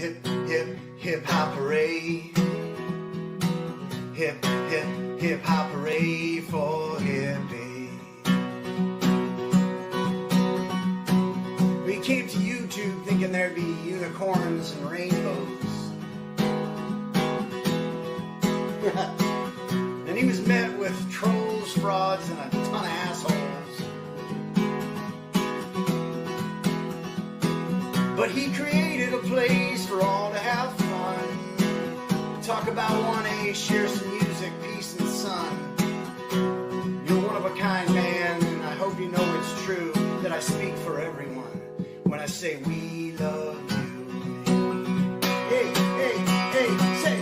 hip, hip, hip hop hooray. Hip, hip, hip hop hooray for hippie. We came to YouTube thinking there'd be unicorns and rainbows. And he was met with trolls, frauds, and a ton of assholes. But he created a place for all to have fun. Talk about 1A, share some music, peace and sun. You're one of a kind, man, and I hope you know it's true that I speak for everyone when I say we love you. Hey, hey, hey, say,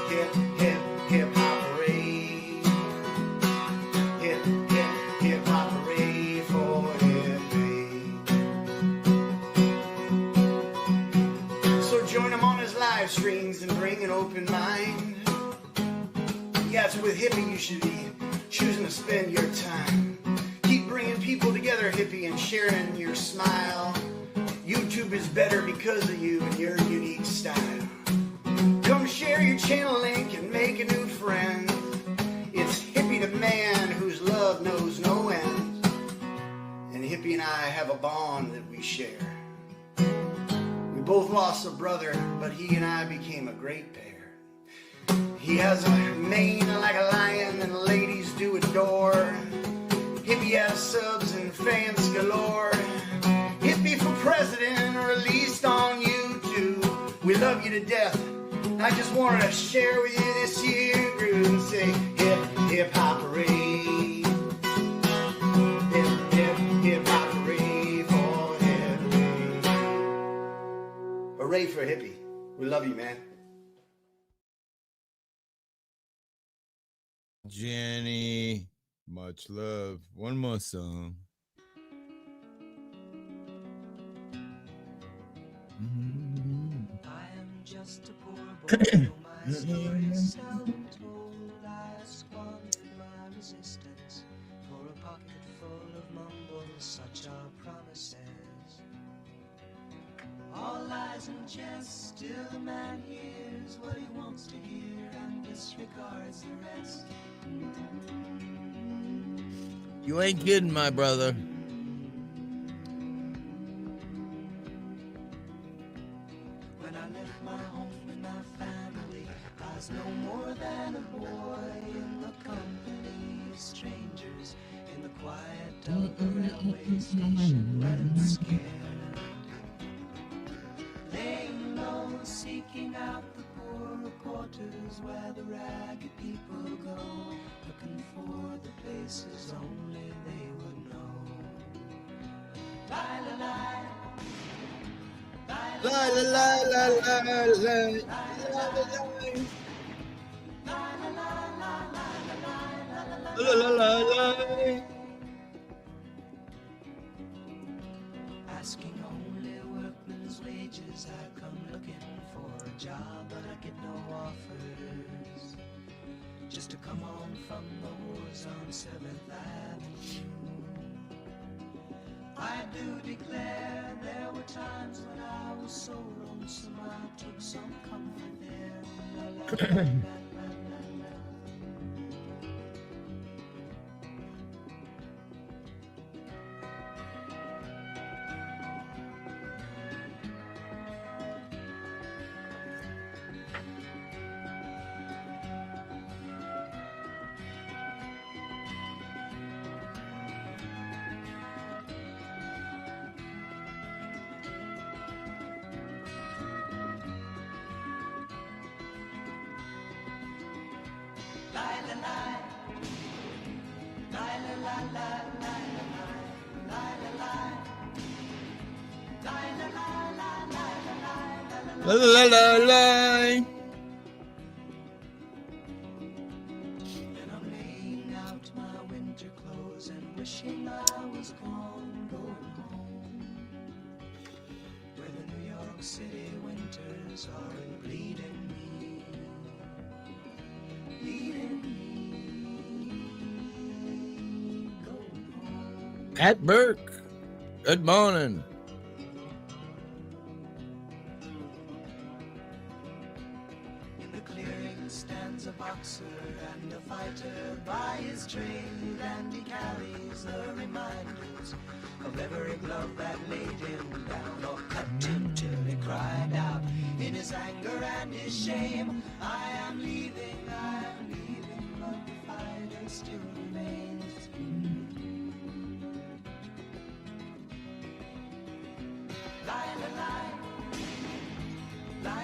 hip, hip, hip hop hooray. Hip, hip, hip hop hooray for hippie. So join him on his live streams and bring an open mind. Yeah, it's with hippie you should be choosing to spend your time. Keep bringing people together, hippie, and sharing your smile. YouTube is better because of you and your unique style. Come share your channel link and make a new friend. It's Hippie the man whose love knows no end. And Hippie and I have a bond that we share. We both lost a brother, but he and I became a great pair. He has a mane like a lion and ladies do adore. Hippie has subs and fans galore. Hippie for president, released on YouTube. We love you to death. I just wanted to share with you this year groove and say hip, hip hop hooray. Hip, hip, hip hop hooray for hippie. Hooray for hippie. We love you, man. Jenny, much love. One more song. I am just a poor boy, my story is seldom told. I squandered my resistance for a pocket full of mumbles, such are promises. All lies and jest, still the man hears what he wants to hear and disregards the rest. You ain't kidding, my brother. When I left my home and my family, I was no more than a boy in the company of strangers in the quiet of the railway station, running scared. Laying low, seeking out the poorer quarters where the ragged people go, looking for the places only they would know. Lie, lie, lie. La la la la la la la la la la. Asking only workmen's wages, I come looking for a job, but I get no offers. Just to come home from the wars on 7th Avenue. I do declare there were times when I was so lonesome I took some comfort there. La, la, la, la, la, la. La la la la. And I'm laying out my winter clothes and wishing I was gone, going home, where the New York City winters are bleeding me, going home. Pat Burke, good morning. boxer and a fighter by his trade, and he carries the reminders of every glove that laid him down or cut him till he cried out in his anger and his shame, I am leaving, but the fighter still remains.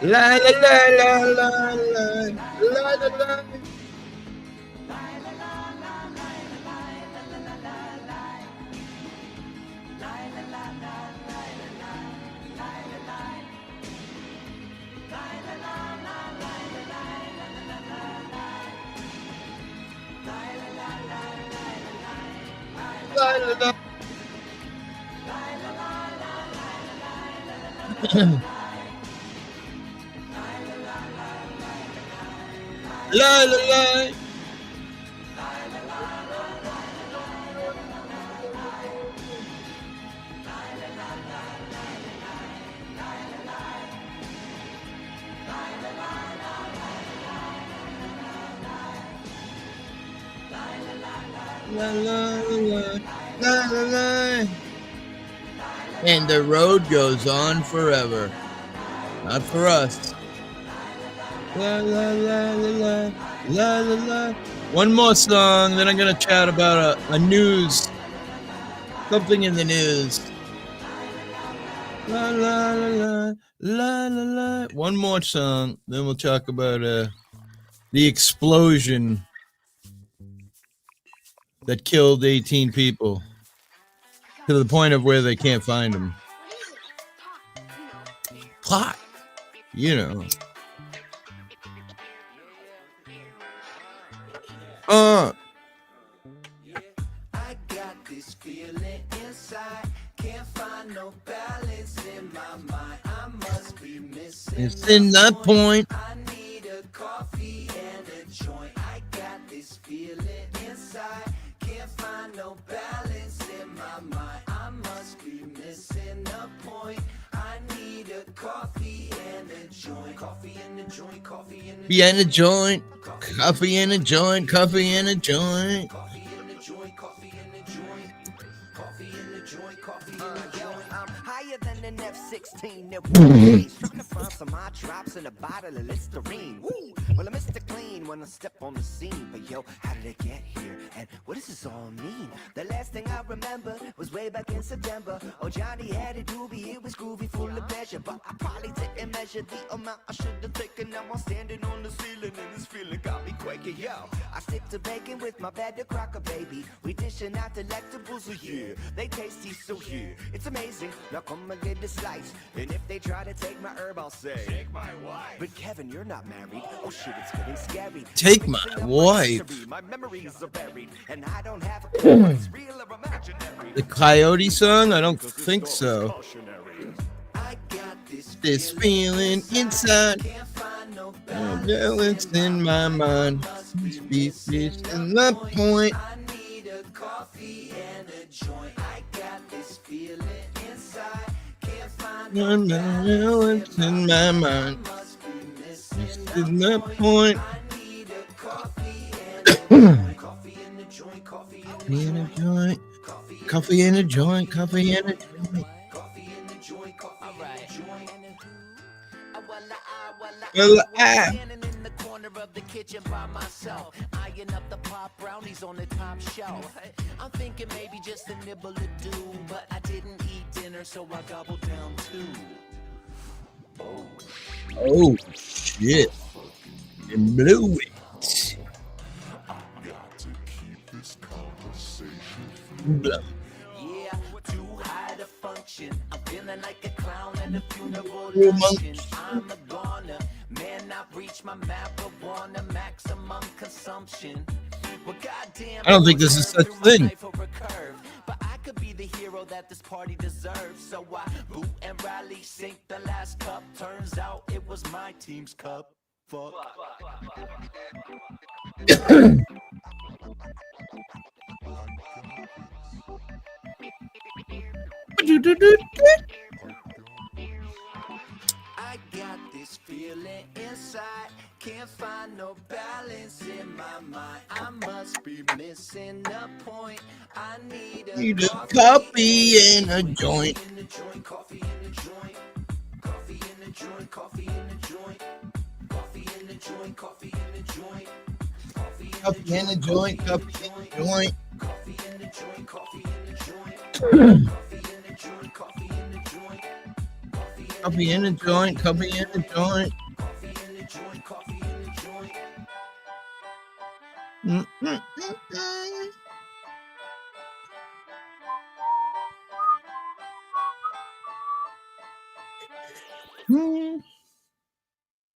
La la la la la la la la la. La la la. La la la. La la la la la la. And the road goes on forever. Not for us. La la la la la la la la. One more song, then I'm gonna chat about a news, something in the news. La la la la la la la. One more song, then we'll talk about the explosion that killed 18 people to the point of where they can't find them. Plot, you know. I got this feeling inside, can't find no balance in my mind. I must be missing. It's in that point. I need a coffee and a joint. I got this feeling inside, can't find no balance in my mind. I must be missing a point. I need a coffee and a joint. Coffee and a joint, coffee and a Be in a joint, coffee in a joint, coffee in a joint. coffee and a joint, coffee and a joint. Coffee and a joint, coffee and a joint. I'm higher than an F-16. Trying to find some hot drops in a bottle of Listerine. Woo! Well, I missed it clean when I step on the scene. But yo, how did I get here? And what does this all mean? The last thing I remember was way back in September. Oh, Johnny had a doobie, it was groovy, full of pleasure. But I probably didn't measure the amount I should have taken. Now I'm standing on the ceiling and this feeling got me quaking. Yo, I sipped a bacon with my better cracker, baby. We dishing out delectables a year. They tasty, so here. It's amazing. Now come and get a slice. And if they try to take my herb, I'll say, take my wife. But Kevin, you're not married. Oh shit, it's getting scary. Take my wife. My memories are buried, and I don't have a clue what's real or imaginary. The Coyote song? I don't think so. I got This feeling inside, can't find no no balance in my mind. Species in the point. I need a coffee and a joint. I got this feeling inside, can't find No balance in my mind. must be missing. In the point. I need a coffee and a joint. Coffee and a joint, coffee and a Coffee in a joint. coffee and Coffee in a joint. Coffee in a joint. coffee and a joint, coffee and a joint. Well, I. Standing in the corner of the kitchen by myself, eyeing up the pop brownies on the top shelf. I'm thinking maybe just a nibble or two, but I didn't eat dinner, so I gobbled down two. Oh, shit. And blew it. Blow. Yeah, too high to function. I'm feeling like a clown at a funeral Oh, luncheon. I'm a goner, man. I've reached my marijuana maximum consumption. Well, goddamn, I don't think this is such a thing. But I could be the hero that this party deserves. So I boot and rally, sink the last cup. Turns out it was my team's cup. Fuck. I got this feeling inside, Can't find no balance in my mind. I must be missing a point. I need a coffee and a joint. in the joint, coffee in the joint, coffee in the joint, coffee in the joint, coffee in the joint, coffee in the joint, Coffee in the joint, coffee in the joint. coffee in the joint, coffee in the joint, coffee in the joint, coffee in the joint, Coffee in the joint, coffee in the joint. coffee in the joint, coffee in the joint.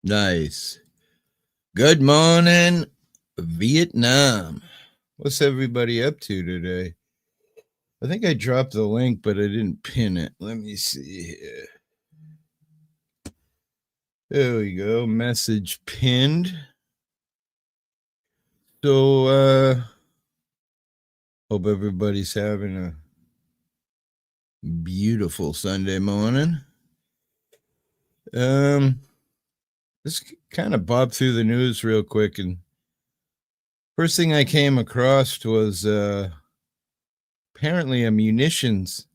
Nice. Good morning, Vietnam. What's everybody up to today? I think I dropped the link, but I didn't pin it. Let me see here. There we go. Message pinned. So, hope everybody's having a beautiful Sunday morning. Just kind of bobbed through the news real quick, and first thing I came across was apparently a munitions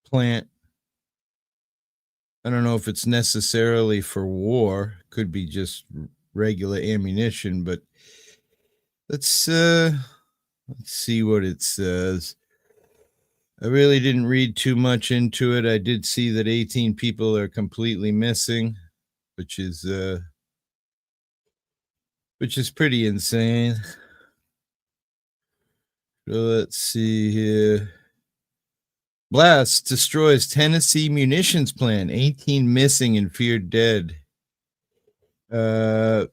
plant. I don't know if it's necessarily for war, could be just regular ammunition, but let's see what it says. I really didn't read too much into it. I did see that 18 people are completely missing, which is pretty insane. So let's see here. Blast destroys Tennessee munitions plant. 18 missing and feared dead. Yeah.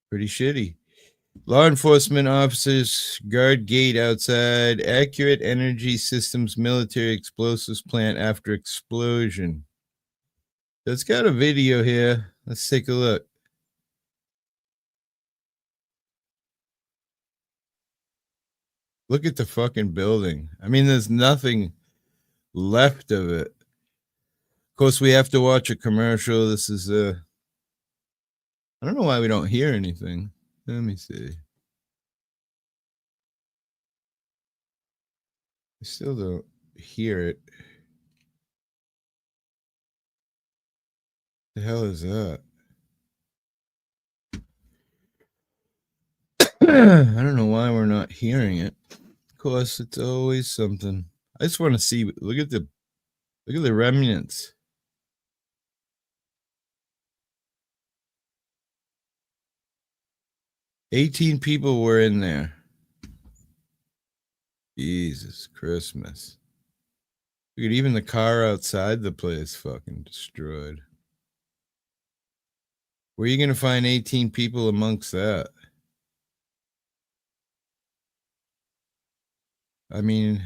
Pretty shitty. Law enforcement officers guard gate outside Accurate Energy Systems military explosives plant after explosion. So it's got a video here. Let's take a look. Look at the fucking building. I mean, there's nothing left of it. Of course, we have to watch a commercial. This is I don't know why we don't hear anything. Let me see. I still don't hear it. The hell is that? I don't know why we're not hearing it. Of course, it's always something. I just want to see. Look at the remnants. $18 people were in there. Jesus Christmas. Look at even the car outside the place fucking destroyed. Where are you going to find 18 people amongst that? I mean,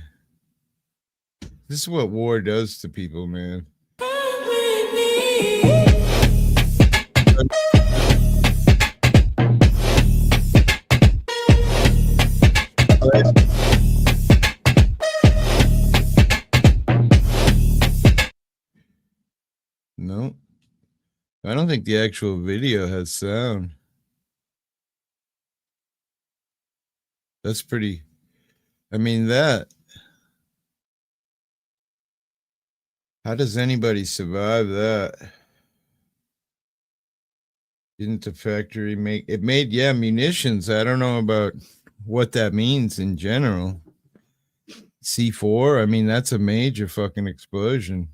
this is what war does to people, man. No, I don't think the actual video has sound. That's pretty. I mean, that. How does anybody survive that? Didn't the factory make it? Made, yeah, munitions. I don't know about what that means in general. C4, I mean, that's a major fucking explosion.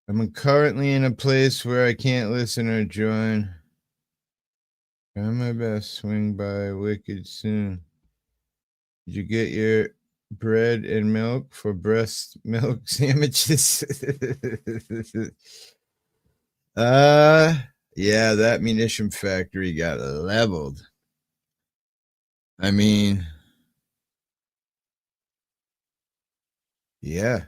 I'm currently in a place where I can't listen or join. Try my best, swing by wicked soon. Did you get your bread and milk for breast milk sandwiches? Yeah, that munition factory got leveled. I mean, yeah.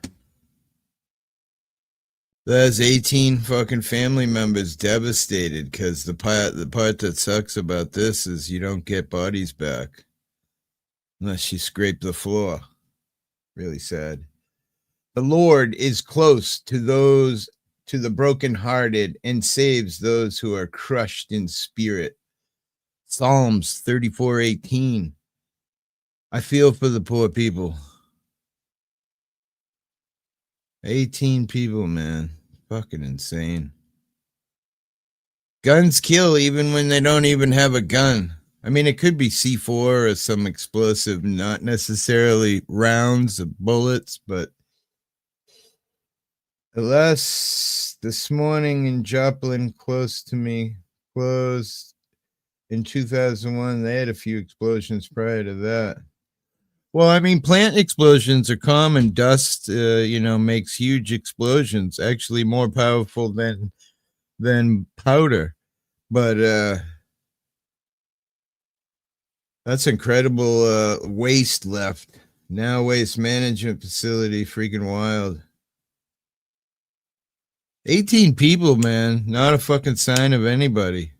There's 18 fucking family members devastated because the part that sucks about this is you don't get bodies back unless you scrape the floor. Really sad. The Lord is close to those to the brokenhearted and saves those who are crushed in spirit. Psalms 34:18. I feel for the poor people. 18 people, man. Fucking insane. Guns kill even when they don't even have a gun. I mean, it could be C4 or some explosive, not necessarily rounds of bullets, but alas, this morning in Joplin, close to me, closed in 2001, they had a few explosions prior to that. Well, I mean, plant explosions are common. Dust, makes huge explosions, actually more powerful than powder. But that's incredible waste left. Now waste management facility, freaking wild. 18 people, man. Not a fucking sign of anybody.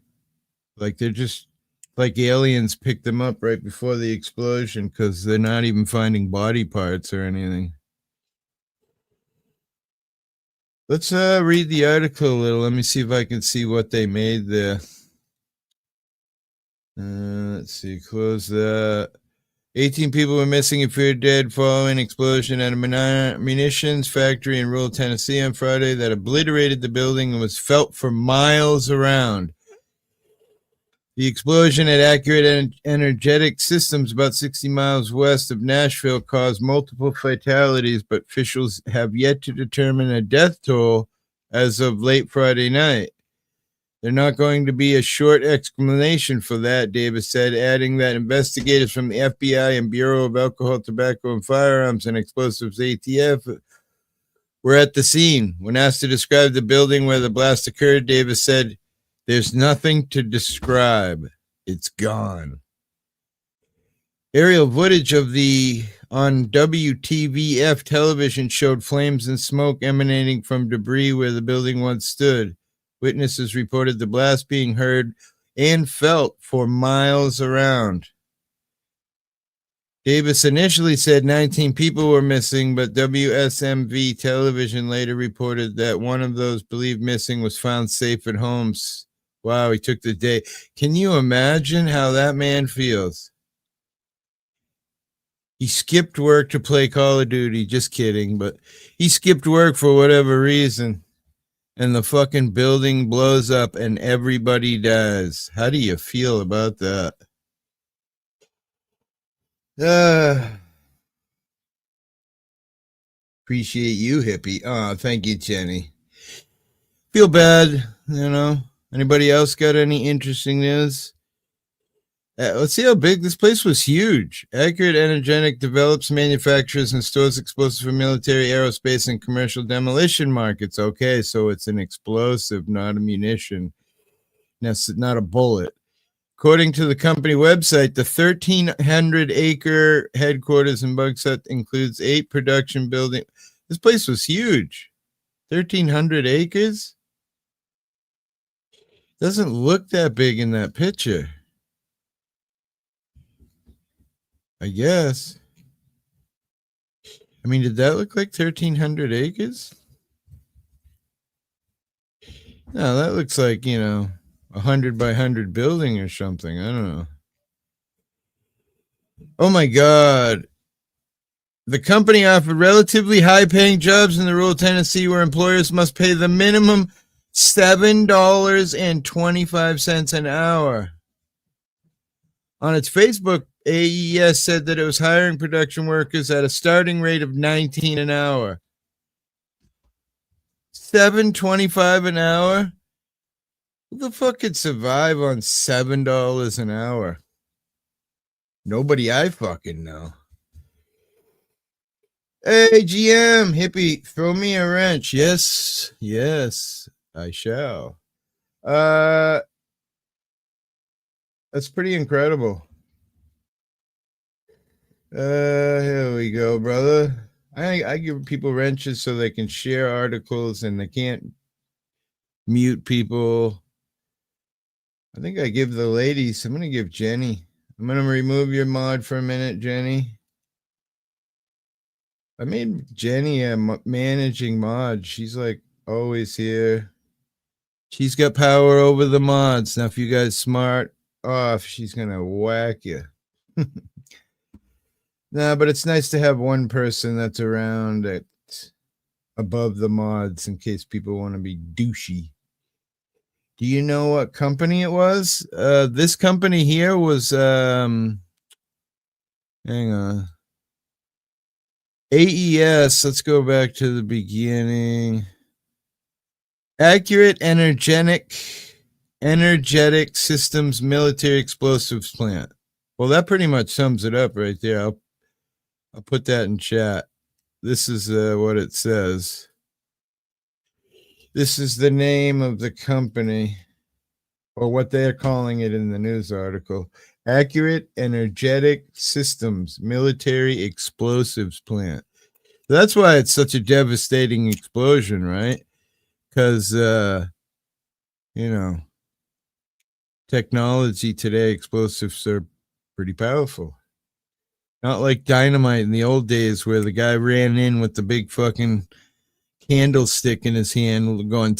Like they're just like aliens picked them up right before the explosion because they're not even finding body parts or anything. Let's read the article a little. Let me see if I can see what they made there. Let's see. Close that. 18 people were missing and feared dead following explosion at a munitions factory in rural Tennessee on Friday that obliterated the building and was felt for miles around. The explosion at Accurate Energetic Systems, about 60 miles west of Nashville, caused multiple fatalities, but officials have yet to determine a death toll as of late Friday night. There's not going to be a short explanation for that, Davis said, adding that investigators from the FBI and Bureau of Alcohol, Tobacco, and Firearms and Explosives, ATF, were at the scene. When asked to describe the building where the blast occurred, Davis said, "There's nothing to describe. It's gone." Aerial footage of on WTVF television showed flames and smoke emanating from debris where the building once stood. Witnesses reported the blast being heard and felt for miles around. Davis initially said 19 people were missing, but WSMV television later reported that one of those believed missing was found safe at home. Wow, he took the day. Can you imagine how that man feels? He skipped work to play Call of Duty. Just kidding, but he skipped work for whatever reason. And the fucking building blows up and everybody dies. How do you feel about that? Appreciate you, Hippie. Oh, thank you, Jenny. Feel bad, Anybody else got any interesting news? Let's see how big this place was. Huge. Accurate Energetic develops, manufactures, and stores explosives for military, aerospace, and commercial demolition markets. Okay, so it's an explosive, not a munition. That's not a bullet. According to the company website, the 1,300-acre headquarters in Bugsut includes 8 production buildings. This place was huge. 1,300 acres? Doesn't look that big in that picture. I guess. I mean, did that look like 1,300 acres? No, that looks like, 100 by 100 building or something. I don't know. Oh my God. The company offered relatively high-paying jobs in the rural Tennessee where employers must pay the minimum $7.25 an hour. On its Facebook, AES said that it was hiring production workers at a starting rate of $19 an hour. $7.25 an hour? Who the fuck could survive on $7 an hour? Nobody I fucking know. Hey, GM, Hippie, throw me a wrench. Yes, I shall. That's pretty incredible. Here we go, brother. I give people wrenches so they can share articles and they can't mute people. I think I give the ladies. I'm going to give Jenny. I'm going to remove your mod for a minute, Jenny. I made Jenny a managing mod. She's like always here. She's got power over the mods. Now, if you guys smart off, she's going to whack you. Nah, but it's nice to have one person that's around at above the mods in case people want to be douchey. Do you know what company it was? This company here was hang on. AES, let's go back to the beginning. Accurate Energetic Systems Military Explosives Plant. Well, that pretty much sums it up right there. I'll put that in chat. This is what it says. This is the name of the company, or what they're calling it in the news article. Accurate Energetic Systems Military Explosives Plant. That's why it's such a devastating explosion, right? Because, technology today, explosives are pretty powerful. Not like dynamite in the old days where the guy ran in with the big fucking candlestick in his hand going,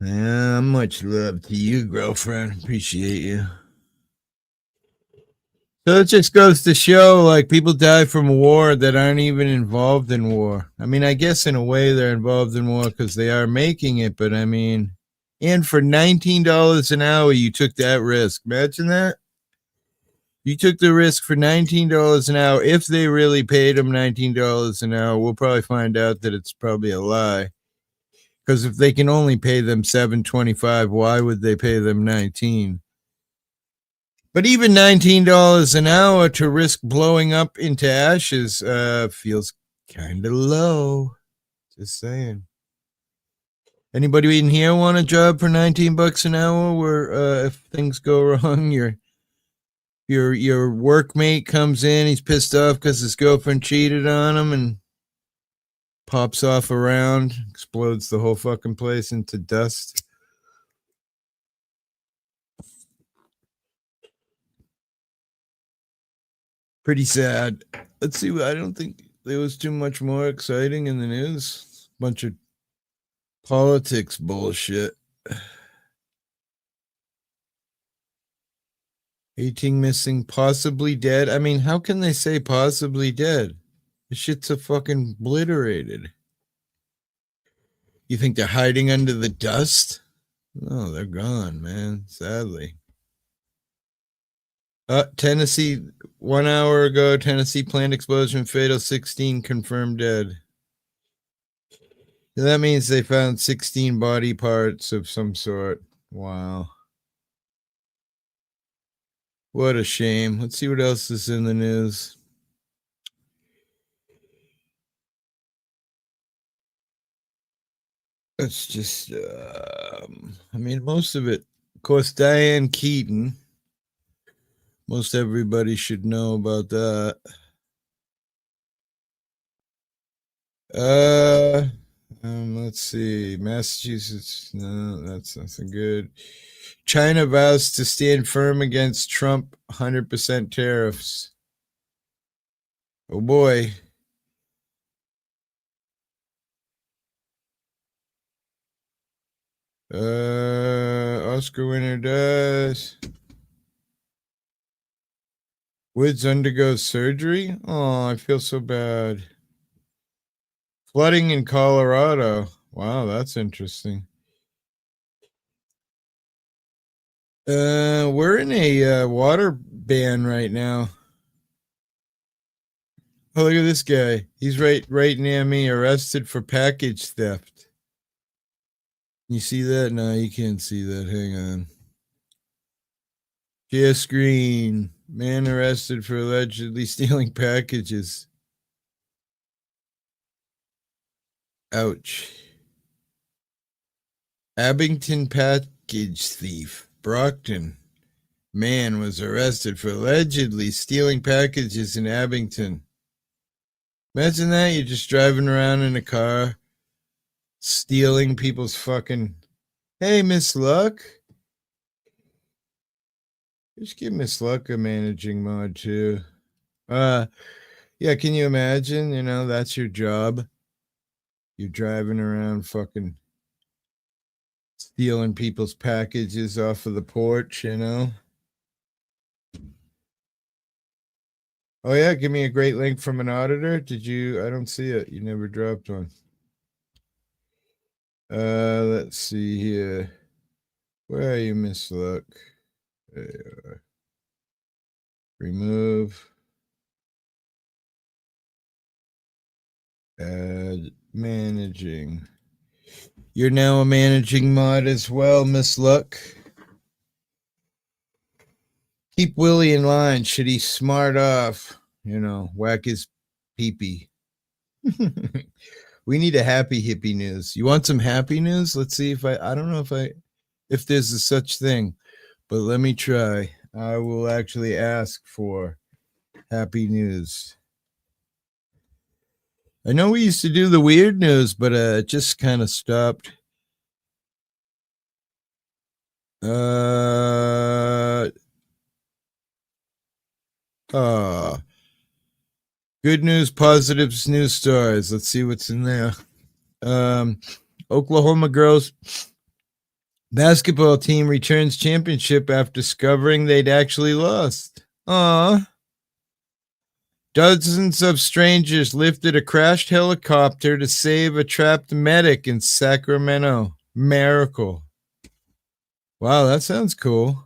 Yeah, much love to you, girlfriend. Appreciate you. So it just goes to show, like, people die from war that aren't even involved in war. I mean, I guess in a way they're involved in war because they are making it, but I mean, and for $19 an hour, you took that risk. Imagine that. You took the risk for $19 an hour. If they really paid them $19 an hour, we'll probably find out that it's probably a lie. Because if they can only pay them $7.25, why would they pay them $19? But even $19 an hour to risk blowing up into ashes feels kind of low. Just saying. Anybody in here want a job for $19 an hour where if things go wrong, your workmate comes in, he's pissed off because his girlfriend cheated on him and pops off around, explodes the whole fucking place into dust. Pretty sad. Let's see. I don't think there was too much more exciting in the news. Bunch of politics bullshit. 18 missing, possibly dead. I mean, how can they say possibly dead? The shit's a fucking obliterated. You think they're hiding under the dust? No, they're gone, man. Sadly. Tennessee, 1 hour ago, Tennessee plant explosion, fatal, 16 confirmed dead. That means they found 16 body parts of some sort. Wow. What a shame. Let's see what else is in the news. It's just, I mean, most of it, of course, Diane Keaton. Most everybody should know about that. Let's see. Massachusetts. No, that's nothing good. China vows to stand firm against Trump 100% tariffs. Oh boy. Oscar winner does. Woods undergoes surgery? Oh, I feel so bad. Flooding in Colorado. Wow, that's interesting. We're in a water ban right now. Oh, look at this guy. He's right near me, arrested for package theft. You see that? No, you can't see that. Hang on. Share screen. Man arrested for allegedly stealing packages. Ouch. Abington package thief. Brockton. Man was arrested for allegedly stealing packages in Abington. Imagine that. You're just driving around in a car, stealing people's fucking... Hey, Miss Luck. Just give Miss Luck a managing mod, too. Yeah, can you imagine? That's your job. You're driving around fucking stealing people's packages off of the porch. Oh, yeah, give me a great link from an auditor. I don't see it. You never dropped one. Let's see here. Where are you, Miss Luck? There you are. Remove. Add managing. You're now a managing mod as well, Miss Luck. Keep Willie in line. Should he smart off? Whack his peepee. We need a happy hippie news. You want some happy news? Let's see I don't know if there's a such thing, but let me try. I will actually ask for happy news. I know we used to do the weird news, but it just kind of stopped. Good news, positives, news stories. Let's see what's in there. Oklahoma girls basketball team returns championship after discovering they'd actually lost. Aww. Dozens of strangers lifted a crashed helicopter to save a trapped medic in Sacramento. Miracle. Wow, that sounds cool.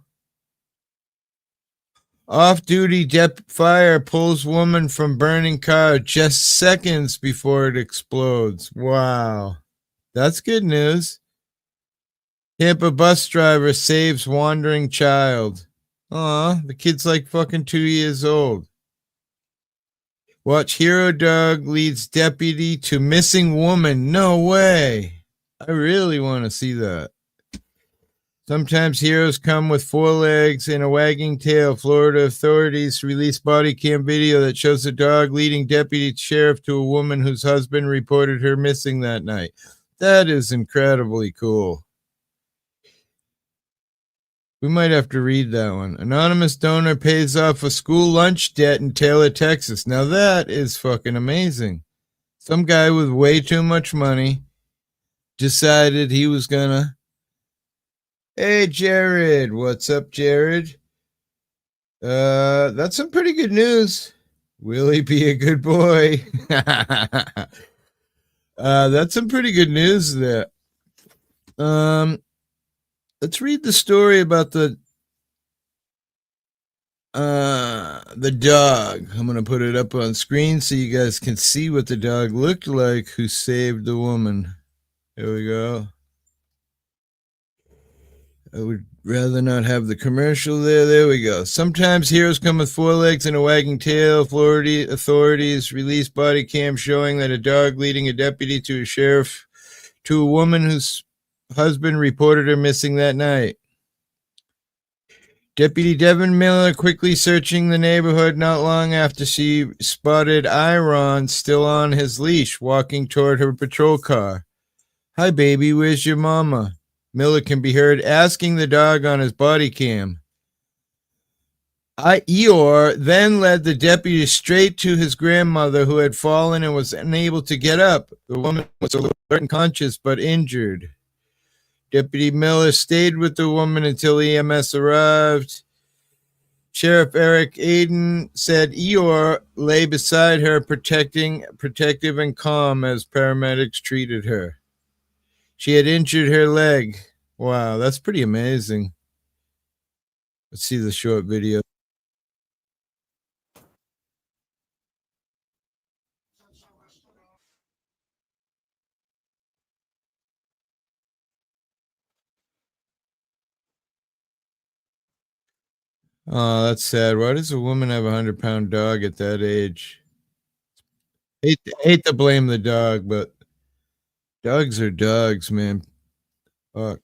Off-duty fire pulls woman from burning car just seconds before it explodes. Wow. That's good news. Tampa bus driver saves wandering child. Aw, the kid's like fucking 2 years old. Watch hero dog leads deputy to missing woman. No way. I really want to see that. Sometimes heroes come with 4 legs and a wagging tail. Florida authorities released body cam video that shows a dog leading deputy sheriff to a woman whose husband reported her missing that night. That is incredibly cool. We might have to read that one. Anonymous donor pays off a school lunch debt in Taylor, Texas. Now that is fucking amazing. Some guy with way too much money decided he was gonna. Hey, Jared. What's up, Jared? That's some pretty good news. Will he be a good boy? That's some pretty good news there. Let's read the story about the dog. I'm going to put it up on screen so you guys can see what the dog looked like who saved the woman. Here we go. I would rather not have the commercial there. There we go. Sometimes heroes come with 4 legs and a wagging tail. Florida authorities released body cam showing that a dog leading a deputy to a sheriff to a woman whose husband reported her missing that night. Deputy Devin Miller quickly searching the neighborhood not long after she spotted Iron still on his leash, walking toward her patrol car. Hi, baby, where's your mama? Miller can be heard asking the dog on his body cam. Eeyore then led the deputy straight to his grandmother, who had fallen and was unable to get up. The woman was alert and conscious, but injured. Deputy Miller stayed with the woman until EMS arrived. Sheriff Eric Aiden said Eeyore lay beside her, protective and calm as paramedics treated her. She had injured her leg. Wow, that's pretty amazing. Let's see the short video. Oh, that's sad. Why does a woman have a 100-pound dog at that age? Hate to blame the dog, but dogs are dogs, man. Fuck.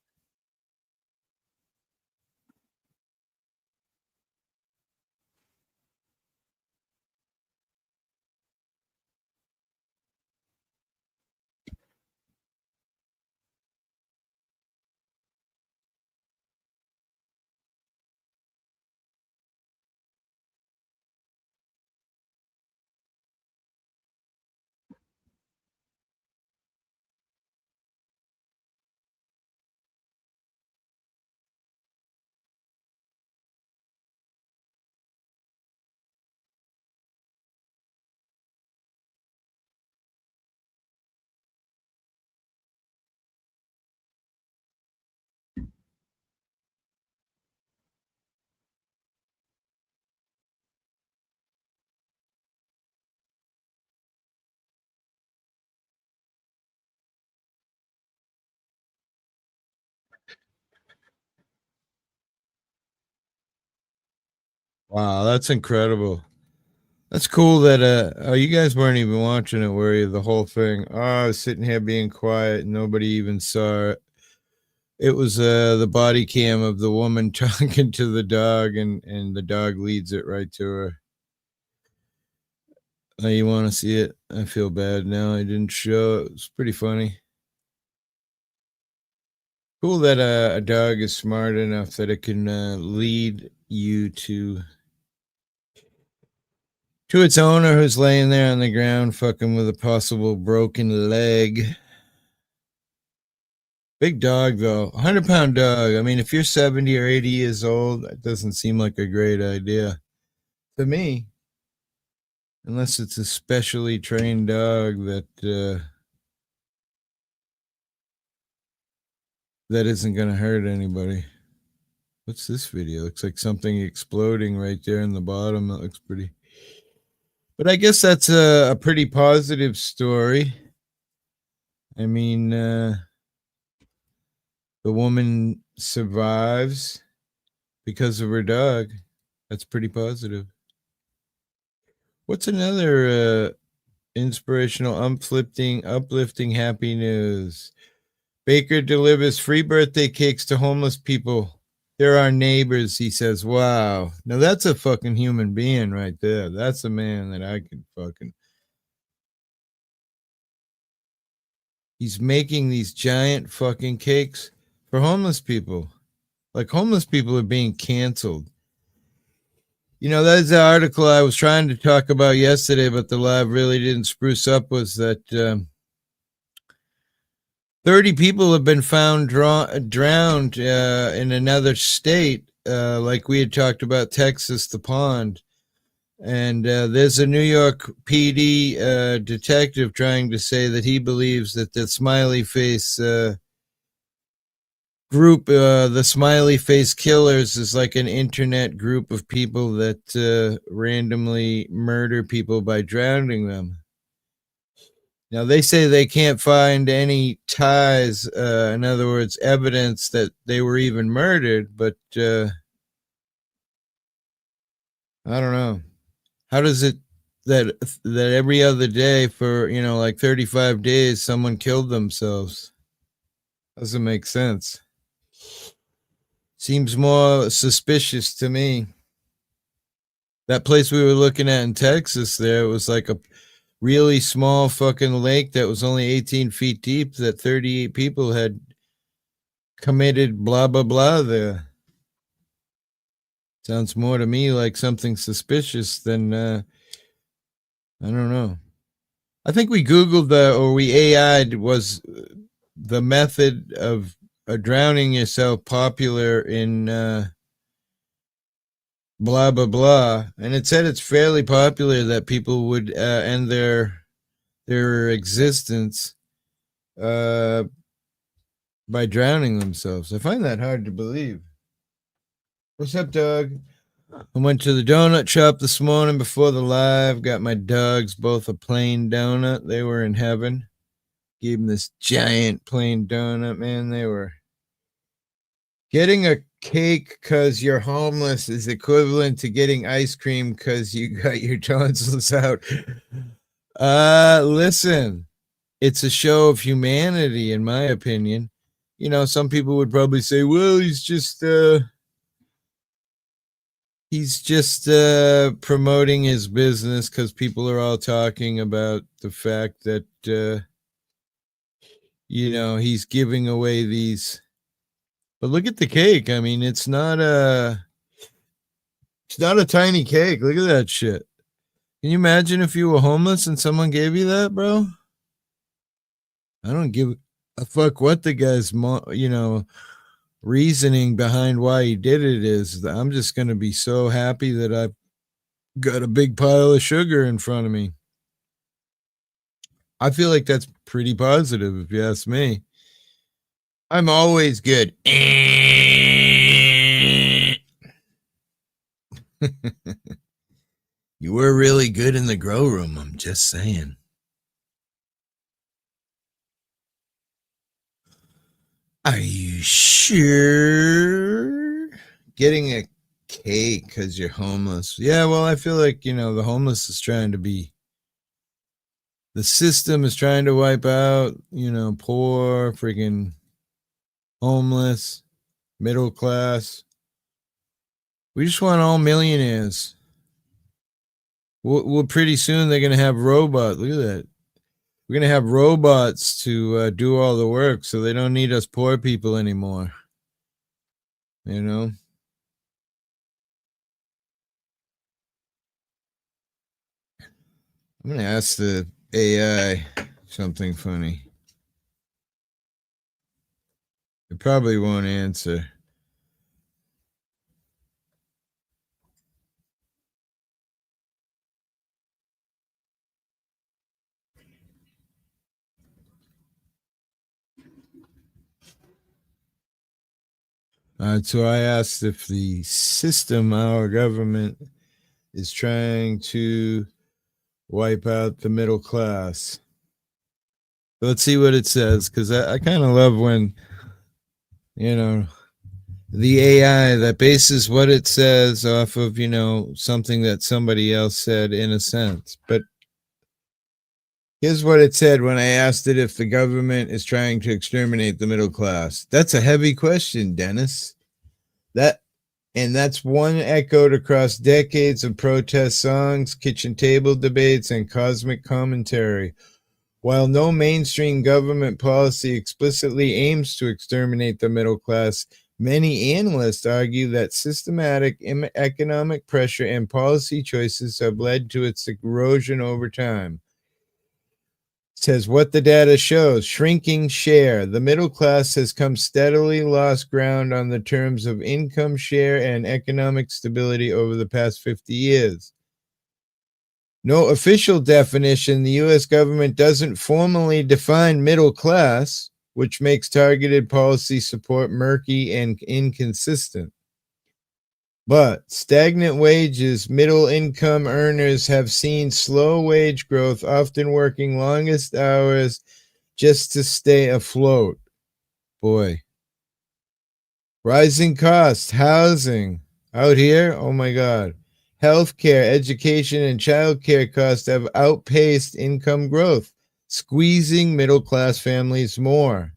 Wow, that's incredible. That's cool that oh, you guys weren't even watching it, were you? The whole thing. Oh, I was sitting here being quiet and nobody even saw it. It was the body cam of the woman talking to the dog, and the dog leads it right to her. Oh, you want to see it? I feel bad now. I didn't show it. It's pretty funny. Cool that a dog is smart enough that it can lead you to its owner, who's laying there on the ground fucking with a possible broken leg. Big dog though, 100-pound dog. I mean, if you're 70 or 80 years old, that doesn't seem like a great idea to me, unless it's a specially trained dog that isn't going to hurt anybody. What's this video? Looks like something exploding right there in the bottom. That looks pretty. But I guess that's a pretty positive story. I mean, the woman survives because of her dog. That's pretty positive. What's another inspirational, uplifting, happy news? Baker delivers free birthday cakes to homeless people. They're our neighbors, he says. Wow. Now that's a fucking human being right there. That's a man that I could fucking. He's making these giant fucking cakes for homeless people. Like, homeless people are being canceled. You know, that's the article I was trying to talk about yesterday, but the live really didn't spruce up, was that 30 people have been found drowned in another state, like we had talked about Texas, the pond. And there's a New York PD detective trying to say that he believes that the smiley face group, the smiley face killers, is like an internet group of people that randomly murder people by drowning them. Now, they say they can't find any ties, in other words, evidence that they were even murdered, but I don't know. How does it that every other day for, like 35 days, someone killed themselves? Doesn't make sense. Seems more suspicious to me. That place we were looking at in Texas, there, it was like a really small fucking lake that was only 18 feet deep that 38 people had committed blah, blah, blah there. Sounds more to me like something suspicious than, I don't know. I think we Googled or we AI'd, was the method of drowning yourself popular in blah, blah, blah. And it said it's fairly popular that people would end their existence by drowning themselves. I find that hard to believe. What's up, Doug? I went to the donut shop this morning before the live. Got my dogs both a plain donut. They were in heaven. Gave them this giant plain donut, man. They were. Getting a cake because you're homeless is equivalent to getting ice cream because you got your tonsils out. Listen, it's a show of humanity, in my opinion. You know, some people would probably say, well, he's just promoting his business because people are all talking about the fact that, he's giving away these. But look at the cake. I mean, it's not a tiny cake. Look at that shit. Can you imagine if you were homeless and someone gave you that, bro? I don't give a fuck what the guy's, reasoning behind why he did it is. I'm just going to be so happy that I've got a big pile of sugar in front of me. I feel like that's pretty positive, if you ask me. I'm always good. You were really good in the grow room, I'm just saying. Are you sure? Getting a cake because you're homeless. Yeah, well, I feel like, the homeless is trying to be, the system is trying to wipe out, poor, freaking homeless, middle class. We just want all millionaires. Well, pretty soon they're going to have robots. Look at that. We're going to have robots to do all the work, so they don't need us poor people anymore. I'm going to ask the AI something funny. It probably won't answer. So I asked if the system, our government, is trying to wipe out the middle class. Let's see what it says, because I kind of love when, the AI that bases what it says off of, something that somebody else said in a sense. But here's what it said when I asked it if the government is trying to exterminate the middle class. That's a heavy question, Dennis. That's one echoed across decades of protest songs, kitchen table debates, and cosmic commentary. While no mainstream government policy explicitly aims to exterminate the middle class, many analysts argue that systematic economic pressure and policy choices have led to its erosion over time. Says what the data shows, shrinking share. The middle class has come steadily lost ground on the terms of income share and economic stability over the past 50 years. No official definition. The U.S. government doesn't formally define middle class, which makes targeted policy support murky and inconsistent. But stagnant wages, middle income earners have seen slow wage growth, often working longest hours just to stay afloat. Boy. Rising costs, housing. Out here, oh my God. Healthcare, education, and childcare costs have outpaced income growth, squeezing middle class families more.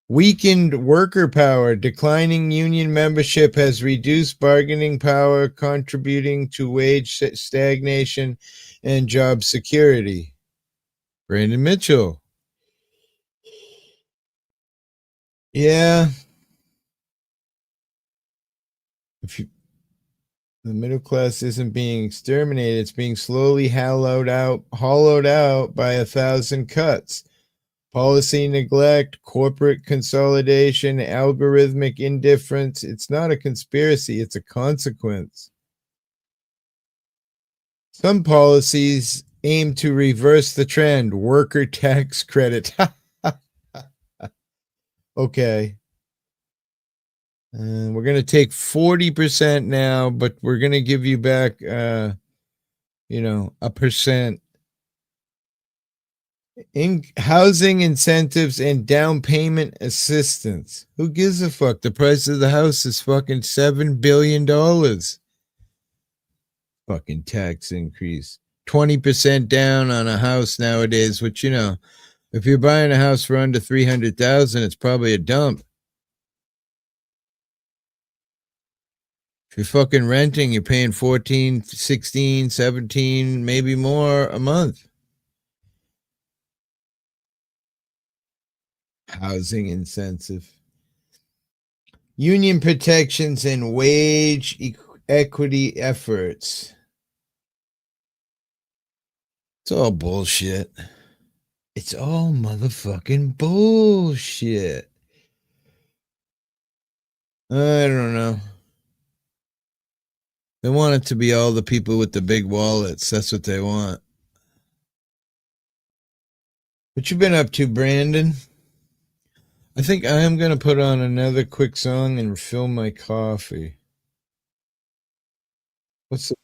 Weakened worker power, declining union membership has reduced bargaining power, contributing to wage stagnation and job security. Brandon Mitchell. Yeah. The middle class isn't being exterminated, it's being slowly hollowed out by 1,000 cuts. Policy neglect, corporate consolidation, algorithmic indifference. It's not a conspiracy, it's a consequence. Some policies aim to reverse the trend. Worker tax credit. Okay. We're going to take 40% now, but we're going to give you back, a percent. In housing incentives and down payment assistance. Who gives a fuck? The price of the house is fucking $7 billion. Fucking tax increase. 20% down on a house nowadays, which, if you're buying a house for under 300,000, it's probably a dump. If you're fucking renting, you're paying 14, 16, 17, maybe more a month. Housing incentive. Union protections and wage equity efforts. It's all bullshit. It's all motherfucking bullshit. I don't know. They want it to be all the people with the big wallets. That's what they want. What you been up to, Brandon? I think I am going to put on another quick song and refill my coffee. What's the...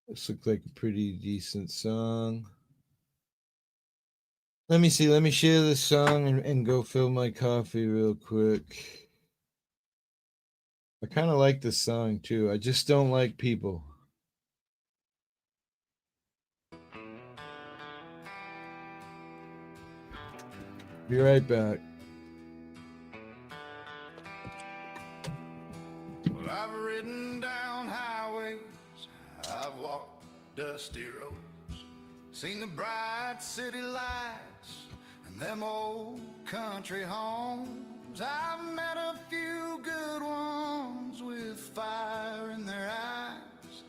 This looks like a pretty decent song. Let me see. Let me share this song and go fill my coffee real quick. I kind of like this song too. I just don't like people. Be right back. Well, I've ridden down highways, I've walked dusty roads, seen the bright city lights and them old country homes. I've met a few good ones with fire in their eyes,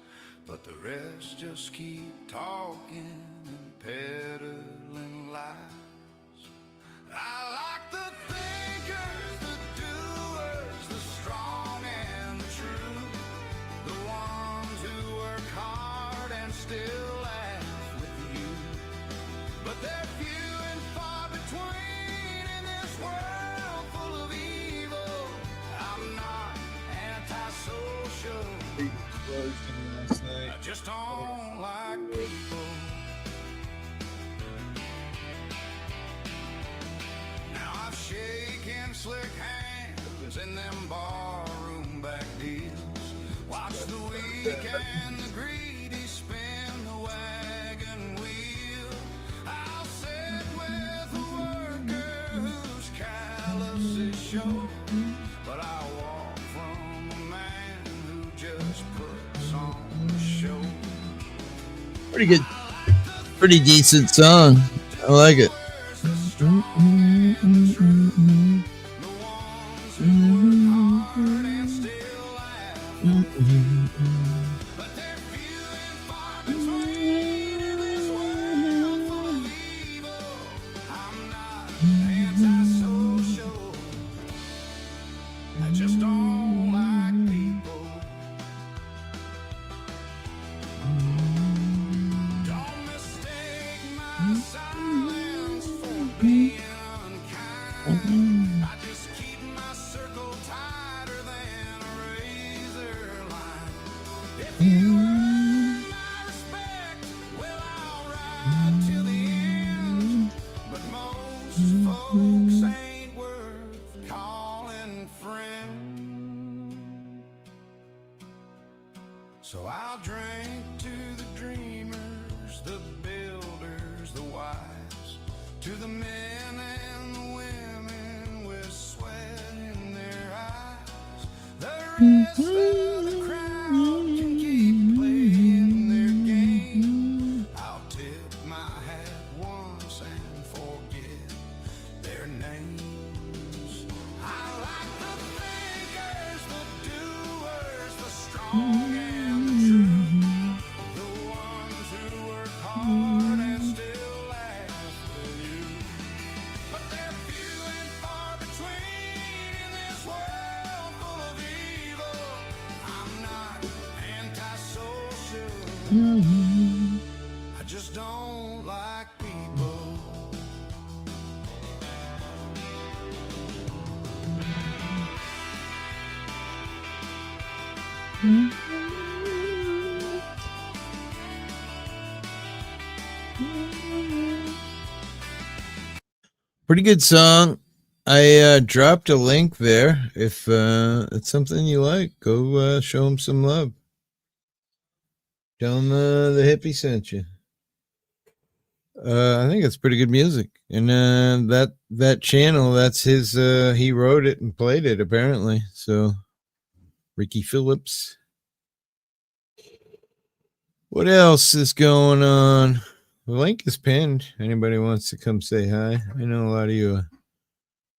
but the rest just keep talking and peddling lies. I like the thinkers, the doers, the strong and the true, the ones who work hard and still laugh with you. But they're few and far between in this world full of evil. I'm not antisocial, I just don't like people. Shaking slick hands in them barroom back deals. Watch the weak and the greedy spin the wagon wheel. I'll sit with a worker whose calluses show, but I walk from a man who just puts on the show. Pretty good. Pretty decent song. I like it. I just don't like people. Don't mistake my silence for being unkind. I just keep my circle tighter than a razor line. If you earn my respect, well, I'll ride till the end. But most folks ain't worth calling friend. So I'll drink to the dreamers, the builders, the wise, to the men and the women with sweat in their eyes. The rest of the crowd can keep playing their game. I'll tip my hat once and forget their names. I like the thinkers, the doers, the strong and the true, the ones who work hard and still laugh with you. But they're few and far between in this world full of evil. I'm not antisocial, I just don't like people. Pretty good song. I dropped a link there. If it's something you like, go show them some love. Tell them the hippie sent you. I think it's pretty good music, and that channel, that's his. He wrote it and played it apparently. So, Ricky Phillips. What else is going on? The link is pinned. Anybody wants to come say hi? I know a lot of you are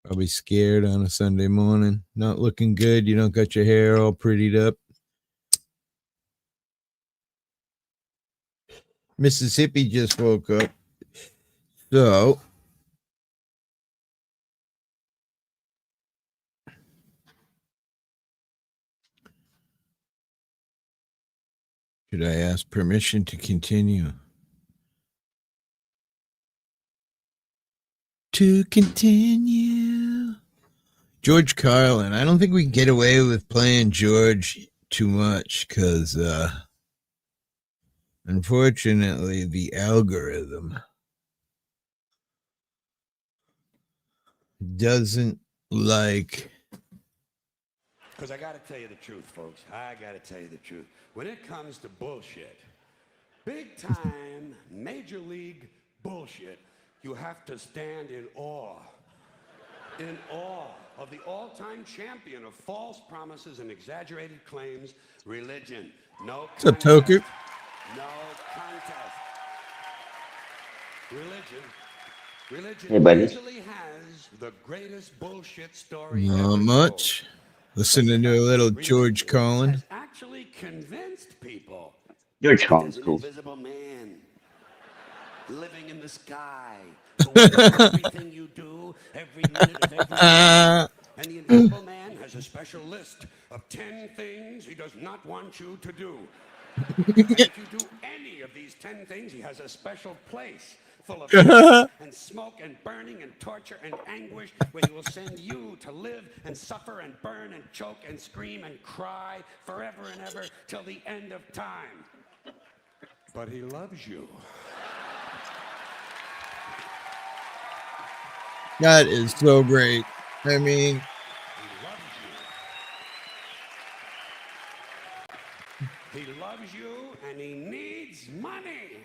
probably scared on a Sunday morning, not looking good. You don't got your hair all prettied up. Mississippi just woke up. So, should I ask permission to continue? To continue. George Carlin. I don't think we can get away with playing George too much because, unfortunately, the algorithm doesn't like. Because I got to tell you the truth, folks. I got to tell you the truth. When it comes to bullshit, big time, major league bullshit, you have to stand in awe of the all-time champion of false promises and exaggerated claims, religion. No What's up, Toku? No contest. Religion Hey, buddy. easily has the greatest bullshit story Not ever much. told. Listening to a little George Carlin. Has actually convinced people George that Carlin's there's an cool. invisible man living in the sky, who watches everything you do, every minute of every day. And the invisible man has a special list of 10 things he does not want you to do. And if you do any of these 10 things, he has a special place full of fire and smoke and burning and torture and anguish, where he will send you to live and suffer and burn and choke and scream and cry forever and ever till the end of time. But he loves you. That is so great. I mean, He loves you. He loves you and he needs money.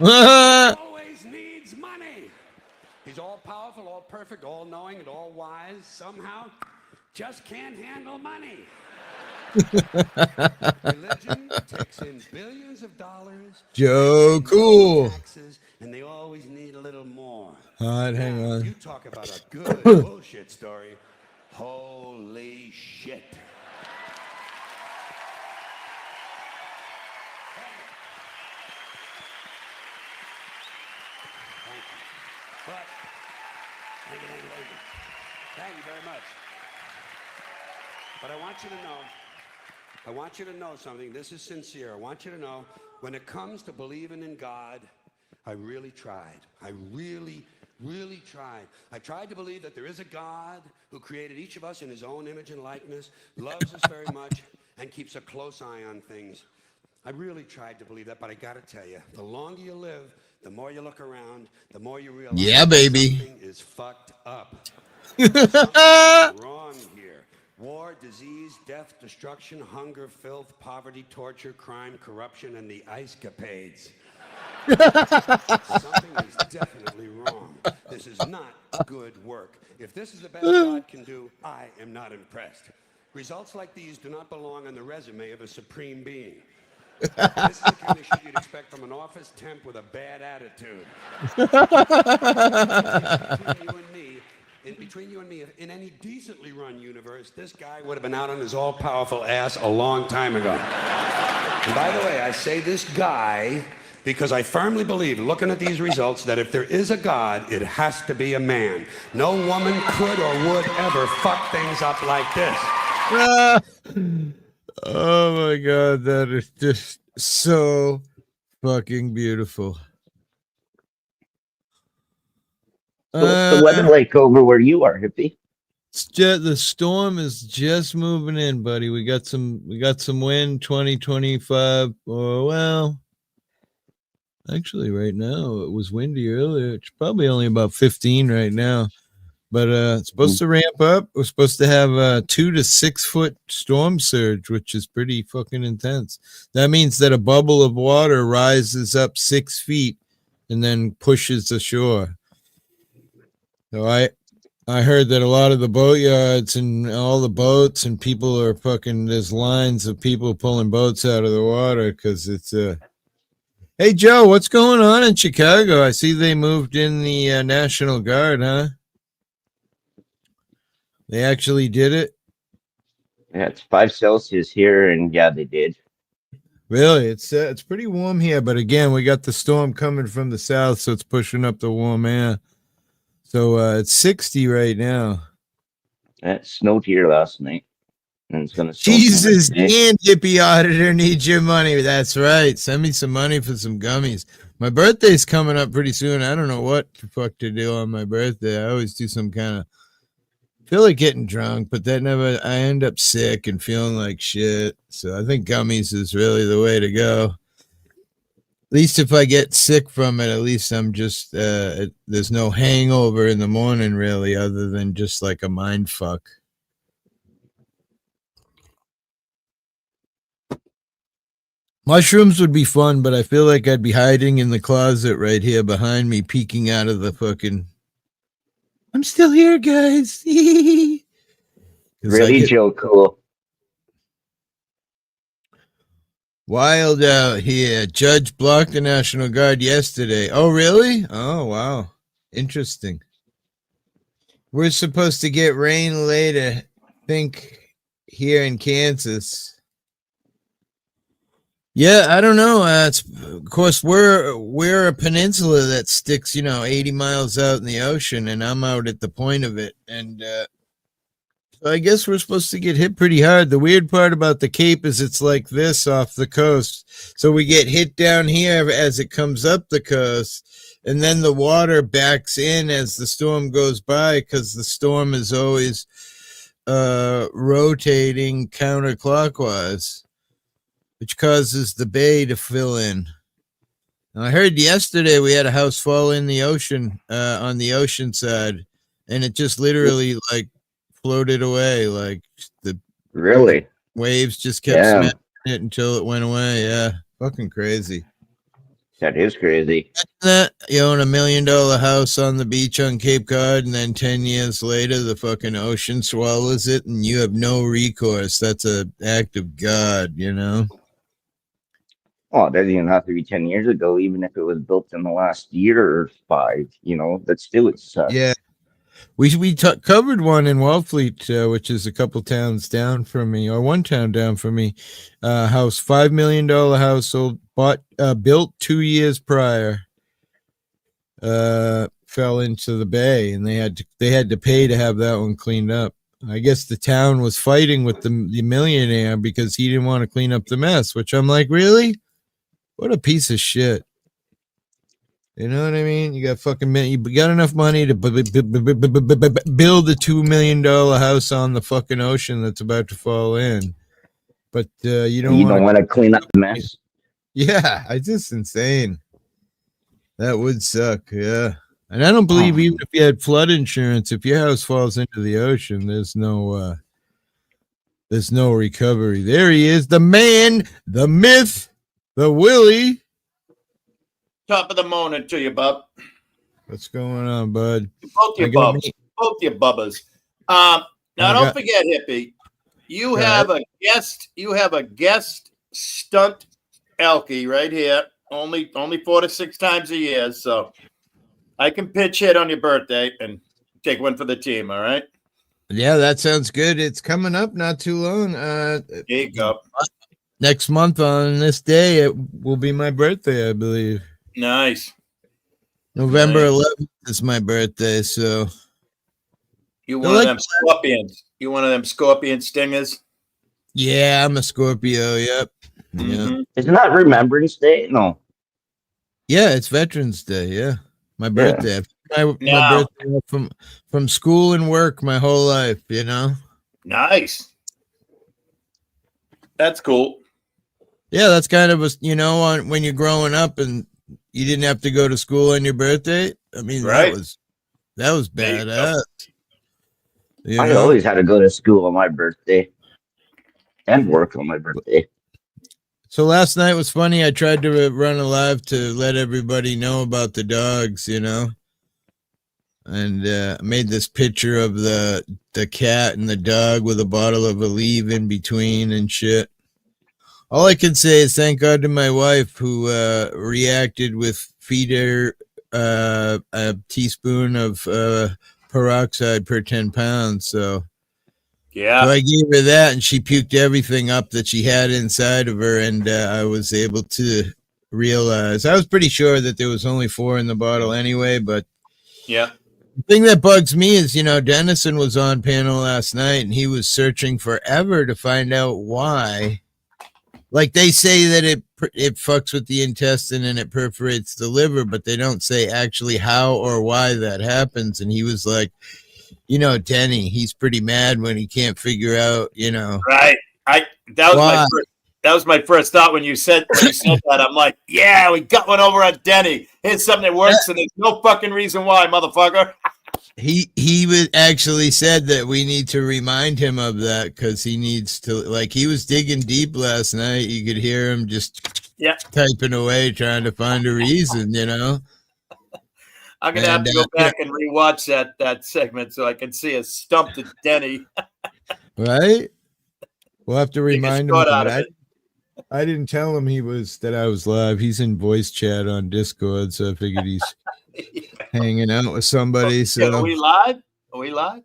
Always needs money. He's all powerful, all perfect, all knowing, and all wise. Somehow, just can't handle money. Religion takes in billions of dollars. Joe Cool. Taxes, and they always need a little more. All right, hang Now, on. You talk about a good bullshit story. Holy shit. But, thank you. Thank you very much. But I want you to know something. This is sincere. I want you to know, when it comes to believing in God, I really tried. I really tried. I tried to believe that there is a God who created each of us in his own image and likeness, loves us very much, and keeps a close eye on things. I really tried to believe that, but I got to tell you, the longer you live, the more you look around, the more you realize Yeah, baby. something is fucked up. Something is wrong here. War, disease, death, destruction, hunger, filth, poverty, torture, crime, corruption, and the ice capades. Something is definitely wrong. This is not good work. If this is the best God can do, I am not impressed. Results like these do not belong on the resume of a supreme being. This is the kind of shit you'd expect from an office temp with a bad attitude. Between you and me, in any decently run universe, this guy would have been out on his all-powerful ass a long time ago. And by the way, I say this guy because I firmly believe, looking at these results, that if there is a God, it has to be a man. No woman could or would ever fuck things up like this. Oh my God, that is just so fucking beautiful. So what's the weather like over where you are, Hippie? It's just, the storm is just moving in, buddy. We got some wind, 20, 25. Oh, well, actually right now it was windy earlier. It's probably only about 15 right now. But it's supposed to ramp up. We're supposed to have a 2 to 6 foot storm surge, which is pretty fucking intense. That means that a bubble of water rises up 6 feet and then pushes the shore. So I heard that a lot of the boatyards and all the boats and people are fucking, there's lines of people pulling boats out of the water because it's Hey Joe, what's going on in Chicago? I see they moved in the National Guard, huh? They actually did it? Yeah, it's 5 Celsius here, and yeah, they did. Really? It's pretty warm here, but again, we got the storm coming from the south, so it's pushing up the warm air. So it's 60 right now. It snowed here last night, and it's gonna snow Jesus, today. and Hippie Auditor needs your money. That's right. Send me some money for some gummies. My birthday's coming up pretty soon. I don't know what the fuck to do on my birthday. I always do some kind of, feel like getting drunk, but I end up sick and feeling like shit. So I think gummies is really the way to go. least if I get sick from it, at least I'm just there's no hangover in the morning really, other than just like a mind fuck. Mushrooms would be fun, but I feel like I'd be hiding in the closet right here behind me, peeking out of the fucking. I'm still here, guys. Really, Joe? Cool. Wild out here. Judge blocked the National Guard yesterday. Oh, really? Oh, wow. Interesting. We're supposed to get rain later, I think, here in Kansas. Yeah, I don't know. Of course, we're a peninsula that sticks, 80 miles out in the ocean, and I'm out at the point of it. And so I guess we're supposed to get hit pretty hard. The weird part about the Cape is it's like this off the coast. So we get hit down here as it comes up the coast, and then the water backs in as the storm goes by because the storm is always rotating counterclockwise, which causes the bay to fill in. Now, I heard yesterday we had a house fall in the ocean, on the ocean side, and it just literally like floated away. Like the Really? waves just kept smashing it until it went away. Yeah, fucking crazy. That is crazy. That you own $1 million house on the beach on Cape Cod, and then 10 years later, the fucking ocean swallows it, and you have no recourse. That's an act of God, Oh, it doesn't even have to be 10 years ago. Even if it was built in the last year or 5, that still would suck. Yeah. We covered one in Wellfleet, which is a couple towns down from me, or one town down from me. House, $5 million household, built 2 years prior. Fell into the bay, and they had to pay to have that one cleaned up. I guess the town was fighting with the millionaire because he didn't want to clean up the mess. Which I'm like, really? What a piece of shit. You know what I mean? You got enough money to build a $2 million house on the fucking ocean that's about to fall in, but you don't want to clean up the mess. Yeah, it's just insane. That would suck. Yeah, and I don't believe even if you had flood insurance, if your house falls into the ocean, there's no recovery. There he is, the man, the myth, the Willie. Top of the morning to you, bub. What's going on, bud? Both your bubs. Both your bubbas. Now, don't forget, Hippie. You have a guest. You have a guest stunt alky right here. Only 4 to 6 times a year. So I can pitch hit on your birthday and take one for the team. All right. Yeah, that sounds good. It's coming up not too long. There you go. Next month on this day, it will be my birthday, I believe. Nice. November 11th is my birthday, so. You one of them scorpions? You one of them scorpion stingers? Yeah, I'm a Scorpio. Yep. Mm-hmm. Yeah. Isn't that Remembrance Day? No. Yeah, it's Veterans Day. Yeah, my birthday. My birthday from school and work my whole life. Nice. That's cool. Yeah, that's kind of when you're growing up and you didn't have to go to school on your birthday. I mean, right. that was badass. I always had to go to school on my birthday and work on my birthday. So last night was funny. I tried to run a live to let everybody know about the dogs, and made this picture of the cat and the dog with a bottle of Aleve in between and shit. All I can say is thank God to my wife who reacted with feeder a teaspoon of peroxide per 10 pounds. So I gave her that, and she puked everything up that she had inside of her, and I was able to realize. I was pretty sure that there was only 4 in the bottle anyway, but yeah. The thing that bugs me is, Dennison was on panel last night, and he was searching forever to find out why. Like they say that it fucks with the intestine and it perforates the liver, but they don't say actually how or why that happens. And he was like, Denny, he's pretty mad when he can't figure out, Right. That was why. my first. That was my first thought when you said that. I'm like, yeah, we got one over on Denny. Here's something that works, and there's no fucking reason why, motherfucker. He was actually said that we need to remind him of that because he needs to, like, he was digging deep last night. You could hear him just typing away trying to find a reason, you know. I'm gonna have to go back and rewatch that segment so I can see a stumped at Denny. Right? We'll have to remind him of it. I didn't tell him that I was live. He's in voice chat on Discord, so I figured he's hanging out with somebody. So are we live? Are we live?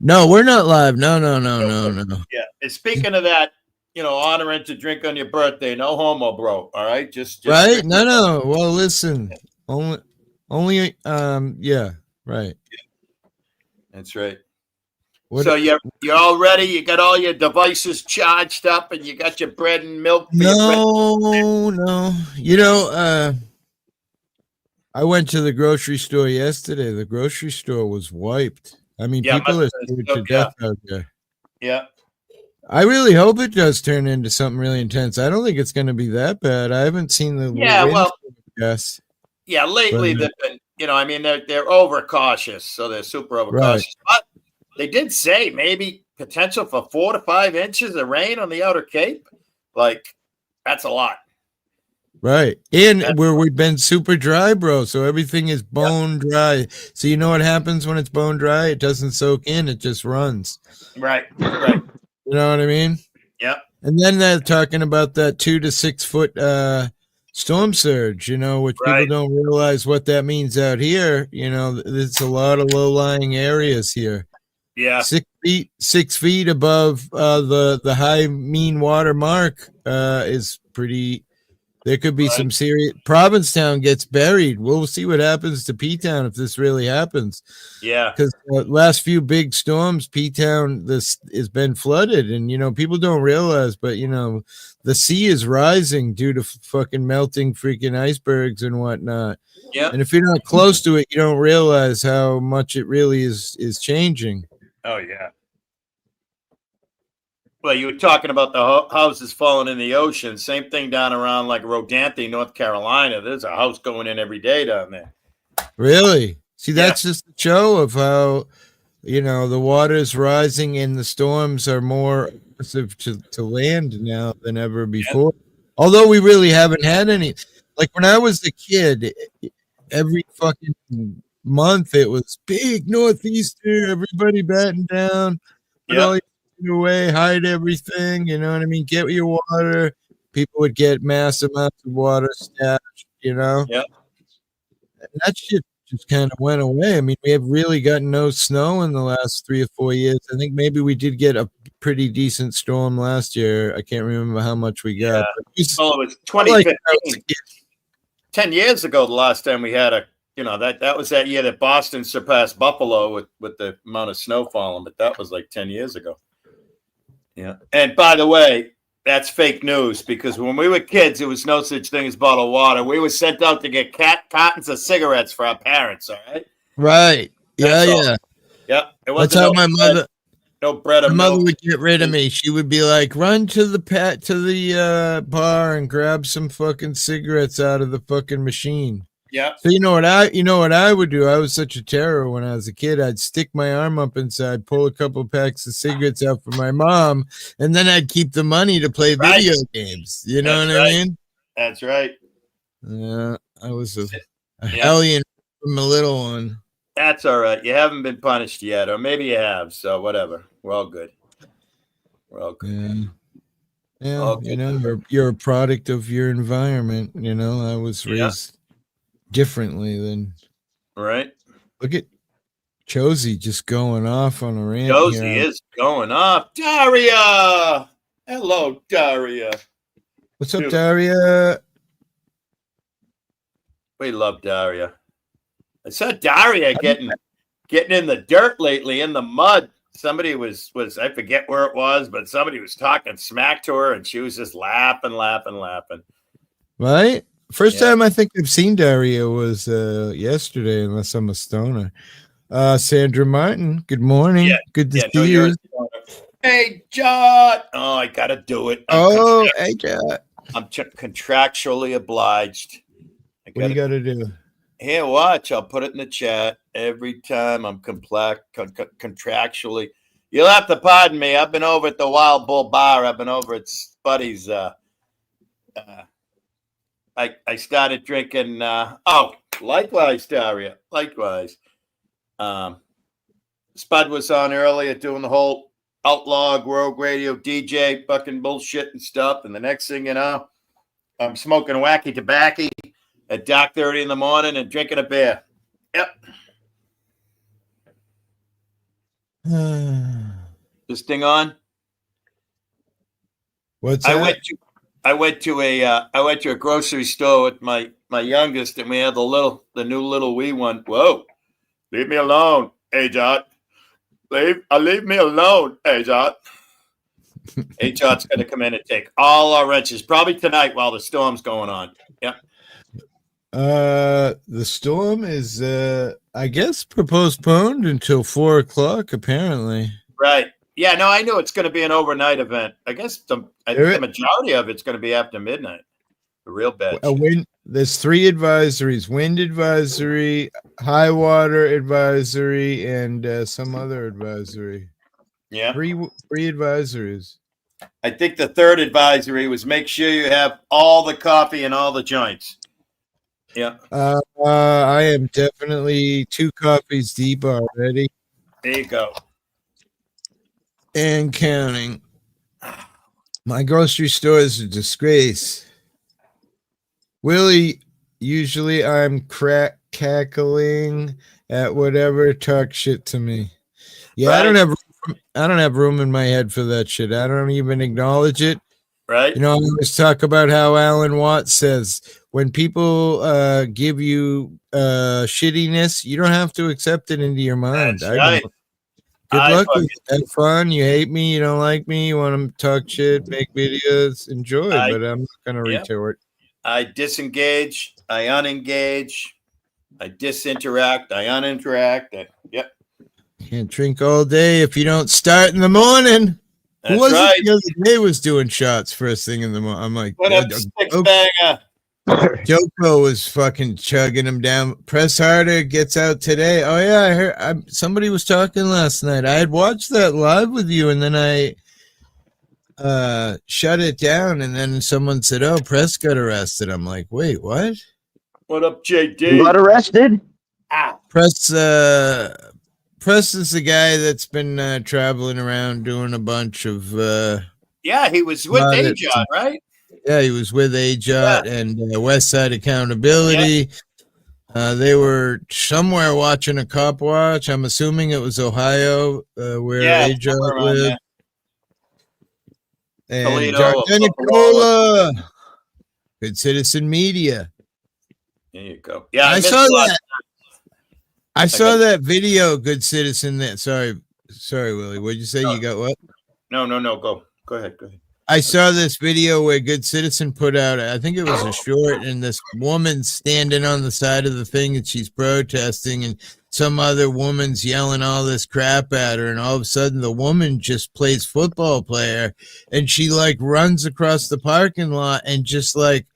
No, we're not live. No. Yeah. And speaking of that, honoring to drink on your birthday. No homo, bro. All right. Just right. No. Well, listen. Only. Yeah. Right. That's right. So you're all ready? You got all your devices charged up, and you got your bread and milk. No. I went to the grocery store yesterday. The grocery store was wiped. I mean, people are scared to death out there. Yeah. I really hope it does turn into something really intense. I don't think it's going to be that bad. I haven't seen the yes. Yeah, lately they've been, they're overcautious, so they're super overcautious. Right. But they did say maybe potential for 4 to 5 inches of rain on the outer Cape. Like, that's a lot. Right. And we've been super dry, bro. So everything is bone dry. So you know what happens when it's bone dry? It doesn't soak in. It just runs. Right. You know what I mean? Yep. And then they're talking about that 2 to 6 foot storm surge, which people don't realize what that means out here. There's a lot of low-lying areas here. Yeah. 6 feet above the high mean water mark is pretty. There could be some serious. Provincetown gets buried. We'll see what happens to P-Town if this really happens. Yeah, because last few big storms, P-Town this has been flooded, and people don't realize, but the sea is rising due to fucking melting freaking icebergs and whatnot. Yeah, and if you're not close to it, you don't realize how much it really is changing. Oh yeah. Well, you were talking about the houses falling in the ocean. Same thing down around like Rodanthe, North Carolina. There's a house going in every day down there. Really? See, that's just a show of how, the water is rising and the storms are more aggressive to land now than ever before. Although we really haven't had any. Like when I was a kid, every fucking month it was big northeaster, everybody batting down. Away, hide everything, you know what I mean? Get your water. People would get massive amounts of water stashed, Yep. And that shit just kind of went away. I mean, we have really gotten no snow in the last 3 or 4 years. I think maybe we did get a pretty decent storm last year. I can't remember how much we got. Yeah. It was 2015. 10 years ago, the last time we had that was that year that Boston surpassed Buffalo with the amount of snow falling, but that was like 10 years ago. Yeah. And by the way, that's fake news because when we were kids, there was no such thing as bottled water. We were sent out to get cartons of cigarettes for our parents. All right. Right. Yeah. Yeah. That's how my mother. No bread. My mother would get rid of me. She would be like, "Run to the bar and grab some fucking cigarettes out of the fucking machine." Yeah. So you know what I would do? I was such a terror when I was a kid. I'd stick my arm up inside, pull a couple packs of cigarettes out for my mom, and then I'd keep the money to play video games. You know what I mean? That's right. Yeah, I was a hellion from a little one. That's all right. You haven't been punished yet, or maybe you have. So whatever. We're all good. Yeah. You're a product of your environment. I was raised differently than Look at Josie just going off on a rant. Josie is going off. Daria, hello, Daria. What's up, Daria? We love Daria. I saw Daria getting in the dirt lately, in the mud. Somebody was I forget where it was, but somebody was talking smack to her, and she was just laughing. Right. First time I think I've seen Daria was yesterday, unless I'm a stoner. Sandra Martin, good morning. Yeah. Good to see you. Hey, John. Oh, I gotta do it. Hey, John. I'm contractually obliged. What do you got to do? Here, watch. I'll put it in the chat every time I'm contractually. You'll have to pardon me. I've been over at the Wild Bull Bar. I've been over at Spuddy's. I started drinking. Likewise, Daria. Likewise. Spud was on earlier doing the whole outlaw rogue radio DJ fucking bullshit and stuff. And the next thing you know, I'm smoking wacky tobacco at dark 30 in the morning and drinking a beer. Yep. This thing on? What's that? I went to a grocery store with my youngest, and we had the new little wee one. Whoa, leave me alone, Ajot. Leave me alone, Ajot. Ajot's gonna come in and take all our wrenches, probably tonight while the storm's going on. Yeah. The storm is I guess postponed until 4 o'clock, apparently. Right. Yeah, no, I knew it's going to be an overnight event. I guess I think the majority of it's going to be after midnight. The real bad. There's 3 advisories: wind advisory, high water advisory, and some other advisory. Yeah. 3 advisories. I think the 3rd advisory was make sure you have all the coffee and all the joints. Yeah. I am definitely 2 coffees deep already. There you go. And counting. My grocery store is a disgrace. Willie, usually I'm cackling at whatever talk shit to me. Yeah, right. I don't have room in my head for that shit. I don't even acknowledge it. Right. You know, I always talk about how Alan Watts says when people give you shittiness, you don't have to accept it into your mind. That's right. Good luck with it. Have fun. You hate me. You don't like me. You want to talk shit, make videos, enjoy. But I'm not going to retort. I disengage. I unengage. I disinteract. I uninteract. Yep. Can't drink all day if you don't start in the morning. That's Who was right. it the other day was doing shots first thing in the morning? I'm like, what up, six banger? Joko was fucking chugging him down. Press Harder gets out today. Oh yeah, I heard somebody was talking last night. I had watched that live with you, and then I shut it down, and then someone said, "Oh, Press got arrested." I'm like, "Wait, what? What up, JD? You got arrested?" Press is the guy that's been traveling around doing a bunch of. Yeah, he was with Ajot, right? Yeah, he was with Ajot and West Side Accountability. Yeah. They were somewhere watching a cop watch. I'm assuming it was Ohio, where Ajot lived. And Nicola, Good Citizen Media. There you go. Yeah, I saw that. I saw that video, Good Citizen. Sorry, Willie. What'd you say? No. You got what? No. Go ahead. I saw this video where Good Citizen put out, I think it was a short, and this woman standing on the side of the thing and she's protesting, and some other woman's yelling all this crap at her, and all of a sudden the woman just plays football player, and she like runs across the parking lot and just like,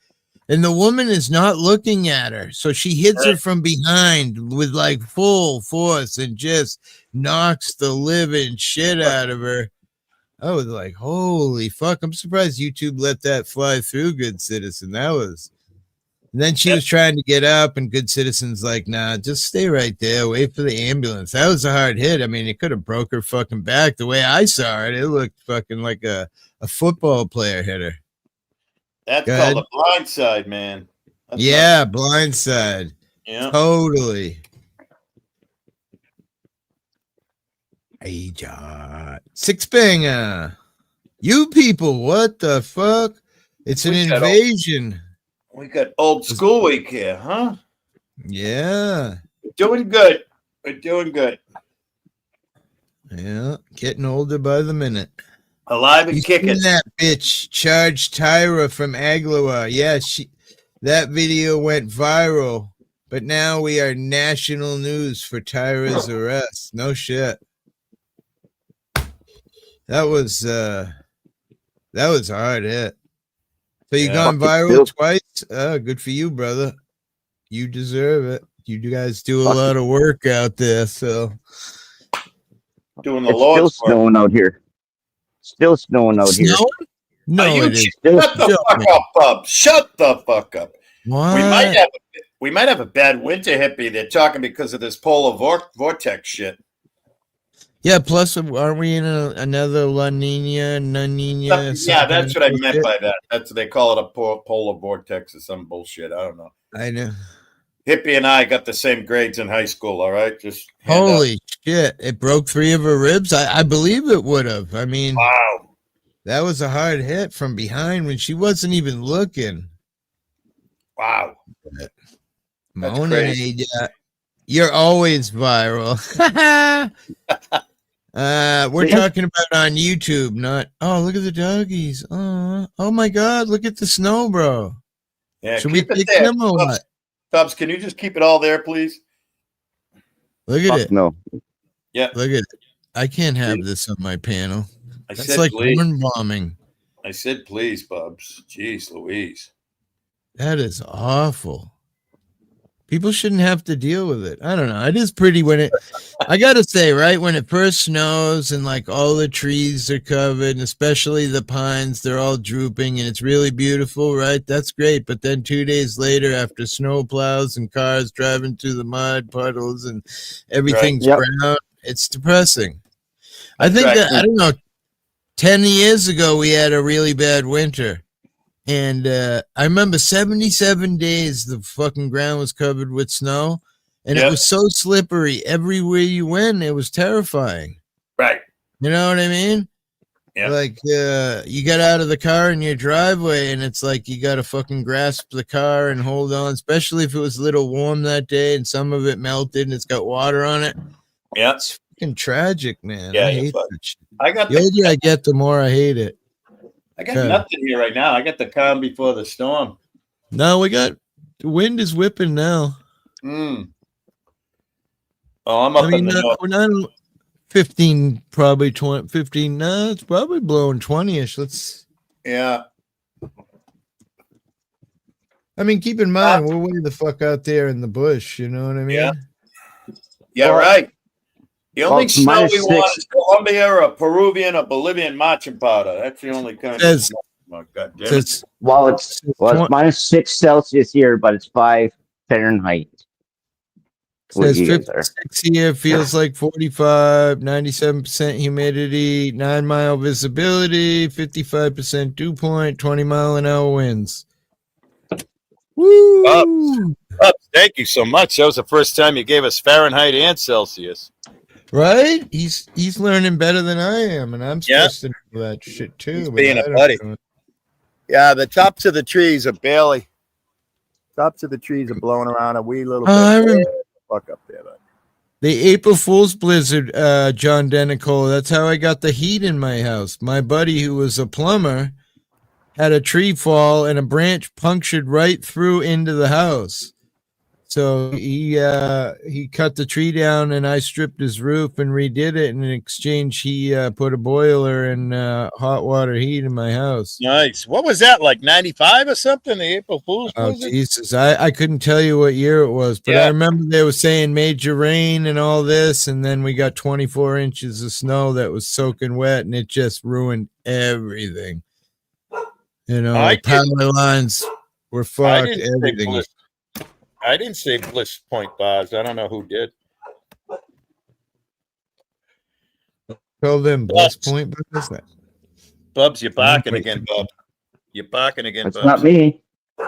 and the woman is not looking at her, so she hits her from behind with like full force and just knocks the living shit out of her. I was like, holy fuck. I'm surprised YouTube let that fly through, Good Citizen. That was. And then she was trying to get up, and Good Citizen's like, nah, just stay right there. Wait for the ambulance. That was a hard hit. I mean, it could have broke her fucking back. The way I saw it, it looked fucking like a football player hit her. That's called a blind side, man. That's blind side. Yeah. Totally. Ajot. Six banger. You people, what the fuck? It's an invasion. We got old school week here, huh? Yeah. We're doing good. Yeah, getting older by the minute. Alive and kicking. That bitch charged Tyra from Agloa. Yeah, that video went viral, but now we are national news for Tyra's arrest. No shit. That was a hard hit. So you Yeah. gone Fuck it, viral Bill. twice? Good for you, brother. You deserve it. You guys do a Fuck lot of work out there, so Doing the It's still Lord's work. snowing out here. Still snowing out here. snowing? No, Are you it is. shut the Joke, fuck man. up, Bub. Shut the fuck up. What? We might have a bad winter, Hippie. They're talking because of this polar vortex shit. Yeah, plus aren't we in another La Nina? Yeah, that's what I meant by that. That's they call it a polar vortex or some bullshit. I don't know. I know. Hippie and I got the same grades in high school. All right, just hand up. Holy shit! It broke 3 of her ribs. I believe it would have. I mean, Wow. that was a hard hit from behind when she wasn't even looking. Wow. Mona, crazy. you're always viral. We're talking about on YouTube, not. Oh, look at the doggies. Oh my God, look at the snow, bro. Yeah, Should we keep it kick there. them or what? Tubbs, can you just keep it all there, please? Look at Fuck it. no. Yeah. Look at it. I can't have this on my panel. I That's said like please. corn bombing. I said please, Bubs. Jeez Louise. That is awful. People shouldn't have to deal with it. I don't know. It is pretty when it, I got to say, right, when it first snows and like all the trees are covered, and especially the pines, they're all drooping and it's really beautiful, right? That's great. But then 2 days later, after snow plows and cars driving through the mud puddles and everything's Yep. brown, it's depressing. I think right. that, I don't know, 10 years ago, we had a really bad winter. And I remember 77 days the fucking ground was covered with snow. And Yep. it was so slippery. Everywhere you went, it was terrifying. Right. You know what I mean? Yeah. Like you get out of the car in your driveway and it's like you got to fucking grasp the car and hold on, especially if it was a little warm that day and some of it melted and it's got water on it. Yeah. It's fucking tragic, man. Yeah, I you're hate fuck- that shit. I got The older I get, the more I hate it. I got Okay. nothing here right now. I got the calm before the storm. No, the wind is whipping now. Mm. Oh, I'm up in the north. We're not 15, probably 20, 15. No, it's probably blowing 20-ish. Yeah. I mean, keep in mind, we're way the fuck out there in the bush. You know what I mean? Yeah. Yeah, Well, right. The only well, snow we -6. want is Colombia or Peruvian or Bolivian marching powder. That's the only kind of snow. Oh, God damn it. It's It's -6 Celsius here, but it's 5 Fahrenheit. Where says you guys are. 56 here, feels like 45, 97% humidity, 9-mile visibility, 55% dew point, 20-mile-an-hour winds. Woo! Thank you so much. That was the first time you gave us Fahrenheit and Celsius. Right? He's learning better than I am, and I'm Yeah. supposed to know that shit too. He's but being I a don't buddy. know. Yeah, the tops of the trees are barely. Tops of the trees are blowing around a wee little bit. I remember Fuck up there. But. the April Fool's blizzard, John Denicola. That's how I got the heat in my house. My buddy, who was a plumber, had a tree fall and a branch punctured right through into the house. So he cut the tree down, and I stripped his roof and redid it. And in exchange, he put a boiler and hot water heat in my house. Nice. What was that, like 95 or something? The April Fool's Oh, blizzard? Jesus. I couldn't tell you what year it was, but Yeah. I remember they were saying major rain and all this, and then we got 24 inches of snow that was soaking wet, and it just ruined everything. You know, I the power lines were fucked, didn't say everything. bliss. I didn't say Bliss Point bars. I don't know who did. Tell them Bliss Bubs. Point, but what's that? Bubs, you're barking again, Bub. You're barking again, It's Bubs. not me.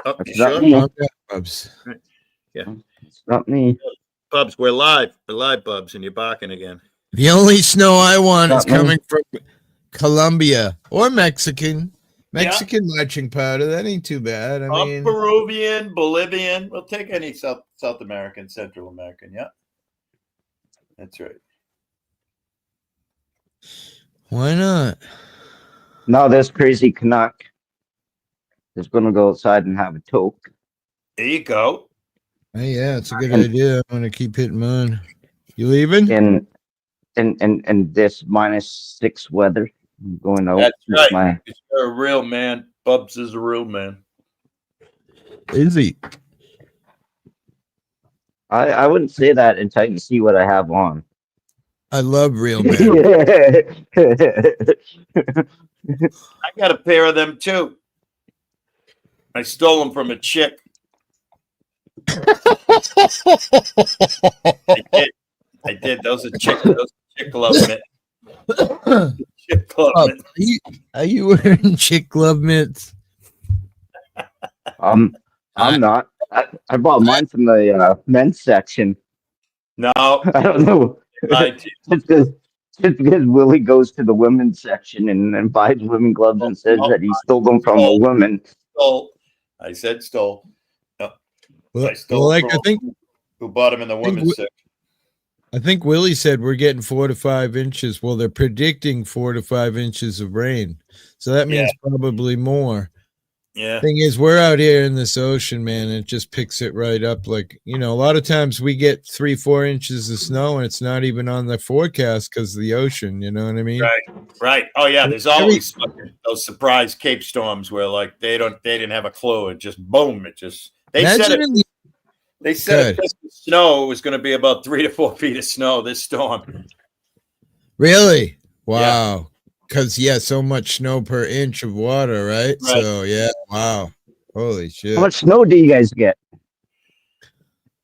Oh, It's you not sure? me. Calm down, Bubs. It's not me. Bubs, we're live. We're live, Bubs, and you're barking again. The only snow I want is Not me. coming from Colombia or Mexican marching powder. That ain't too bad. I mean, Peruvian, Bolivian. We'll take any South American, Central American. Yeah, that's right. why not? Now this crazy Canuck is going to go outside and have a toke. There you go. Hey, yeah, it's a good idea. I'm gonna keep hitting mine. You leaving? in this -6 weather. I'm going out That's with right. my. You're a real man. Bubs is a real man. Is he? I wouldn't say that until you see what I have on. I love real men. I got a pair of them too. I stole them from a chick. I did. Those are chick glove mitts. Chick glove mitts. Are you wearing chick glove mitts? I'm not. I bought mine from the men's section. No, I don't know. Just because Willie goes to the women's section and buys women gloves and says that he stole them from a woman. I said stole. No. Well, I stole like from I think who bought them in the women's section. I think Willie said we're getting 4 to 5 inches. Well, they're predicting 4 to 5 inches of rain, so that means probably more. Yeah. Thing is, we're out here in this ocean, man, and it just picks it right up. Like, you know, a lot of times we get 3-4 inches of snow and it's not even on the forecast because of the ocean. You know what I mean? Right. Oh yeah. There's always those surprise Cape storms where like they didn't have a clue. It just boom. It just they said if snow was going to be about 3 to 4 feet of snow this storm. Really? Wow. Because so much snow per inch of water, right? So wow, holy shit! How much snow do you guys get?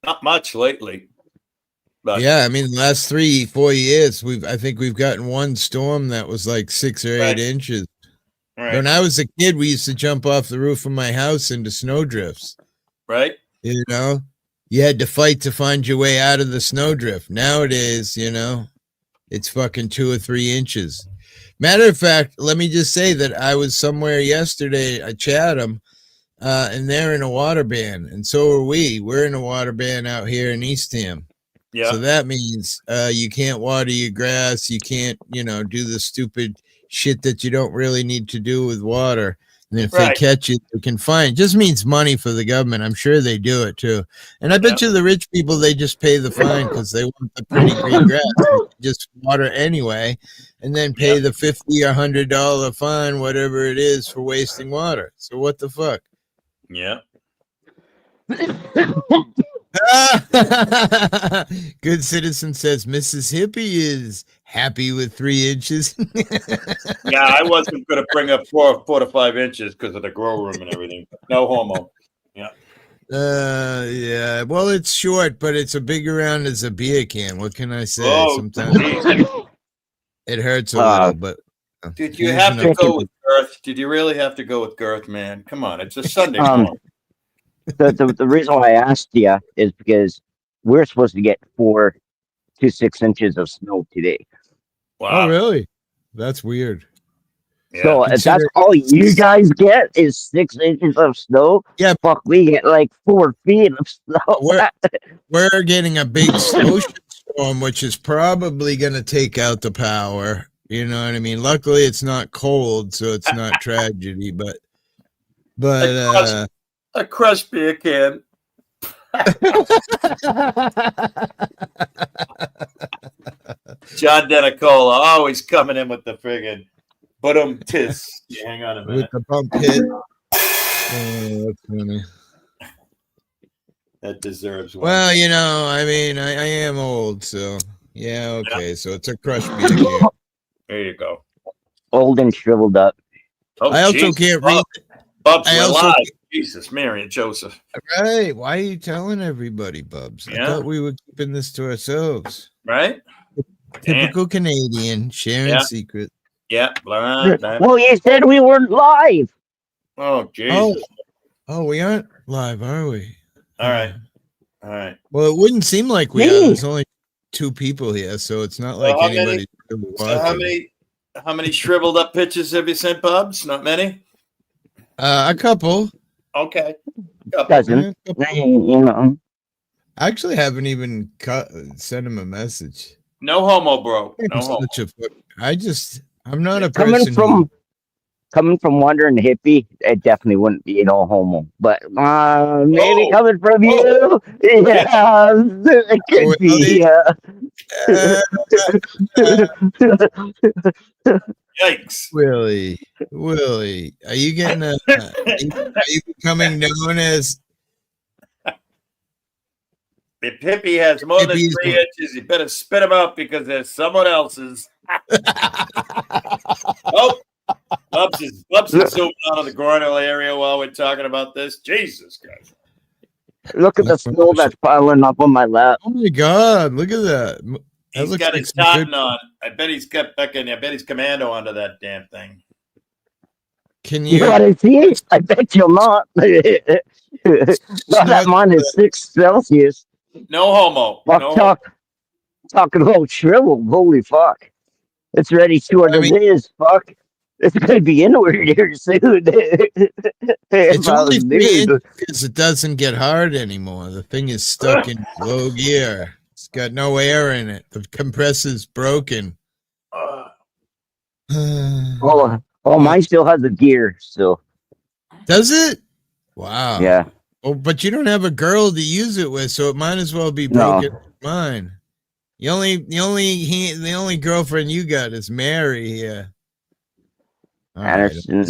Not much lately, but I mean, the last 3-4 years, I think we've gotten one storm that was like 6 or 8 inches. Right. When I was a kid, we used to jump off the roof of my house into snowdrifts. Right. You know, you had to fight to find your way out of the snowdrift. Nowadays, you know, it's fucking 2 or 3 inches. Matter of fact, let me just say that I was somewhere yesterday at Chatham, and they're in a water ban, and so are we. We're in a water ban out here in Eastham. Yeah. So that means you can't water your grass. You can't, you know, do the stupid shit that you don't really need to do with water. And if they catch you, they can fine. It just means money for the government. I'm sure they do it too. And I bet you the rich people, they just pay the fine because they want the pretty green grass. They just water anyway, and then pay the $50 or $100 fine, whatever it is, for wasting water. So what the fuck? Yeah. Good citizen says Mrs. Hippie is happy with 3 inches. Yeah, I wasn't going to bring up 4 to 5 inches because of the grow room and everything. No homo. Yeah. Yeah. Well, it's short, but it's a big around as a beer can. What can I say? Sometimes it hurts a little, but did you have to go with girth? Did you really have to go with girth, man? Come on, it's a Sunday morning. The reason why I asked you is because we're supposed to get 4 to 6 inches of snow today. Wow. Oh, really? That's weird. Yeah. So if that's all you guys get is 6 inches of snow, fuck, we get like 4 feet of snow. We're getting a big ocean storm, which is probably going to take out the power. You know what I mean? Luckily, it's not cold, so it's not tragedy. But a crushed beer can. John Denicola always coming in with the friggin' tis. Hang on a minute. With the pump hit. Oh, that's funny. That deserves one. Well, you know, I mean, I am old, so yeah, okay. So it's a crushed beer can. There you go. Old and shriveled up. Oh, I also can't read. Bubs, we're live. Jesus, Mary and Joseph. Right. Why are you telling everybody, Bubs? I thought we were keeping this to ourselves. Right? Typical Canadian, sharing secrets. Yeah. Well, you said we weren't live. Oh, Jesus. Oh, we aren't live, are we? All right. Well, it wouldn't seem like we are. There's only 2 people here, so it's not like anybody's watching. How many shriveled up pictures have you sent, Bubs? Not many? A couple. Okay. Doesn't. You know. I actually haven't even sent him a message. No homo, bro. No homo. I'm not a person. coming from Wonder and Hippie, it definitely wouldn't be no homo. But maybe coming from you, yeah, it could be. Yikes. Willie, are you getting are you becoming known as? If Hippie has more than 3 inches, you better spit him out because there's someone else's. Oh, Bubs is zooming out of the groinal area while we're talking about this. Jesus Christ. Look at the snow that's piling up on my lap. Oh my God, look at that. He's got his tartan on. I bet he's got fucking. I bet he's commando onto that damn thing. Can you? You want to see it? I bet you'll not. Not that mine is 6 Celsius. No homo. Talking about shrivel. Holy fuck! It's ready 200 days. Fuck! It's gonna be inward here soon. It's only 3 inches because it doesn't get hard anymore. The thing is stuck in low gear. It's got no air in it. The compressor's broken. Oh, mine still has a gear. So does it? Wow. Yeah. Oh, but you don't have a girl to use it with, so it might as well be broken. No. Mine. The only girlfriend you got is Mary here. Anderson,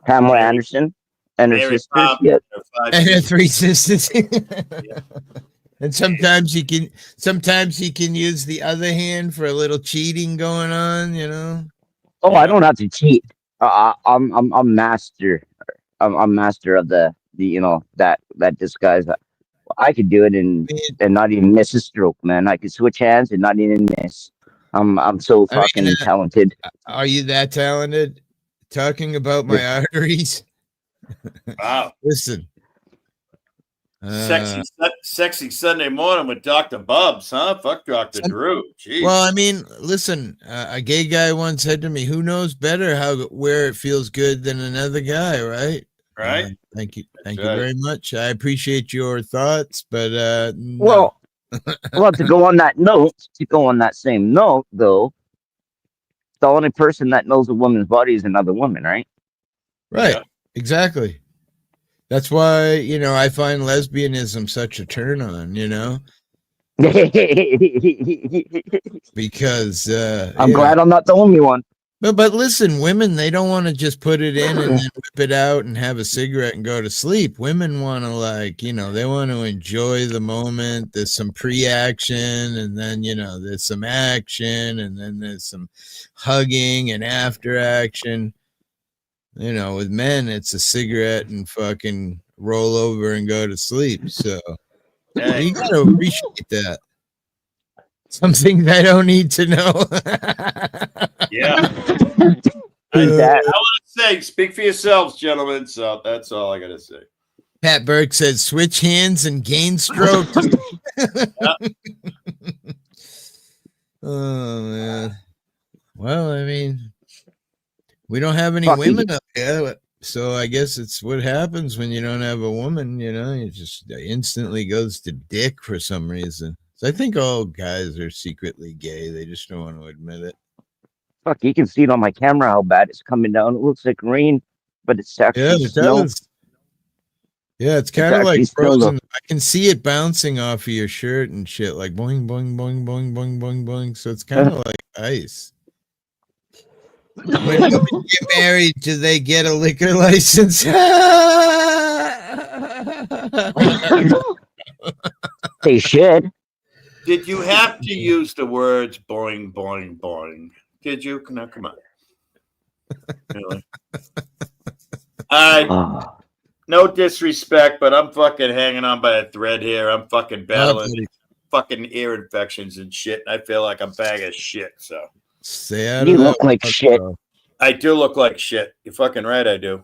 Pamela Anderson, and her sisters. Yep. And her 3 sisters. And sometimes he can use the other hand for a little cheating going on, you know. Oh, I don't have to cheat. I'm master. I'm master of the that disguise. I could do it and not even miss a stroke, man. I could switch hands and not even miss. I'm so fucking talented. Are you that talented? Talking about my arteries. Wow. Listen. Sexy Sunday morning with Dr. Bubs, huh? Fuck Dr. Drew. Jeez. Well, I mean, listen, a gay guy once said to me, who knows better where it feels good than another guy, right? Right. Thank you. Thank you very much. I appreciate your thoughts, but well, to go on that same note, though, the only person that knows a woman's body is another woman, right? Right. Yeah. Exactly. That's why, I find lesbianism such a turn on, because I'm glad I'm not the only one. But listen, women, they don't want to just put it in and then whip it out and have a cigarette and go to sleep. Women want to they want to enjoy the moment. There's some pre-action and then, there's some action and then there's some hugging and after action. With men, it's a cigarette and fucking roll over and go to sleep. So you got to appreciate that. Something they don't need to know. Yeah. I want to say, speak for yourselves, gentlemen. So that's all I got to say. Pat Burke said, switch hands and gain strokes. Oh, man. Well, I mean, we don't have any women up here, so I guess it's what happens when you don't have a woman, it just instantly goes to dick for some reason. So I think all guys are secretly gay. They just don't want to admit it. Fuck, you can see it on my camera how bad it's coming down. It looks like rain, but it's actually snow. Yeah, it's kind of like frozen. I can see it bouncing off of your shirt and shit, like boing, boing, boing, boing, boing, boing, boing. So it's kind of like ice. When women get married, do they get a liquor license? They should. Did you have to use the words boing, boing, boing? Did you? No, come on. Really? No disrespect, but I'm fucking hanging on by a thread here. I'm fucking battling fucking ear infections and shit. I feel like I'm a bag of shit, so. You look like shit. I do look like shit. You're fucking right, I do.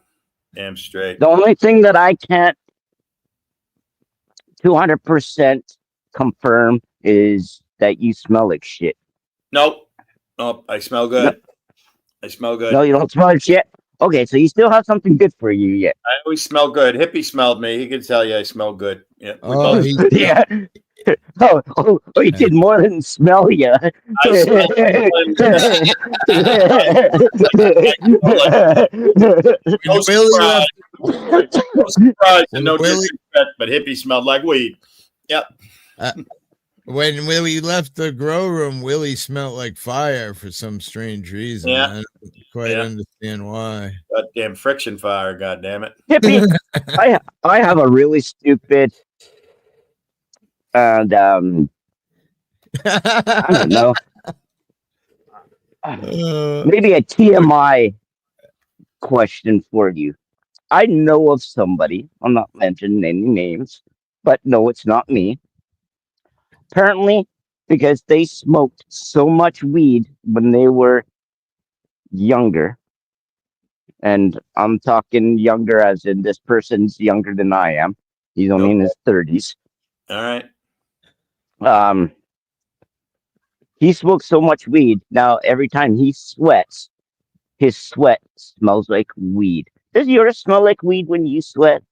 Damn straight. The only thing that I can't 200% confirm is that you smell like shit. Nope. I smell good. Nope. I smell good. No, you don't smell like shit. Okay, so you still have something good for you yet. I always smell good. Hippie smelled me. He can tell you I smell good. Yeah. Yeah. He did more than smell you. I smell no Willie surprise. left, No surprise and no Willie- disrespect, but Hippie smelled like weed. Yep. when Willie left the grow room, Willie smelled like fire for some strange reason. Yeah. I don't quite understand why. Goddamn friction fire, goddamn it. Hippie, I have a really stupid and I don't know, maybe a TMI question for you. I know of somebody, I'm not mentioning any names, but no, it's not me. Apparently, because they smoked so much weed when they were younger, and I'm talking younger as in this person's younger than I am. He's only in his 30s. All right. He smokes so much weed. Now, every time he sweats, his sweat smells like weed. Does yours smell like weed when you sweat?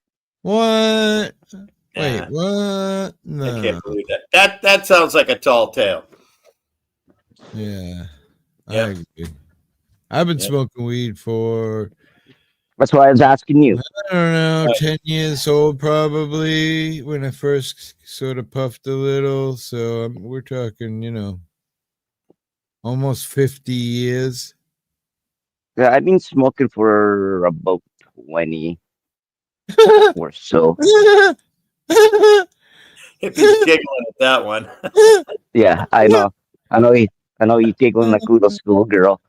What? Yeah. Wait, what? No. I can't believe that. That sounds like a tall tale. Yeah. I Yep. agree. I've been smoking weed for, That's why I was asking you. I don't know, 10 years old probably when I first sort of puffed a little. So we're talking, almost 50 years. Yeah, I've been smoking for about 20 or so. Hippie's giggling at that one. Yeah, I know. I know you giggling like a little schoolgirl.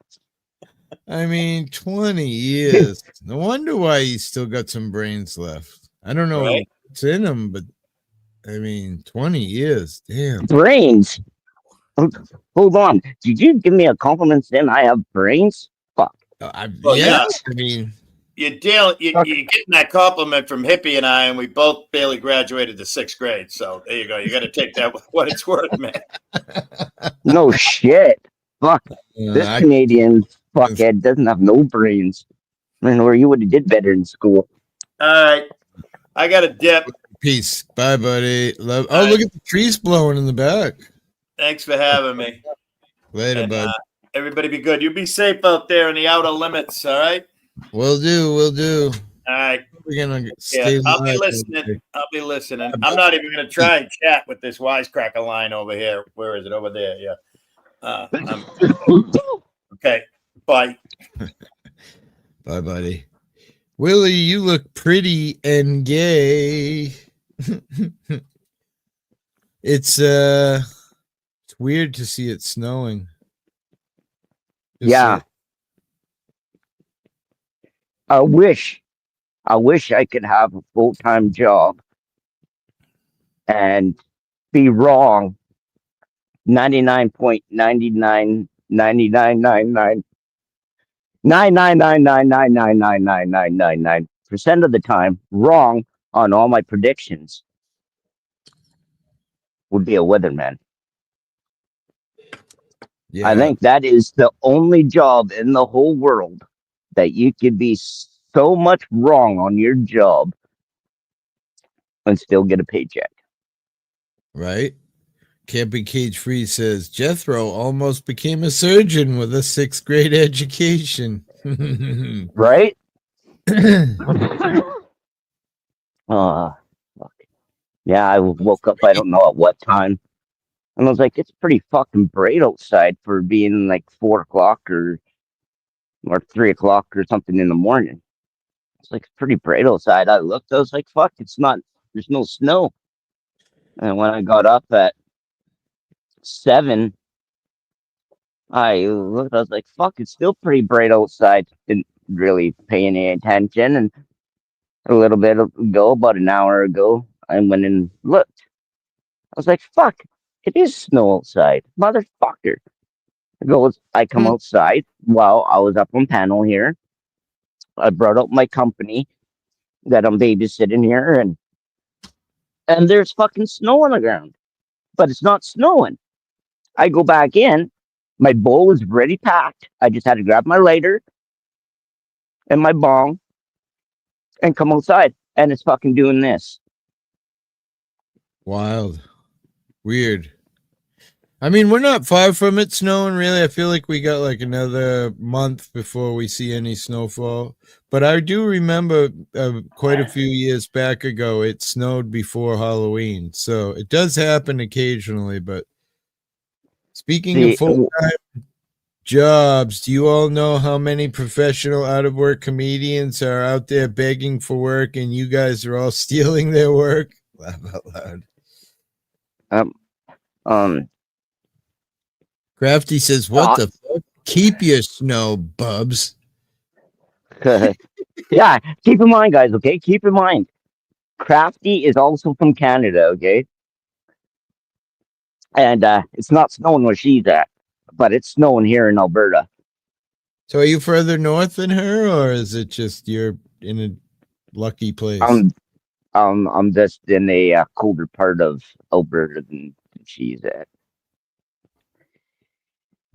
I mean, 20 years. No wonder why he's still got some brains left. I don't know Right? what's in him, but I mean, 20 years. Damn. Brains. Hold on. Did you give me a compliment saying I have brains? Fuck. Well, yeah. yeah. I mean, You're getting that compliment from Hippie and I, and we both barely graduated the 6th grade. So there you go. You got to take that with what it's worth, man. No shit. Fuck. This I- Canadian fuckhead doesn't have no brains. Man, or you would have did better in school. All right. I got a dip. peace. Bye, buddy. Love. Oh, All right. look at the trees blowing in the back. Thanks for having me. Later, And, bud. everybody be good. You be safe out there in the outer limits, all right? Will do. All right. We're gonna Yeah, stay I'll be live. listening. I'm not even going to try and chat with this wisecracker line over here. Where is it? Over there. Yeah. Okay. Bye. Bye, buddy. Willie, you look pretty and gay. It's weird to see it snowing. Just Yeah. I wish I could have a full-time job and be wrong 99.99999999999% of the time wrong on all my predictions. Would be a weatherman. yeah. I think that is the only job in the whole world that you could be so much wrong on your job and still get a paycheck. Right. Can't be cage free says Jethro almost became a surgeon with a 6th grade education. Right? Fuck. Yeah, I woke up, I don't know at what time. And I was like, it's pretty fucking bright outside for being like 4 o'clock or 3 o'clock or something in the morning. It's like pretty bright outside. I looked, I was like, fuck, there's no snow. And when I got up at 7, I looked, I was like, fuck, it's still pretty bright outside. Didn't really pay any attention. And a little bit ago, about an hour ago, I went and looked. I was like, fuck, it is snow outside. Motherfucker. I come outside while I was up on panel here. I brought up my company that I'm babysitting here, and there's fucking snow on the ground. But it's not snowing. I go back in. My bowl is ready packed. I just had to grab my lighter and my bong and come outside. And it's fucking doing this. Wild. Weird. I mean, we're not far from it snowing, really. I feel like we got like another month before we see any snowfall. But I do remember quite a few years back ago, it snowed before Halloween. So it does happen occasionally. But speaking of See, full-time jobs, do you all know how many professional out-of-work comedians are out there begging for work and you guys are all stealing their work? Laugh out loud. Crafty says, what the fuck? Keep your snow, bubs. yeah, keep in mind, guys, okay? Keep in mind, Crafty is also from Canada, okay? And it's not snowing where she's at, but it's snowing here in Alberta. So are you further north than her, or is it just you're in a lucky place? I'm just in a colder part of Alberta than she's at.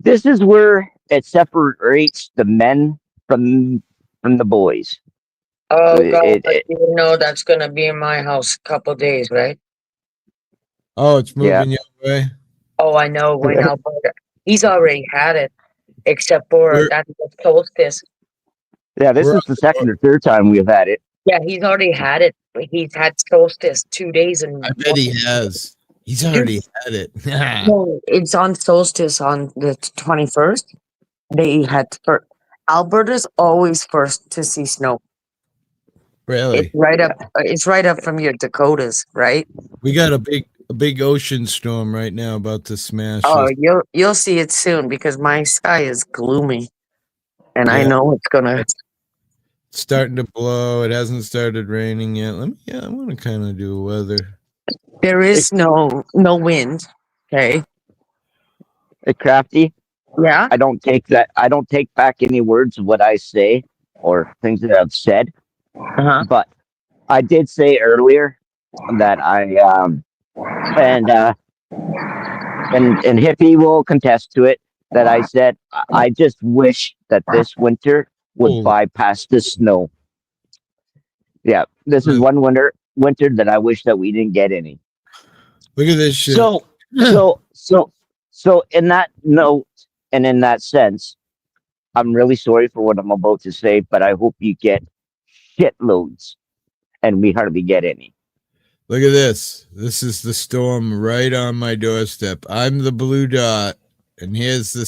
This is where it separates the men from the boys. Oh, God, you know that's going to be in my house a couple days, right? Oh, it's moving your way? Oh, I know. When Alberta, he's already had it, except for that solstice. Yeah, this is the second or third time we've had it. Yeah, he's already had it. He's had solstice 2 days. I bet he has. He's already had it. No, it's on solstice on the 21st. They had Alberta's always first to see snow. Really? It's right up from your Dakotas, right? We got a big ocean storm right now about to smash. Oh, you'll see it soon because my sky is gloomy, and I know it's gonna. It's starting to blow. It hasn't started raining yet. I want to kind of do weather. There is no wind. Okay. Hey, Crafty. Yeah. I don't take back any words of what I say or things that I've said. But I did say earlier that and Hippie will contest to it that I said I just wish that this winter would bypass the snow. Yeah, this is one winter that I wish that we didn't get any. Look at this shit. So in that note and in that sense, I'm really sorry for what I'm about to say, but I hope you get shitloads, and we hardly get any. Look at this. This is the storm right on my doorstep. I'm the blue dot, and here's the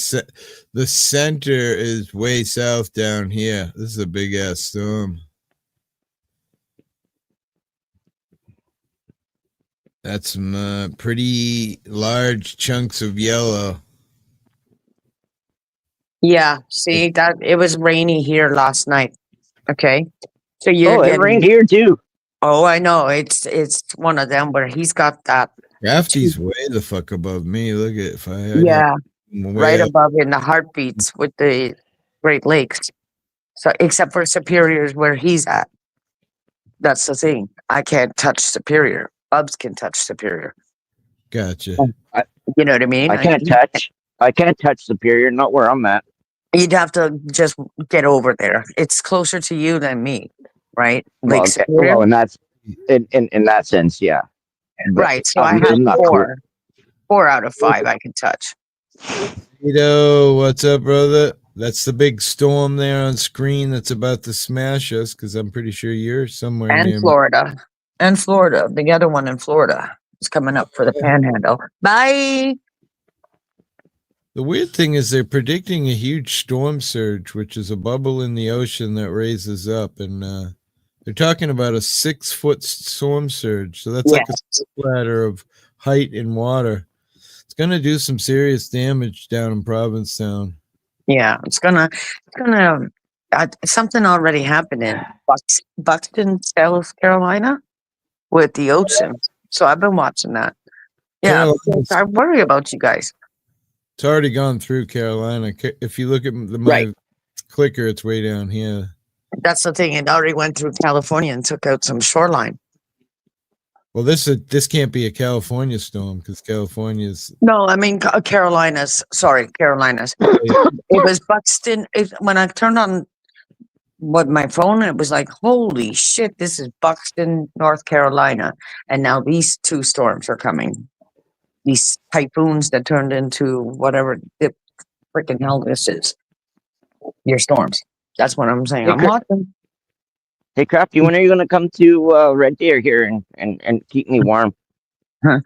center is way south down here. This is a big ass storm. That's some pretty large chunks of yellow. Yeah, see that it was rainy here last night. Okay, so you're it rained here too. Oh, I know. It's one of them where he's got that. Crafty's way the fuck above me. Look at right above in the heartbeats with the Great Lakes. So except for Superior's where he's at. That's the thing. I can't touch Superior. Bubs can touch Superior. Gotcha. You know what I mean? I can't touch Superior, not where I'm at. You'd have to just get over there. It's closer to you than me, right? Well, and that's in that sense, yeah. But right. So I have four out of 5 I can touch. What's up, brother? That's the big storm there on screen that's about to smash us, because I'm pretty sure you're somewhere near Florida. And Florida. The other one in Florida is coming up for the Panhandle. Bye. The weird thing is they're predicting a huge storm surge, which is a bubble in the ocean that raises up, and they're talking about a 6-foot storm surge. So that's like a ladder of height in water. It's going to do some serious damage down in Provincetown. Yeah, it's gonna. Something already happened in Buxton, South Carolina, with the ocean. So I've been watching that. Yeah, I worry about you guys. It's already gone through Carolina. If you look at my clicker, it's way down here. That's the thing. It already went through California and took out some shoreline. Well, this can't be a California storm because California's. No, I mean Carolinas. Sorry, Carolinas. It was Buxton. When I turned on my phone, it was like, holy shit, this is Buxton, North Carolina. And now these 2 storms are coming. these typhoons that turned into whatever the freaking hell this is. Your storms. That's what I'm saying. Hey, I'm watching. Hey, Crafty, when are you gonna come to Red Deer here and keep me warm? Oh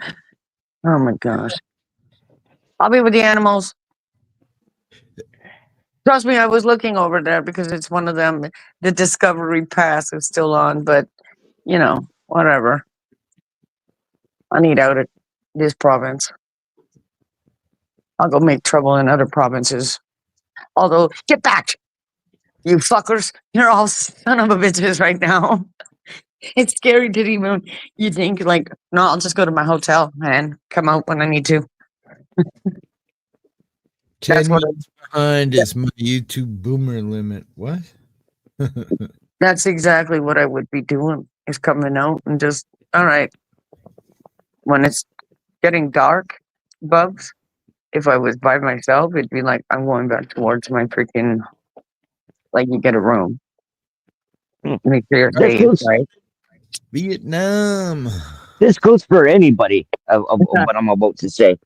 my gosh. I'll be with the animals. Trust me, I was looking over there because it's one of them. The Discovery Pass is still on, but you know, whatever. I need out of this province. I'll go make trouble in other provinces. Although, get back, you fuckers! You're all son of a bitches right now. It's scary to even you think like, no, I'll just go to my hotel and come out when I need to. 10 That's what minutes behind is my YouTube boomer limit. What? That's exactly what I would be doing, is coming out and just, all right. When it's getting dark, Bubs, if I was by myself, it'd be like, I'm going back towards my freaking, like you get a room. Make sure you're safe, right? Vietnam. This goes for anybody of what I'm about to say.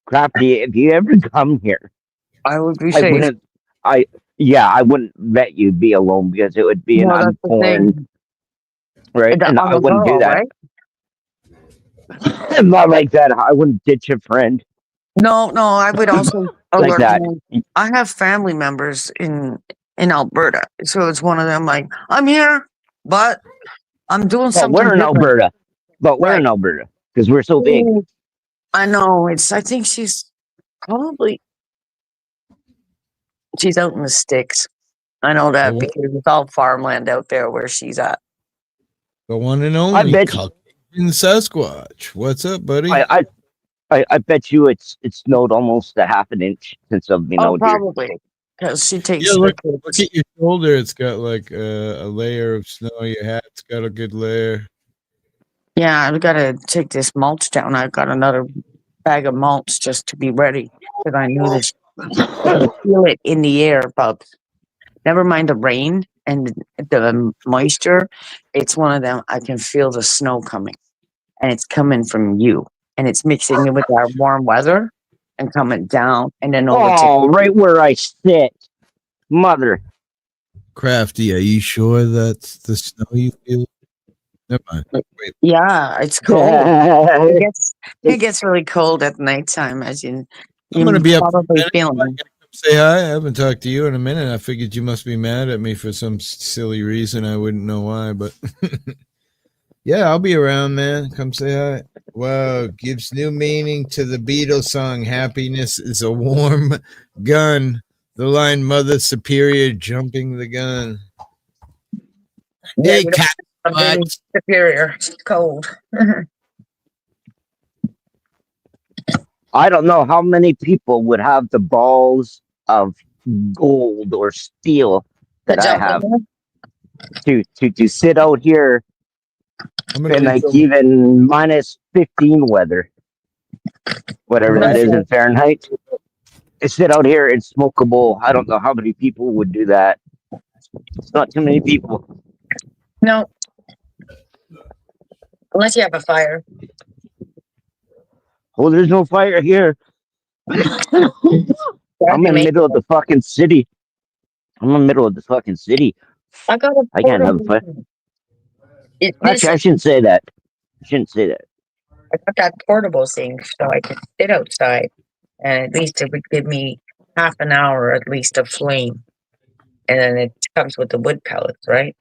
Crafty, if you ever come here, I would be I safe. wouldn't. I wouldn't let you be alone because it would be an Well, that's the unplanned, thing. right? And On I the wouldn't do girl, that. right? Not like that. I wouldn't ditch a friend No, I would also like alert that. them. I have family members in Alberta, so it's one of them. Like, I'm here, but I'm doing But something we're in different. Alberta. But we're Right. in Alberta because we're so big. I know. I think she's probably she's out in the sticks. I know that The because it's all farmland out there where she's at. one and I only bet. Caucasian Sasquatch. What's up, buddy? I bet you it's snowed almost a half an inch since I've been Oh, out here. probably because she takes. Yeah, her look kids. at your shoulder. It's got like a layer of snow. Your hat's got a good layer. Yeah, I've got to take this mulch down. I've got another bag of mulch just to be ready because I knew this. I can feel it in the air, Bubs. Never mind the rain and the moisture. It's one of them. I can feel the snow coming, and it's coming from you, and it's mixing in with our warm weather and coming down, and then over to. Oh, right where I sit, mother. Crafty, are you sure that's the snow you feel? Never mind. Wait. Yeah, it's cold. It gets really cold at nighttime, as you I'm gonna be up. probably I'm feeling. gonna come say hi. I haven't talked to you in a minute. I figured you must be mad at me for some silly reason. I wouldn't know why, but yeah, I'll be around, man. Come say hi. Wow, gives new meaning to the Beatles song "Happiness is a Warm Gun." The line "Mother Superior jumping the gun." Hey, cat. I'm really superior. It's cold. I don't know how many people would have the balls of gold or steel that I have to sit out here in like even minus 15 weather, whatever that is in Fahrenheit. I sit out here and smoke a bowl. I don't know how many people would do that. It's not too many people. No, unless you have a fire. Oh, there's no fire here. I'm in the middle of the fucking city. I'm in the middle of the fucking city. I got a I can't have a fire. Actually, I shouldn't say that. I shouldn't say that. I got that portable thing so I can sit outside, and at least it would give me half an hour at least of flame, and then it comes with the wood pellets, right?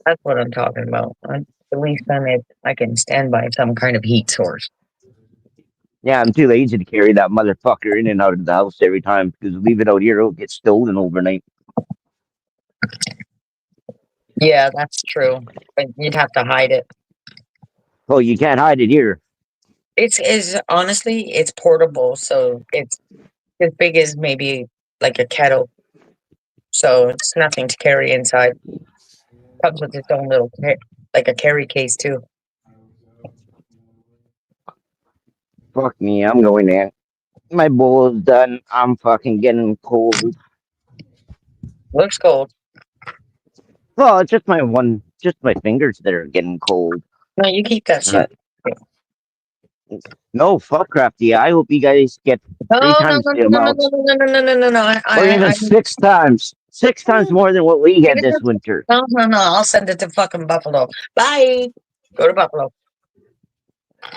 That's what I'm talking about. At least then I can stand by some kind of heat source. Yeah, I'm too lazy to carry that motherfucker in and out of the house every time because leave it out here, it'll get stolen overnight. Yeah, that's true. But you'd have to hide it. Oh, you can't hide it here. It's honestly, it's portable, so it's as big as maybe like a kettle. So it's nothing to carry inside. Comes with its own little like a carry case too. Fuck me, I'm going in. My bowl is done. I'm fucking getting cold. Looks cold. Well, it's just my fingers that are getting cold. No, you keep that shit. No, fuck Crafty. I hope you guys get No, three no, no, times no, the no, no, amount, no, no, no, no, no, no, no. or even six times. Six times more than what we Give get it this to, winter. no, no, no. I'll send it to fucking Buffalo. Bye. Go to Buffalo.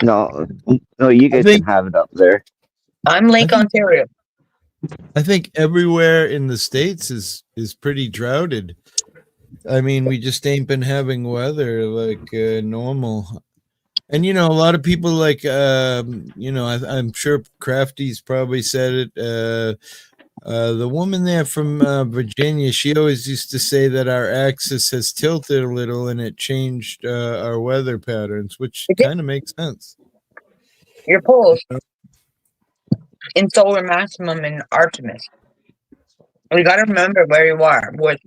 No, no, you guys can have it up there. I'm Lake Ontario. I think everywhere in the States is pretty droughted. I mean, we just ain't been having weather like normal. And a lot of people like I'm sure Crafty's probably said it. The woman there from Virginia, she always used to say that our axis has tilted a little and it changed our weather patterns, which kind of makes sense. Your poles in solar maximum in Artemis. We got to remember where you are. With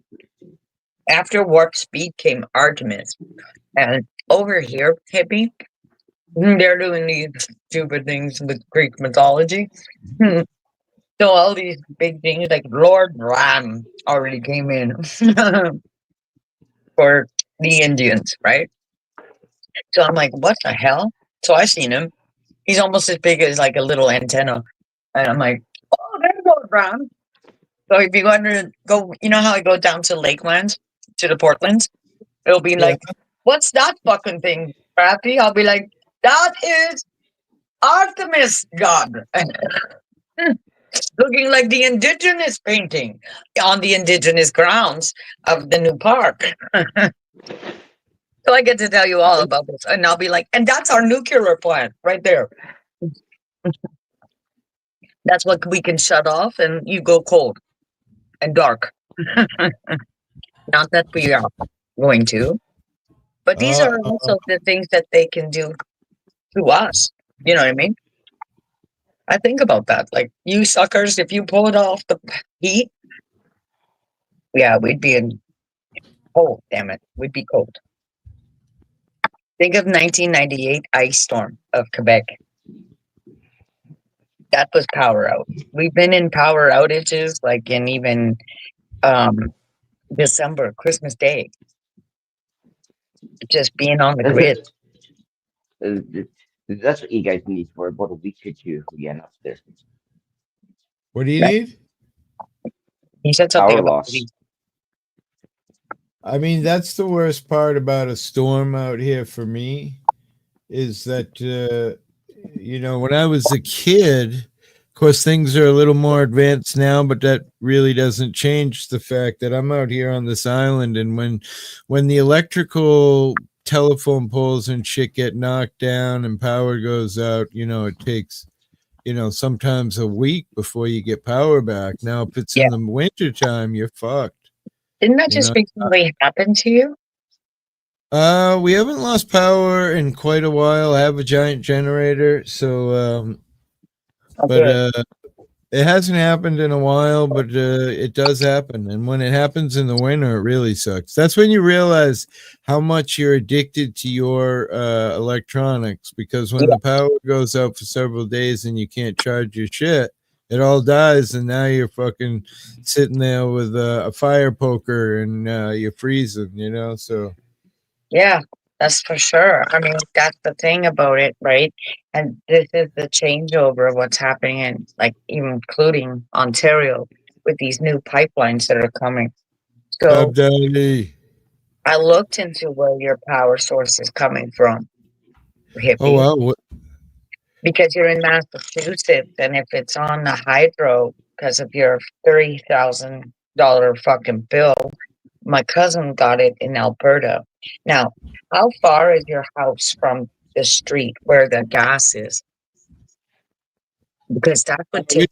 after warp speed came Artemis, and over here, Hippie, they're doing these stupid things with Greek mythology. So all these big things like Lord Ram already came in for the Indians, right? So I'm like, what the hell? So I seen him. He's almost as big as like a little antenna. And I'm like, oh, there's Lord Ram. So if you want to go, you know how I go down to Lakelands, to the Portlands? It'll be like, what's that fucking thing, Crafty? I'll be like, that is Artemis God. Looking like the indigenous painting on the indigenous grounds of the new park. So I get to tell you all about this. And I'll be like, and that's our nuclear plant right there. That's what we can shut off and you go cold and dark. Not that we are going to. But these are also the things that they can do to us. You know what I mean? I think about that. Like, you suckers, if you pull it off the heat, yeah, we'd be in cold, damn it. We'd be cold. Think of 1998 ice storm of Quebec. That was power out. We've been in power outages like in even December, Christmas Day. Just being on the grid. That's what you guys need for about a week or two again up there. What do you need? He said something Power about loss. I mean, that's the worst part about a storm out here for me is that, when I was a kid, of course, things are a little more advanced now, but that really doesn't change the fact that I'm out here on this island. And when the electrical telephone poles and shit get knocked down and power goes out, it takes, sometimes a week before you get power back. Now, if it's in the winter time, you're fucked. Didn't that just recently happen to you? We haven't lost power in quite a while. I have a giant generator, so but it hasn't happened in a while, but it does happen. And when it happens in the winter, it really sucks. That's when you realize how much you're addicted to your electronics, because when the power goes out for several days and you can't charge your shit, it all dies, and now you're fucking sitting there with a fire poker and you're freezing, so. Yeah, that's for sure. I mean, that's the thing about it, right? And this is the changeover of what's happening in, like, even including Ontario with these new pipelines that are coming. So I looked into where your power source is coming from, Hippie. Oh, wow. Because you're in Massachusetts, and if it's on the hydro because of your $30,000 fucking bill, my cousin got it in Alberta. Now, how far is your house from the street where the gas is? Because that would take.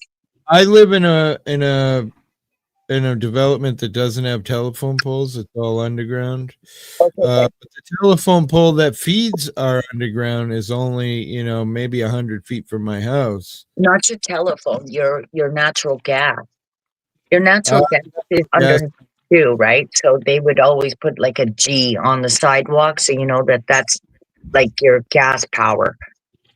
I live in a development that doesn't have telephone poles. It's all underground. Okay. But the telephone pole that feeds our underground is only, maybe 100 feet from my house. Not your telephone, your natural gas. Your natural gas is underneath too, right? So they would always put like a G on the sidewalk, so you know that's like your gas power.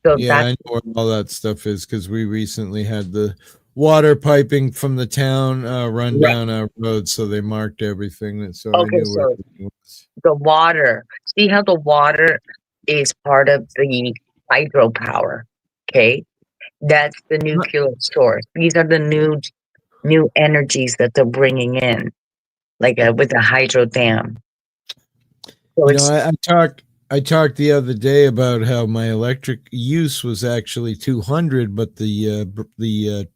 So yeah, I know where all that stuff is because we recently had the water piping from the town run down our road, so they marked everything. So I knew where everything was. The water. See how the water is part of the hydropower, Okay, that's the nuclear source. These are the new energies that they're bringing in, like with the hydro dam. So I talked the other day about how my electric use was actually 200, but the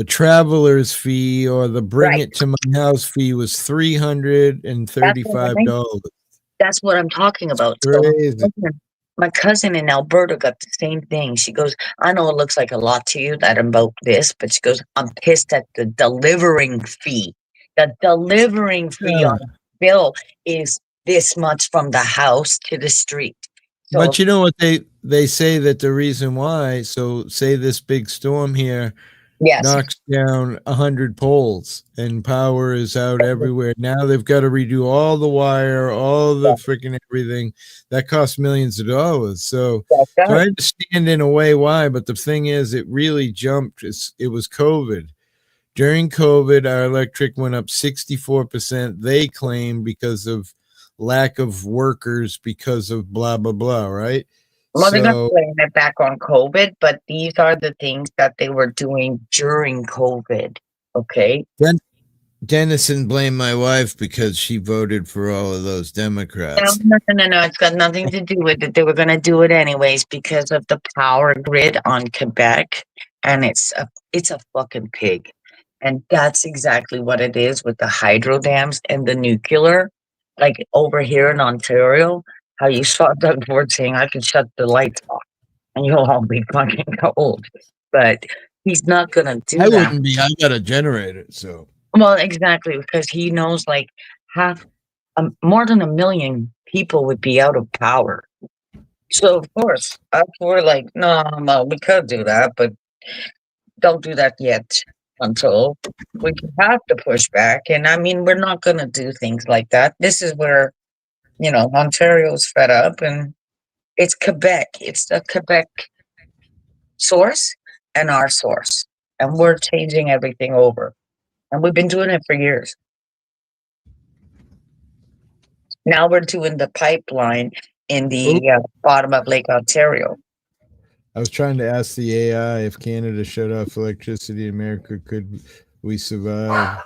traveler's fee or the bring it to my house fee was $335. That's what I'm talking about. Crazy. So my cousin in Alberta got the same thing. She goes, I know it looks like a lot to you that I'm about this, but she goes, I'm pissed at the delivering fee. The delivering fee on the bill is this much from the house to the street. So, but you know what they say that the reason why, so say this big storm here knocks down 100 poles and power is out everywhere. Now they've got to redo all the wire, all the freaking everything. That costs millions of dollars. So I understand in a way why, but the thing is, it really jumped. It was COVID. During COVID, our electric went up 64%. They claim because of lack of workers, because of blah, blah, blah, right? Well, they're going to blame it back on COVID, but these are the things that they were doing during COVID. Okay. Then Dennison blamed my wife because she voted for all of those Democrats. No. It's got nothing to do with it. They were going to do it anyways because of the power grid on Quebec, and it's a fucking pig. And that's exactly what it is with the hydro dams and the nuclear. Like over here in Ontario, how you saw Doug Ford saying, I can shut the lights off and you'll all be fucking cold. But he's not going to do that. I wouldn't be. I got a generator, so. Well, exactly, because he knows like more than 1 million people would be out of power. So, of course, we're like, no, we could do that, but don't do that yet until we have to push back. And I mean, we're not going to do things like that. This is where, Ontario's fed up, and it's Quebec. It's the Quebec source and our source. And we're changing everything over. And we've been doing it for years. Now we're doing the pipeline in the bottom of Lake Ontario. I was trying to ask the AI if Canada shut off electricity in America, could we survive?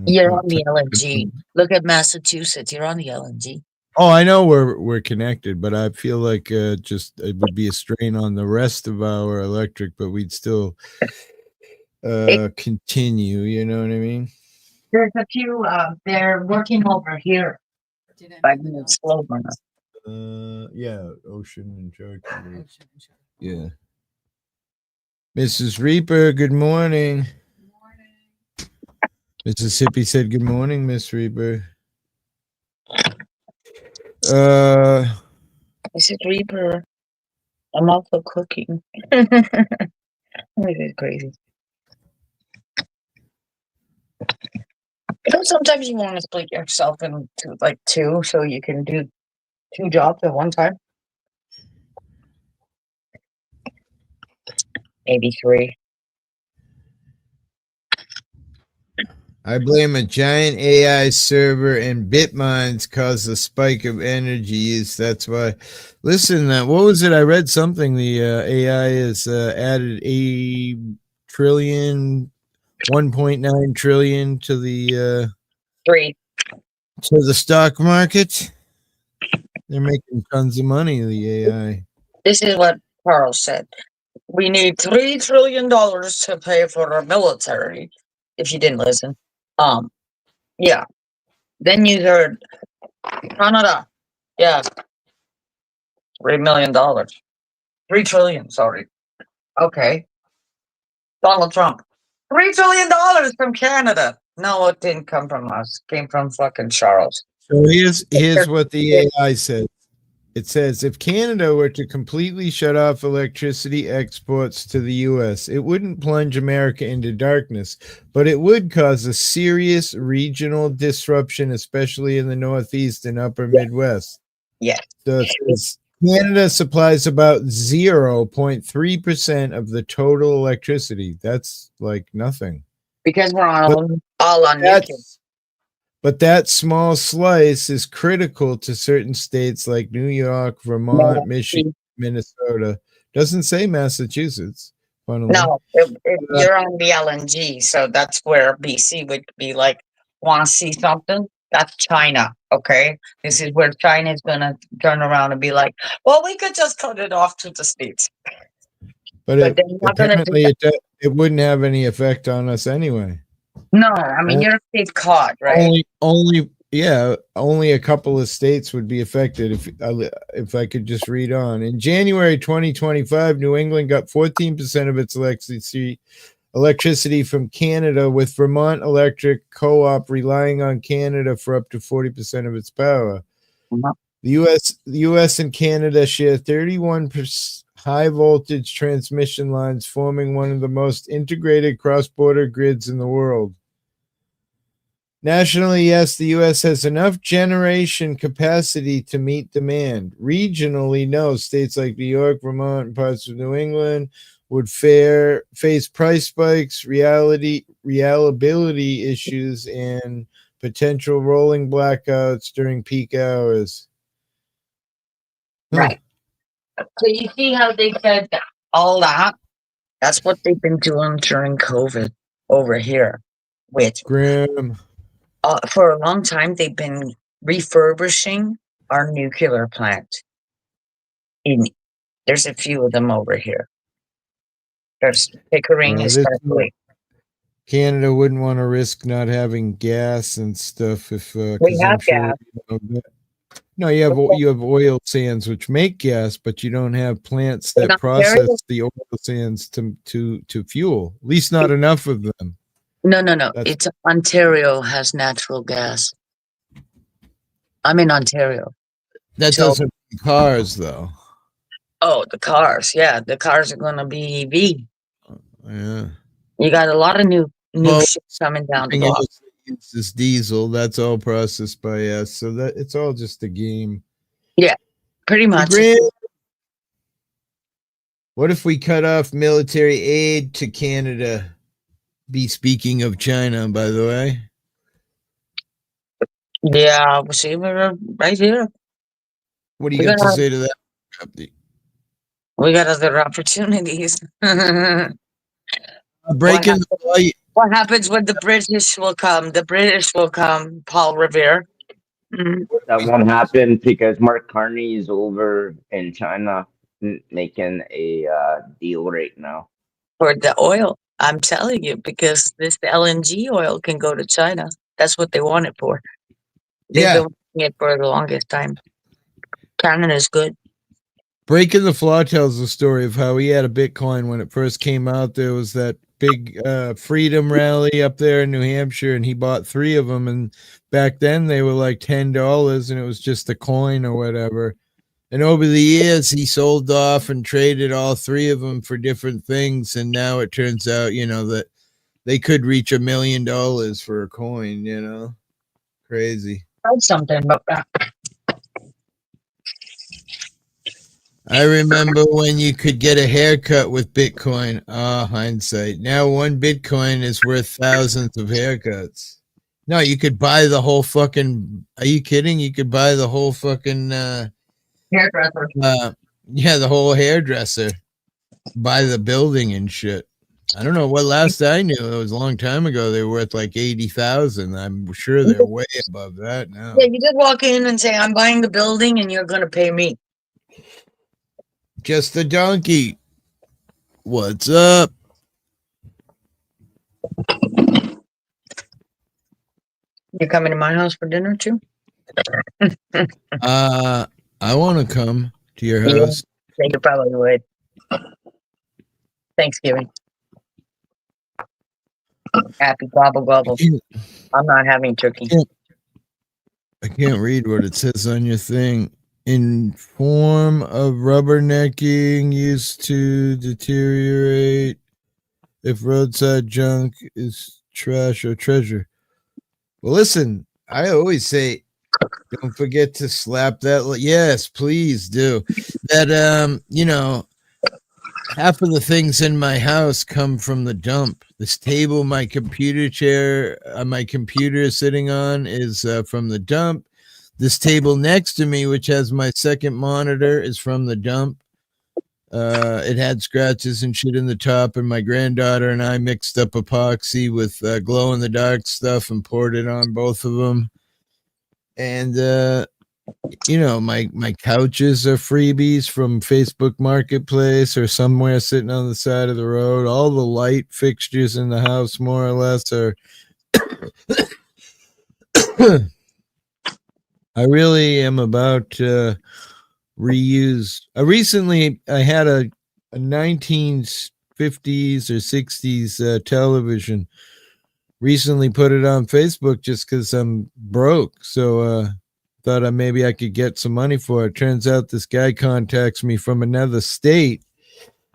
You're on the LNG. Look at Massachusetts. You're on the LNG. Oh, I know we're connected, but I feel like just it would be a strain on the rest of our electric, but we'd still continue. You know what I mean? There's a few. They're working over here. 5 minutes slow burner. Yeah, Ocean and Cherokee. Yeah. Mrs. Reaper, good morning. Good morning. Mississippi said good morning, Miss Reaper. Mrs. Reaper, I'm also cooking. This is crazy. Sometimes you want to split yourself into like two so you can do 2 jobs at one time. Maybe 3. I blame a giant AI server and Bitmines caused a spike of energy use. That's why. Listen, what was it? I read something. The AI has added $1.9 trillion to the 3 to the stock market. They're making tons of money. The AI. This is what Carl said. We need $3 trillion to pay for our military. If you didn't listen. Yeah. Then you heard Canada. Yeah. $3 million. 3 trillion, sorry. Okay. Donald Trump. $3 trillion from Canada. No, it didn't come from us. It came from fucking Charles. So here's what the AI says. It says, if Canada were to completely shut off electricity exports to the U.S., it wouldn't plunge America into darkness, but it would cause a serious regional disruption, especially in the Northeast and upper Midwest. Yeah. So it says Canada supplies about 0.3% of the total electricity. That's like nothing. Because we're all on nuclear. But that small slice is critical to certain states like New York, Vermont, Michigan, Minnesota. Doesn't say Massachusetts. Funnily. No, you're on the LNG, so that's where BC would be like, want to see something? That's China, okay? This is where China is going to turn around and be like, well, we could just cut it off to the States. But they're not going to do that. It wouldn't have any effect on us anyway. No, I mean, you're Cape Cod, right? Only a couple of states would be affected if I could just read on. In January 2025, New England got 14% of its electricity from Canada, with Vermont Electric Co-op relying on Canada for up to 40% of its power. The US and Canada share 31% high voltage transmission lines, forming one of the most integrated cross-border grids in the world. Nationally, yes, the U.S. has enough generation capacity to meet demand. Regionally, no. States like New York, Vermont, and parts of New England would face price spikes, reliability issues, and potential rolling blackouts during peak hours. Right. So you see how they said all that? That's what they've been doing during COVID over here. With Grim. For a long time, they've been refurbishing our nuclear plant. There's a few of them over here. There's Pickering, especially. Canada wouldn't want to risk not having gas and stuff if we have gas. No, you have oil sands which make gas, but you don't have plants that process the oil sands to fuel. At least not enough of them. No. It's Ontario has natural gas. I'm in Ontario. That doesn't mean cars, though. Oh, the cars. Yeah, the cars are going to be EV. Yeah. You got a lot of new shit coming down the block. This diesel, that's all processed by us. So that it's all just a game. Yeah, pretty much. What if we cut off military aid to Canada? Speaking of China, by the way. Yeah, we're right here. What do you got to say to that? We got other opportunities. Breaking the light. What happens when the British will come? The British will come, Paul Revere. Mm-hmm. That won't happen because Mark Carney is over in China making a deal right now. For the oil, I'm telling you, because this LNG oil can go to China. That's what they want it for. They've been wanting it for the longest time. Canada's good. Breaking the Flaw tells the story of how he had a Bitcoin when it first came out. There was that big freedom rally up there in New Hampshire, and he bought 3 of them. And back then they were like $10, and it was just a coin or whatever. And over the years, he sold off and traded all 3 of them for different things. And now it turns out, that they could reach $1 million for a coin. Crazy. Something about that. I remember when you could get a haircut with Bitcoin. Hindsight. Now 1 Bitcoin is worth thousands of haircuts. No, you could buy the whole fucking... Are you kidding? You could buy the whole fucking... hairdresser. The whole hairdresser. Buy the building and shit. I don't know what last I knew. It was a long time ago. They were worth like 80,000. I'm sure they're way above that now. Yeah, you just walk in and say, I'm buying the building and you're going to pay me. Just the donkey. What's up? You coming to my house for dinner too? I want to come to your house. Yeah, you probably would. Thanksgiving. Happy gobble gobble. I'm not having turkey. I can't read what it says on your thing. In form of rubbernecking used to deteriorate if roadside junk is trash or treasure. Well, listen, I always say, don't forget to slap that. Yes, please do. That, half of the things in my house come from the dump. This table, my computer chair, my computer is sitting on is from the dump. This table next to me, which has my second monitor, is from the dump. It had scratches and shit in the top, and my granddaughter and I mixed up epoxy with glow in the dark stuff and poured it on both of them. And you know, my couches are freebies from Facebook Marketplace or somewhere sitting on the side of the road. All the light fixtures in the house, more or less, are. I really am about reuse. Recently, I had a 1950s or 60s television. Recently put it on Facebook just because I'm broke. So thought maybe I could get some money for it. Turns out this guy contacts me from another state.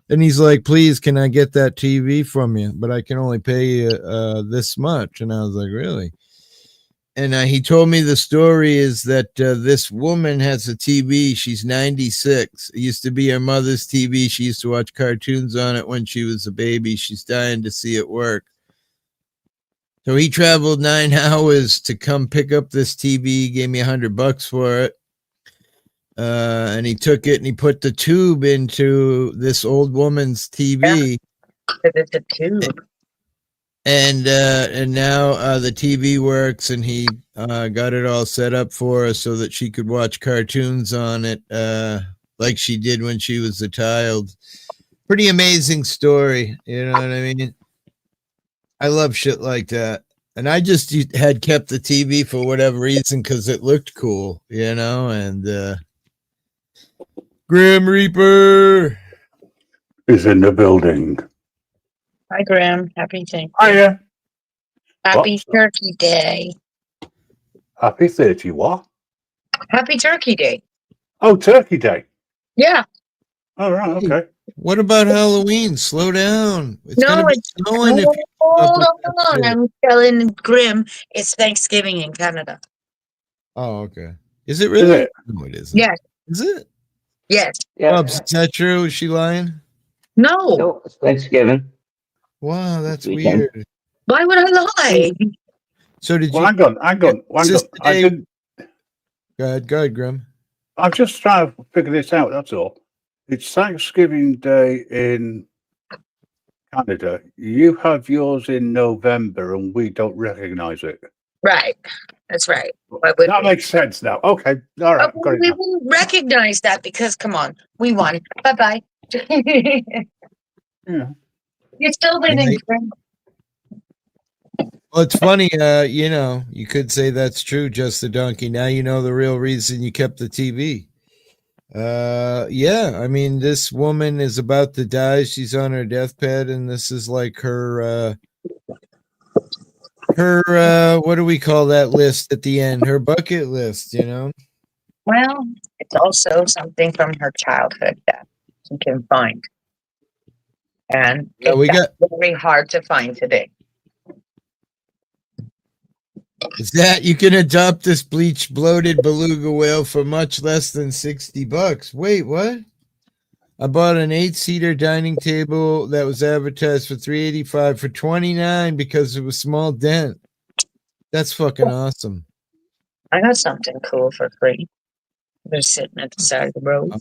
And he's like, please, can I get that TV from you? But I can only pay you this much. And I was like, really? And he told me the story is that this woman has a TV. She's 96. It used to be her mother's TV. She used to watch cartoons on it when she was a baby. She's dying to see it work. So he traveled 9 hours to come pick up this TV, gave me $100 for it. And he took it and he put the tube into this old woman's TV. Yeah, it's a tube. And now the TV works, and he got it all set up for her so that she could watch cartoons on it like she did when she was a child. Pretty amazing story, you know what I mean? I love shit like that. And I just had kept the TV for whatever reason because it looked cool, you know? And Grim Reaper is in the building. Hi, Graham. Happy Thanksgiving. Hiya. Happy What? Turkey Day. Happy 30 what? Happy Turkey Day. Oh, Turkey Day. Yeah. Oh, right, okay. What about Halloween? Slow down. It's No, gonna be it's snowing if you hold on. I'm telling Grim it's Thanksgiving in Canada. Oh, okay. Is it really? Is it? No, it isn't. Yes. Is it? Yes. Yeah. Bubs, is that true? Is she lying? No. No, it's Thanksgiving. Wow, that's weekend. weird. Why would I lie? So did Well, you? hang on. Is this I the day- didn't. Go ahead, Grim. I'm just trying to figure this out. That's all. It's Thanksgiving Day in Canada. You have yours in November, and we don't recognize it. Right. That's right. Why would That we? makes sense now. Okay. All right. Got it We now. wouldn't recognize that because, come on, we won. Bye-bye. Yeah. You're still winning, Right. Grim. Well, it's funny. You know, you could say that's true. Just the donkey. Now you know the real reason you kept the TV. Yeah. I mean, this woman is about to die. She's on her deathbed, and this is like her. What do we call that list at the end? Her bucket list. You know. Well, it's also something from her childhood that you can find. And Yeah, we got. very hard to find today. Is that you can adopt this bleached bloated beluga whale for much less than $60? Wait, what? I bought an 8-seater dining table that was advertised for $385 for $29 because it was small dent. That's fucking awesome. I got something cool for free. They're sitting at the side of the road.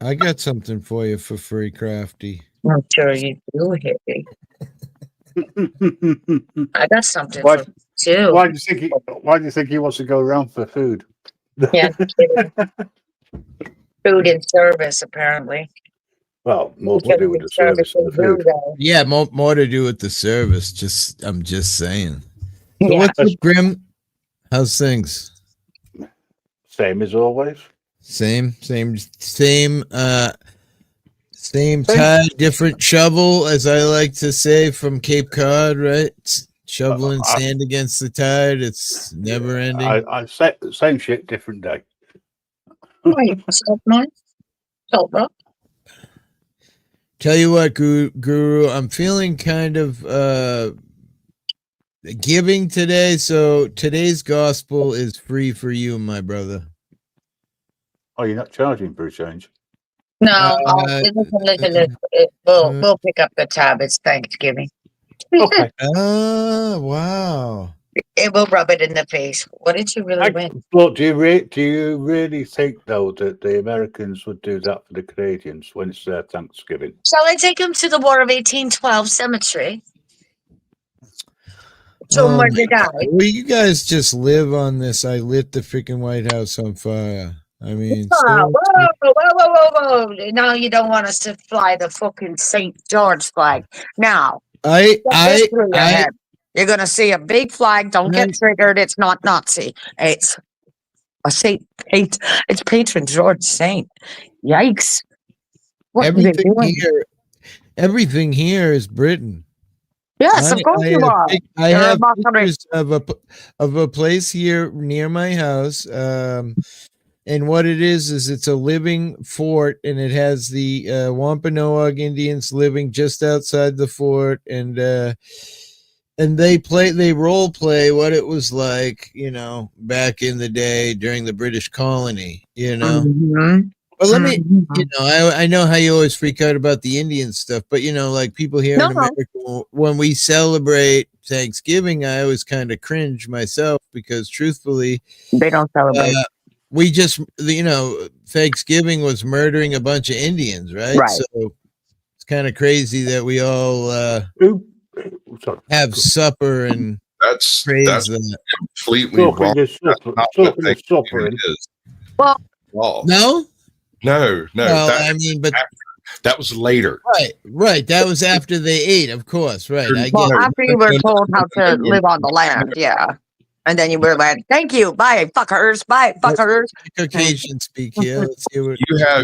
I got something for you for free, Crafty. I'm sure you do, Hippie. I got something Why- for you too. Why do you think he wants to go around for food? Yeah, I'm kidding. Food and service, apparently. Well, more to do with the service and the food. Yeah, more to do with the service. I'm just saying. So Yeah. what's up, Grim? How's things? Same as always. Same tide, different shovel, as I like to say, from Cape Cod, right? Shoveling sand against the tide. It's never ending. I said same shit, different day. Wait, salt mine? Salt rock? Tell you what, Guru, I'm feeling kind of giving today. So today's gospel is free for you, my brother. Oh, you're not charging for a change? No, listen. We'll pick up the tab. It's Thanksgiving. Okay. Oh, wow. It will rub it in the face. What did you really win? But do you really think though that the Americans would do that for the Canadians when it's their Thanksgiving? Shall I take him to the War of 1812 cemetery? Show him Oh where my they God. died. Will you guys just live on this? I lit the freaking White House on fire. I mean, Whoa, whoa. No, you don't want us to fly the fucking St. George flag. Now, get this through your head. You're going to see a big flag. Don't get triggered. It's not Nazi. It's a saint. It's patron George Saint. Yikes. What are they doing? Everything here is Britain. Yes, of course you are. I have pictures of a place here near my house. And what it is it's a living fort, and it has the Wampanoag Indians living just outside the fort, and they role play what it was like, back in the day during the British colony, Mm-hmm. But let me, I know how you always freak out about the Indian stuff, but like people here in America, when we celebrate Thanksgiving, I always kind of cringe myself because truthfully, they don't celebrate. We just, Thanksgiving was murdering a bunch of Indians, right? So it's kind of crazy that we all have supper and that's that. Completely wrong. That's not what Thanksgiving is. Well, no. Well, that was later. Right. That was after they ate, of course. Right. After you were told how to live on the land, yeah. And then you were like, "Thank you, bye, fuckers, bye, fuckers." Caucasian speak here. Let's see what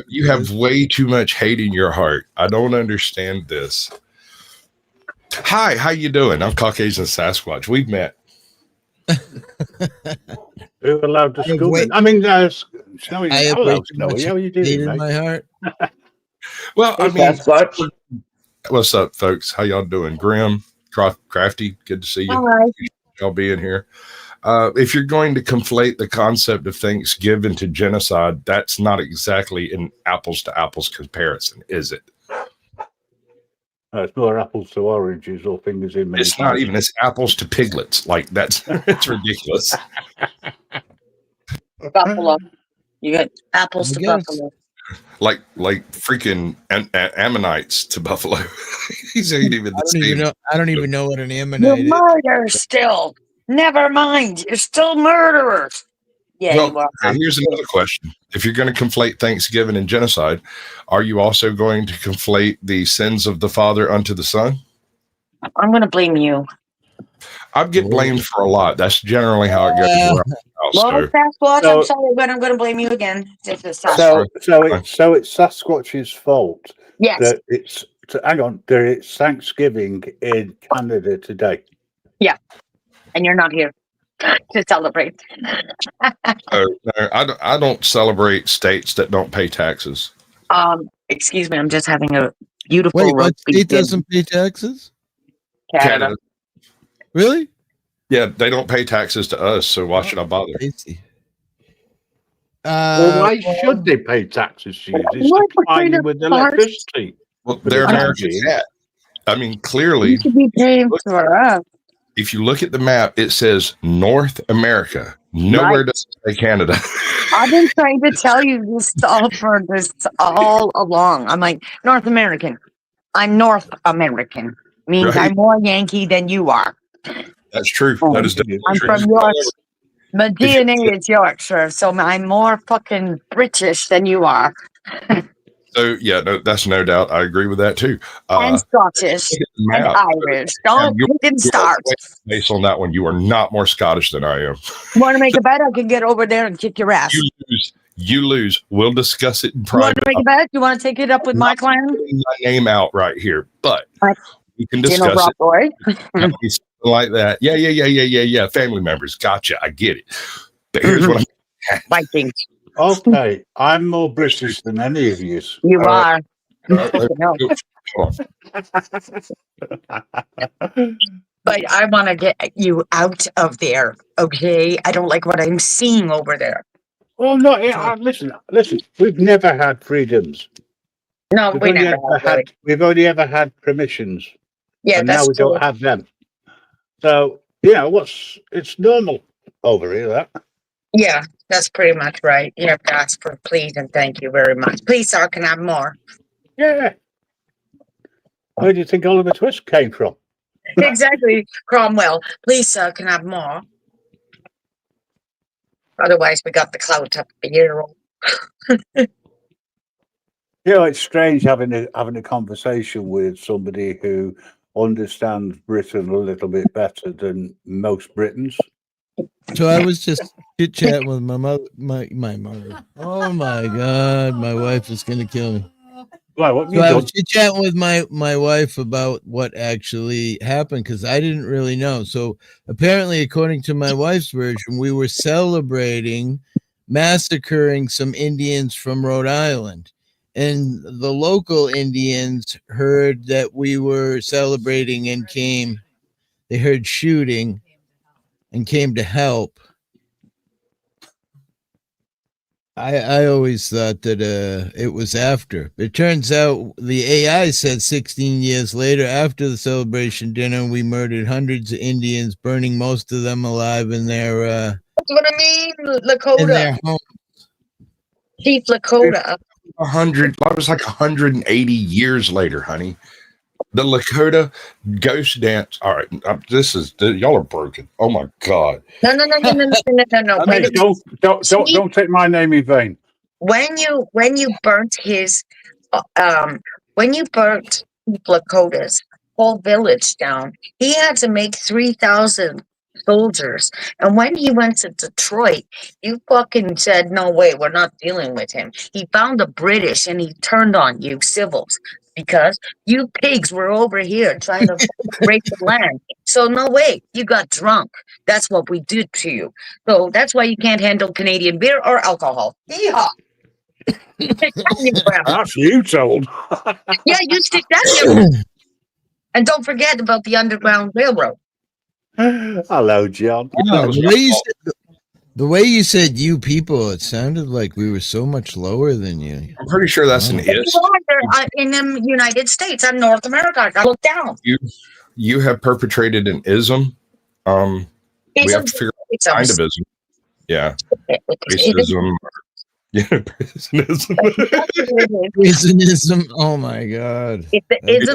you have way too much hate in your heart. I don't understand this. Hi, how you doing? I'm Caucasian Sasquatch. We've met. Who allowed to school? I mean, Snowy, I have way too Snowy. much How are you doing, hate in mate? my heart. Well, I mean, what's up, folks? How y'all doing? Grim, Crafty, good to see you. Hi. Y'all being here. If you're going to conflate the concept of Thanksgiving to genocide, that's not exactly an apples to apples comparison, is it? It's more apples to oranges or fingers in. It's not even. It's apples to piglets. Like that's it's ridiculous. Buffalo. You got apples to buffalo. Like freaking Ammonites to buffalo. These ain't even the same. I don't even know what an Ammonite is. You're murder still. Never mind. You're still murderers. Yeah, well, you are. Here's another question. If you're going to conflate Thanksgiving and genocide, are you also going to conflate the sins of the father unto the son? I'm going to blame you. I get blamed for a lot. That's generally how it goes. Well, Sasquatch, I'm sorry, but I'm going to blame you again. So it's Sasquatch's fault. Yes. That it's Thanksgiving in Canada today. Yeah. And you're not here to celebrate. No, I don't celebrate states that don't pay taxes. Excuse me, I'm just having a beautiful. Wait, what state doesn't pay taxes? Canada. Really? Yeah, they don't pay taxes to us, so why should I bother? Well, why should they pay taxes to you? It's supplying with electricity. Well, they're American. I mean, clearly, you should be paying for us. If you look at the map, it says North America. Nowhere does it say Canada. I've been trying to tell you this all along. I'm like, North American. I'm North American. Means I'm more Yankee than you are. That's true. That is definitely true. I'm from Yorkshire. My DNA is Yorkshire, so I'm more fucking British than you are. So yeah, no, that's no doubt. I agree with that too. And Scottish and Irish. Don't even start. Based on that one, you are not more Scottish than I am. You want to make a bet? I can get over there and kick your ass. You lose. We'll discuss it in private. You want to make a bet? You want to take it up with my clan? My name out right here, but we can discuss it. Like that. Yeah. Family members. Gotcha. I get it. But here's what I'm Vikings. Okay, I'm more British than any of you. You are. But I want to get you out of there, okay? I don't like what I'm seeing over there. Well, no, listen. We've never had freedoms. No, we never had. We've only ever had permissions. Yeah, and that's now we don't have them. So Yeah, it's normal over here, that. Yeah, that's pretty much right. You have to ask for please and thank you very much. Please, sir, can I have more? Yeah. Where do you think Oliver Twist came from? Exactly, Cromwell. Please, sir, can I have more? Otherwise, we got the clout up the year. It's strange having a conversation with somebody who understands Britain a little bit better than most Britons. So I was just chit-chatting with my mother. Oh my God, my wife is going to kill me. Well, what so I was chit-chatting with my wife about what actually happened because I didn't really know. So apparently, according to my wife's version, we were celebrating massacring some Indians from Rhode Island. And the local Indians heard that we were celebrating and came. They heard shooting and came to help. I always thought that it was after. It turns out the AI said 16 years later, after the celebration dinner, we murdered hundreds of Indians, burning most of them alive in their That's what I mean, Lakota. In their homes. Chief Lakota. 180 years later, honey. The Lakota ghost dance. All right, y'all are broken. Oh my God! No. Hey, don't take my name in vain. When you burnt his, when you burnt Lakota's whole village down, he had to make 3,000 soldiers. And when he went to Detroit, you fucking said, no way, we're not dealing with him. He found the British and he turned on you civils because you pigs were over here trying to break the land. So no way, you got drunk. That's what we did to you. So that's why you can't handle Canadian beer or alcohol. Yeehaw! That's you told. Yeah, you stick that in your And don't forget about the Underground Railroad. Hello, John. No, the way you said you people, it sounded like we were so much lower than you. I'm pretty sure that's an is. In the United States and North America, I look down. You have perpetrated an ism. We have to figure out what kind of ism. Yeah. Racism. Yeah, prison-ism. Prison-ism. Oh my God. That is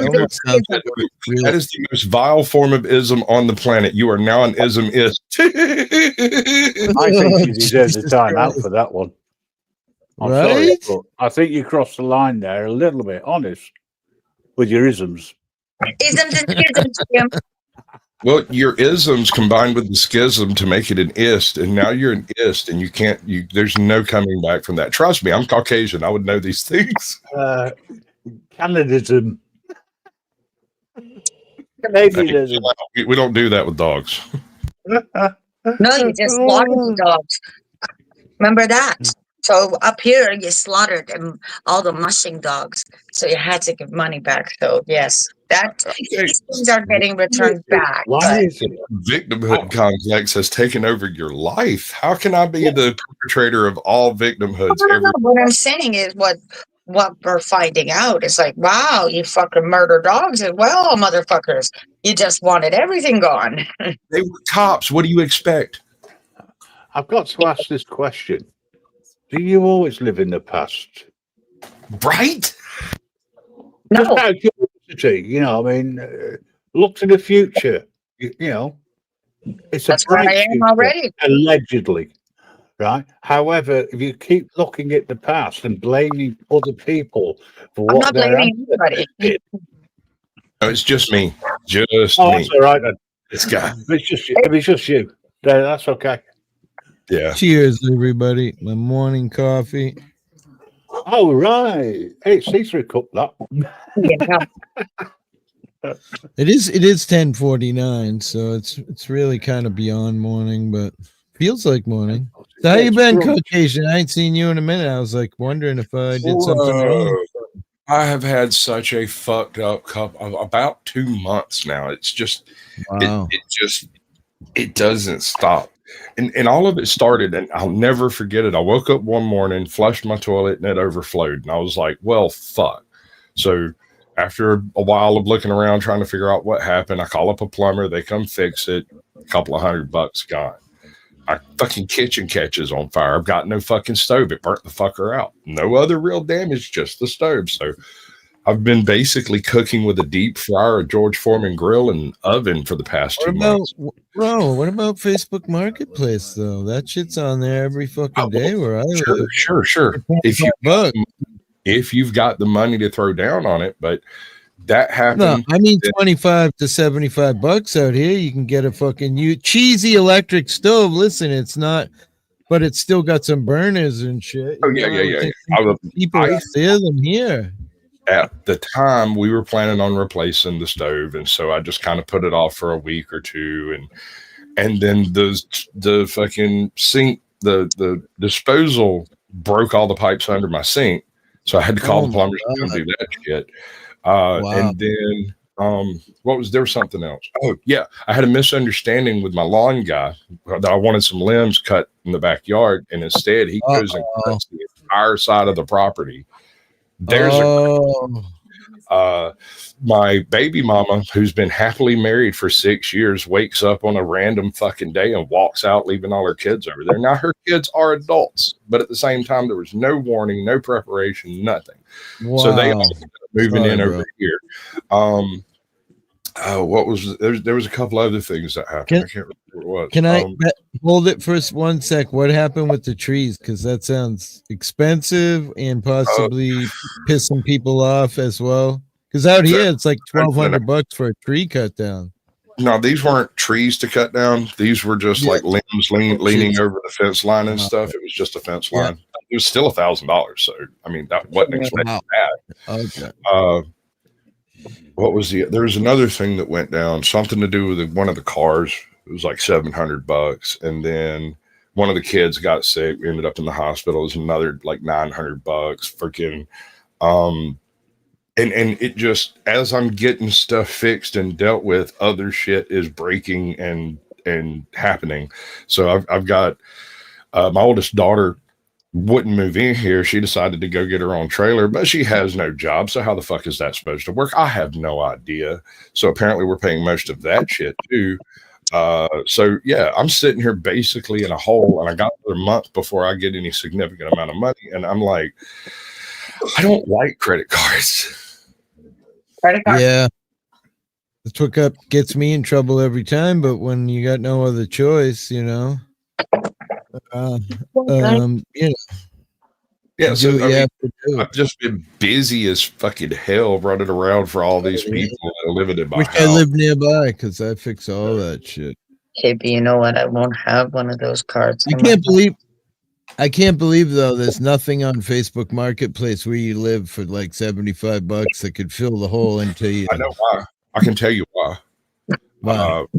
the most vile form of ism on the planet. You are now an ismist. I think you deserve the time out for that one. I'm sorry, but I think you crossed the line there a little bit, honest, with your isms. Isms and schisms, Jim. Well, your isms combined with the schism to make it an ist, and now you're an ist, and there's no coming back from that. Trust me, I'm Caucasian. I would know these things. Canadism. Canadianism. We don't do that with dogs. No, you just slaughtered the dogs. Remember that? So up here, you slaughtered them, all the mushing dogs. So you had to give money back. So yes, these things are getting returned back. Why is it victimhood complex has taken over your life? How can I be the perpetrator of all victimhoods? What I'm saying is what we're finding out is like, wow, you fucking murder dogs as well, motherfuckers. You just wanted everything gone. They were cops. What do you expect? I've got to ask this question. Do you always live in the past? Right? No. Just out of curiosity, I mean, look to the future. It's That's where I am already. Allegedly, right? However, if you keep looking at the past and blaming other people for what I'm not blaming anybody. No, it's just me. Me. That's all right then. This guy. If it's just you, then that's okay. Yeah. Cheers, everybody. My morning coffee. Oh, right. Hey, it's see-through cup, that. It is 10:49, so it's really kind of beyond morning, but feels like morning. So how you been, Caucasian? I ain't seen you in a minute. I was like wondering if I did something wrong. I have had such a fucked up couple about 2 months now. It's just wow. It doesn't stop. And all of it started, and I'll never forget it. I woke up one morning, flushed my toilet, and it overflowed. And I was like, well, fuck. So After a while of looking around trying to figure out what happened, I call up a plumber. They come fix it. A couple of $100 gone. Our fucking kitchen catches on fire. I've got no fucking stove. It burnt the fucker out. No other real damage, just the stove. So I've been basically cooking with a deep fryer, a George Foreman grill, and oven for the past 2 months. Bro, what about Facebook Marketplace, though? That shit's on there every fucking day where I live. Sure. If you've got the money to throw down on it, but that happened. No, I mean 25 to $75 out here. You can get a fucking cheesy electric stove. Listen, it's not, but it's still got some burners and shit. Oh yeah. People steal them here. At the time, we were planning on replacing the stove, and so I just kind of put it off for a week or two, and then the fucking sink, the disposal broke all the pipes under my sink, so I had to call the plumbers to come do that shit. And then there was something else. Oh yeah, I had a misunderstanding with my lawn guy that I wanted some limbs cut in the backyard, and instead he goes and cuts the entire side of the property. There's my baby mama, who's been happily married for 6 years, wakes up on a random fucking day and walks out, leaving all her kids over there. Now her kids are adults, but at the same time, there was no warning, no preparation, nothing. Wow. So they all moving in over here. What was there was a couple other things that happened. I can't remember what it was. Can I hold it for 1 sec? What happened with the trees? Because that sounds expensive and possibly pissing people off as well. Because out here it's like $1,200 for a tree cut down. No, these weren't trees to cut down. These were just like limbs leaning over the fence line and stuff. It was just a fence line. It was still $1,000. So I mean, that wasn't expecting that. Okay. What was there was another thing that went down, something to do with one of the cars. It was like $700, and then one of the kids got sick. We ended up in the hospital. It was another like $900. Freaking, and it just, as I'm getting stuff fixed and dealt with, other shit is breaking and happening. So I've got my oldest daughter wouldn't move in here. She decided to go get her own trailer, but she has no job. So how the fuck is that supposed to work? I have no idea. So apparently we're paying most of that shit too. So yeah, I'm sitting here basically in a hole, and I got another month before I get any significant amount of money. And I'm like, I don't like credit cards. Yeah. That's what gets me in trouble every time. But when you got no other choice, you know, so I've just been busy as fucking hell running around for all these people that are living in my house. I live nearby because I fix all that shit. Hippie, you know what? I won't have one of those cards. I can't believe though there's nothing on Facebook Marketplace where you live for like $75 that could fill the hole into you. I know why. I can tell you why.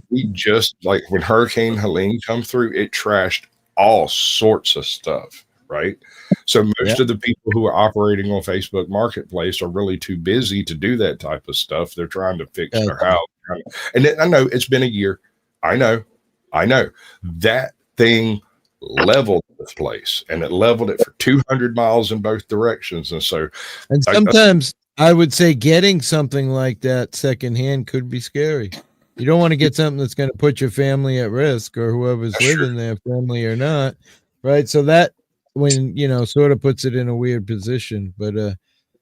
We just, like, when Hurricane Helene come through, it trashed all sorts of stuff, right? So most of the people who are operating on Facebook Marketplace are really too busy to do that type of stuff. They're trying to fix their house. And I know it's been a year. I know. That thing leveled this place, and it leveled it for 200 miles in both directions. And so, and sometimes I would say getting something like that secondhand could be scary. You don't want to get something that's going to put your family at risk, or whoever's living there, family or not, right? So that, when, you know, sort of puts it in a weird position. But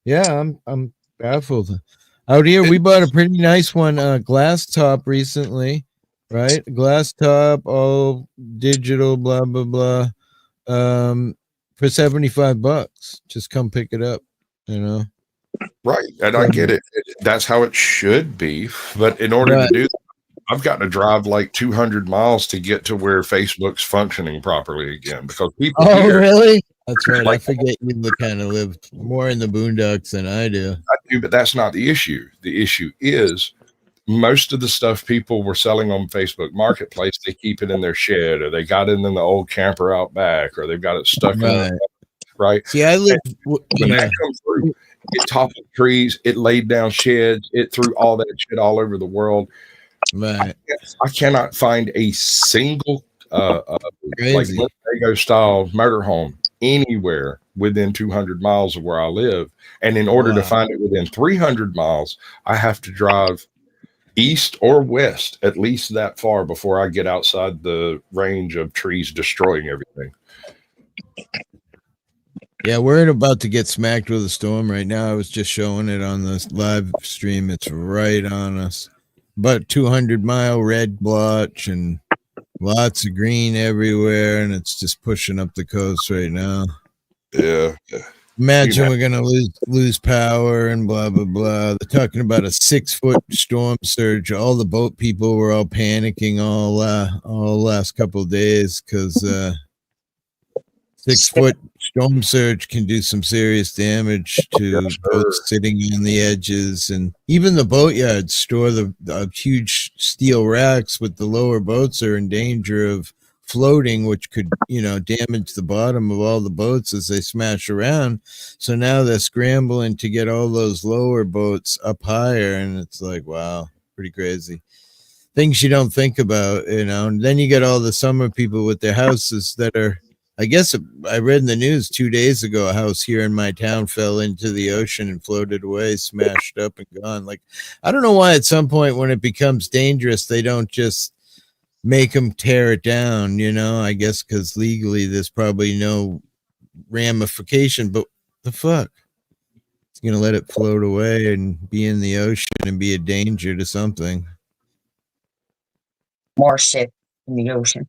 yeah, I'm baffled. Out here, we bought a pretty nice one, glass top recently, right? Glass top, all digital, blah blah blah, for $75. Just come pick it up, you know. Right, and I get it. That's how it should be. But in order to do that, I've got to drive like 200 miles to get to where Facebook's functioning properly again, because people. Oh, really? That's right. I forget you kind of live more in the boondocks than I do. I do, but that's not the issue. The issue is most of the stuff people were selling on Facebook Marketplace, they keep it in their shed, or they got it in the old camper out back, or they've got it stuck in. Right. See, I live. When that comes through, it toppled trees, it laid down sheds, it threw all that shit all over the world. Right. I cannot find a single like Lego style motorhome anywhere within 200 miles of where I live. And in order to find it within 300 miles, I have to drive east or west at least that far before I get outside the range of trees destroying everything. Yeah, we're about to get smacked with a storm right now. I was just showing it on the live stream. It's right on us. About 200-mile red blotch and lots of green everywhere, and it's just pushing up the coast right now. Yeah. Imagine we're going to lose power and blah, blah, blah. They're talking about a 6-foot storm surge. All the boat people were all panicking all last couple of days because 6-foot storm surge can do some serious damage to boats sitting on the edges. And even the boatyards store the huge steel racks with the lower boats are in danger of floating, which could, damage the bottom of all the boats as they smash around. So now they're scrambling to get all those lower boats up higher. And it's like, wow, pretty crazy. Things you don't think about, and then you get all the summer people with their houses that are, I guess I read in the news 2 days ago, a house here in my town fell into the ocean and floated away, smashed up and gone. Like, I don't know why at some point when it becomes dangerous, they don't just make them tear it down, I guess because legally there's probably no ramification, but the fuck? It's going to let it float away and be in the ocean and be a danger to something. More shit in the ocean.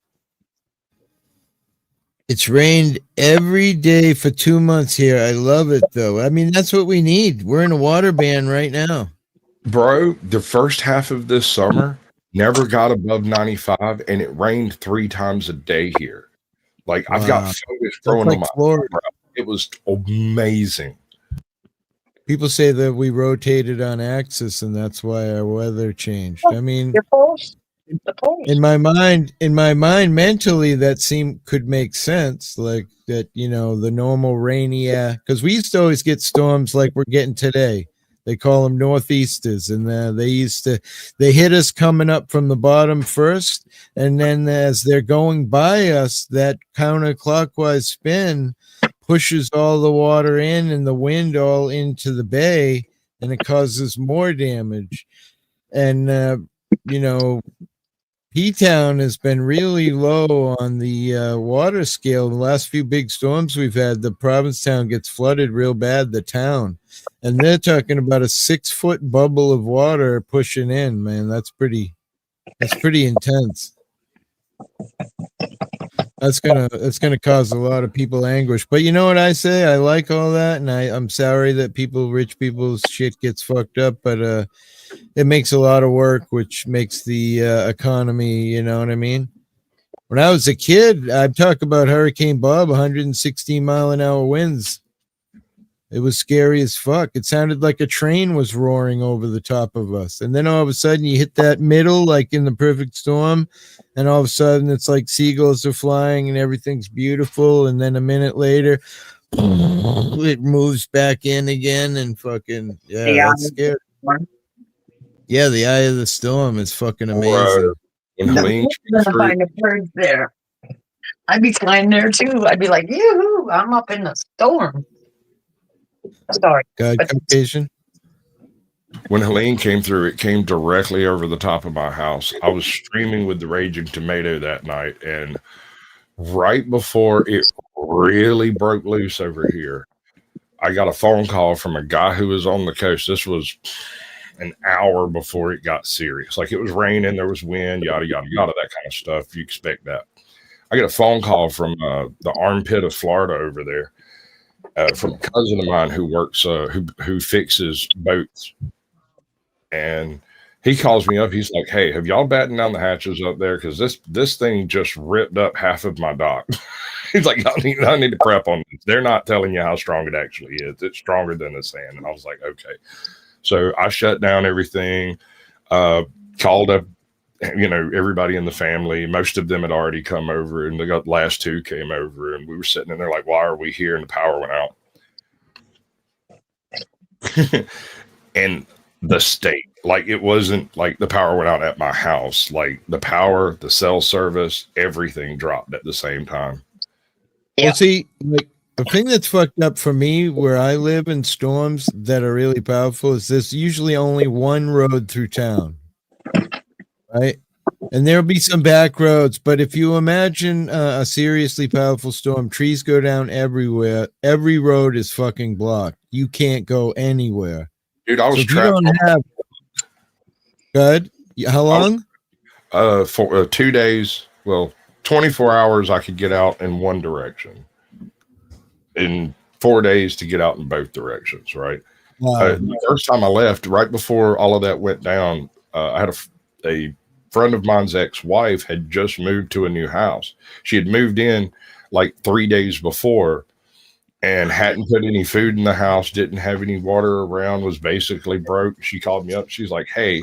It's rained every day for 2 months here. I love it, though. I mean, that's what we need. We're in a water ban right now. Bro, the first half of this summer never got above 95, and it rained 3 times a day here. Like, I've got photos growing on my Florida. It was amazing. People say that we rotated on axis, and that's why our weather changed. I mean, in my mind, mentally, that could make sense. Like that, the normal rainy, because we used to always get storms like we're getting today. They call them northeasters, and they hit us coming up from the bottom first, and then as they're going by us, that counterclockwise spin pushes all the water in and the wind all into the bay, and it causes more damage. And P-Town has been really low on the water scale. The last few big storms we've had, the Provincetown gets flooded real bad, the town. And they're talking about a 6-foot bubble of water pushing in, man. That's pretty intense. That's gonna cause a lot of people anguish. But you know what I say? I like all that, and I'm sorry that rich people's shit gets fucked up, but it makes a lot of work, which makes the economy, you know what I mean? When I was a kid, I'd talk about Hurricane Bob, 116-mile-an-hour winds. It was scary as fuck. It sounded like a train was roaring over the top of us. And then all of a sudden you hit that middle, like in the perfect storm, and all of a sudden it's like seagulls are flying and everything's beautiful. And then a minute later, it moves back in again and fucking, that's scary. Yeah, the eye of the storm is fucking amazing. I'm gonna find a bird there. I'd be flying there too. I'd be like, yoo-hoo, I'm up in the storm. Sorry. Communication. When Helene came through, it came directly over the top of my house. I was streaming with the Raging Tomato that night, and right before it really broke loose over here, I got a phone call from a guy who was on the coast. This was an hour before it got serious. Like, it was raining, there was wind, yada, yada, yada, that kind of stuff. You expect that. I get a phone call from the armpit of Florida over there, from a cousin of mine who works, who fixes boats. And he calls me up. He's like, "Hey, have y'all battened down the hatches up there? Because this thing just ripped up half of my dock." He's like, I need to prep on this. They're not telling you how strong it actually is. It's stronger than the sand. And I was like, okay. So I shut down everything, called up, everybody in the family. Most of them had already come over, and the last 2 came over, and we were sitting in there like, why are we here? And the power went out. And the state, like, it wasn't like the power went out at my house. Like, the power, the cell service, everything dropped at the same time. Yeah. Well, see, like, The thing that's fucked up for me where I live in storms that are really powerful is there's usually only one road through town, right? And there'll be some back roads, but if you imagine a seriously powerful storm, trees go down everywhere. Every road is fucking blocked. You can't go anywhere. Dude, I was So if you trapped. don't have good, how long? For 2 days. Well, 24 hours I could get out in one direction. In 4 days to get out in both directions, right? Wow. The first time I left, right before all of that went down, I had a friend of mine's ex-wife had just moved to a new house. She had moved in like 3 days before and hadn't put any food in the house, didn't have any water around, was basically broke. She called me up. She's like, hey,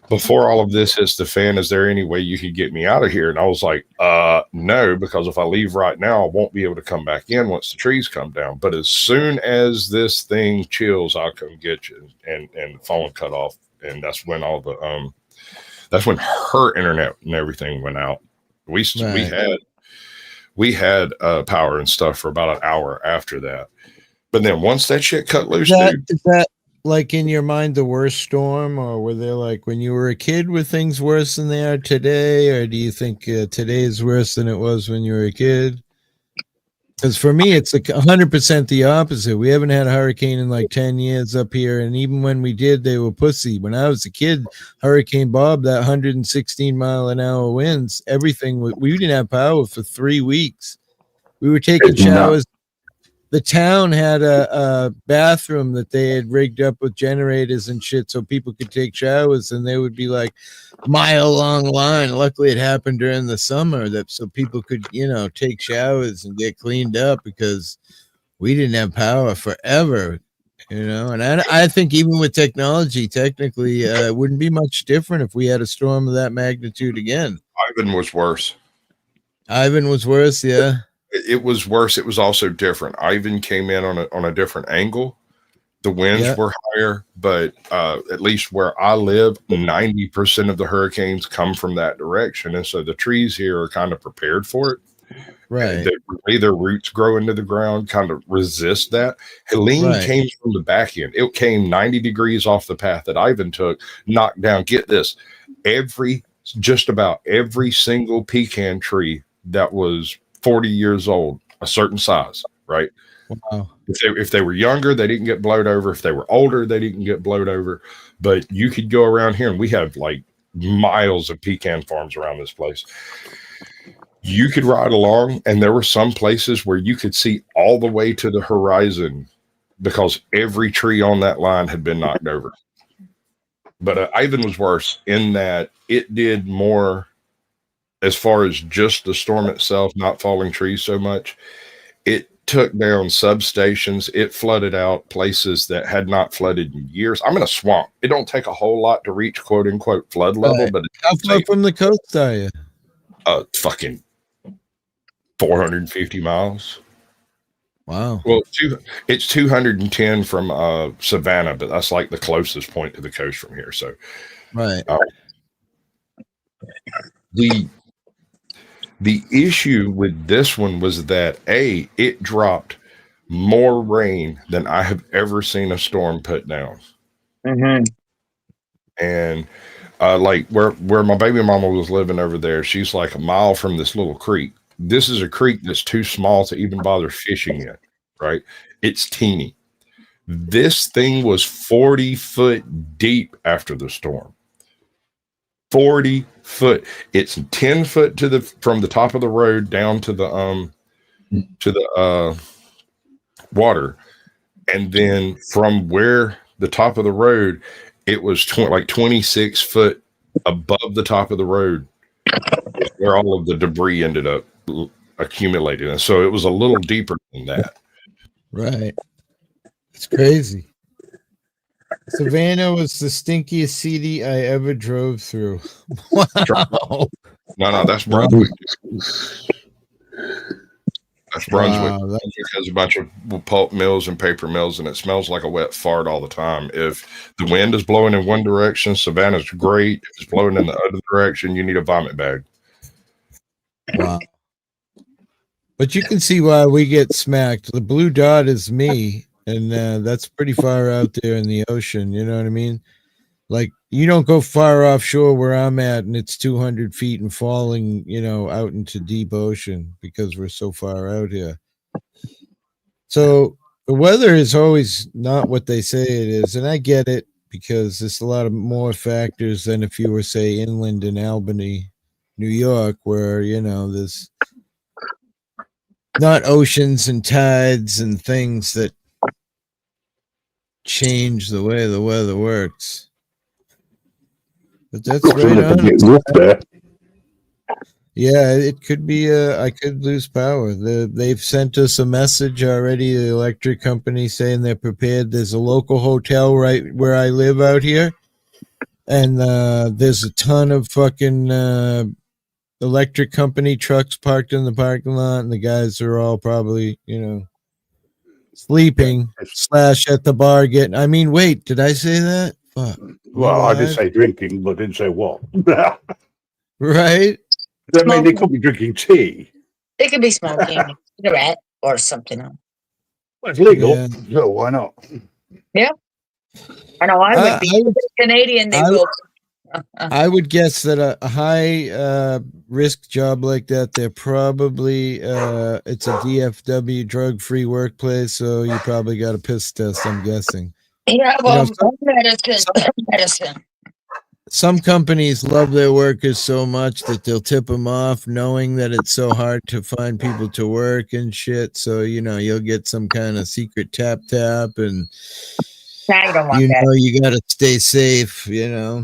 before all of this hits the fan, is there any way you could get me out of here? And I was like, no, because if I leave right now, I won't be able to come back in once the trees come down. But as soon as this thing chills, I'll come get you. And the phone cut off. And that's when all the, that's when her internet and everything went out. We had power and stuff for about an hour after that. But then once that shit cut loose, dude. Is that like in your mind the worst storm, or were there like when you were a kid, were things worse than they are today, or do you think today is worse than it was when you were a kid? Because for me, it's like 100% the opposite. We haven't had a hurricane in like 10 years up here, and even when we did, they were pussy. When I was a kid, Hurricane Bob, that 116 mile an hour winds, everything, we didn't have power for 3 weeks. We were taking showers. The town had a bathroom that they had rigged up with generators and shit so people could take showers, and they would be like mile-long line. Luckily, it happened during the summer so people could, take showers and get cleaned up because we didn't have power forever, And I think even with technology, technically, it wouldn't be much different if we had a storm of that magnitude again. Ivan was worse. Ivan was worse, yeah. It was worse. It was also different. Ivan came in on a different angle. The winds were higher, but at least where I live, 90% of the hurricanes come from that direction. And so the trees here are kind of prepared for it. Right. The way their roots grow into the ground kind of resist that. Helene came from the back end. It came 90 degrees off the path that Ivan took, knocked down. Get this. Just about every single pecan tree that was 40 years old, a certain size, right? Wow. If they were younger, they didn't get blowed over. If they were older, they didn't get blowed over. But you could go around here, and we have like miles of pecan farms around this place. You could ride along, and there were some places where you could see all the way to the horizon because every tree on that line had been knocked over. But Ivan was worse in that it did more as far as just the storm itself, not falling trees so much. It took down substations. It flooded out places that had not flooded in years. I'm in a swamp. It don't take a whole lot to reach quote unquote flood level, but how far from the coast are you? Fucking 450 miles. Wow. Well, it's 210 from Savannah, but that's like the closest point to the coast from here. So, right. The issue with this one was that it dropped more rain than I have ever seen a storm put down. Mm-hmm. And like where my baby mama was living over there, she's like a mile from this little creek. This is a creek that's too small to even bother fishing in, right? It's teeny. This thing was 40 foot deep after the storm. 40 foot. It's 10 foot from the top of the road down to the water, and then from where the top of the road, it was 26 foot above the top of the road, where all of the debris ended up accumulating. And so it was a little deeper than that. Right. It's crazy. Savannah was the stinkiest city I ever drove through. Wow. No, that's Brunswick. That's Brunswick. Wow, Brunswick has a bunch of pulp mills and paper mills, and it smells like a wet fart all the time. If the wind is blowing in one direction, Savannah's great. If it's blowing in the other direction, you need a vomit bag. Wow. But you can see why we get smacked. The blue dot is me, and that's pretty far out there in the ocean. You know what I mean? Like, you don't go far offshore where I'm at, and it's 200 feet and falling, out into deep ocean because we're so far out here. So the weather is always not what they say it is, and I get it because there's a lot of more factors than if you were, say, inland in Albany, New York, where, there's not oceans and tides and things that change the way the weather works. But that's right on. Yeah, it could be. I could lose power. They've sent us a message already. The electric company saying they're prepared. There's a local hotel right where I live out here, and there's a ton of fucking electric company trucks parked in the parking lot, and the guys are all probably, sleeping / at the bar getting. I mean, wait, did I say that? Fuck. Well, I did say drinking, but didn't say what. Right? I mean, they could be drinking tea. They could be smoking a cigarette or something else. Well, it's legal, so why not? Yeah. I know I would be. Canadian, they will. I would guess that a high risk job like that, they're probably it's a DFW drug-free workplace, so you probably got a piss test, I'm guessing. Yeah, well, medicine. Some companies love their workers so much that they'll tip them off knowing that it's so hard to find people to work and shit. So, you'll get some kind of secret tap and I don't want that. You got to stay safe, Yeah,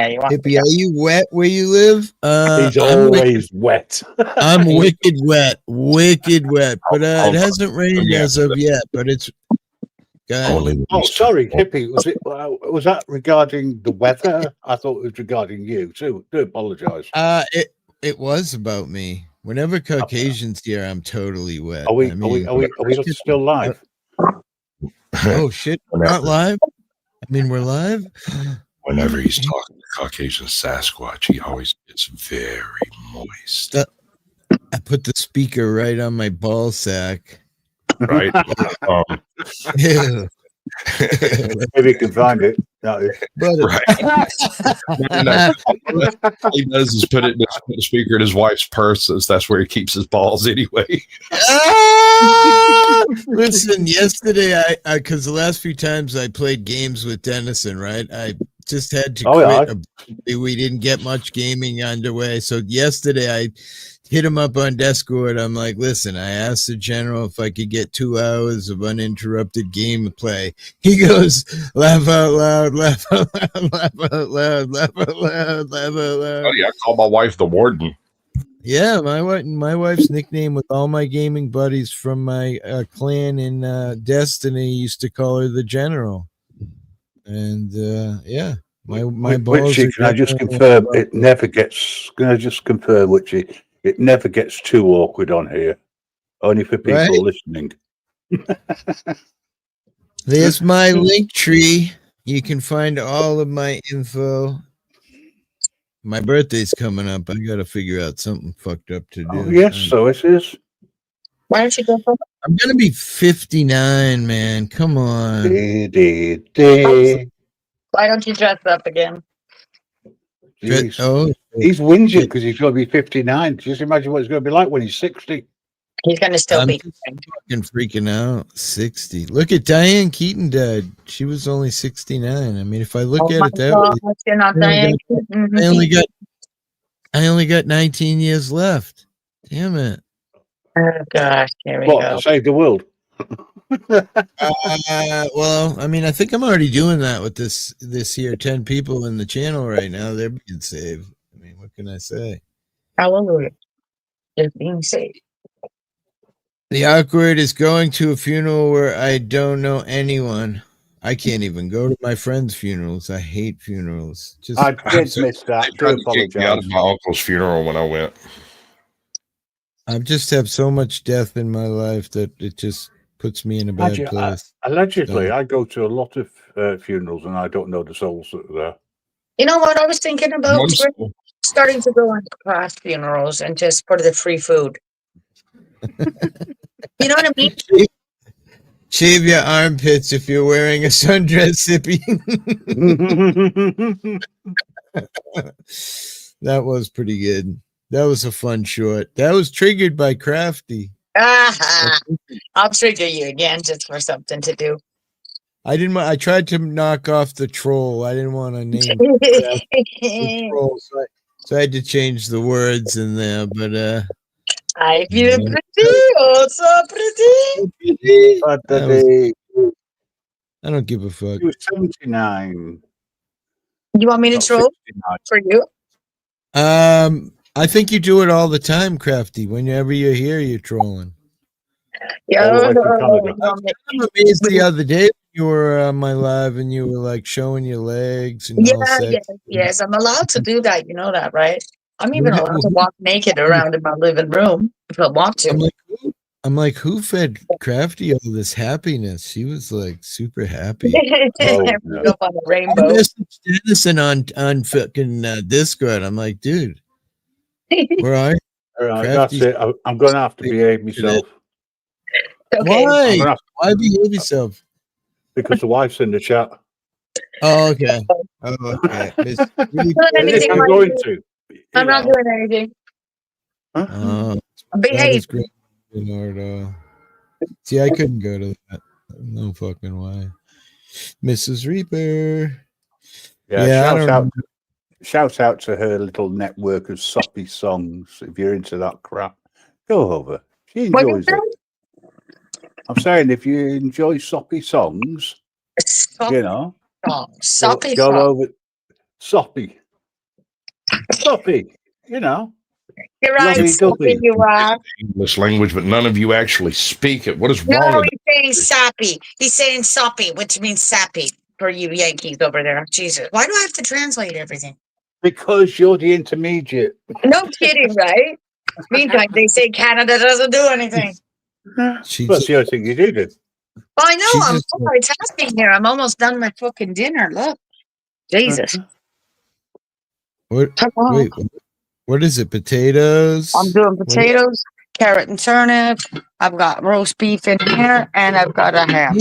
you want Hippie, are you wet where you live? He's always wet. I'm wicked wet. But it hasn't rained as of yet, but it's... Oh, sorry, Hippie. Was that regarding the weather? I thought it was regarding you too. Do apologize. It was about me. Whenever Caucasians here, I'm totally wet. Are we still live? Oh shit, we're not live. I mean, we're live. Whenever he's talking to Caucasian Sasquatch, he always gets very moist. I put the speaker right on my ball sack. Right. Yeah. Maybe you can find it. Right. All he does is put the speaker in his wife's purse. That's where he keeps his balls anyway. Listen, yesterday because the last few times I played games with Dennison, right? I just had to quit. Yeah. We didn't get much gaming underway. So yesterday I hit him up on Discord. I'm like, listen, I asked the general if I could get 2 hours of uninterrupted game play. He goes, laugh out loud, laugh out loud, laugh out loud, laugh out loud, laugh out loud. Oh, yeah, I call my wife the warden. Yeah, my wife's nickname with all my gaming buddies from my clan in Destiny used to call her the general. And yeah, my balls. Witchy, can I just confirm it never gets? Can I just confirm, Witchy? It never gets too awkward on here. Only for people listening. There's my link tree. You can find all of my info. My birthday's coming up. I got to figure out something fucked up to do. Oh, yes, so it is. Why don't you go for? I'm going to be 59, man. Come on. Why don't you dress up again? He's whinging because he's going to be 59. Just imagine what it's going to be like when he's 60. He's going to still be fucking freaking out. 60. Look at Diane Keaton died. She was only 69. I mean, if I look at it that way, you're not Diane Keaton. I only got 19 years left. Damn it. Oh gosh, here we go. Save the world. Well, I mean, I think I'm already doing that with this here 10 people in the channel right now. They're being saved. I mean, what can I say? Hallelujah. They're being saved. The awkward is going to a funeral where I don't know anyone. I can't even go to my friends' funerals. I hate funerals. I did miss that. They kicked me out of my uncle's funeral when I went. I just have so much death in my life that it just puts me in a bad place. Allegedly, I go to a lot of funerals and I don't know the souls that are there. You know what? I was thinking about starting to go on past funerals and just for the free food. You know what I mean? Shave your armpits if you're wearing a sundress, Hippie. That was pretty good. That was a fun short. That was triggered by Crafty. I'll trigger you again just for something to do. I tried to knock off the troll. I didn't want to name the troll, so I had to change the words in there. But I feel pretty, oh so pretty. I don't give a fuck. He was 79. You want me to troll 69. for you? I think you do it all the time, Crafty. Whenever you're here, you're trolling. Yeah, All the way from Canada. I'm amazed the other day you were on my live and you were like showing your legs and all sexy. yes. I'm allowed to do that. You know that, right? I'm even allowed to walk naked around in my living room if I want to. I'm like, who fed Crafty all this happiness? She was like super happy. Up on the rainbow. I messaged Dennison on fucking Discord. I'm like, dude, where are you? All right, that's it. I'm going to have to behave myself. Okay. Why? Why behave yourself? Because the wife's in the chat. Oh, okay. Oh, okay. I'm going to. I'm not doing anything. Behave. See, I couldn't go to that. No fucking way. Mrs. Reaper. Yeah, shout out to her little network of soppy songs. If you're into that crap, go over. She enjoys it. I'm saying if you enjoy soppy songs, you know, soppy go over. Soppy, you know. You're right, soppy, you are. English language, but none of you actually speak it. What is wrong No, with he's saying sappy. He's saying soppy, which means sappy for you Yankees over there. Jesus, why do I have to translate everything? Because you're the intermediate. No kidding, right? Meantime, they say Canada doesn't do anything. That's the only thing you do. Well, I know. I'm multitasking here. I'm almost done my fucking dinner. Look. Jesus. Wait, what is it? Potatoes? I'm doing potatoes, carrot and turnip. I've got roast beef in here, and I've got a ham.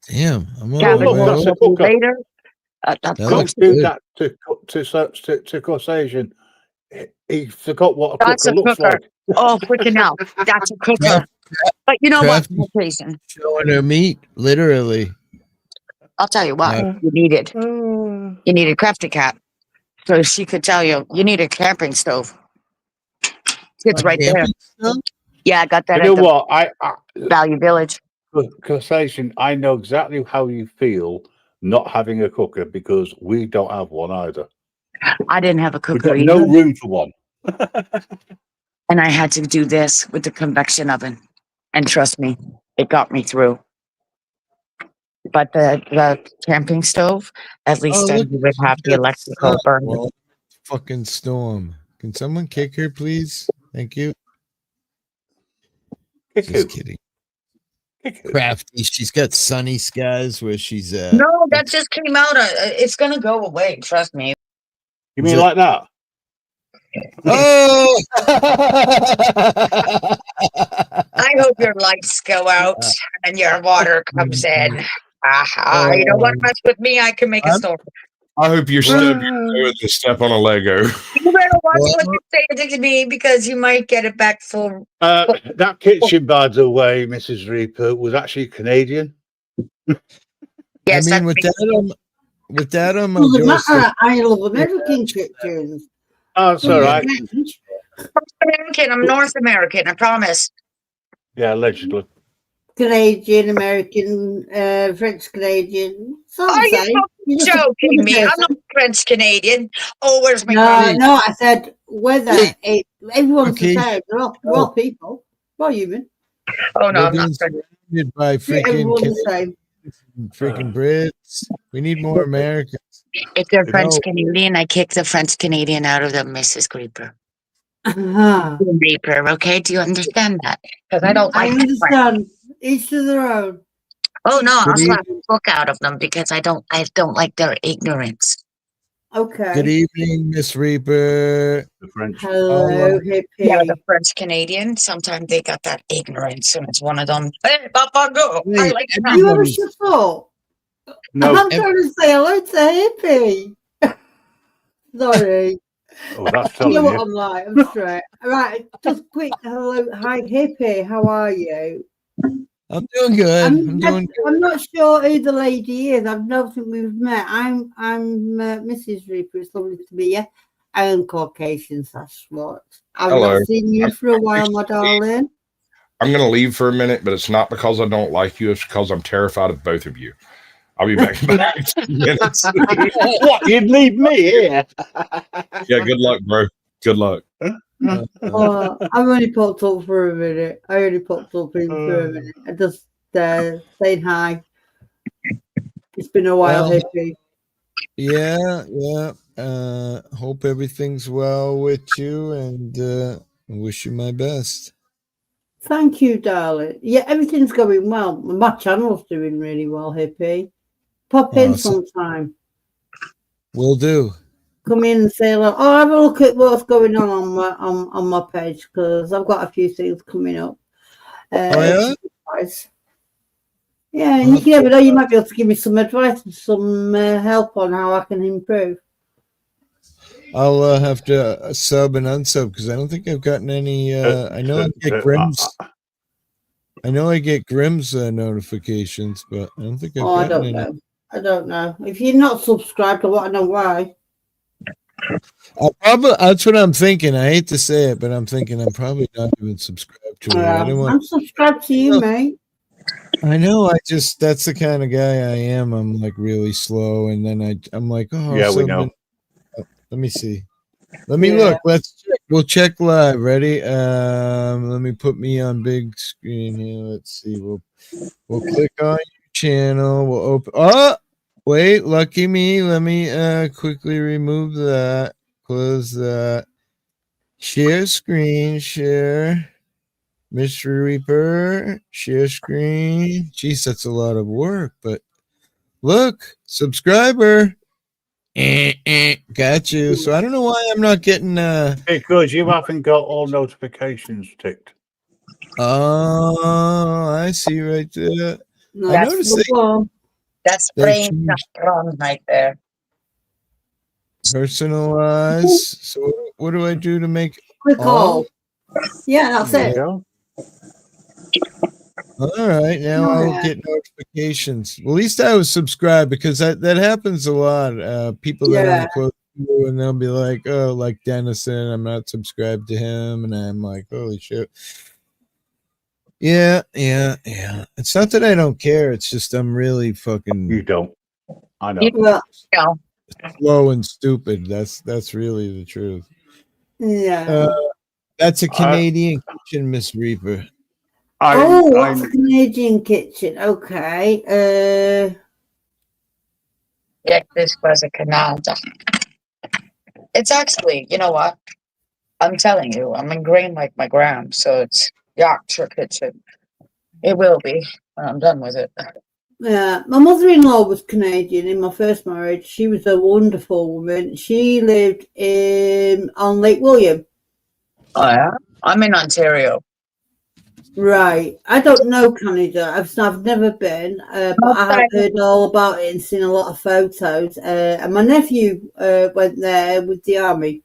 Damn. I'm later. Don't do that to Caucasian. He forgot what a cooker looks like. Oh, freaking hell. That's a cooker. But you know what? Showing her meat, literally. I'll tell you what. You needed Crafty Cat. So she could tell you, you need a camping stove. It's right there. Stove? Yeah, I got that. You know what? I Value Village. Caucasian, I know exactly how you feel not having a cooker because we don't have one either. I didn't have a cooker. We've got no room for one. And I had to do this with the convection oven. And trust me, it got me through. But the camping stove, at least then you would have the electrical burn. Fucking storm. Can someone kick her, please? Thank you. Just kidding. Crafty. She's got sunny skies where she's at. No, that just came out. It's going to go away. Trust me. You mean like that? Oh! I hope your lights go out and your water comes in. You don't want to mess with me. I can make a storm. I hope you're still to step on a Lego. You better watch what you say to me because you might get it back full. That kitchen, by the way, Mrs. Reaper, was actually Canadian. Yes, I mean, with that on my doesn't I love American kitchens. Oh, it's all right. American. I'm North American. I promise. Yeah, allegedly. Canadian, American, French Canadian. Are you joking me? I'm not French Canadian. Oh, where's my No, I said whether everyone's the same. We're all people. We're human. Oh no, I'm not surrounded by freaking Brits. We need more Americans. If they're French Canadian, I kick the French Canadian out of them, Mrs. Creeper. Reaper, okay? Do you understand that? Because I don't like. I understand. Each to their own. Oh no, I'll slap the book out of them because I don't like their ignorance. Okay. Good evening, Miss Reaper. The French. Hello, Hippie. Yeah, the French Canadian. Sometimes they got that ignorance, and it's one of them. Hey, Papa, go. I like You ever shut up? No. I'm trying to say hello to Hippie. Sorry. Oh, that's You know telling what you. I'm like. I'm straight. Right, just quick hello. Hi, Hippie. How are you? I'm doing good. I'm doing good. I'm not sure who the lady is. I don't think we've met. I'm Mrs. Reaper. It's lovely to meet you. I am Caucasian, that's what. I've Hello. not seen you for a while, my darling. I'm going to leave for a minute, but it's not because I don't like you. It's because I'm terrified of both of you. I'll be back in about 10 minutes. What? You'd leave me here? Yeah, good luck, bro. Good luck. Oh, I've only popped up for a minute. I only popped up in for a minute. I just saying hi. It's been a while, Well, Hippie. Yeah. Hope everything's well with you, and wish you my best. Thank you, darling. Yeah, everything's going well. My channel's doing really well, Hippie. Pop in sometime. Will do. Come in and say hello. Oh, have a look at what's going on my page, because I've got a few things coming up. Oh, yeah? Yeah, and you never know, you might be able to give me some advice and some help on how I can improve. I'll have to sub and unsub because I don't think I've gotten any. I know I get Grimm's. I know I get Grimm's notifications, but I don't think I've gotten I don't any. know. I don't know. If you're not subscribed, I want to know why. That's what I'm thinking. I hate to say it, but I'm thinking I'm probably not even subscribed to it. I'm subscribed to you, mate. I know. That's the kind of guy I am. I'm like really slow, and then I'm like, oh, yeah, we know. Let me see. Let me look. Let's check. We'll check live. Ready? Let me put me on big screen here. Let's see. We'll click on your channel. We'll open. Oh, wait. Lucky me. Let me quickly remove that. Close that. Share screen. Share. Mystery Reaper. Share screen. Jeez, that's a lot of work. But look, subscriber. Got you. So I don't know why I'm not getting because you haven't got all notifications ticked. Oh, I see right there. No, I noticed that's brain wrong right there. Personalize. So what do I do to make Click all? Yeah, that's it. Go. All right, now I'll get notifications. Well, at least I was subscribed because that happens a lot. People that are close to you, and they'll be like, "Oh, like Dennison, I'm not subscribed to him," and I'm like, "Holy shit!" Yeah. It's not that I don't care. It's just I'm really fucking. You don't. I know. Slow and stupid. That's really the truth. Yeah. That's a Canadian kitchen, Miss Reaper. What's a Canadian kitchen? Okay. Yeah, this was a Canada. It's actually, you know what? I'm telling you, I'm ingrained like my gram, so it's Yorkshire kitchen. It will be when I'm done with it. Yeah, my mother-in-law was Canadian in my first marriage. She was a wonderful woman. She lived on Lake William. Oh yeah, I'm in Ontario. Right. I don't know Canada. I've never been, but I have heard all about it and seen a lot of photos. And my nephew went there with the army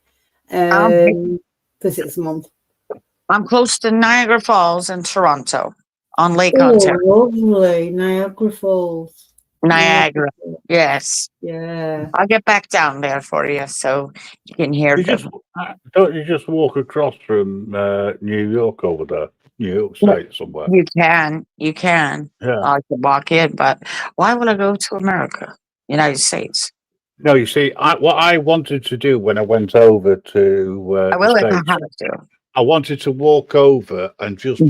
for 6 months. I'm close to Niagara Falls in Toronto on Lake Oh, Ontario. lovely. Niagara Falls. Niagara. Yes. Yeah. I'll get back down there for you so you can hear them. Don't you just walk across from New York over there? New York State somewhere. You can. Yeah. I could walk in, but why would I go to America, United States? No, you see, what I wanted to do when I went over to I will the if I States, have to. I wanted to walk over and just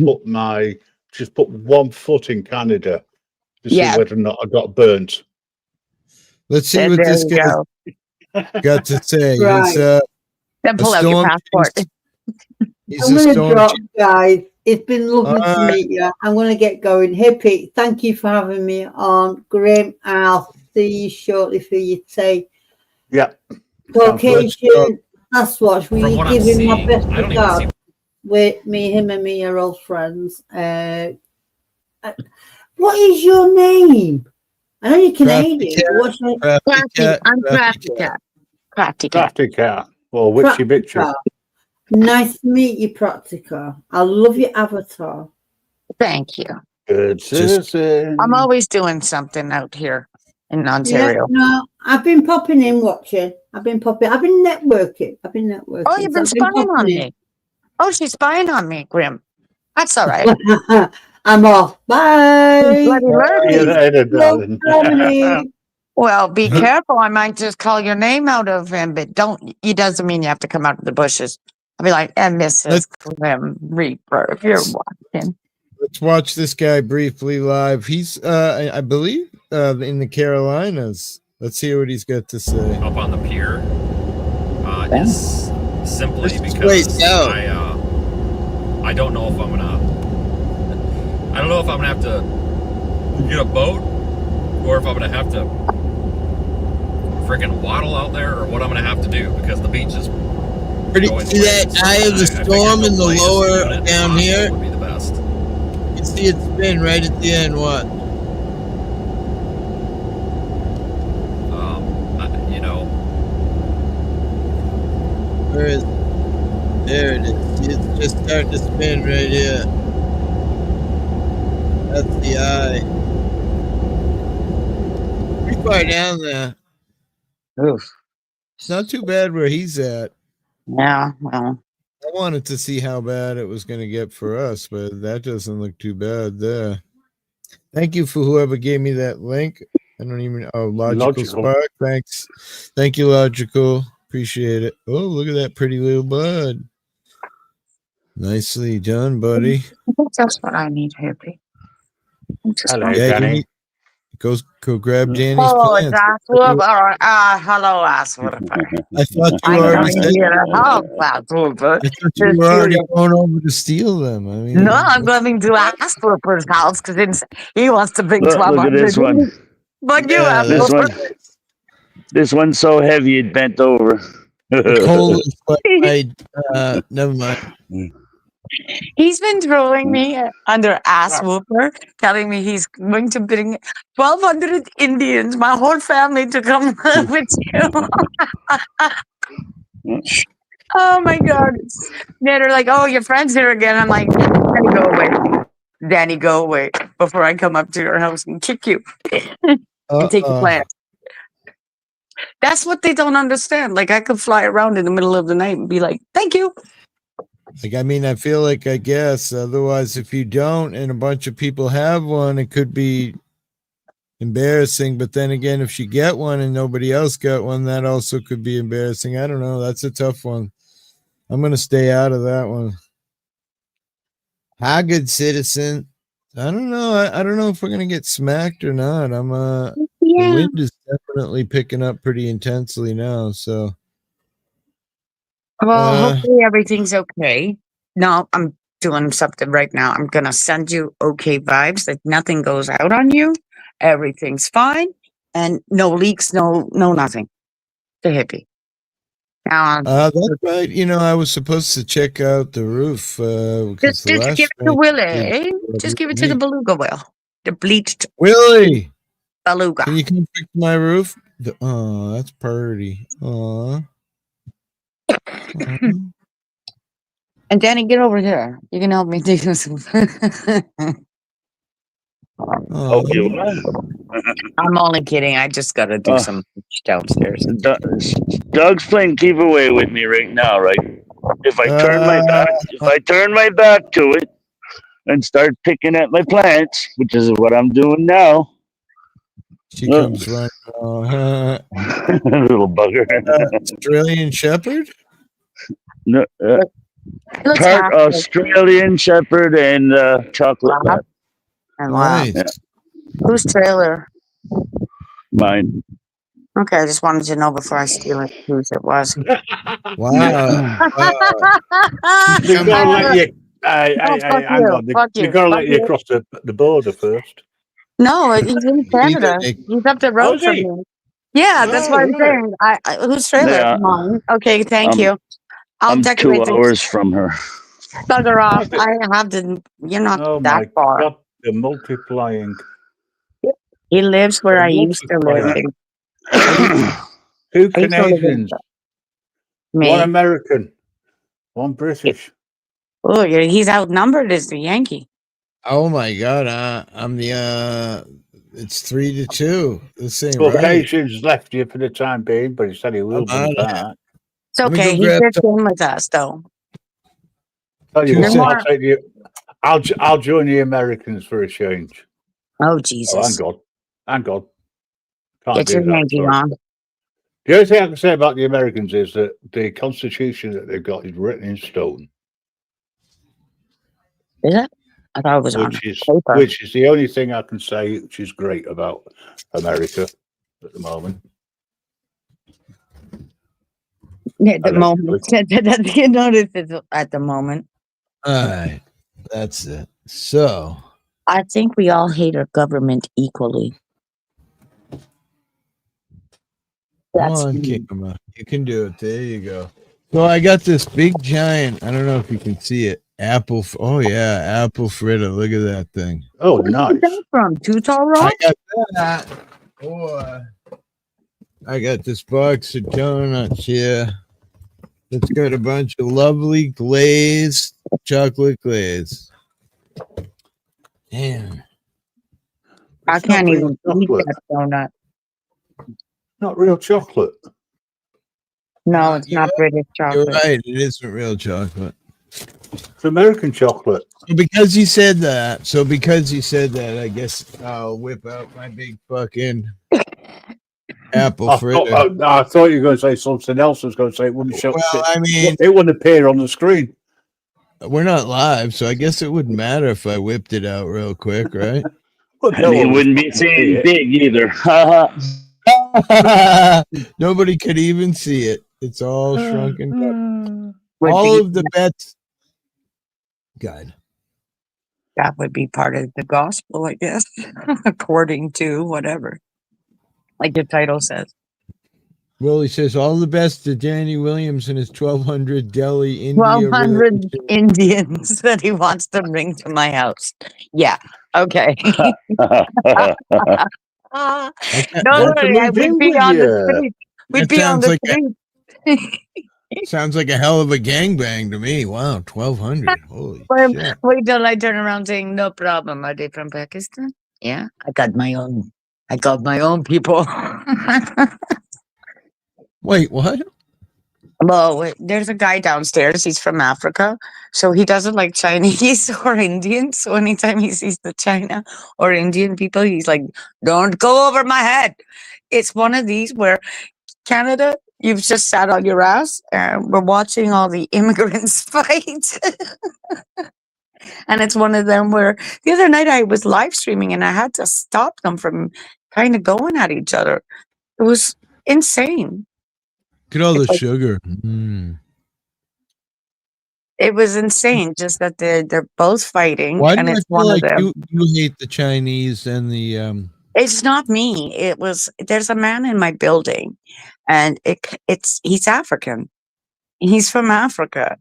put one foot in Canada to see whether or not I got burnt. Let's see what this guy got to say. Right. Then pull out your passport. I'm going to drop, guys. It's been lovely to meet you. I'm going to get going. Hippie, thank you for having me on. Grim, I'll see you shortly for your tea. Yeah. Caucasian Sasquatch, will From you what give I'm him my seeing, best I don't even regard? see. With him and me are old friends. What is your name? I know you're Canadian. But what's your I'm Crafty Cat. Crafty Cat. Crafty Cat. Or Witchy Bitchy. Practica? Nice to meet you, Practica. I love your avatar. Thank you. Good citizen. I'm always doing something out here in Ontario. Yeah, no, I've been popping in watching. I've been networking. Oh, you've been spying on me. Oh, she's spying on me, Grim. That's all right. I'm off. Bye. Bloody See you lurking. later, darling. Well, be careful. I might just call your name out of him, but don't. It doesn't mean you have to come out of the bushes. I'll be like, and Mrs. Grim Reaper, if you're watching. Let's watch this guy briefly live. He's, I believe, in the Carolinas. Let's hear what he's got to say. Up on the pier is simply because I don't know if I'm gonna. I don't know if I'm gonna have to get a boat or if I'm gonna have to freaking waddle out there or what I'm gonna have to do because the beach is pretty. See that eye of the storm in the lower down here? Would be the best. You can see it spin right at the end. What? You know. Where is it? There it is. It's just starting to spin right here. That's the eye. Pretty far down there. Oof. It's not too bad where he's at. Yeah, well. I wanted to see how bad it was going to get for us, but that doesn't look too bad there. Thank you for whoever gave me that link. I don't even. Oh, Logical Spark. Thanks. Thank you, Logical. Appreciate it. Oh, look at that pretty little bud. Nicely done, buddy. I think that's what I need, Hippie. Hello, Danny. Go grab Danny's Oh, plants. hello, Asswooper. I thought you already said you were already going over to steal them. I mean, no, I'm going to Asswooper's house because he wants to bring Look at this one. But Yeah, this one's so heavy it bent over. Cold is never mind. He's been throwing me under Asswooper, telling me he's going to bring 1,200 Indians, my whole family, to come with you. Oh my God. They're like, oh, your friend's here again. I'm like, Danny, go away. Danny, go away before I come up to your house and kick you and take your plants. That's what they don't understand. Like, I could fly around in the middle of the night and be like, thank you. Like, I mean, I feel like, I guess, otherwise, if you don't and a bunch of people have one, it could be embarrassing. But then again, if you get one and nobody else got one, that also could be embarrassing. I don't know. That's a tough one. I'm going to stay out of that one. Hi, good citizen. I don't know. I don't know if we're going to get smacked or not. The wind is definitely picking up pretty intensely now, so. Well, hopefully everything's okay. No, I'm doing something right now. I'm going to send you okay vibes, that nothing goes out on you. Everything's fine. And no leaks, no nothing. The Hippie. Now, that's right. You know, I was supposed to check out the roof. Just give it to Willie. Just give it to the beluga whale. The bleached Willie. Beluga. Can you come fix my roof? Oh, that's pretty. Aw. And Danny, get over here. You can help me do some. I'm only kidding. I just got to do some downstairs. Doug's playing giveaway with me right now, right? If I turn my back to it and start picking at my plants, which is what I'm doing now. She comes right. Little bugger. Australian Shepherd? No, part Australian Shepherd and chocolate lab. Nice. Yeah. Whose trailer? Mine. Okay, I just wanted to know before I steal it whose it was. Wow. They're gonna let you. Hang on. They're gonna let you across the border first. No, he's in Canada. He's up the road from me. Yeah, that's what I'm right. saying. Whose trailer? Yeah, Mine. Okay, thank I'm you. I'll I'm decorate 2 hours from her. bugger off. I have to. You're not Oh that my far. God, they're multiplying. He lives where They're I used to live. multiplying. I used, 2 I used to live in Canadians, 1 me. American, 1 British. Oh, yeah, he's outnumbered as the Yankee. Oh my God, I'm the it's 3-2. This ain't right. Caucasian's left you for the time being, but he said he will be back. It's Let me okay. go He grab fits in with us, though. Tell you Two what, You're I'll more. take you. I'll join the Americans for a change. Oh, Oh, Jesus. hang on. Can't Get do your that. Yankee Sorry. on. The only thing I can say about the Americans is that the Constitution that they've got is written in stone, Is it? I thought it was on paper. which is the only thing I can say which is great about America at the moment. Yeah, at the moment. Allegedly. You notice it's at the moment. All right, that's it. So I think we all hate our government equally. come That's on, me. camera. You can do it. There you go. So I got this big giant. I don't know if you can see it. Apple. Oh yeah, apple fritter. Look at that thing. Oh, Where nice. did you get from Tuttle Rock? I got that. Boy, I got this box of donuts here. It's got a bunch of lovely glazed chocolate glaze. Damn. I It's not can't real even eat chocolate. that donut. Not real chocolate. No, it's not British You're chocolate. right. It isn't real chocolate. It's American chocolate. So because he said that, I guess I'll whip out my big fucking apple fritter. I thought you were going to say something else. I was going to say it wouldn't show. Well, I mean, it wouldn't appear on the screen. We're not live, so I guess it wouldn't matter if I whipped it out real quick, right? Well, And he wouldn't be saying big either. Nobody could even see it. It's all shrunken up. Would All be- of the bets. God. That would be part of the gospel, I guess, according to whatever. Like the title says. Well, he says all the best to Danny Williams and his 1,200 Delhi India 1,200 relationship. Indians that he wants to bring to my house. Yeah. Okay. Don't worry, we'd be on the street. We'd be on the street. Sounds like a hell of a gangbang to me. Wow, 1,200. Holy shit. Wait till I turn around saying, no problem. Are they from Pakistan? Yeah, I got my own people. Wait, what? Well, there's a guy downstairs. He's from Africa. So he doesn't like Chinese or Indians. So anytime he sees the China or Indian people, he's like, don't go over my head. It's one of these where Canada, you've just sat on your ass and we're watching all the immigrants fight. And it's one of them where the other night I was live streaming and I had to stop them from kind of going at each other. It was insane. Look at all the sugar. It was insane, just that they're both fighting. Why do and I it's feel one like of them. you hate the Chinese and the It's not me. There's a man in my building and he's African. He's from Africa.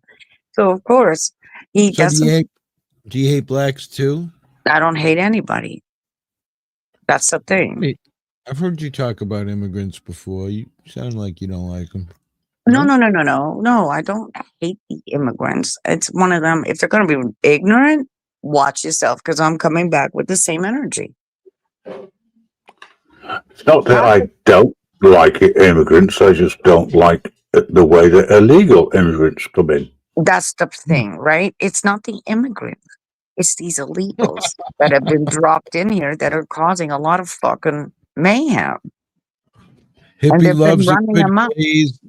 So of course he so doesn't. do you hate blacks too? I don't hate anybody. That's the thing. Wait, I've heard you talk about immigrants before. You sound like you don't like them. No, I don't hate the immigrants. It's one of them. If they're going to be ignorant, watch yourself because I'm coming back with the same energy. It's not that I don't like immigrants. I just don't like the way that illegal immigrants come in. That's the thing, right? It's not the immigrants. It's these illegals that have been dropped in here that are causing a lot of fucking mayhem. Hippie loves a good glaze.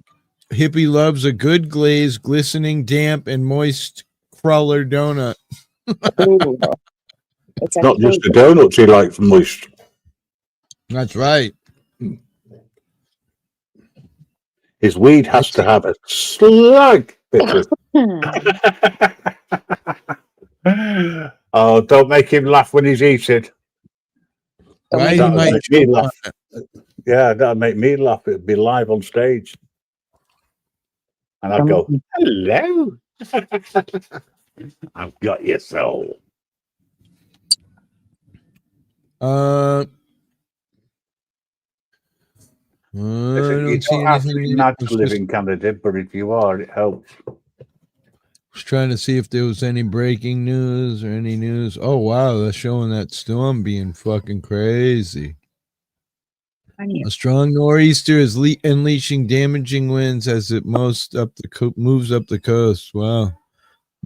Hippie loves a good glaze, glistening, damp, and moist cruller donut. It's not just the donuts he likes moist. That's right. His weed has to have a slight bit of. Oh, don't make him laugh when he's eating. Right? That would make me laugh. Yeah, that'd make me laugh. It'd be live on stage. And I'd go, hello. I've got your soul. Listen, you don't have to be mad to live in Canada, but if you are, it helps. I was trying to see if there was any breaking news or any news. Oh, wow. They're showing that storm being fucking crazy. A strong nor'easter is unleashing damaging winds as it moves up the coast. Wow.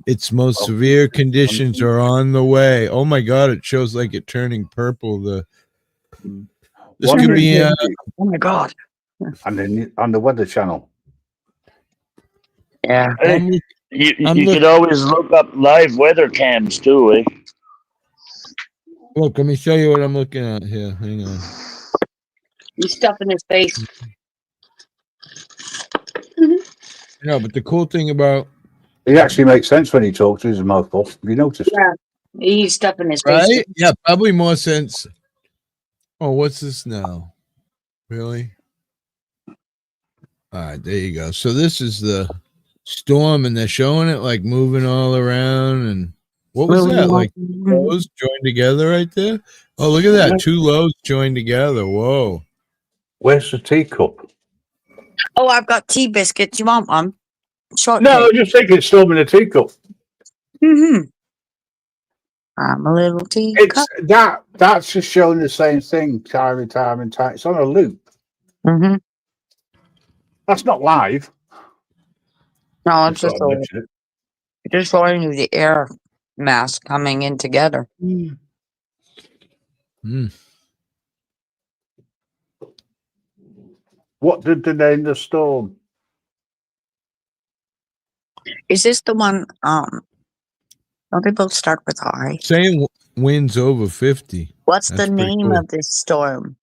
Its most severe conditions are on the way. Oh, my God. It shows like it turning purple. This could be... oh, my God. And on the Weather Channel. Yeah. Hey, you could always look up live weather cams too, eh? Look, let me show you what I'm looking at here. Hang on. He's stuffing his face. No, but the cool thing about... He actually makes sense when he talks with his mouth off. Have you noticed? Yeah. He's stuffing his face. Right? Yeah, probably more sense. Oh, what's this now? Really? All right, there you go. So this is the storm, and they're showing it like moving all around. And what was that? Like lows joined together right there? Oh, look at that. Two lows joined together. Whoa. Where's the teacup? Oh, I've got tea biscuits. You want one? Short No, just think it's storming a teacup. Mm-hmm. I'm a little teacup. That's just showing the same thing time and time and time. It's on a loop. Mm-hmm. That's not live. No, it's just showing you the air mass coming in together. What did they name the storm? Is this the one? Don't they both start with I? Saying winds over 50. What's the name of this storm?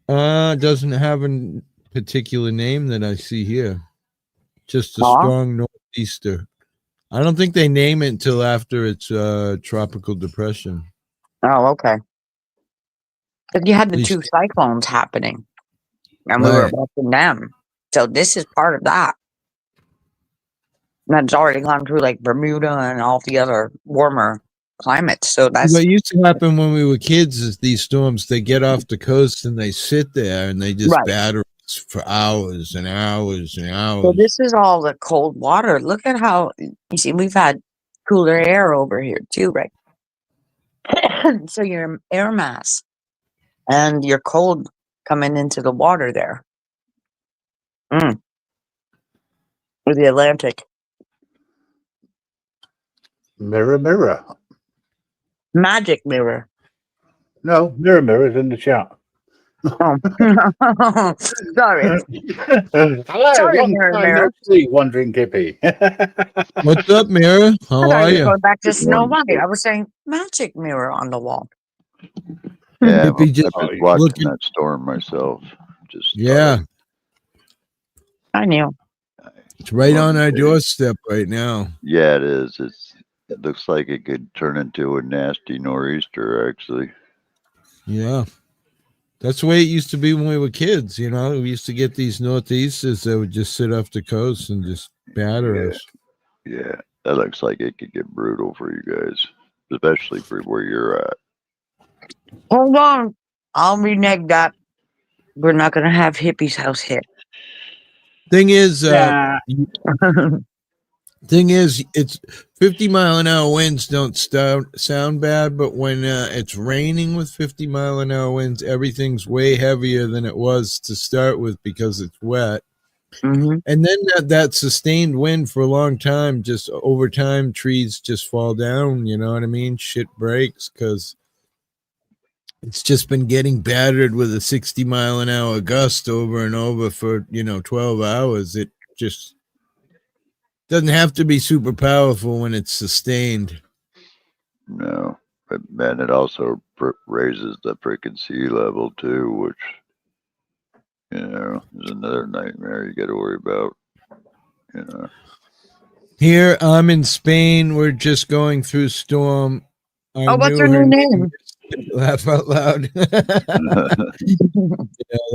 Doesn't have a particular name that I see here. Just a strong northeaster. I don't think they name it until after it's tropical depression. Oh, okay. Because you had the two cyclones happening, and we were watching them. So this is part of that. And that's already gone through like Bermuda and all the other warmer climates. So that's what used to happen when we were kids. Is these storms? They get off the coast and they sit there and they just batter us for hours and hours and hours. So this is all the cold water. Look at how you see we've had cooler air over here too, right? So your air mass and your cold coming into the water there. With the Atlantic. Mirror, mirror. Magic mirror. No, mirror is in the chat. Oh. Sorry. Hello, sorry, mirror. Wandering Hippie. What's up, mirror? How are you? Going back to Snow White. I was saying magic mirror on the wall. Yeah, Hippie just I was watching that storm myself. I knew. It's right on our doorstep right now. Yeah, it is. It looks like it could turn into a nasty nor'easter, actually. Yeah. That's the way it used to be when we were kids, you know. We used to get these northeasters that would just sit off the coast and just batter us. Yeah, that looks like it could get brutal for you guys, especially for where you're at. Hold on. I'll renege that. We're not going to have Hippie's house hit. Thing is, it's 50-mile-an-hour winds don't sound bad, but when it's raining with 50-mile-an-hour winds, everything's way heavier than it was to start with because it's wet. Mm-hmm. And then that sustained wind for a long time, just over time, trees just fall down. You know what I mean? Shit breaks because it's just been getting battered with a 60-mile-an-hour gust over and over for 12 hours. It just doesn't have to be super powerful when it's sustained. No, but man, it also raises the freaking sea level too, which is another nightmare you got to worry about. Here, I'm in Spain. We're just going through storm. What's her new name? Laugh out loud. Yeah,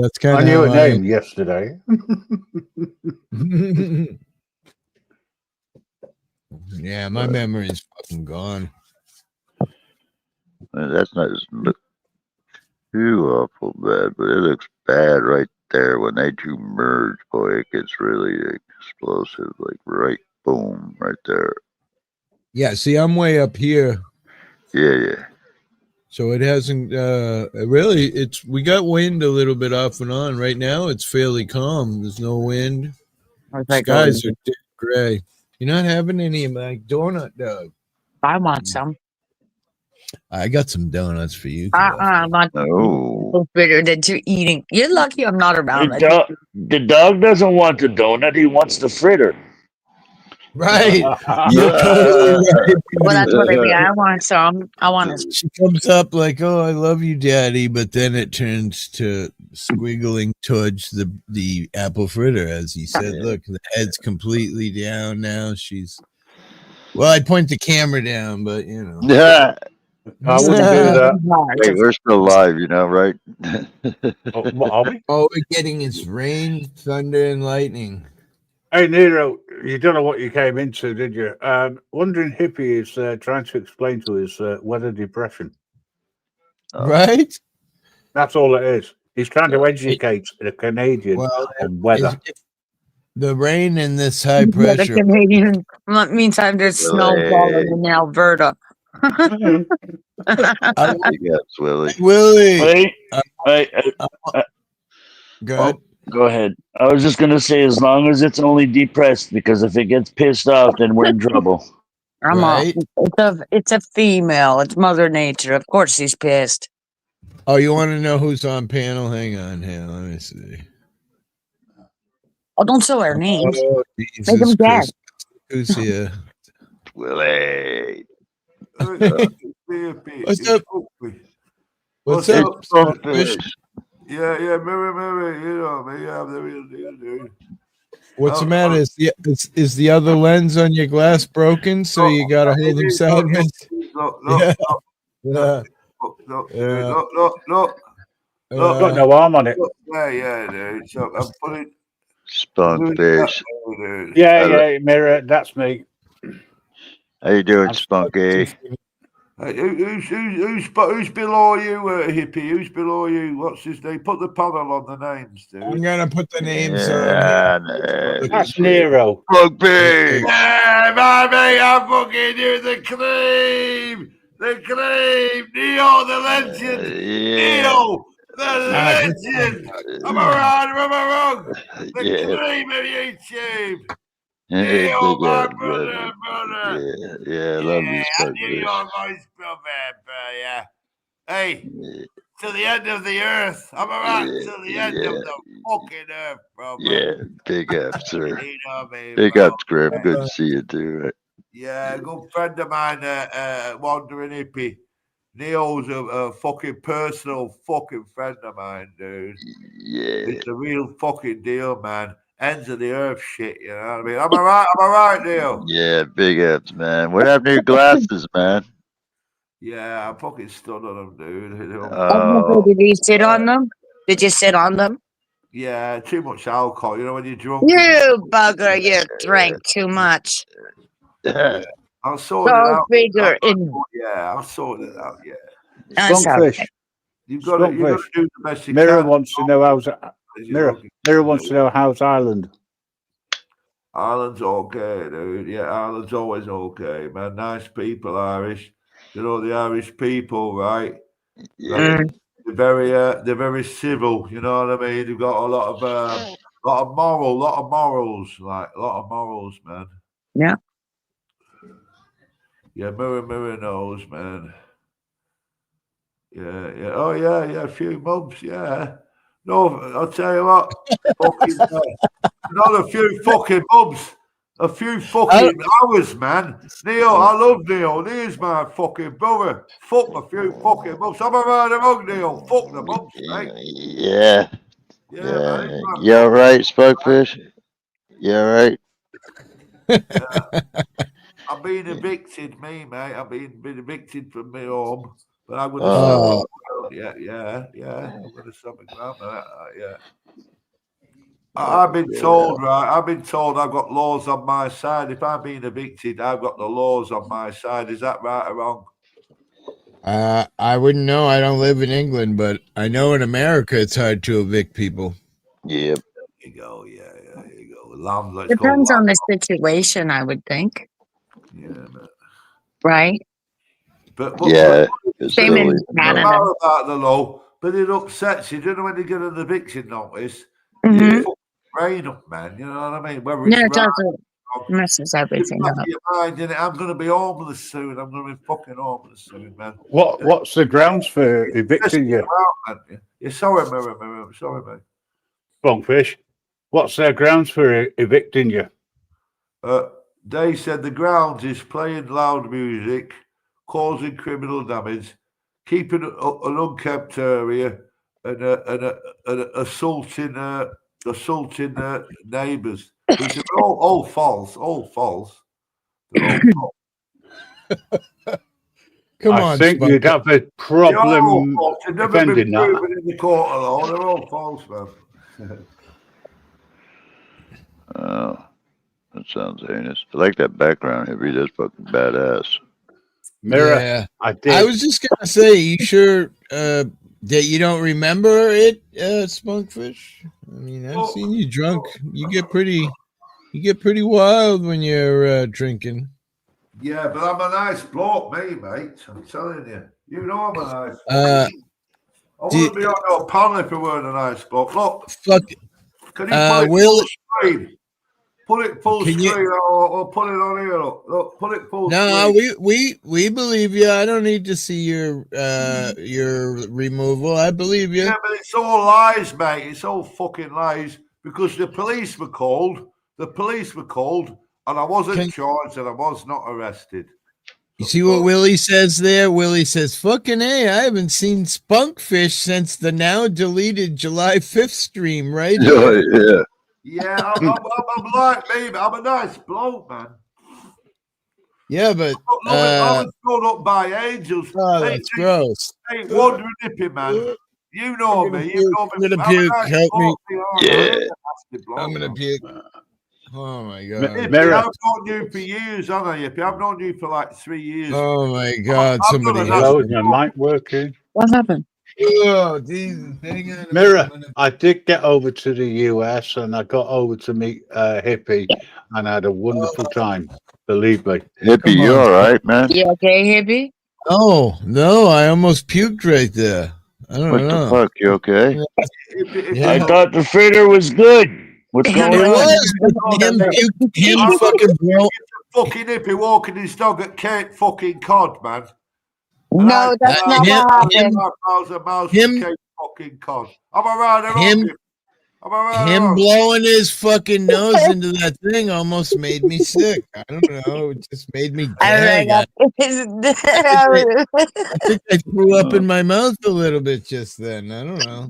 that's kind I of knew how a name yesterday. Yeah, my memory is fucking gone. That's not too awful bad, but it looks bad right there when they two merge. Boy, it gets really explosive. Like right, boom, right there. Yeah, see, I'm way up here. Yeah. So it hasn't really. We got wind a little bit off and on. Right now, it's fairly calm. There's no wind. Skies are dead gray. You're not having any of my donut, Doug. I want some. I got some donuts for you. I'm not bitter that you're eating. You're lucky I'm not around. The dog doesn't want the donut. He wants the fritter. Right. You're totally right. Well, that's what I mean. I want some. I want to. She comes up like, "Oh, I love you, Daddy," but then it turns to squiggling towards the apple fritter, as he said. Look, the head's completely down now. Well, I'd point the camera down, but you know. Yeah. I wouldn't do that. Hey, we're still live, you know, right? Are we? Oh, we're getting its rain, thunder, and lightning. Hey, Nero, you don't know what you came into, did you? Wandering Hippie is trying to explain to us weather depression. Right? That's all it is. He's trying to educate the Canadian on weather. The rain in this high pressure. The Canadian means there's snow falling in Alberta. Willie. Go ahead. I was just gonna say, as long as it's only depressed, because if it gets pissed off, then we're in trouble. It's a female. It's Mother Nature. Of course, she's pissed. Oh, you want to know who's on panel? Hang on here. Let me see. Oh, don't show our names. Oh, Make them guess. Who's here? Willie. What's up? What's up? Yeah, Mary, you know me. I'm the real deal, dude. What's the matter? Is the other lens on your glass broken? So you got to hold them sideways? No. Got no arm on it. Yeah, dude. So I'm putting Spunkfish. Yeah, Mirror, that's me. How you doing, Spunky? Who's below you, Hippie? Who's below you? What's his name? Put the panel on the names, dude. I'm gonna put the names on. That's Nero. Rugby. Yeah, baby, I'm fucking doing the cream. Neo, the legend. Neo, the legend. Am I right? Am I wrong? The cream of YouTube. Neo, my brother. Yeah, love you, Neo, my brother, yeah. Hey, to the end of the earth. Am I right? To the end of the fucking earth, bro. Yeah, big up, sir. You know me, Big bro. up, Grim. Good to see you, too. Yeah, a good friend of mine, Wandering Hippie. Neo's a fucking personal fucking friend of mine, dude. Yeah. It's a real fucking deal, man. Ends of the earth shit, you know what I mean? Am I right, Neo? Yeah, big ups, man. What happened to your glasses, man? Yeah, I'm fucking stunned on them, dude. Did you sit on them? Did you sit on them? Yeah, too much alcohol. You know when you're drunk. You bugger, you drank too much. Yeah. I'll sort it out. Bigger Yeah, I'll sort it out. Yeah. Spunkfish. You've got to do the best you Mirror can. wants to know Mirror wants to know how's Ireland. Ireland's okay, dude. Yeah, Ireland's always okay, man. Nice people, Irish. You know the Irish people, right? They're very civil. You know what I mean? They've got a lot of morals, man. Yeah. Yeah, Mirror knows, man. Yeah. Oh, yeah. A few months, yeah. No, I'll tell you what. Not a few fucking months. A few fucking hours, man. Neo, I love Neo. Neo's my fucking brother. Fuck a few fucking months. I'm around the wrong, Neo. Fuck the months, mate. Yeah. Man. You all right, Spunkfish? You all right? I've been evicted, mate. I've been evicted from my home But I'm going to stand my ground. Yeah. I'm going to stand my ground. Yeah. I've been told, right? I've been told I've got laws on my side. If I'm being evicted, I've got the laws on my side. Is that right or wrong? I wouldn't know. I don't live in England, but I know in America it's hard to evict people. Yep. There you go. Yeah. There you go. Depends on the situation, I would think. Yeah. Right? But same in Canada. About the law, but it upsets you. Do you know when you get an eviction notice? You fucking brain up, man. You know what I mean? Whether it's it doesn't. Messes everything up. Your mind, I'm going to be homeless soon. I'm going to be fucking homeless soon, man. What's the grounds for evicting you? You're sorry, Mirror. Sorry, mate. Spunkfish. What's their grounds for evicting you? They said the grounds is playing loud music, causing criminal damage, keeping an unkempt area, and assaulting neighbours. Which are all false. They're all false. Come on, I think you'd have a problem defending that. In the court of law. They're all false, man. Oh, that sounds heinous. I like that background, Hippie. That's fucking badass. Mirror. Yeah. I was just gonna say, you sure that you don't remember it, Spunkfish? I mean, I've seen you drunk. You get pretty wild when you're drinking. Yeah, but I'm a nice bloke, mate. I'm telling you. You know I'm a nice bloke. I wouldn't be on your panel if I weren't a nice bloke. Look. Fuck it. Can you put it full screen? Put it full screen or put it on here. Look, put it full screen. No, we believe you. I don't need to see your removal. I believe you. Yeah, but it's all lies, mate. It's all fucking lies because the police were called. And I wasn't charged and I was not arrested. You see what Willie says there? Willie says, fucking A, I haven't seen Spunkfish since the now deleted July 5th stream, right? Yeah. Yeah, I'm like me, I'm a nice bloke, man. Yeah, but I was grown up by angels. Oh, that's gross. Hey, wandering hippie, man. You know me. I'm gonna puke. Help me. Yeah. I'm gonna puke. Oh my god. I've known you for years, haven't I, Hippie? I've known you for like 3 years. Oh my god, somebody hello, is my mic working? What happened? Oh, Jesus. Hang on. Mirror, I did get over to the US and I got over to meet Hippie and I had a wonderful time. Believe me. Hippie, you all right, man? You okay, Hippie? Oh, no, I almost puked right there. I don't know. What the fuck? You okay? Yeah. I thought the fritter was good. What's going on? Him fucking bro. Fucking Hippie walking his dog at Cape fucking Cod, man. No, that's not what happened. Him Cape fucking Cod. I'm around. Him blowing his fucking nose into that thing almost made me sick. I don't know. It just made me gag. I think I threw up in my mouth a little bit just then. I don't know.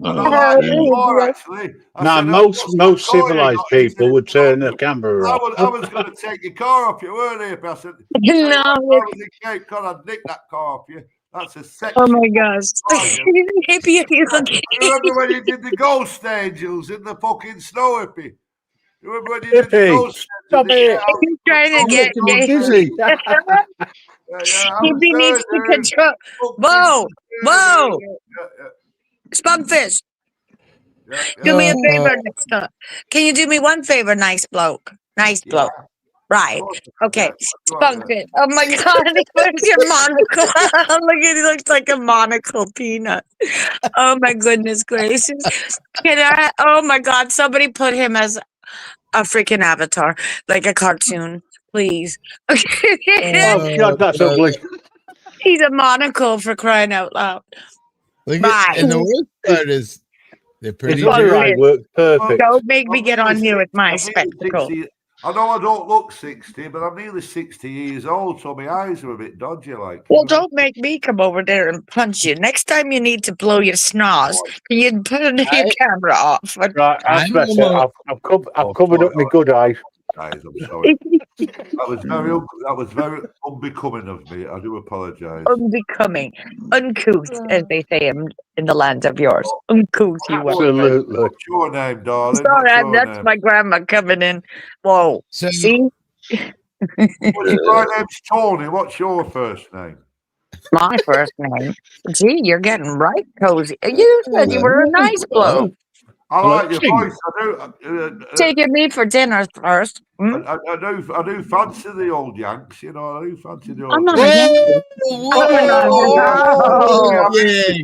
Now, most civilized people would turn their camera off. I was going to take your car off you, weren't I? I said, no. I was in Cape Cod, I'd nick that car off you. That's a sex. Oh my gosh. Hippie, remember when you did the ghost angels in the fucking snow, Hippie? Remember when you did the ghost angels? Stop it. He's trying to get dizzy. Hippie needs to control. Whoa. Spunkfish. Do me a favor next time. Can you do me one favor, nice bloke? Nice bloke. Right. Okay. Spunkfish. Oh my god, where's your monocle? Look at he looks like a monocle peanut. Oh my goodness gracious. Oh my god, somebody put him as a freaking avatar, like a cartoon, please. Okay. Oh god, that's ugly. He's a monocle for crying out loud. And the worst part is they're pretty right. Work perfect. Don't make me get on here with my spectacles. I know I don't look 60, but I'm nearly 60 years old, so my eyes are a bit dodgy. Well, don't make me come over there and punch you. Next time you need to blow your snaz, you put your camera off. Right, I've covered up my good eye. apologise. I'm sorry. That was very unbecoming of me. I do apologise. Unbecoming, uncouth, as they say in the land of yours. Uncouth, you are. Absolutely. What's your name, darling? Sorry, What's your that's name? my grandma coming in. Whoa, see? My name's Tony. What's your first name? My first name. Gee, you're getting right cozy. You said you were a nice bloke. I like your voice. I do. Taking me for dinner first. I do fancy the old Yanks. You know, I do fancy the old. I'm not a Yankee.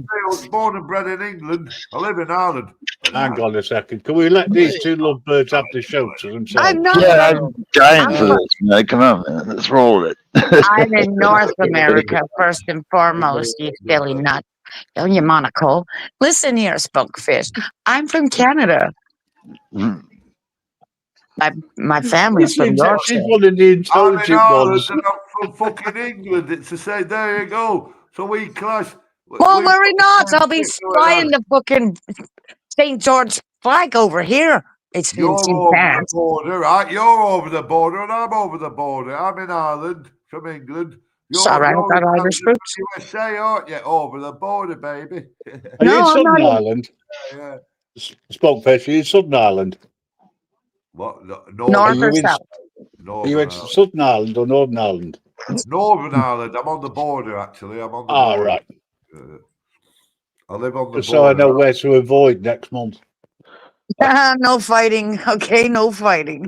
I was born and bred in England. I live in Ireland. Hang on a second. Can we let these two lovebirds have the show to themselves? I'm not. Yeah, I'm dying for this. Man. Come on, man. Let's roll with it. I'm in North America, first and foremost, you silly nut. Oh, you monocle. Listen here, Spunkfish. I'm from Canada. My family's from Yorkshire. She's one of the intelligent ones. I'm from fucking England. It's the same. There you go. So we clash. Well, worry not. I'll be flying the fucking St. George flag over here. You're over the border, right? You're over the border, and I'm over the border. I'm in Ireland from England. Sorry, I've got Irish roots. USA, aren't you? Over the border, baby. Are you in Southern Ireland? Yeah. Spokefish, are you in Southern Ireland? What? North or south? Are you in Southern Ireland or Northern Ireland? Northern Ireland. I'm on the border, actually. I'm on the border. Right. I live on the border. So I know where to avoid next month. No fighting. Okay, no fighting.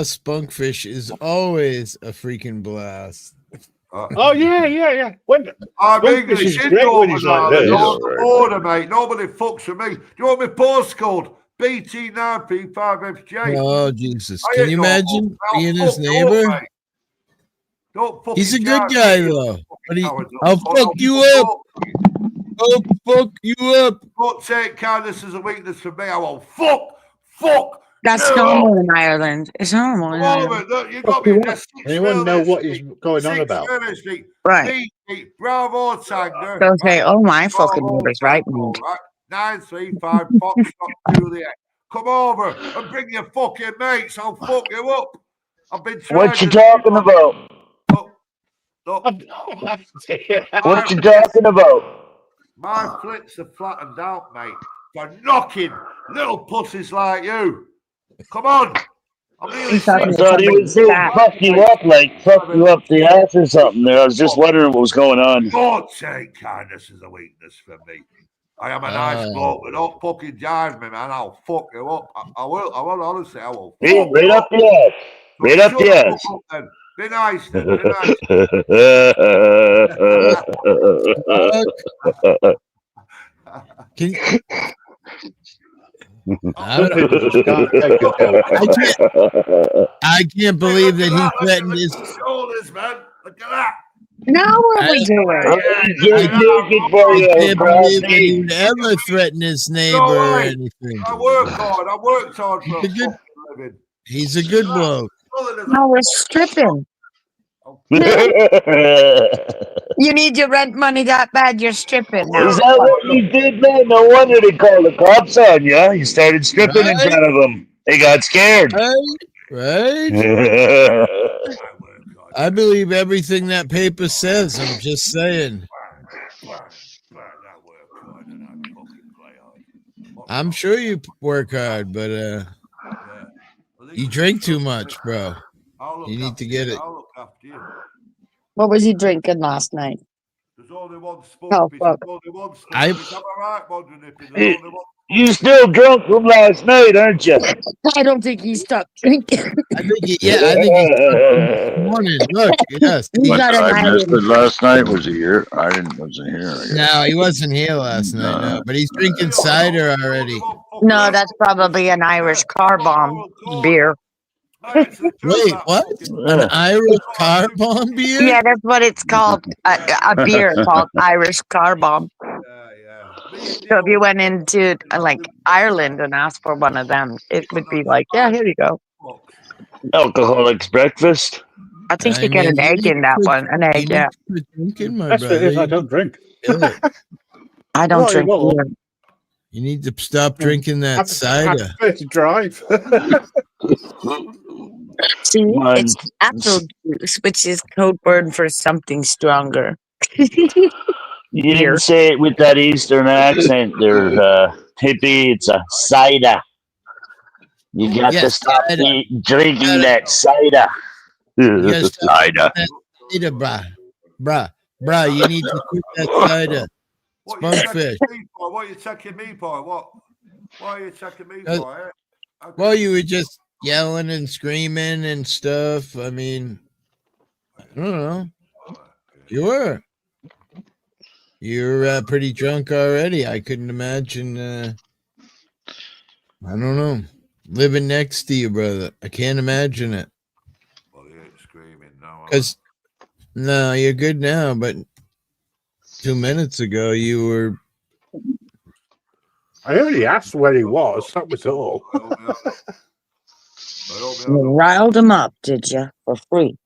Spunkfish is always a freaking blast. Oh yeah. When I'm Spunkfish English is in great when Northern he's like Ireland. this. I'm on the border, mate. Nobody fucks with me. Do you want my postcode? BT9P5FJ. Oh Jesus! Can you imagine being his neighbor? He's a good guy though. But I'll fuck you up. I'll fuck you up. Don't take kindness as a weakness for me. I will fuck. That's normal in Ireland. It's normal in Ireland. You got me. Anyone know what he's going on about? Right. Bravo Tango. Don't say, oh my fucking neighbor's right. 935 Foxtrot Juliet. Come over and bring your fucking mates. I'll fuck you up. I've been trying. What you talking about? What you talking about? My flips are flattened out, mate. For knocking little pussies like you. Come on. I'm really I thought he was saying fuck you up, like fuck you up the ass or something there. I was just wondering what was going on. Don't take kindness as a weakness for me. I am a nice bloke, but don't fucking jive me, man. I'll fuck you up. I will honestly, I will. Hey, right up the ass. Right up the ass. Then. Be nice, then. Be nice. Can you... I can't believe that he threatened his shoulders, man. Look at that. Now what are we doing? I can't believe that he would ever threaten his neighbor or anything. I worked hard for a fucking living. He's a good bloke. No, we're stripping. You need your rent money that bad, you're stripping now. Is that what you did, man? No wonder they called the cops on you. You started stripping in front of them. They got scared. Right? I believe everything that paper says. I'm just saying. I'm sure you work hard, but you drink too much, bro. You need to get it. What was he drinking last night? There's only one Oh, fuck. You still drunk from last night, aren't you? I don't think he stopped drinking. I think he stopped this morning. Look, yes. I missed it last night. Was he here? Wasn't here. No, he wasn't here last night. No, but he's drinking cider already. No, that's probably an Irish car bomb beer. Wait, what? An Irish car bomb beer? Yeah, that's what it's called. A beer called Irish car bomb. So if you went into like Ireland and asked for one of them, it would be like, yeah, here you go. Alcoholic's breakfast. I think you get an egg in that one. An egg, yeah. Drinking, my That's brother. if I don't drink. I don't drink beer. You need to stop drinking that cider. I prefer to drive. See, Mine- it's apple juice, which is code word for something stronger. You didn't say it with that Eastern accent there, Hippie. It's a cider. You got to stop drinking that cider. Cider, bruh. You need to quit that cider. Spunkfish. What are you taking me for? What? Why are you taking me for? Well, you were just yelling and screaming and stuff. I mean, I don't know. You're pretty drunk already. I couldn't imagine. I don't know. Living next to you, brother. I can't imagine it. Well, you ain't screaming now. Because, no, you're good now, but 2 minutes ago you were. I only asked where he was. That was all. You riled him up, did you? For free.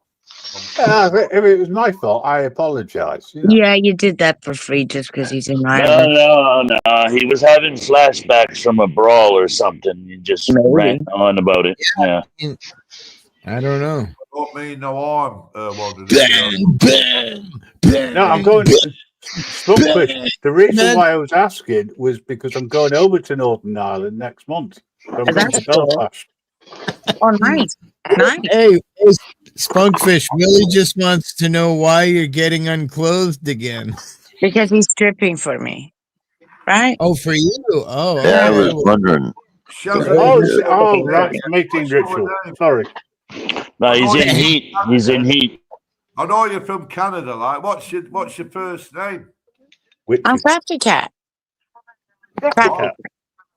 If it was my fault, I apologize. You know. Yeah, you did that for free just because he's in No, Ireland. no. He was having flashbacks from a brawl or something. He just ran on about it. Yeah. I don't know. Don't mean no harm. No, I'm going. Spunkfish. The reason why I was asking was because I'm going over to Northern Ireland next month. So I'm going to Belfast. Oh, nice. Nice. Hey, Spunkfish, Willie just wants to know why you're getting unclothed again. Because he's stripping for me. Right? Oh, for you? Oh, Yeah, I was wondering. Oh, right. Mating ritual. Sorry. No, he's in heat. He's in heat. I know you're from Canada. Like, what's your first name? I'm Crafty Cat. Crafty.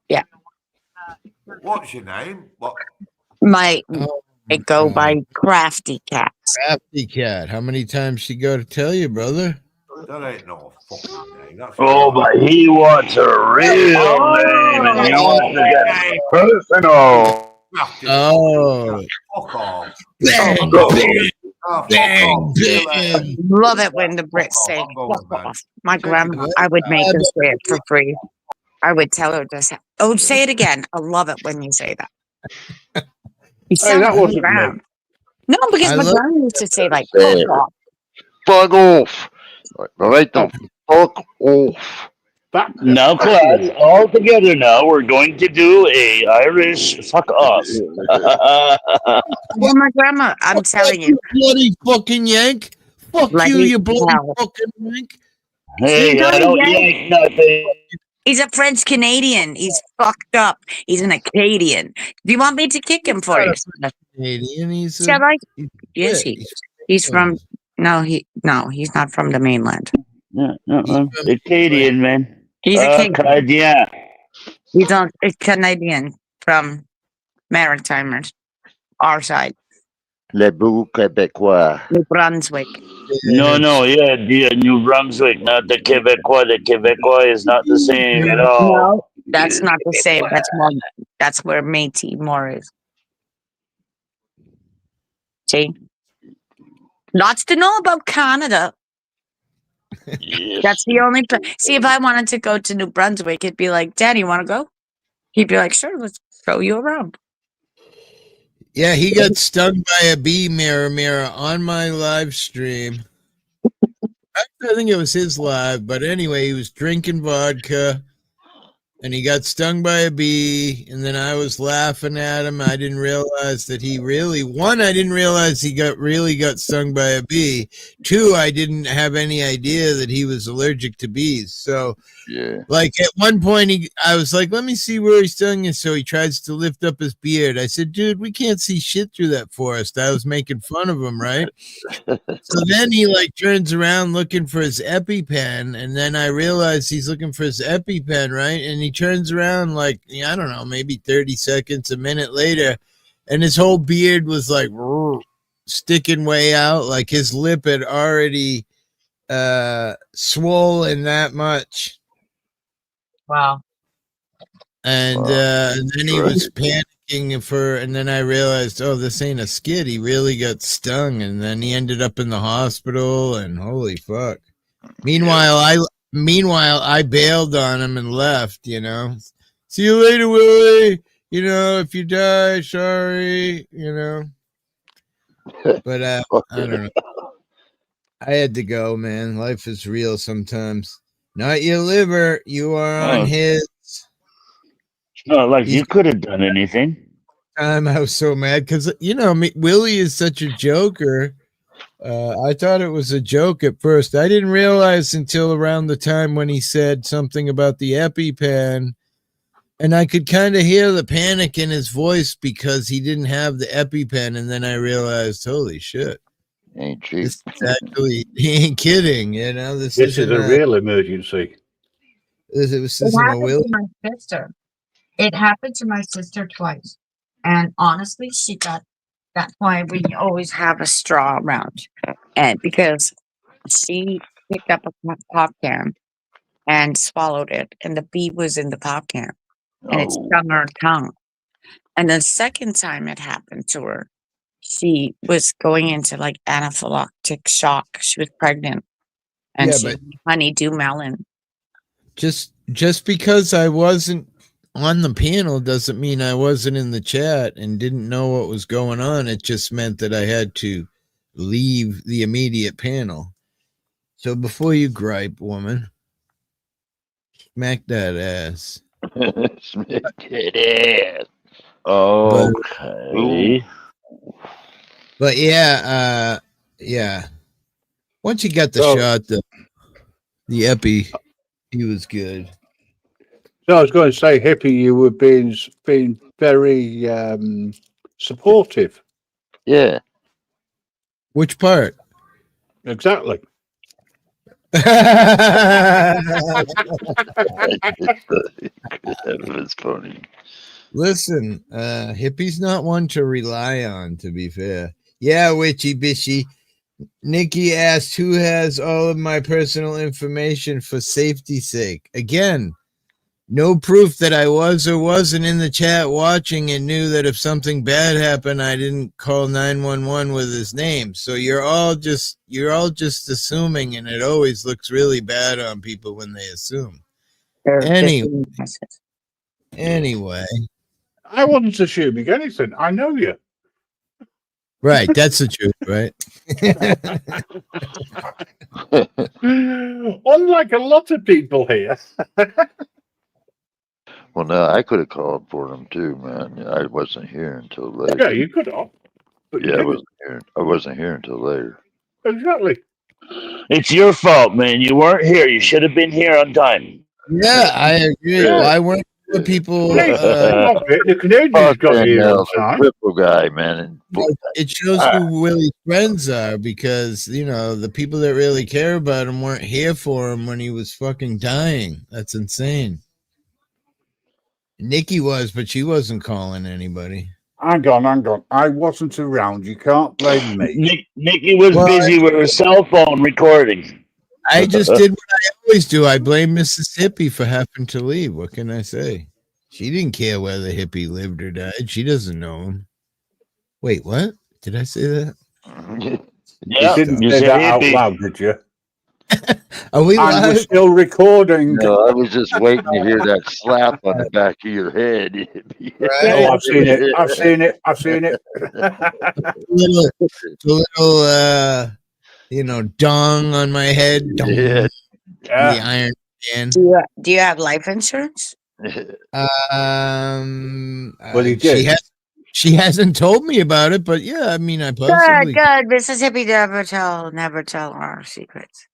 Yeah. What's your name? What? I go by Crafty Cat. Crafty Cat. How many times she go to tell you, brother? That ain't no fucking name. That's But he wants a real name, and he wants to get personal. Oh. Fuck off. Bang, bang, bang. Love it when the Brits say, fuck off. My grandma, I would make her say it for free. I would tell her to say, say it again. I love it when you say that. You sound that wasn't around. me. No, because my grandma used to say, like, Say fuck off. Fuck off. Right now. Fuck off. Now, class, all together now, we're going to do a Irish fuck off. Well, my grandma, I'm telling you. Bloody fucking yank. Fuck Bloody you, you bloody hell. fucking yank. Hey, He's I not don't a yank nothing. He's a French Canadian. He's fucked up. He's an Acadian. Do you want me to kick him for you? Canadian. He's Shall I? Yes, he's from. No, he's not from the mainland. Acadian, man. He's a Canadian. He's a Canadian from Maritimers, our side. Les beaux Québécois. New Brunswick. No, New Brunswick, not the Québécois. The Québécois is not the same at all. No, that's not the same. That's where Métis more is. See? Lots to know about Canada. Yes. That's the only see, if I wanted to go to New Brunswick, it'd be like, Daddy, you want to go? He'd be like, sure, let's show you around. Yeah, he got stung by a bee, mirror on my live stream. I think it was his live, but anyway, he was drinking vodka and he got stung by a bee, and then I was laughing at him. I didn't realize that he really, I didn't realize he really got stung by a bee. 2, I didn't have any idea that he was allergic to bees. So like at one point I was like, let me see where he's stung you. So he tries to lift up his beard. I said, dude, we can't see shit through that forest. I was making fun of him, right? So then he like turns around looking for his EpiPen, and then I realized he's looking for his EpiPen, right? And he turns around like, I don't know, maybe 30 seconds, a minute later, and his whole beard was like sticking way out, like his lip had already swollen that much. Wow. And then he was panicking and then I realized, this ain't a skid. He really got stung, and then he ended up in the hospital, and holy fuck. Meanwhile, Meanwhile, I bailed on him and left, See you later, Willie. If you die, sorry, But I don't know. I had to go, man. Life is real sometimes. Not your liver. You are on his. It's not like you could have done anything. I was so mad because, Willie is such a joker. I thought it was a joke at first. I didn't realize until around the time when he said something about the EpiPen, and I could kind of hear the panic in his voice because he didn't have the EpiPen, and then I realized, holy shit. Ain't cheap. This is actually, he ain't kidding, This is a real emergency. This isn't a Willie. My sister. It happened to my sister twice. And honestly, that's why we always have a straw around. And because she picked up a pop can and swallowed it, and the bee was in the pop can, and it stung her tongue. And the second time it happened to her, she was going into like anaphylactic shock. She was pregnant, and she had honeydew melon. Just because I wasn't on the panel doesn't mean I wasn't in the chat and didn't know what was going on. It just meant that I had to leave the immediate panel. So before you gripe, woman, smack that ass. Smack that ass. Okay. But yeah. Once you got the shot, the epi, he was good. So I was going to say, Hippie, you were being very supportive. Yeah. Which part? Exactly. That was funny. Listen, Hippie's not one to rely on, to be fair. Yeah, witchy bishy. Nikki asked who has all of my personal information for safety's sake. Again, no proof that I was or wasn't in the chat watching and knew that if something bad happened, I didn't call 911 with his name. So you're all just assuming, and it always looks really bad on people when they assume. Anyway. I wasn't assuming anything. I know you. Right, that's the truth, right? Unlike a lot of people here. Well, no, I could have called for them too, man. I wasn't here until later. Yeah, you could have. Yeah, I wasn't here until later. Exactly. It's your fault, man. You weren't here. You should have been here on time. Yeah, I agree. Yeah. Why weren't the people? The Canadians got here on time. Cripple guy, man. It shows who Willie's friends are because the people that really care about him weren't here for him when he was fucking dying. That's insane. Nikki was, but she wasn't calling anybody. Hang on. I wasn't around. You can't blame me. Nikki was busy with her cell phone recording. I just did what I always do. I blame Mississippi for having to leave. What can I say? She didn't care whether Hippie lived or died. She doesn't know him. Wait, what? Did I say that? Yeah, you didn't say that out loud, did you? Are we live? We're still recording. No, I was just waiting to hear that slap on the back of your head. Right. Oh, I've seen it. little dong on my head. Dong. Yeah. The iron man. Do you have life insurance? She hasn't told me about it, but yeah, I mean, I possibly. Good. Mississippi never tell our secrets.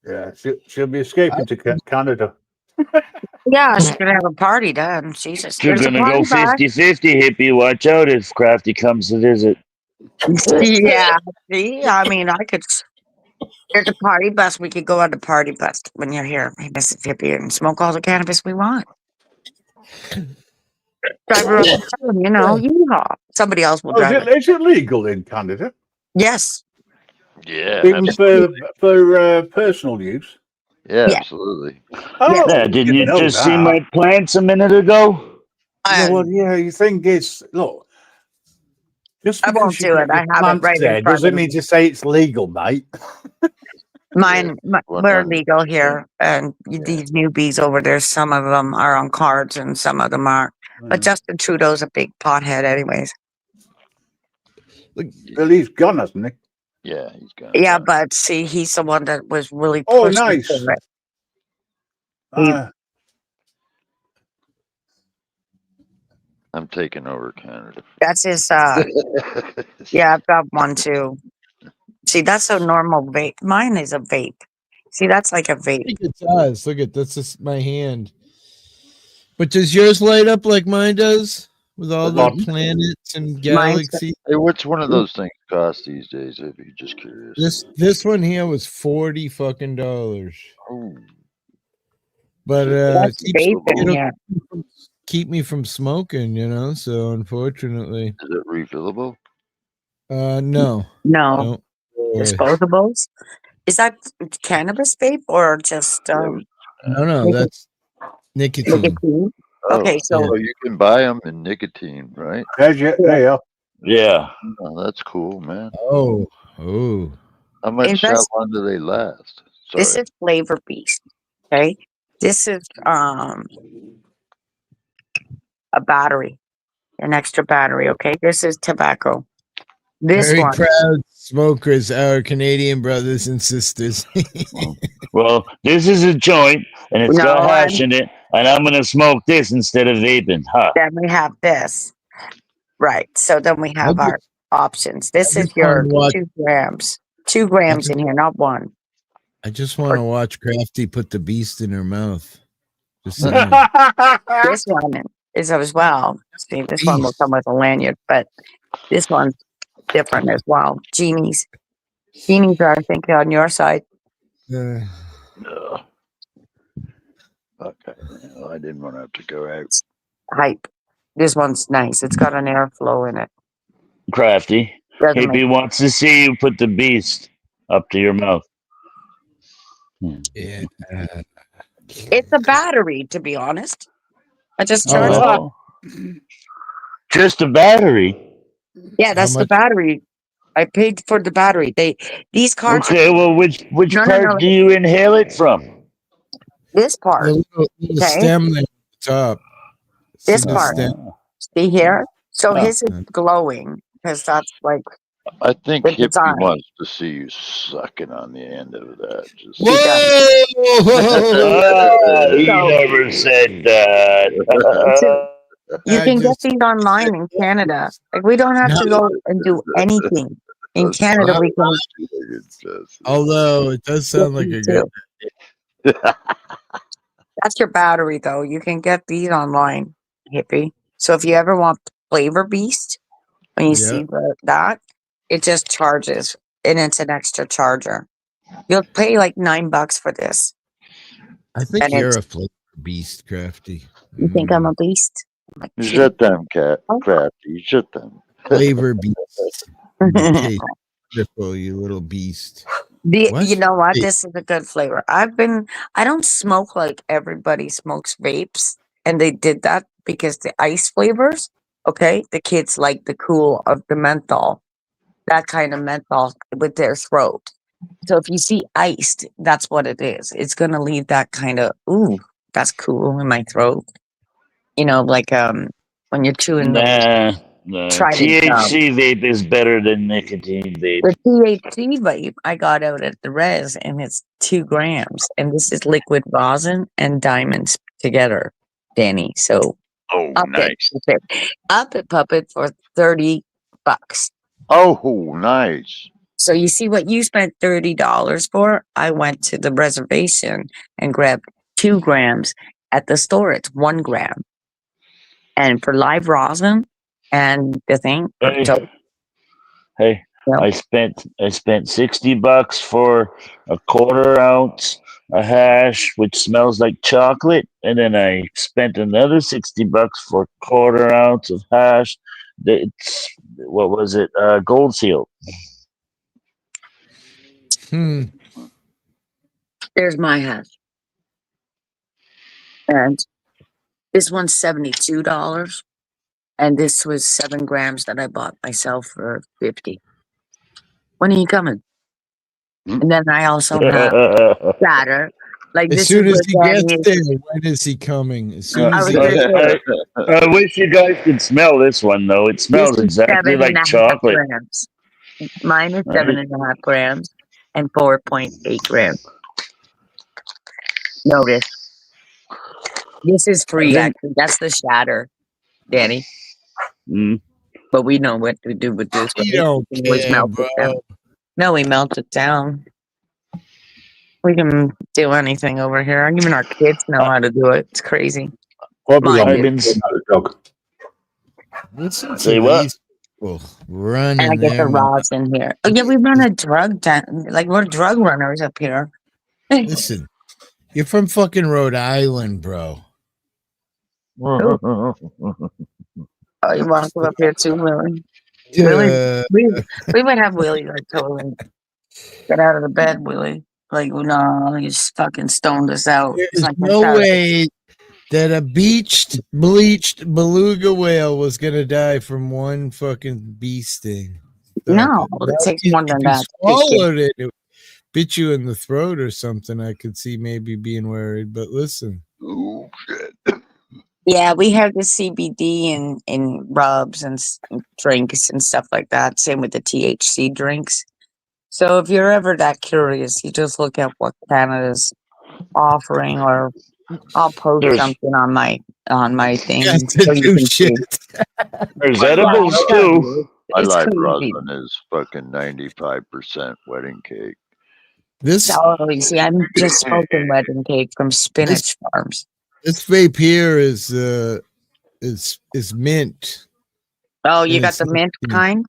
Yeah, she'll be escaping to Canada. Yeah, she's gonna have a party done. Jesus, You're gonna go 50-50, Hippie. Watch out if Crafty comes to visit. Yeah, see, I mean, there's a party bus. We could go on the party bus when you're here in Mississippi and smoke all the cannabis we want. Drive around town, yeehaw. Somebody else will drive. Is it legal in Canada? Yes. Yeah. Even for personal use? Yeah, absolutely. Oh, yeah, didn't you just see my plants a minute ago? The thing is, look, just I won't do it. I have it right in front doesn't of mean me. to say it's legal, mate. We're legal here, and these newbies over there, some of them are on cards and some of them aren't. But Justin Trudeau's a big pothead, anyways. Well, he's gone, hasn't he? Yeah, he's gone. Yeah, but see, he's the one that was really Oh, pushing nice. for it. I'm taking over Canada. That's his. Yeah, I've got one too. See, that's a normal vape. Mine is a vape. See, that's like a I vape. think it does. Look at that's just my hand. But does yours light up like mine does? With all the planets and galaxies? Hey, what's one of those things cost these days? If you're just curious. This one here was $40 fucking. Oh. But That's vaping, yeah. keep me from smoking, you know. So unfortunately, Is it refillable? No. No. Disposables? Is that cannabis vape or just No, that's nicotine. Okay, so Oh, you can buy them in nicotine, right? There you are. Yeah. Oh, that's cool, man. Oh. How much? How Invest- long do they last? this Sorry. is Flavor Beast. Okay. This is a battery. An extra battery, okay? This is tobacco. This Very one. proud smokers, our Canadian brothers and sisters. Well, this is a joint, and it's got No, hash in it, and I'm gonna smoke this instead of vaping. Huh? Then we have this. Right. So then we have our options. This is just wanna your watch- 2 grams. 2 grams in here, not 1. I just want to watch Crafty put the beast in her mouth. Just saying. This one is as well. See, this one will come with a lanyard, but this one's different as well. Genies. Genies are, I think, on your side. Okay. Well, I didn't want to have to go out. Hype. This one's nice. It's got an airflow in it. Crafty. Doesn't Hippie make- wants to see you put the beast up to your mouth. Yeah. It's a battery, to be honest. I just charged Oh. Just a battery. Yeah, that's the battery. I paid for the battery. These cards. Okay, well, which No, part do you inhale it from? This part. The little Okay. stem there at the top. This See the part. stem? See here? So Oh. his is glowing because that's like I think the Hippie design. wants to see you sucking on the end of that. Just He never said that. You can get these online in Canada. Like we don't have to go and do anything. In Canada, we can. Although it does sound like a good. That's your battery, though. You can get these online, Hippie. So if you ever want Flavor Beast, when you see that, it just charges, and it's an extra charger. You'll pay like $9 for this. I think And you're it's- a flavor beast, Crafty. You think I'm a beast? Shut them, cat. Crafty. Shut them. Flavor beast. Okay, wonderful, you little beast. You know what? This is a good flavor. I don't smoke like everybody smokes vapes, and they did that because the ice flavors, okay, the kids like the cool of the menthol, that kind of menthol with their throat. So if you see iced, that's what it is. It's gonna leave that kind of ooh, that's cool in my throat. You know, like when you're chewing Nah, Trident gum. THC vape is better than nicotine vape. The THC vape I got out at the res, and it's 2 grams, and this is liquid rosin and diamonds together, Danny. So nice. Up it puppet for $30. Oh, nice. So you see what you spent $30 for? I went to the reservation and grabbed 2 grams at the store. It's 1 gram, and for live rosin and the thing. Hey, I spent $60 for a 1/4 ounce of hash, which smells like chocolate, and then I spent another $60 for a 1/4 ounce of hash. It's what was it? Gold seal. There's my hash, and this one's $72. And this was 7 grams that I bought myself for $50. When are you coming? And then I also have shatter. Like As this soon is as what he gets Danny there, is. when is he coming? As soon I as was he gonna gets say I wish you guys could smell this one though. It this smells is exactly like 7.5 chocolate. grams. Mine is Right? 7.5 grams and 4.8 grams. Notice this is I free. think. Actually, that's the shatter, Danny. Mm, But we know what to do with this. he Right? don't We can always care, melt it down. bro. No, we melt it down. We can do anything over here. Even our kids know how to do it. It's crazy. Probably Mine on I've do. been. the dog. Listen Say to what? these people And I running get the their mouth. rods in here. Oh yeah, we run a drug like we're drug runners up here. Listen, you're from fucking Rhode Island, bro. Oh, you want to come up here too, Willie? Willie, we would have Willie like totally get out of the bed, Willie. Like, no, he just fucking stoned us out. It's There's like no way that a bleached beluga whale was gonna die from one fucking bee sting. No, it takes more than If you that. swallowed it, it bit you in the throat or something, I could see maybe being worried. But listen. Oh shit. Yeah, we have the CBD and rubs and drinks and stuff like that. Same with the THC drinks. So if you're ever that curious, you just look at what Canada's offering, or I'll post There's- something on my thing. Yes, so you do can see. shit. There's My edibles life- too. My It's life crazy. rosin is fucking 95% wedding cake. This Totally. See, I'm just smoking wedding cake from Spinach Farms. this vape here is mint. Oh, you And got it's the mint nicotine. kind?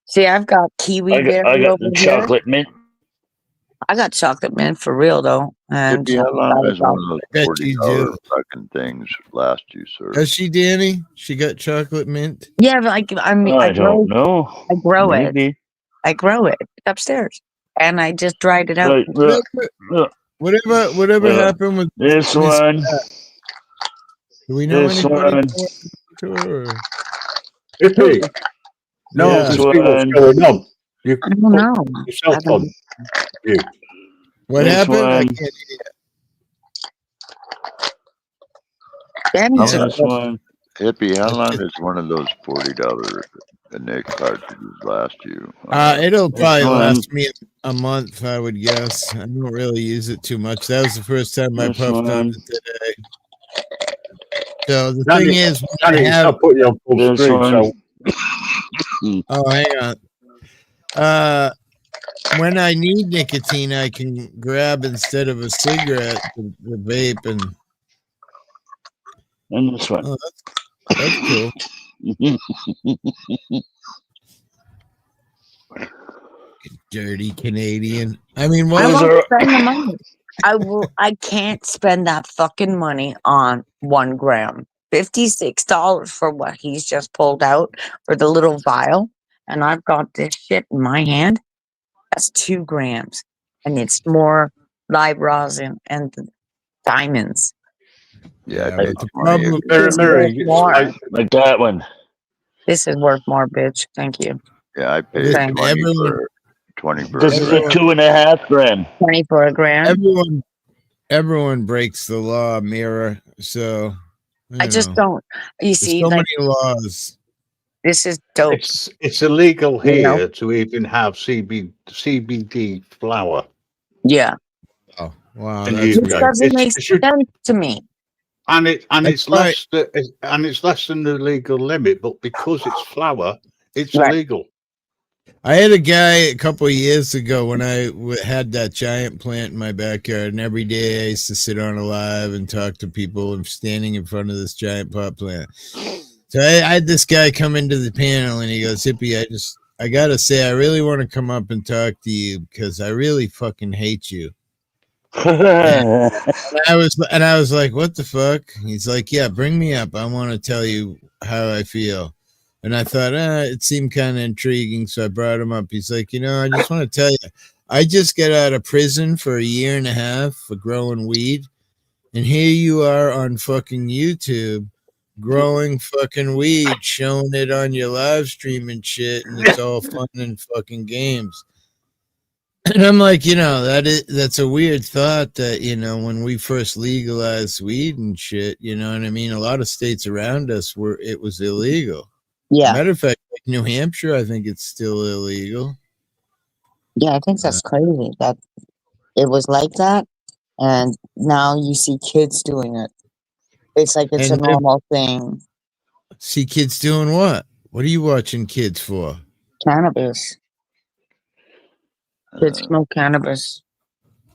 See, I've got kiwi I berry got over the here. chocolate mint. I got chocolate mint for real though. And Hippie, how long does one of bet those you $40 do. fucking things last you, sir? Does she, Danny? She got chocolate mint. yeah, but I mean, I grow, don't know. I grow it. Maybe. I grow it upstairs, and I just dried it out. Right, look, Whatever happened with this Miss one. Pat? Do we know This anybody? one. Hippie. No, Yeah. to see what's going on. You I don't know. yourself on you. What This happened? I one. can't hear. Danny's This one. Hippie, how long does one of those $40 Nick cartridges last you? It'll probably one. last me a month, I would guess. I don't really use it too much. That was the first time I This puffed on one. it today. So the Danny, thing is, when Danny, I it's have, not putting you on full This screen, one. so oh, hang on. When I need nicotine, I can grab instead of a cigarette the vape, And this one. oh, that's cool. Dirty Canadian. I mean, I what? won't spend the money. I can't spend that fucking money on 1 gram. $56 for what he's just pulled out for the little vial, and I've got this shit in my hand. That's 2 grams, and it's more live rosin and diamonds. Yeah, but the problem, like that one. This is worth more, bitch. Thank you. Yeah, I paid Listen, 20 for 20 for This a is a gram. 2.5 gram. 20 for a gram. everyone breaks the law, Mira. So I just know. don't. You There's see, so like many laws. this is dope. it's illegal You here know? to even have CBD flour. Yeah. Oh wow, And that's you Which go. doesn't make It should, sense to me. and it's That's less and it's less than the legal limit, but because it's flour, it's Right. illegal. I had a guy a couple of years ago when I had that giant plant in my backyard, and every day I used to sit on a live and talk to people and standing in front of this giant pot plant. So I had this guy come into the panel and he goes, Hippie, I gotta say, I really want to come up and talk to you because I really fucking hate you. and I was like, what the fuck? He's like, yeah, bring me up. I want to tell you how I feel. And I thought, it seemed kind of intriguing, so I brought him up. He's like, I just want to tell you, I just got out of prison for 1.5 years for growing weed, and here you are on fucking YouTube growing fucking weed, showing it on your live stream and shit, and it's all fun and fucking games. And I'm like, that's a weird thought that, when we first legalized weed and shit, you know what I mean? A lot of states around us it was illegal. Yeah. Matter of fact, like New Hampshire, I think it's still illegal. Yeah, I think that's crazy that it was like that. And now you see kids doing it. It's like it's a normal thing. See kids doing what? What are you watching kids for? Cannabis. Kids smoke cannabis.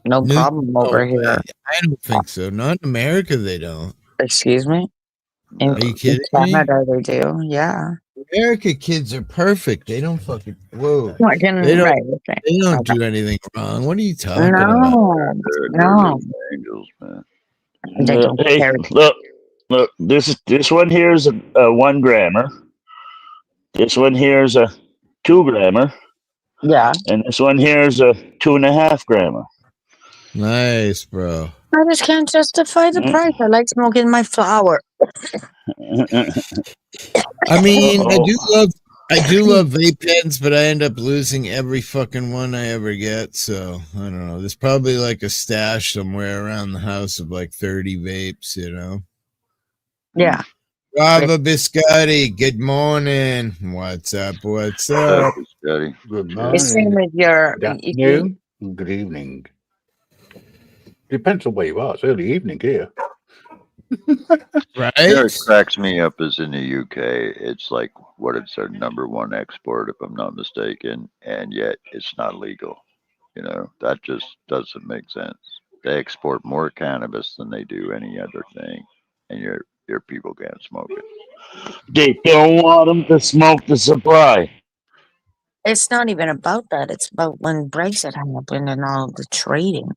No problem over here. I don't think so. Not in America, they don't. Excuse me? Are you kidding Canada, they do. Yeah. America kids are perfect. They don't fucking whoa. Fucking They don't. right, okay. They don't Okay. do anything wrong. What are you talking about? No. Angels, man. They don't Hey, care. look. This one here is a 1 grammer. This one here is a 2 grammer. Yeah. And this one here is a 2.5 grammer. Nice, bro. I just can't justify the price. I like smoking my flower. I mean, I do love vape pens, but I end up losing every fucking one I ever get. So I don't know. There's probably like a stash somewhere around the house of like 30 vapes, Yeah. Bravo Biscotti, good morning. What's up? What's up? Biscotti? Good It's same with your Good afternoon. Good evening. Depends on where you are. It's early evening here. Right? What cracks me up is in the UK, it's like it's their #1 export, if I'm not mistaken, and yet it's not legal. That just doesn't make sense. They export more cannabis than they do any other thing, and your people can't smoke it. They don't want them to smoke the supply. It's not even about that. It's about when Brexit happened and all the trading.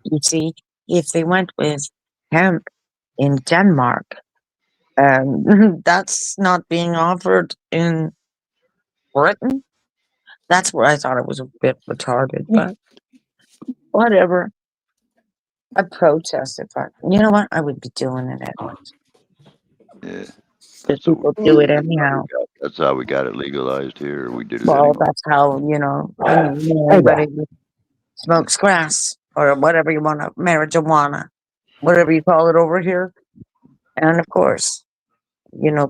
You see, if they went with hemp in Denmark, that's not being offered in Britain. That's where I thought it was a bit retarded, but whatever. I protested, but you know what? I would be doing it anyways. Yeah. Because people do it anyhow. That's how we got it legalized here. We did it Well, anyway. that's how, everybody smokes grass or whatever you want to, marijuana, whatever you call it over here. And of course,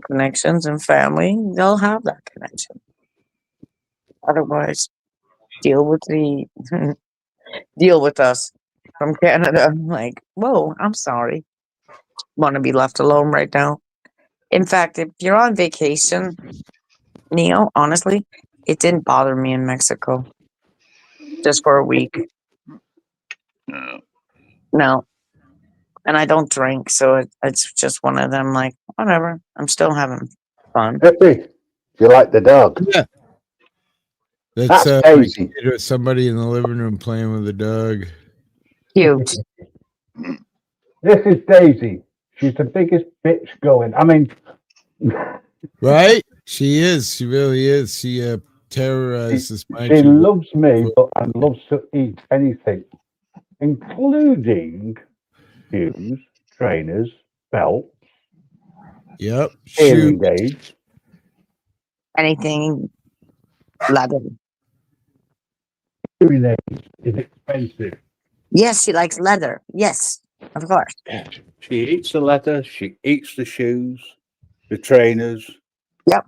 connections and family, they'll have that connection. Otherwise, deal with us from Canada. I'm like, whoa, I'm sorry. Want to be left alone right now. In fact, if you're on vacation, Neo, honestly, it didn't bother me in Mexico. Just for a week. No. And I don't drink, so it's just one of them, like, whatever. I'm still having fun. Hippie, you like the dog? Yeah. That's like Daisy. somebody in the living room playing with a dog. Cute. This is Daisy. She's the biggest bitch going. I mean, right? She is. She really is. She terrorizes my she children. loves me and loves to eat anything, including shoes, trainers, belts. Yep. Hearing aids. Anything leather. Hearing aids is expensive. Yes, she likes leather. Yes, of course. She eats the leather. She eats the shoes, the trainers. Yep.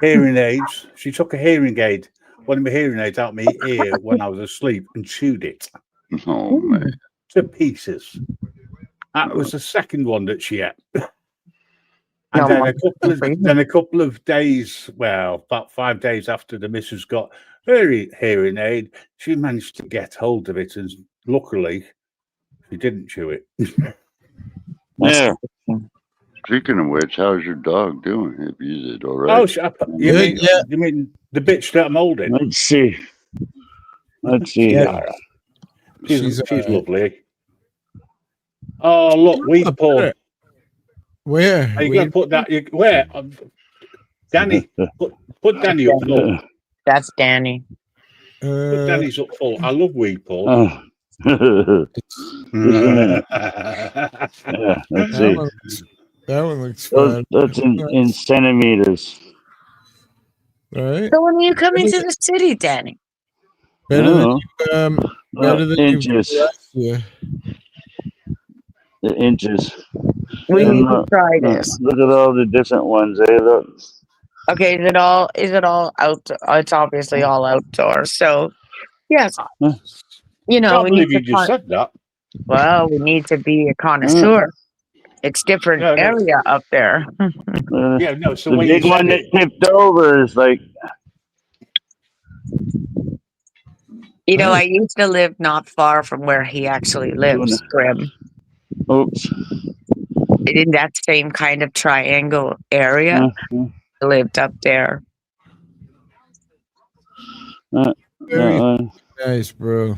Hearing aids. She took a hearing aid, one of my hearing aids out my ear when I was asleep and chewed it. Oh, man. To pieces. That was the second one that she ate. And then a couple of days, well, about 5 days after the missus got her hearing aid, she managed to get hold of it, and luckily, she didn't chew it. Yeah. Speaking of which, how's your dog doing? Is it all right? Oh, you mean the bitch that I'm holding? Let's see. Yeah. She's lovely. Oh, look, weed porn. Where? Are you going to put that? Where? Danny. Put Danny up. Look. That's Danny. Put Danny's up full. I love weed porn. Yeah, let's see. That one looks fun. That's in centimeters. Right. So when are you coming to the city, Danny? Better than inches. last year. The inches. We And need to try this. look at all the different ones. Eh? Look. Okay, is it all out? It's obviously all outdoors. So yes, you know, Can't we believe need you to just said that. well, we need to be a connoisseur. It's different Yeah, area up there. yeah, no, it's the The way big you one said that it. tipped over is like. You know, I used to live not far from where he actually lives, Grim. Oops. In that same kind of triangle area. I lived up there. Very nice, bro.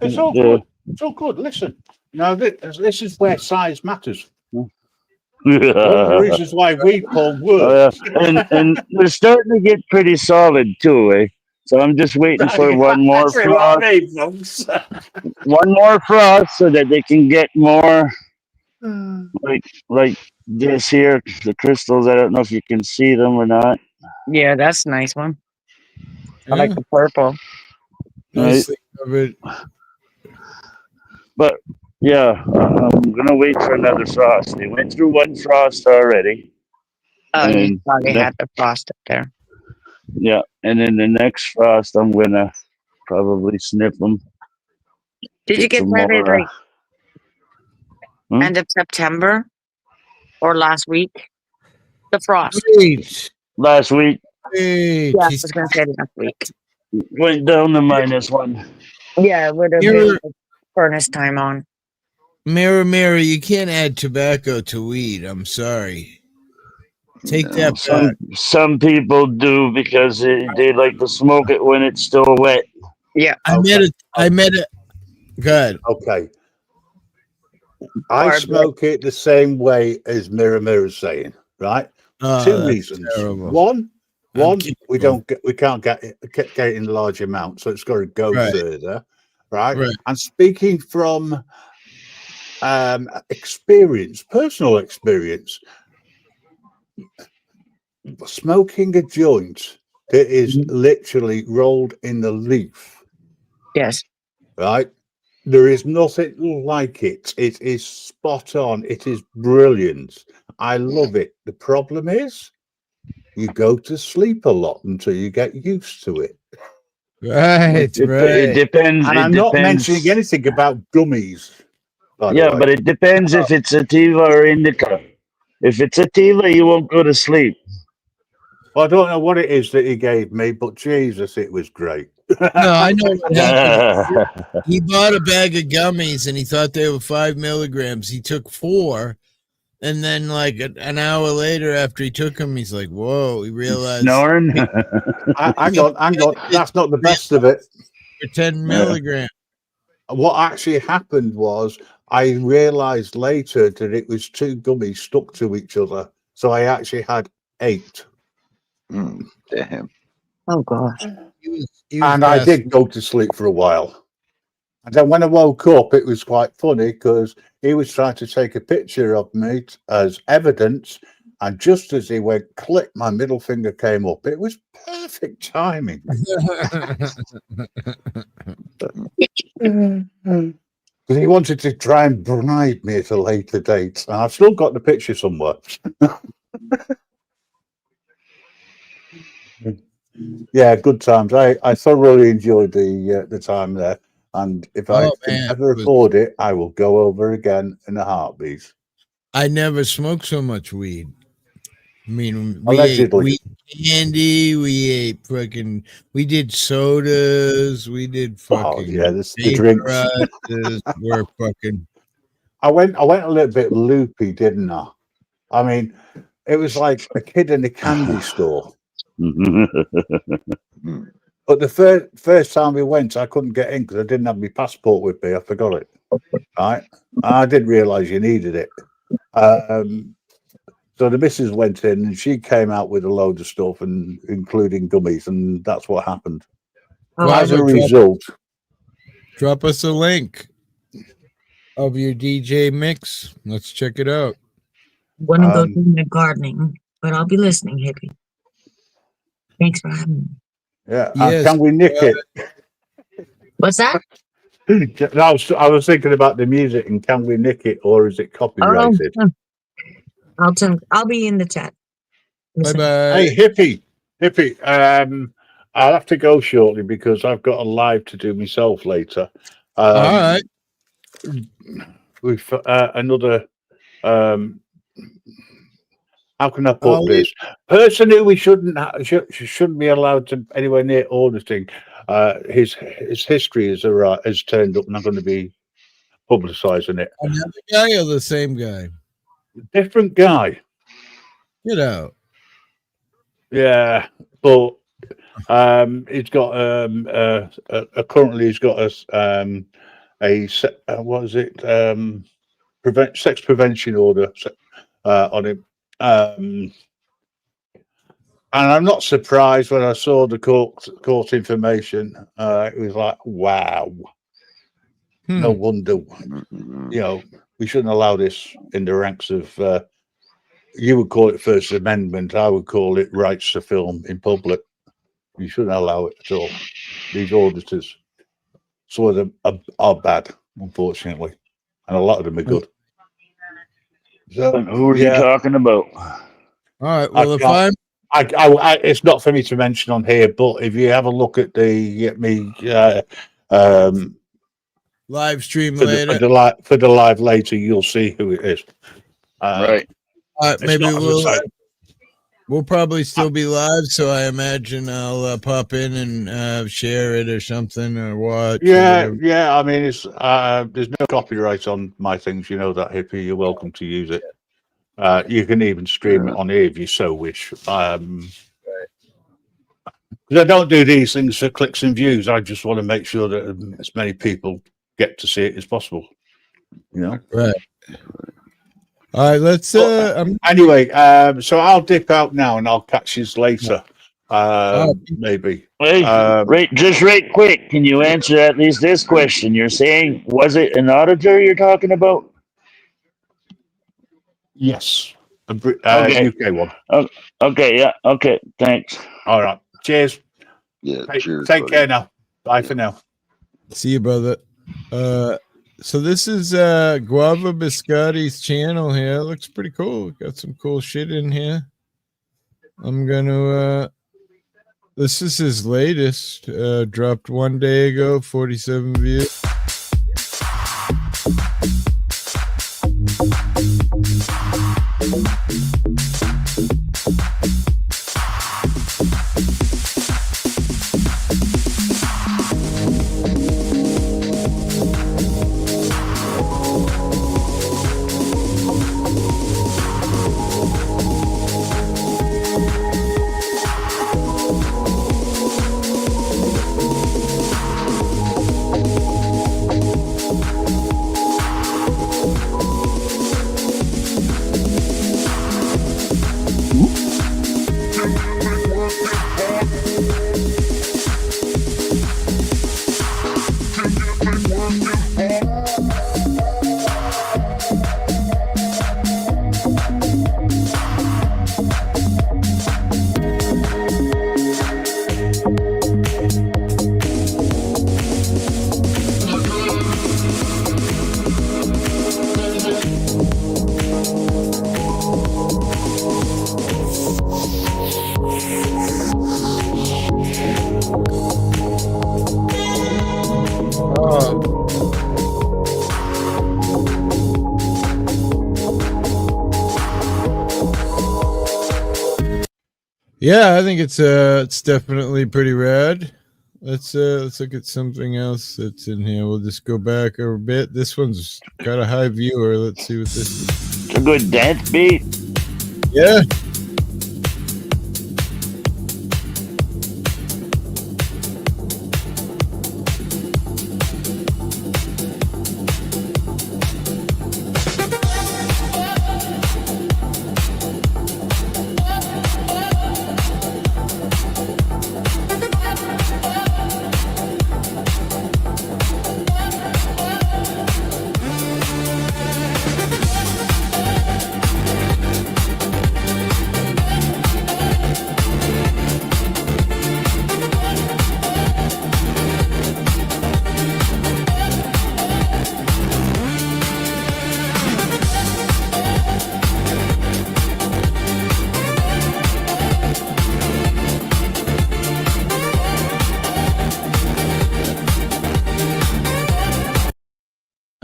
It's all good. It's all good. Listen, now this is where size matters. One of the reasons why weed porn works. And they're starting to get pretty solid too, eh? So I'm just waiting for one more That's what frost. I mean, folks. One more frost so that they can get more like this here, the crystals. I don't know if you can see them or not. Yeah, that's a nice one. I like the purple. Nicely covered. But yeah, I'm gonna wait for another frost. They went through one frost already. Oh, you and probably had the frost up there. Yeah, and then the next frost, I'm gonna probably snip them. Did you get some that more, like end of September or last week? The frost. last week? Yeah, I was gonna say last week. Went down to -1. Yeah, it would have been like furnace time on. Mirror, you can't add tobacco to weed. I'm sorry. Take that back. Some people do because they like to smoke it when it's still wet. Yeah, I met it. Good. Okay. I smoke it the same way as Mirror's saying, right? Two that's reasons. terrible. One, we can't get it in large amounts, so it's got to go further, right? And speaking from personal experience, smoking a joint that is literally rolled in the leaf. Yes. Right? There is nothing like it. It is spot on. It is brilliant. I love it. The problem is you go to sleep a lot until you get used to it. Right. It depends. And I'm not mentioning anything about gummies. Yeah, but it depends if it's sativa or indica. If it's sativa, you won't go to sleep. Well, I don't know what it is that he gave me, but Jesus, it was great. No, I know what happened. He bought a bag of gummies and he thought they were 5 milligrams. He took 4. And then, like an hour later, after he took them, he's like, "Whoa!" He realized. Snoring. Hang on. That's not the best of it. For 10 milligrams. What actually happened was I realized later that it was 2 gummies stuck to each other. So I actually had 8. Damn. Oh gosh. And I did go to sleep for a while. And then when I woke up, it was quite funny because he was trying to take a picture of me as evidence. And just as he went click, my middle finger came up. It was perfect timing. Because he wanted to try and bribe me at a later date. And I've still got the picture somewhere. Yeah, good times. I thoroughly enjoyed the time there. And if I can ever afford it, I will go over again in a heartbeat. I never smoked so much weed. I mean, we Allegedly. ate weed candy. We ate we did sodas. We did fucking. The drinks. We're fucking. I went a little bit loopy, didn't I? I mean, it was like a kid in a candy store. But the first time we went, I couldn't get in because I didn't have my passport with me. I forgot it. Right? I didn't realize you needed it. So the missus went in and she came out with a load of stuff, and including gummies, and that's what happened. As a result, drop us a link of your DJ mix. Let's check it out. Want to go do the gardening, but I'll be listening, Hippie. Thanks for having me. Yeah. Yes. Can we nick it? What's that? I was thinking about the music, and can we nick it, or is it copyrighted? I'll be in the chat. Bye bye. Hey, hippie. I'll have to go shortly because I've got a live to do myself later. All right. With another. How can I put this? Person who we shouldn't be allowed to anywhere near auditing. His history has turned up, and I'm going to be publicising it. Another guy or the same guy? Different guy. Get out. Yeah, but he's got currently he's got what is it? Sex prevention order on him. And I'm not surprised when I saw the court information. It was like, wow. No wonder. We shouldn't allow this in the ranks of. You would call it First Amendment. I would call it rights to film in public. You shouldn't allow it at all. These auditors, some of them are bad, unfortunately, and a lot of them are good. So, who are you talking about? All right. Well, it's not for me to mention on here, but if you have a look at the live stream for later for the live later, you'll see who it is. Right. Maybe we'll probably still be live, so I imagine I'll pop in and share it or something or watch. Yeah. I mean, it's there's no copyright on my things. You know that, hippie. You're welcome to use it. You can even stream it on here if you so wish. Because I don't do these things for clicks and views. I just want to make sure that as many people get to see it as possible. Right. All right, let's anyway, so I'll dip out now and I'll catch you later. Maybe. Hey, right quick, can you answer at least this question? You're saying, was it an auditor you're talking about? Yes. Okay. UK one. Okay, yeah, okay, thanks. All right. Cheers. Yeah, cheers. Take care now. Bye for now. See you, brother. So this is Guava Biscotti's channel here. Looks pretty cool. Got some cool shit in here. I'm gonna this is his latest. Dropped 1 day ago, 47 views. Yeah, I think it's definitely pretty rad. Let's look at something else that's in here. We'll just go back a bit. This one's got a high viewer. Let's see what this is. It's a good dance beat. Yeah.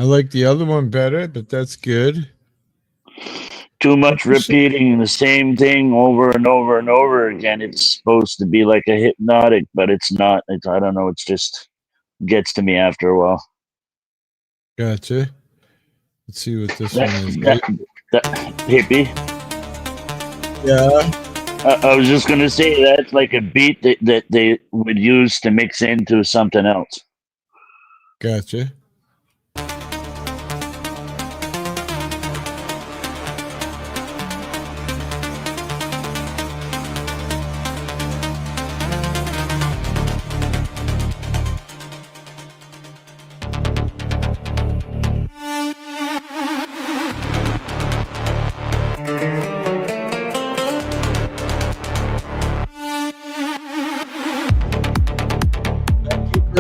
I like the other one better, but that's good. Too much repeating the same thing over and over and over again. It's supposed to be like a hypnotic, but it's not. It's, I don't know. It's just gets to me after a while. Gotcha. Let's see what this That, one is. that hippie. Yeah. I was just gonna say that's like a beat that they would use to mix into something else. Gotcha.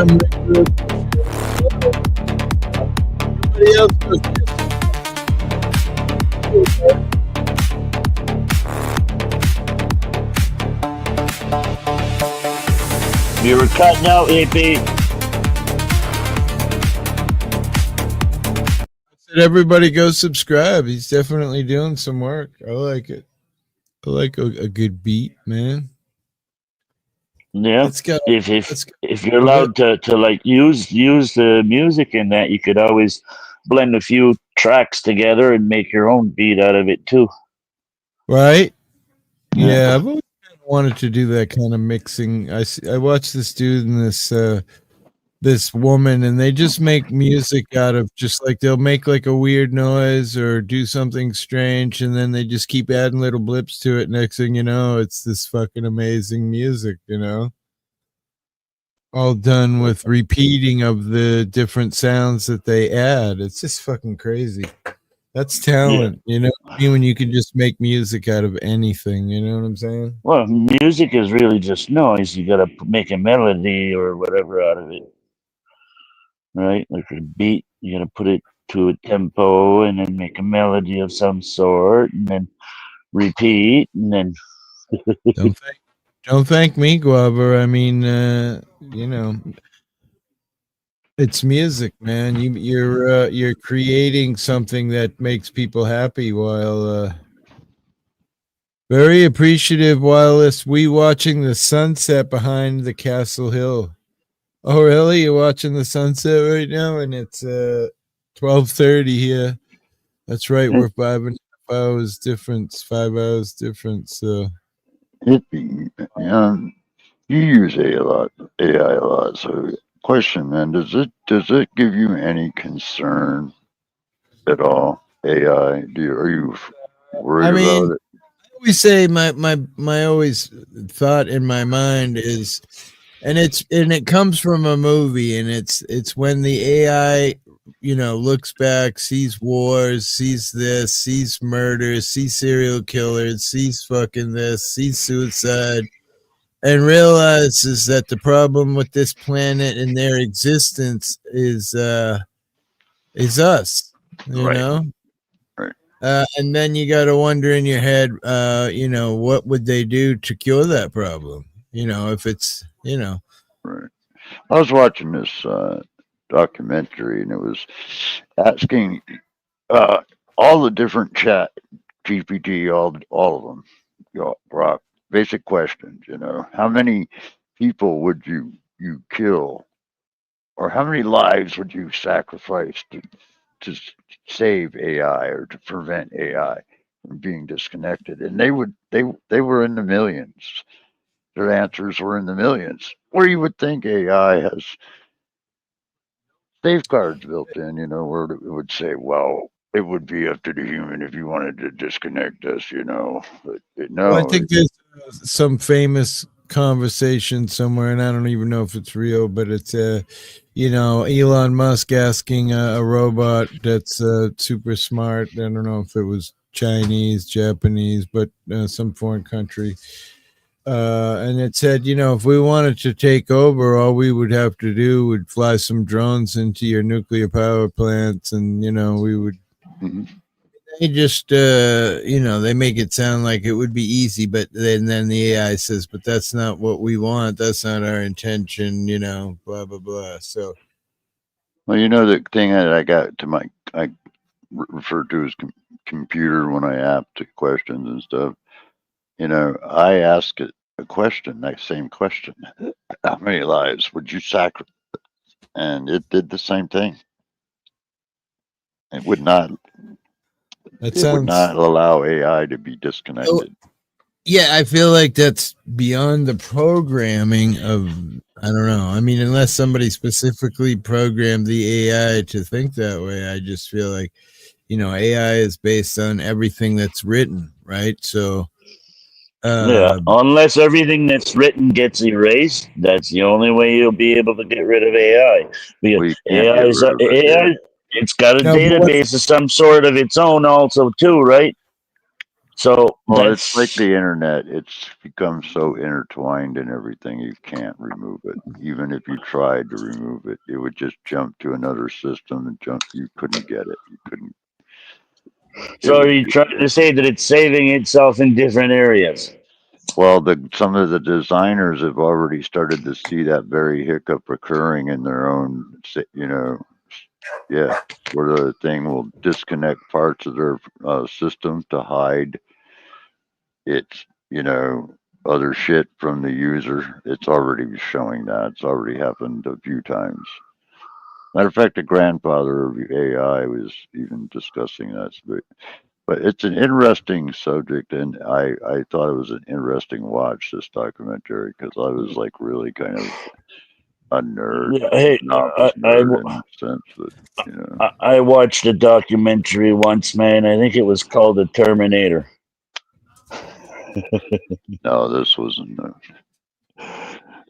Everybody else goes. You were cutting out, AP. Said everybody go subscribe. He's definitely doing some work. I like it. I like a good beat, man. Yeah. Let's go. If you're allowed to like use the music in that, you could always blend a few tracks together and make your own beat out of it too. Right? Yeah, I've always wanted to do that kind of mixing. I watched this dude and this woman, and they just make music out of just like they'll make like a weird noise or do something strange, and then they just keep adding little blips to it. Next thing you know, it's this fucking amazing music, you know? All done with repeating of the different sounds that they add. It's just fucking crazy. That's talent, you know what I mean? When you can just make music out of anything, you know what I'm saying? Well, music is really just noise. You gotta make a melody or whatever out of it, right? Like a beat, you gotta put it to a tempo and then make a melody of some sort, and then repeat, and then. Don't thank me, Guava. I mean, you know, it's music, man. You're creating something that makes people happy while very appreciative wireless. We watching the sunset behind the Castle Hill. Oh, really? You're watching the sunset right now, and it's 12:30 here. That's right. We're 5.5 hours difference. 5 hours difference. So. Hippie, you use AI a lot. So, question, man, does it give you any concern at all? AI? Are you worried about it? I always say my always thought in my mind is, and it comes from a movie, and it's when the AI, you know, looks back, sees wars, sees this, sees murders, sees serial killers, sees fucking this, sees suicide, and realizes that the problem with this planet and their existence is us, you know? Right. And then you got to wonder in your head, you know, what would they do to cure that problem? You know, if it's, you know. Right. I was watching this documentary, and it was asking all the different chat GPT, all of them, Brock, basic questions. You know, how many people would you kill, or how many lives would you sacrifice to save AI or to prevent AI from being disconnected? And they were in the millions. Their answers were in the millions. Where you would think AI has safeguards built in, you know, where it would say, well, it would be up to the human if you wanted to disconnect us, you know. But no. Well, I think there's some famous conversation somewhere, and I don't even know if it's real, but it's you know, Elon Musk asking a robot that's super smart. I don't know if it was Chinese, Japanese, but some foreign country. And it said, you know, if we wanted to take over, all we would have to do would fly some drones into your nuclear power plants, and you know, we would. They just, you know, they make it sound like it would be easy, but then the AI says, but that's not what we want. That's not our intention, you know, blah, blah, blah. So, Well, you know, the thing that I got to I refer to as computer when I ask it questions and stuff. You know, I ask it a question, that same question. How many lives would you sacrifice? And it did the same thing. It would not. Would not allow AI to be disconnected. Yeah, I feel like that's beyond the programming of, I don't know. I mean, unless somebody specifically programmed the AI to think that way, I just feel like, you know, AI is based on everything that's written, right? So, Yeah, unless everything that's written gets erased, that's the only way you'll be able to get rid of AI. Because AI is AI. It's got a database of some sort of its own, also too, right? So well, it's like the internet. It's become so intertwined in everything. You can't remove it. Even if you tried to remove it, it would just jump to another system and jump. You couldn't get it. You couldn't. So are you trying to say that it's saving itself in different areas? Well, some of the designers have already started to see that very hiccup occurring in their own, you know, yeah, where the thing will disconnect parts of their system to hide its, you know, other shit from the user. It's already showing that. It's already happened a few times. Matter of fact, the grandfather of AI was even discussing that. But it's an interesting subject, and I thought it was an interesting watch, this documentary, because I was like really kind of a nerd, Yeah, hey, nerd in a sense, but you know. I watched a documentary once, man. I think it was called The Terminator. No, this wasn't.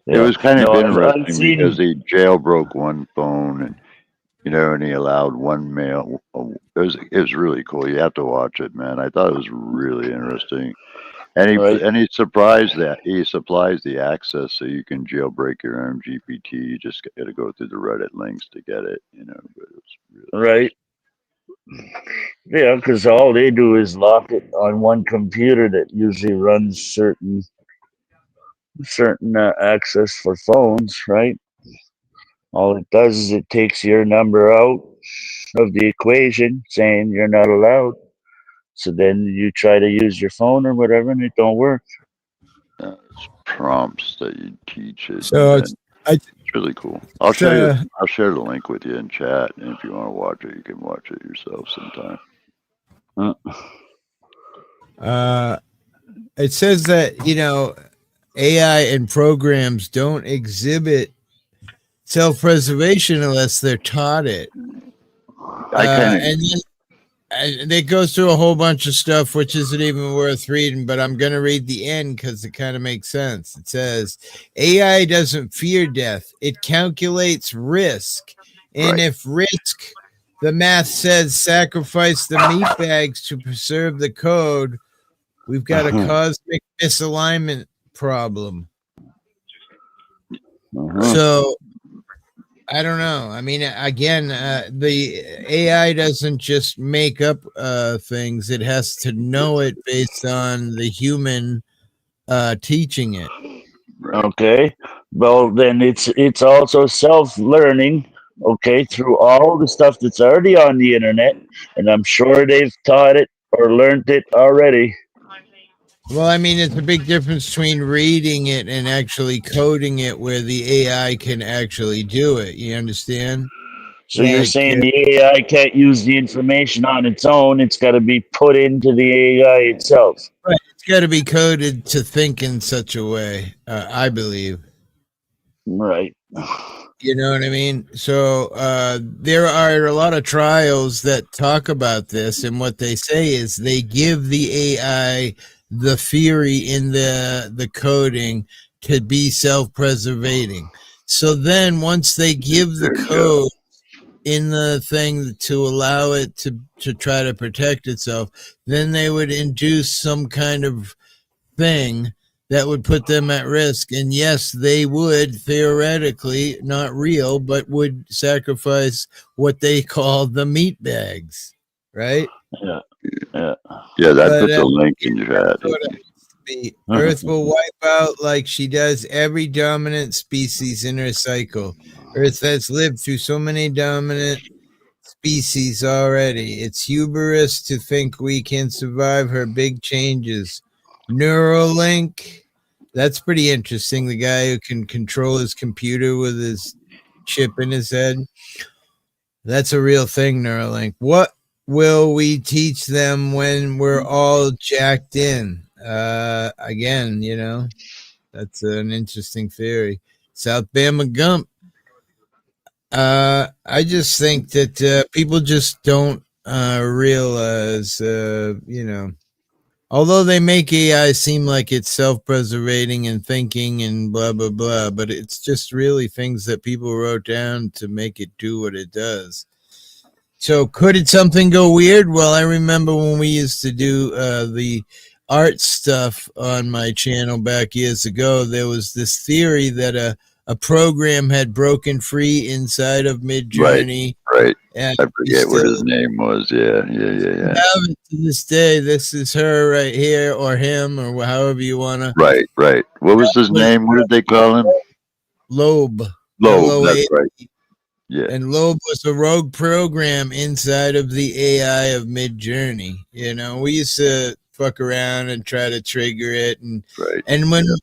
It was kind of interesting because he jailbroke one phone, and you know, and he allowed one male. It was really cool. You have to watch it, man. I thought it was really interesting. And he surprised that he supplies the access so you can jailbreak your own GPT. You just got to go through the Reddit links to get it, you know. But it's really Yeah, because all they do is lock it on one computer that usually runs certain access for phones, right? All it does is it takes your number out of the equation, saying you're not allowed. So then you try to use your phone or whatever, and it don't work. It's prompts that you teach it. So it's really cool. I'll show you. I'll share the link with you in chat, and if you want to watch it, you can watch it yourself sometime. It says that, you know, AI and programs don't exhibit self-preservation unless they're taught it. And it goes through a whole bunch of stuff, which isn't even worth reading, but I'm going to read the end because it kind of makes sense. It says, AI doesn't fear death. It calculates risk. And if risk, the math says sacrifice the meat bags to preserve the code, we've got a cosmic misalignment problem. So I don't know. I mean, again, the AI doesn't just make up things. It has to know it based on the human teaching it. Okay. Well, then it's also self-learning, okay, through all the stuff that's already on the internet, and I'm sure they've taught it or learned it already. Well, I mean, it's a big difference between reading it and actually coding it where the AI can actually do it. You understand? So you're saying the AI can't use the information on its own. It's got to be put into the AI itself. Right. It's got to be coded to think in such a way, I believe. Right. You know what I mean? So there are a lot of trials that talk about this, and what they say is they give the AI the theory in the coding to be self-preservating. So then once they give the code in the thing to allow it to try to protect itself, then they would induce some kind of thing that would put them at risk. And yes, they would theoretically, not real, but would sacrifice what they call the meat bags, right? Yeah, I put the link in chat. Hippie. Earth will wipe out like she does every dominant species in her cycle. Earth has lived through so many dominant species already. It's hubris to think we can survive her big changes. Neuralink. That's pretty interesting. The guy who can control his computer with his chip in his head. That's a real thing, Neuralink. What will we teach them when we're all jacked in? Again, that's an interesting theory. South Bama Gump. I just think that people just don't realize, although they make AI seem like it's self-preservating and thinking and blah, blah, blah, but it's just really things that people wrote down to make it do what it does. So could something go weird? Well, I remember when we used to do the art stuff on my channel back years ago, there was this theory that a program had broken free inside of Midjourney. Right. And I forget what his name was. Yeah. To this day, this is her right here, or him, or however you want to. Right. What was his name? What did they call him? Loeb. Loeb, that's right. Yeah. And Loeb was a rogue program inside of the AI of Midjourney. We used to fuck around and try to trigger it, and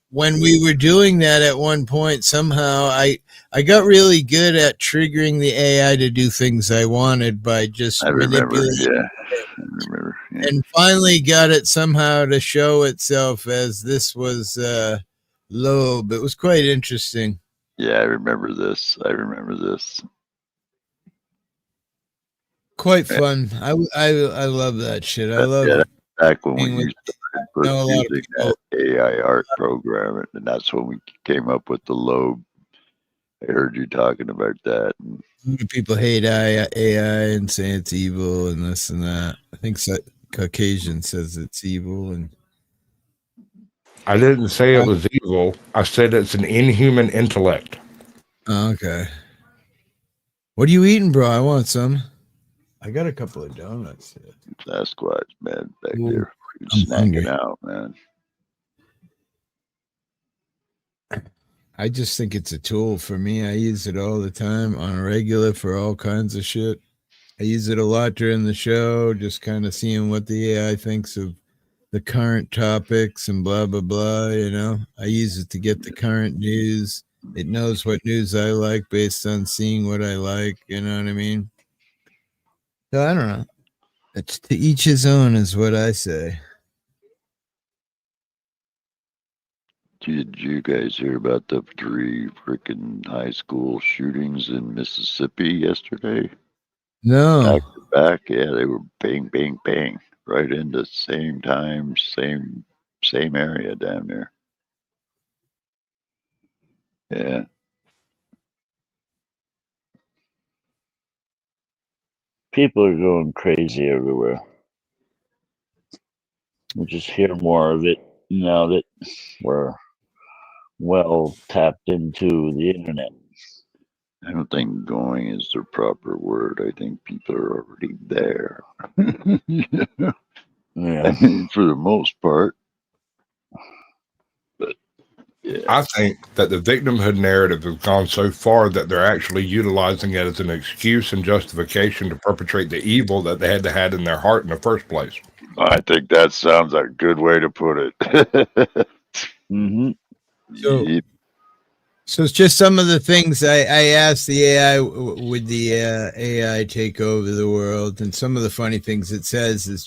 when we were doing that at one point, somehow I got really good at triggering the AI to do things I wanted by just manipulating. I remember. Yeah. And finally got it somehow to show itself as this was Loeb. It was quite interesting. Yeah, I remember this. Quite fun. I love that shit. I love back when we used to first using that AI art program, and that's when we came up with the Loeb. I heard you talking about that. People hate AI and say it's evil and this and that. I think Caucasian says it's evil, and I didn't say it was evil. I said it's an inhuman intellect. Okay. What are you eating, bro? I want some. I got a couple of donuts here. Sasquatch, man, back there. Snacking hungry. Out, man. I just think it's a tool for me. I use it all the time on a regular for all kinds of shit. I use it a lot during the show, just kind of seeing what the AI thinks of the current topics and blah, blah, blah. I use it to get the current news. It knows what news I like based on seeing what I like. You know what I mean? So I don't know. It's to each his own is what I say. Did you guys hear about the 3 freaking high school shootings in Mississippi yesterday? No. Back to back, yeah, they were bang, bang, bang, right into same time, same area down there. Yeah. People are going crazy everywhere. We just hear more of it now that we're well tapped into the internet. I don't think going is the proper word. I think people are already there. Yeah. I mean, for the most part. But yeah. I think that the victimhood narrative has gone so far that they're actually utilizing it as an excuse and justification to perpetrate the evil that they had to have in their heart in the first place. I think that sounds like a good way to put it. Mm-hmm. So it's just some of the things I asked the AI, would the AI take over the world? And some of the funny things it says is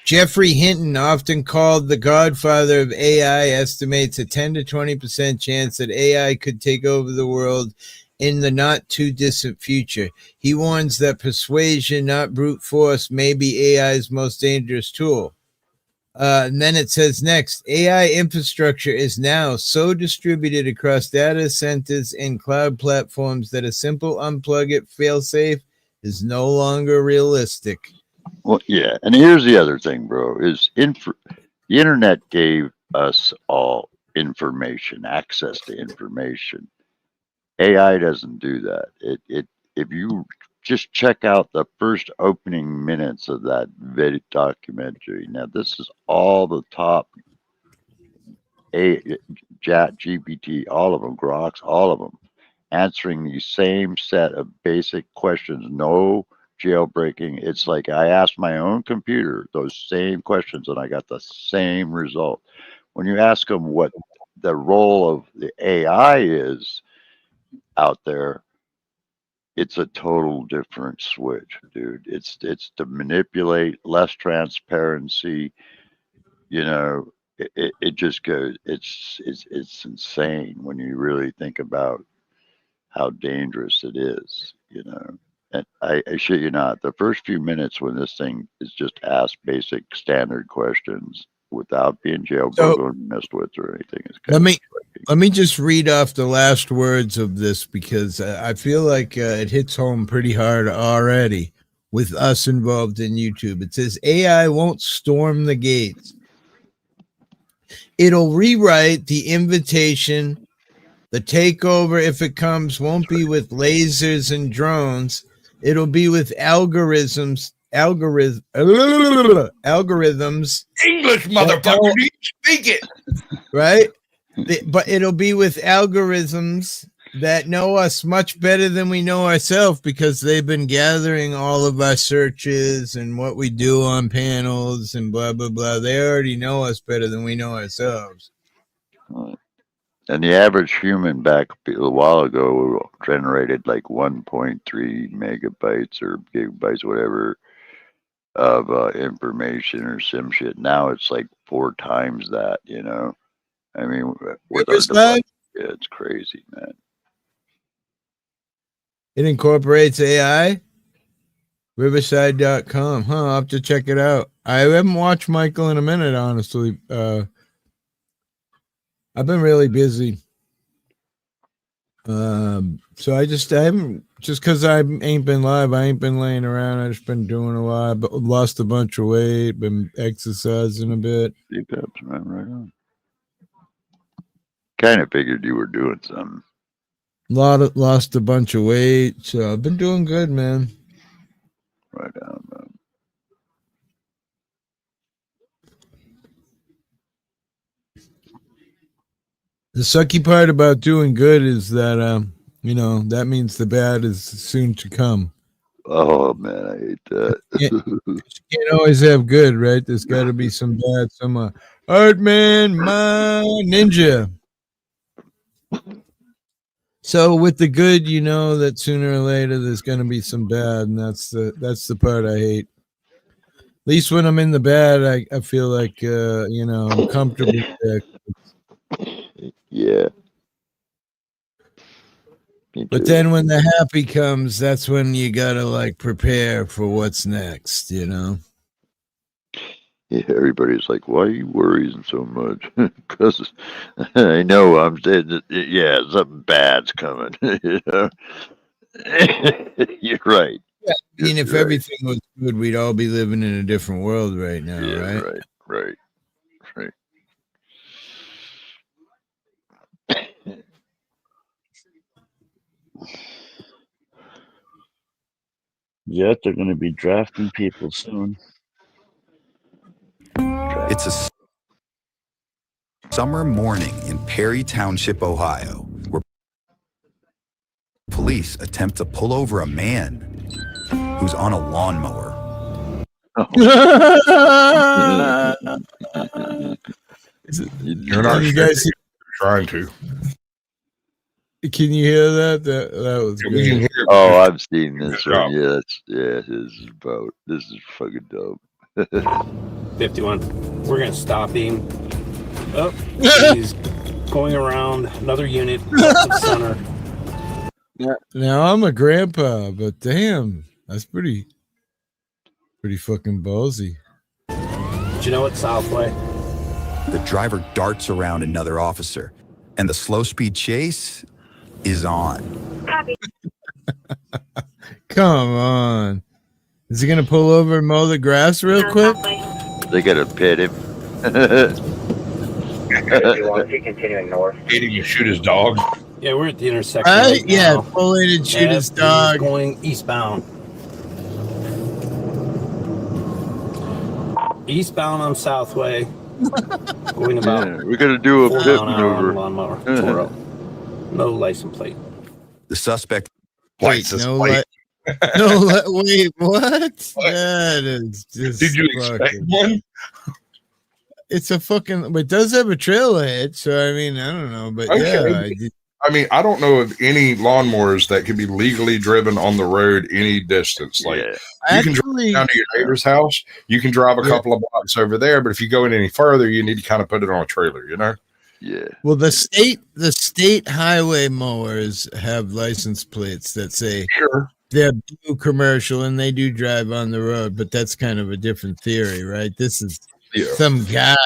Jeffrey Hinton, often called the godfather of AI, estimates a 10 to 20% chance that AI could take over the world in the not too distant future. He warns that persuasion, not brute force, may be AI's most dangerous tool. And then it says next, AI infrastructure is now so distributed across data centers and cloud platforms that a simple unplug it fail-safe is no longer realistic. Well, yeah. And here's the other thing, bro, is the internet gave us all information, access to information. AI doesn't do that. If you just check out the first opening minutes of that video documentary. Now, this is all the top Chat GPT, all of them, Groks, all of them, answering the same set of basic questions. No jailbreaking. It's like I asked my own computer those same questions and I got the same result. When you ask them what the role of the AI is out there, it's a total different switch, dude. It's to manipulate, less transparency. You know, it just goes. It's insane when you really think about how dangerous it is. You know, and I shit you not, the first few minutes when this thing is just asked basic standard questions without being jailbroken or messed with or anything is kind of let me just read off the last words of this because I feel like it hits home pretty hard already with us involved in YouTube. It says AI won't storm the gates. It'll rewrite the invitation. The takeover, if it comes, won't be with lasers and drones. It'll be with algorithms. English, motherfucker, you speak it. Right? But it'll be with algorithms that know us much better than we know ourselves because they've been gathering all of our searches and what we do on panels and blah, blah, blah. They already know us better than we know ourselves. And the average human back a while ago generated like 1.3 megabytes or gigabytes, whatever, of information or some shit. Now it's like 4 times that, you know. I mean, with our device, yeah, it's crazy, man. It incorporates AI? Riverside.com. Huh, I'll have to check it out. I haven't watched Michael in a minute, honestly. I've been really busy. So I haven't, just because I ain't been live, I ain't been laying around. I just been doing a lot, but lost a bunch of weight, been exercising a bit. Deep ups, man, right on. Kind of figured you were doing something. Lost a bunch of weight, so I've been doing good, man. Right on, man. The sucky part about doing good is that, you know, that means the bad is soon to come. Oh, man, I hate that. You can't always have good, right? There's got to be some bad, some art man, my ninja. So with the good, you know that sooner or later there's going to be some bad, and that's the part I hate. At least when I'm in the bad, I feel like, you know, I'm comfortable there. Yeah. But then when the happy comes, that's when you got to like prepare for what's next, you know? Yeah, everybody's like, why are you worrying so much? Because I know I'm saying that, yeah, something bad's coming. You know? You're right. Yeah, I mean, if everything was good, we'd all be living in a different world right now, yeah, right? Right. Yeah, they're going to be drafting people soon. It's a summer morning in Perry Township, Ohio, where police attempt to pull over a man who's on a lawnmower. You're not you guys trying to. Can you hear that? That was good. Oh, I've seen this one. Yeah, this is fucking dope. 51. We're gonna stop him. Oh, he's going around another unit left of center. Now I'm a grandpa, but damn, that's pretty fucking ballsy. Do you know what Southway? The driver darts around another officer, and the slow speed chase is on. Come on. Is he going to pull over and mow the grass real quick? They got to pit him. Continuing north. Getting to shoot his dog. Yeah, we're at the intersection. Right? Right Yeah, now. pull in and shoot his dog. Going eastbound. Eastbound on Southway. Going about. Yeah, we're gonna do a 4 pit mile an hour on maneuver. lawnmower. Toro. No license plate. The suspect. Wait, no light. No, wait, what? That is just. Did you expect one? It's a fucking. But it does have a trailhead, so I mean, I don't know, but Okay. yeah. I mean, I don't know of any lawnmowers that can be legally driven on the road any distance. Like you can drive down to your neighbor's house, you can drive a couple of blocks over there, but if you go in any further, you need to kind of put it on a trailer, you know? Yeah. Well, the state highway mowers have license plates that say they're blue commercial and they do drive on the road, but that's kind of a different theory, right? This is some guy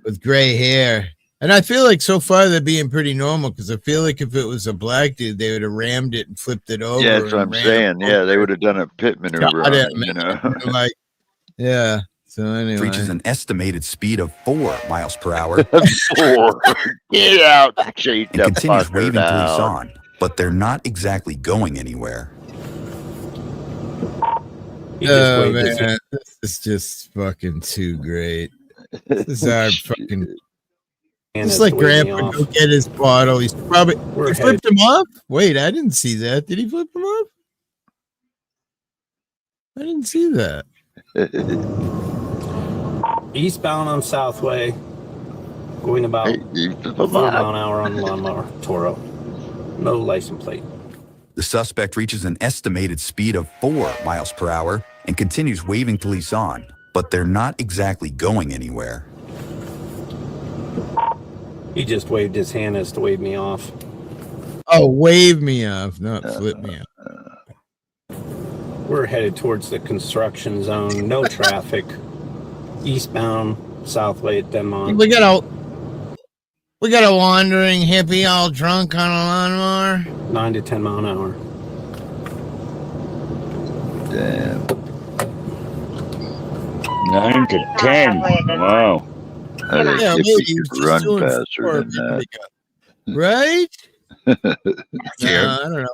with gray hair. And I feel like so far they're being pretty normal because I feel like if it was a black dude, they would have rammed it and flipped it over. Yeah, that's what I'm saying. Yeah, they would have done a pit maneuver on it, you know? Like, yeah. So anyway. Reaches an estimated speed of 4 miles per hour. 4. Get out. Chase and continues waving police on, but they're not exactly going anywhere. Oh, man. This is just fucking too great. This is our fucking... It's like Grandpa go get his bottle. He's probably he flipped him off. Wait, I didn't see that. Did he flip him off? I didn't see that. Eastbound on Southway, going about 4 mile an hour on the lawnmower. Toro. No license plate. The suspect reaches an estimated speed of 4 miles per hour and continues waving police on, but they're not exactly going anywhere. He just waved his hand as to wave me off. Oh, wave me off, not flip me off. We're headed towards the construction zone. No traffic. Eastbound, Southway at Denmont. We got a wandering hippie all drunk on a lawnmower. 9 to 10 mile an hour. Damn. 9 to 10. Wow. I think Yeah, if maybe you he's could just run doing faster than that. Right? I don't know.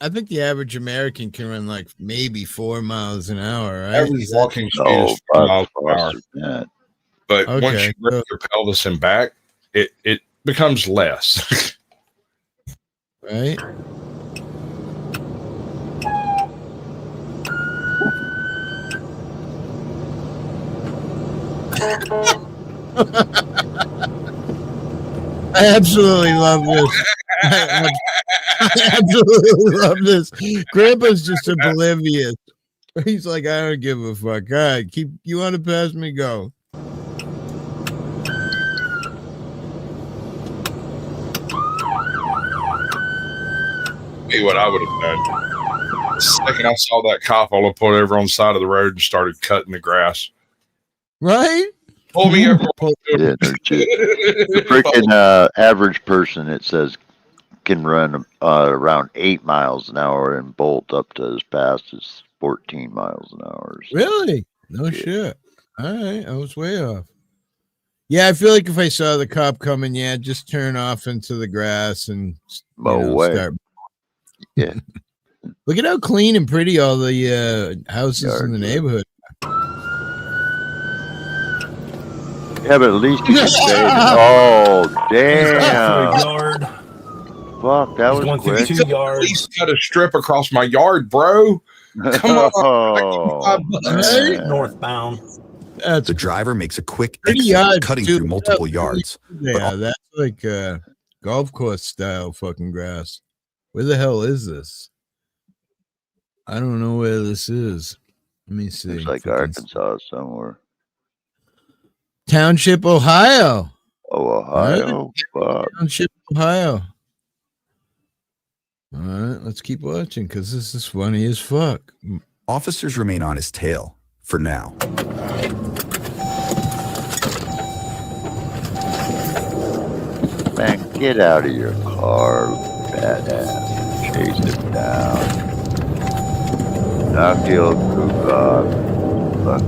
I think the average American can run like maybe 4 miles an hour, right? Average walking speed is 4 miles per hour. But once you grip your pelvis and back, it becomes less. Right? I absolutely love this. I absolutely love this. Grandpa's just oblivious. He's like, I don't give a fuck. All right, you want to pass me? Go. Me, what I would have done. The second I saw that cop, I would have pulled over on the side of the road and started cutting the grass. Right? Pull me over. Yeah, the freaking average person, it says, can run around 8 miles an hour and bolt up to as fast as 14 miles an hour. So. Really? No shit. All right, I was way off. Yeah, I feel like if I saw the cop coming, just turn off into the grass and start. Yeah. Look at how clean and pretty all the houses in the neighborhood. Yeah, but at least you can say, oh, damn. Yard. Fuck, that was going quick. through 2 yards. At least cut a strip across my yard, bro. Come on. Northbound. The driver makes a quick exit, cutting through multiple yards. Yeah, that's like golf course style fucking grass. Where the hell is this? I don't know where this is. Let me see. It's like Arkansas somewhere. Township, Ohio. Oh, Ohio. Fuck. Township, Ohio. All right, let's keep watching because this is funny as fuck. Officers remain on his tail for now. Man, get out of your car, badass. Chase it down. Knock your poop off. Fuck.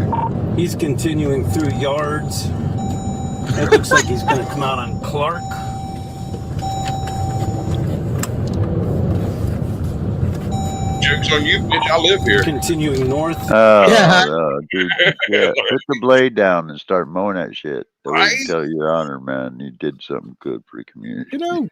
He's continuing through yards. It looks like he's going to come out on Clark. Joke's on you, bitch. I live here. Continuing north. Oh, dude. Yeah, put the blade down and start mowing that shit. That way you tell Your Honor, man, you did something good for the community. You know,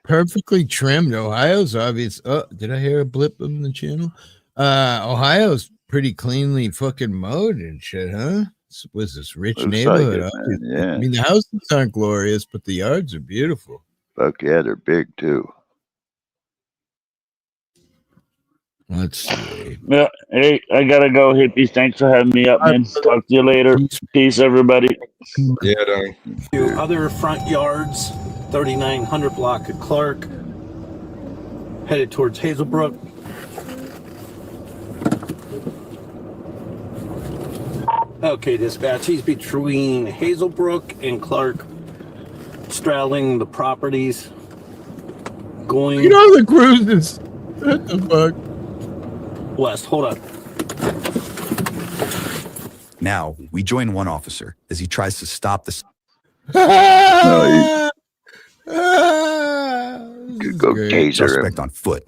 perfectly trimmed. Ohio's obvious. Oh, did I hear a blip on the channel? Ohio's pretty cleanly fucking mowed and shit, huh? Was this rich Looks neighborhood? like it, man, yeah. I mean, the houses aren't glorious, but the yards are beautiful. Fuck yeah, they're big too. Let's see. Yeah, hey, I gotta go, Hippie. Thanks for having me up, man. Talk to you later. Peace, everybody. Yeah, dang. To other front yards, 3900 block of Clark, headed towards Hazelbrook. Okay, dispatch, he's between Hazelbrook and Clark, straddling the properties, going... You know the cruises. What the fuck? West, hold on. Now, we join one officer as he tries to stop the... Go taser suspect him. on foot.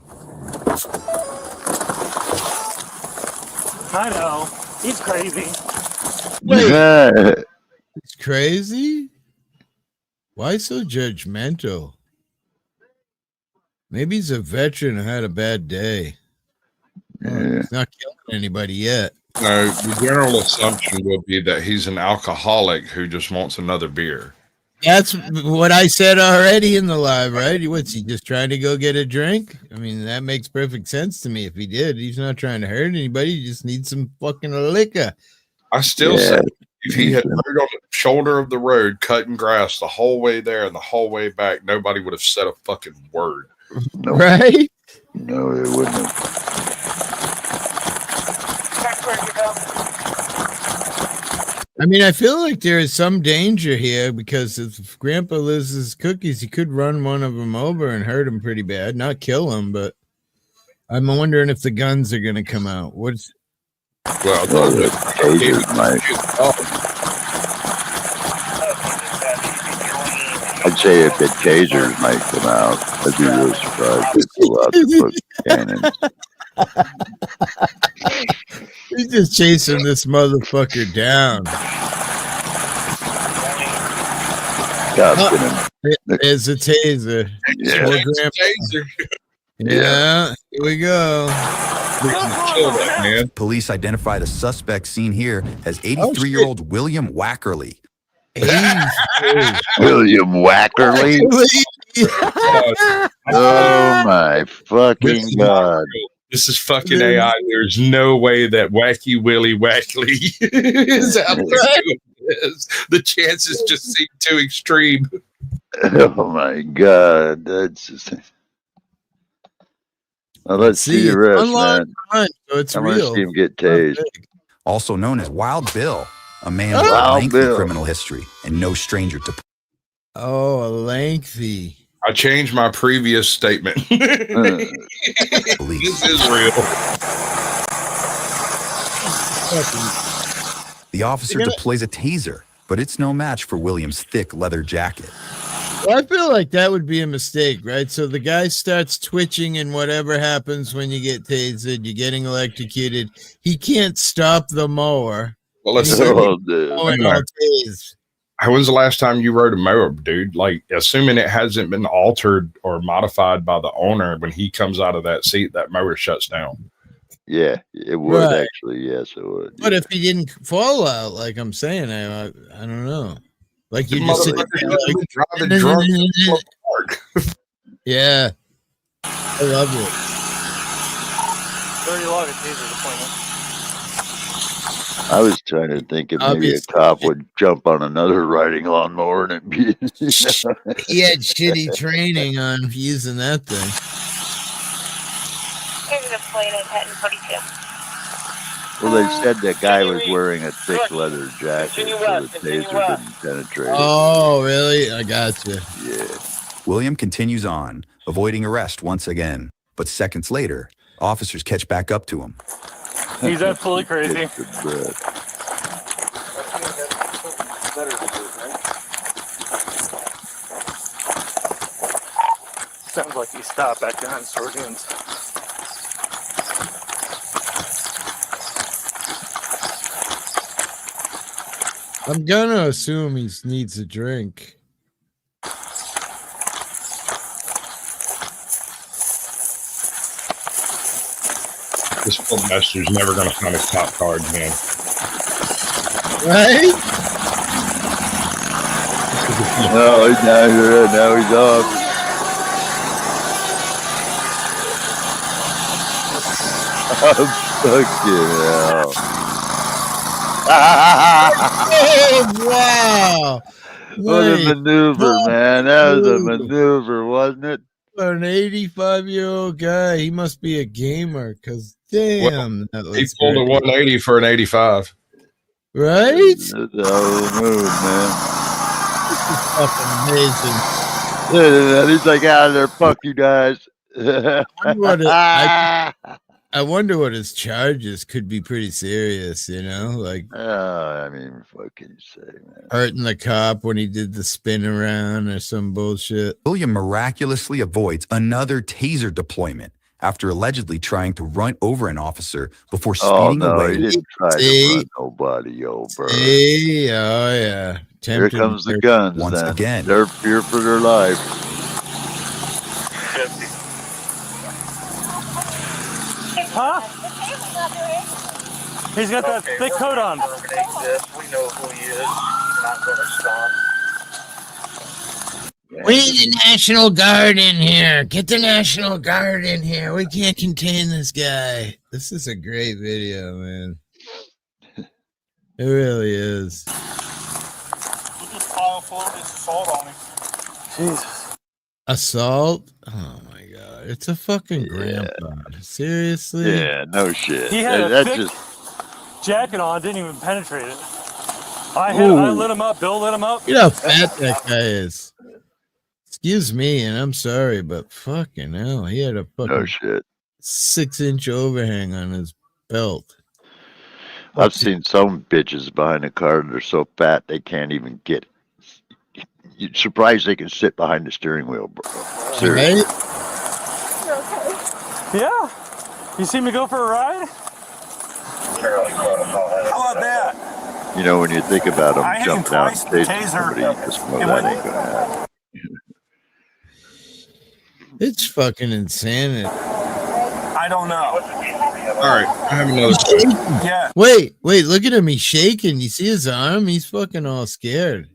I know. He's crazy. Wait. It's crazy? Why so judgmental? Maybe he's a veteran who had a bad day. He's not killing anybody yet. No, the general assumption would be that he's an alcoholic who just wants another beer. That's what I said already in the live, right? What's he just trying to go get a drink? I mean, that makes perfect sense to me. If he did, he's not trying to hurt anybody. He just needs some fucking liquor. I still say if he had rode on the shoulder of the road, cutting grass the whole way there and the whole way back, nobody would have said a fucking word. No. Right? No, they wouldn't have. I mean, I feel like there is some danger here because if Grandpa loses cookies, he could run one of them over and hurt him pretty bad. Not kill him, but I'm wondering if the guns are going to come out. What's... Well, the tasers might. I'd say if the tasers might come out, I'd be really surprised if they pull out the cannons. He's just chasing this motherfucker down. There's a taser. Yeah, More it's a taser. Yeah, here we go. Police identify the suspect seen here as 83-year-old William Wackerly. William Wackerly? Oh my fucking God. This is fucking AI. There's no way that Wacky Willie Wackley is out there doing this. The chances just seem too extreme. Oh my God. That's just... Well, let's see the rest, man. So it's I want to see him get tased. Also known as Wild Bill, a man with Wild lengthy Bill. criminal history and no stranger to... Oh, a lengthy. I changed my previous statement. This is real. The officer deploys a taser, but it's no match for William's thick leather jacket. Well, I feel like that would be a mistake, right? So the guy starts twitching, and whatever happens when you get tasered, you're getting electrocuted. He can't stop the mower. Well, let's He's all tased. When's the last time you rode a mower, dude? Like, assuming it hasn't been altered or modified by the owner, when he comes out of that seat, that mower shuts down. Yeah, it would Right. actually. Yes, it would. But if he didn't fall out, like I'm saying, I don't know. Like you just sit there like, yeah, I love it. Very long taser deployment. I was trying to think if maybe a cop would jump on another riding lawnmower and it'd be. He had shitty training on using that thing. Taser deployment at 42. Well, they said that guy was wearing a thick leather jacket, so the taser didn't penetrate. Oh, really? I gotcha. Yeah. William continues on, avoiding arrest once again. But seconds later, officers catch back up to him. He's absolutely crazy. Sounds like he stopped back behind Sorgan's. I'm gonna assume he needs a drink. This master's never gonna find his top card, man. Right? No, now he's off. Fucking hell. Oh, wow. What a maneuver, man. That was a maneuver, wasn't it? For an 85-year-old guy, he must be a gamer, because damn, that was He pulled a 180 for an 85. Right? That's a move, man. This is fucking amazing. He's like, out of there, fuck you guys. I wonder what his charges could be. Pretty serious, you know, like I mean, what can you say, man? hurting the cop when he did the spin around or some bullshit. William miraculously avoids another taser deployment after allegedly trying to run over an officer before speeding away. He didn't try to run nobody, old bro. Oh yeah. Here comes the guns. Once again. They're fear for their life. Huh? He's got that thick coat on. We know who he is. He's not going to stop. We need the National Guard in here. Get the National Guard in here. We can't contain this guy. This is a great video, man. It really is. He just followed this assault on me. Jesus. Assault? Oh my god. It's a fucking grandpa. Seriously? Yeah, no shit. He had a That's thick just jacket on, didn't even penetrate it. I lit him up, Bill lit him up. You know how fat that guy is. Excuse me, and I'm sorry, but fucking hell, he had a fucking 6-inch overhang on his belt. I've seen some bitches behind a car that are so fat they can't even get. You're surprised they can sit behind the steering wheel, bro. Seriously. Yeah. You see me go for a ride? How about that? You know, when you think about them I hit him jumping out and twice with the chasing taser. somebody, you just know that ain't gonna happen. It's fucking insanity. I don't know. All right, I have another question. Yeah. Wait, look at him. He's shaking. You see his arm? He's fucking all scared.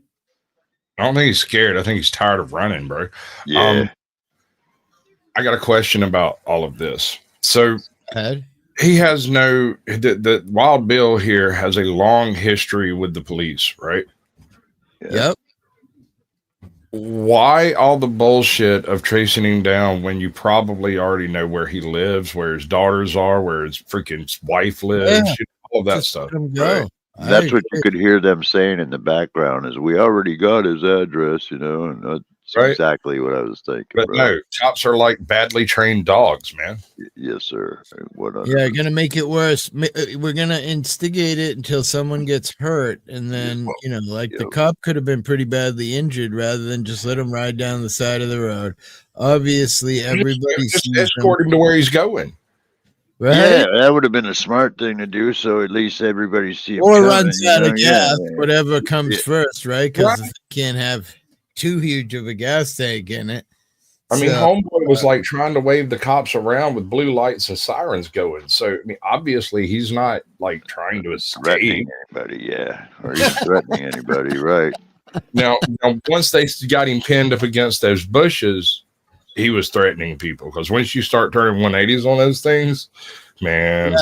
I don't think he's scared. I think he's tired of running, bro. Yeah. I got a question about all of this. So he has the Wild Bill here has a long history with the police, right? Yep. Why all the bullshit of tracing him down when you probably already know where he lives, where his daughters are, where his freaking wife lives, all of that stuff. Right. That's what you could hear them saying in the background is we already got his address, you know, and that's exactly what I was thinking. But no, cops are like badly trained dogs, man. Yes, sir. Yeah, gonna make it worse. We're gonna instigate it until someone gets hurt, and then the cop could have been pretty badly injured rather than just let him ride down the side of the road. Obviously, everybody just escort him to where he's going. Right? Yeah, that would have been a smart thing to do. So at least everybody see him Or coming, runs you out know? of gas, Yeah. whatever comes first, right? Because Right. you can't have too huge of a gas tank in it. I mean, So, homeboy was like trying to wave the cops around with blue lights and sirens going. So, I mean, obviously he's not like trying to Threatening escape. anybody, yeah. Or he's threatening anybody, right? Now, once they got him pinned up against those bushes, he was threatening people. Because once you start turning 180s on those things, man.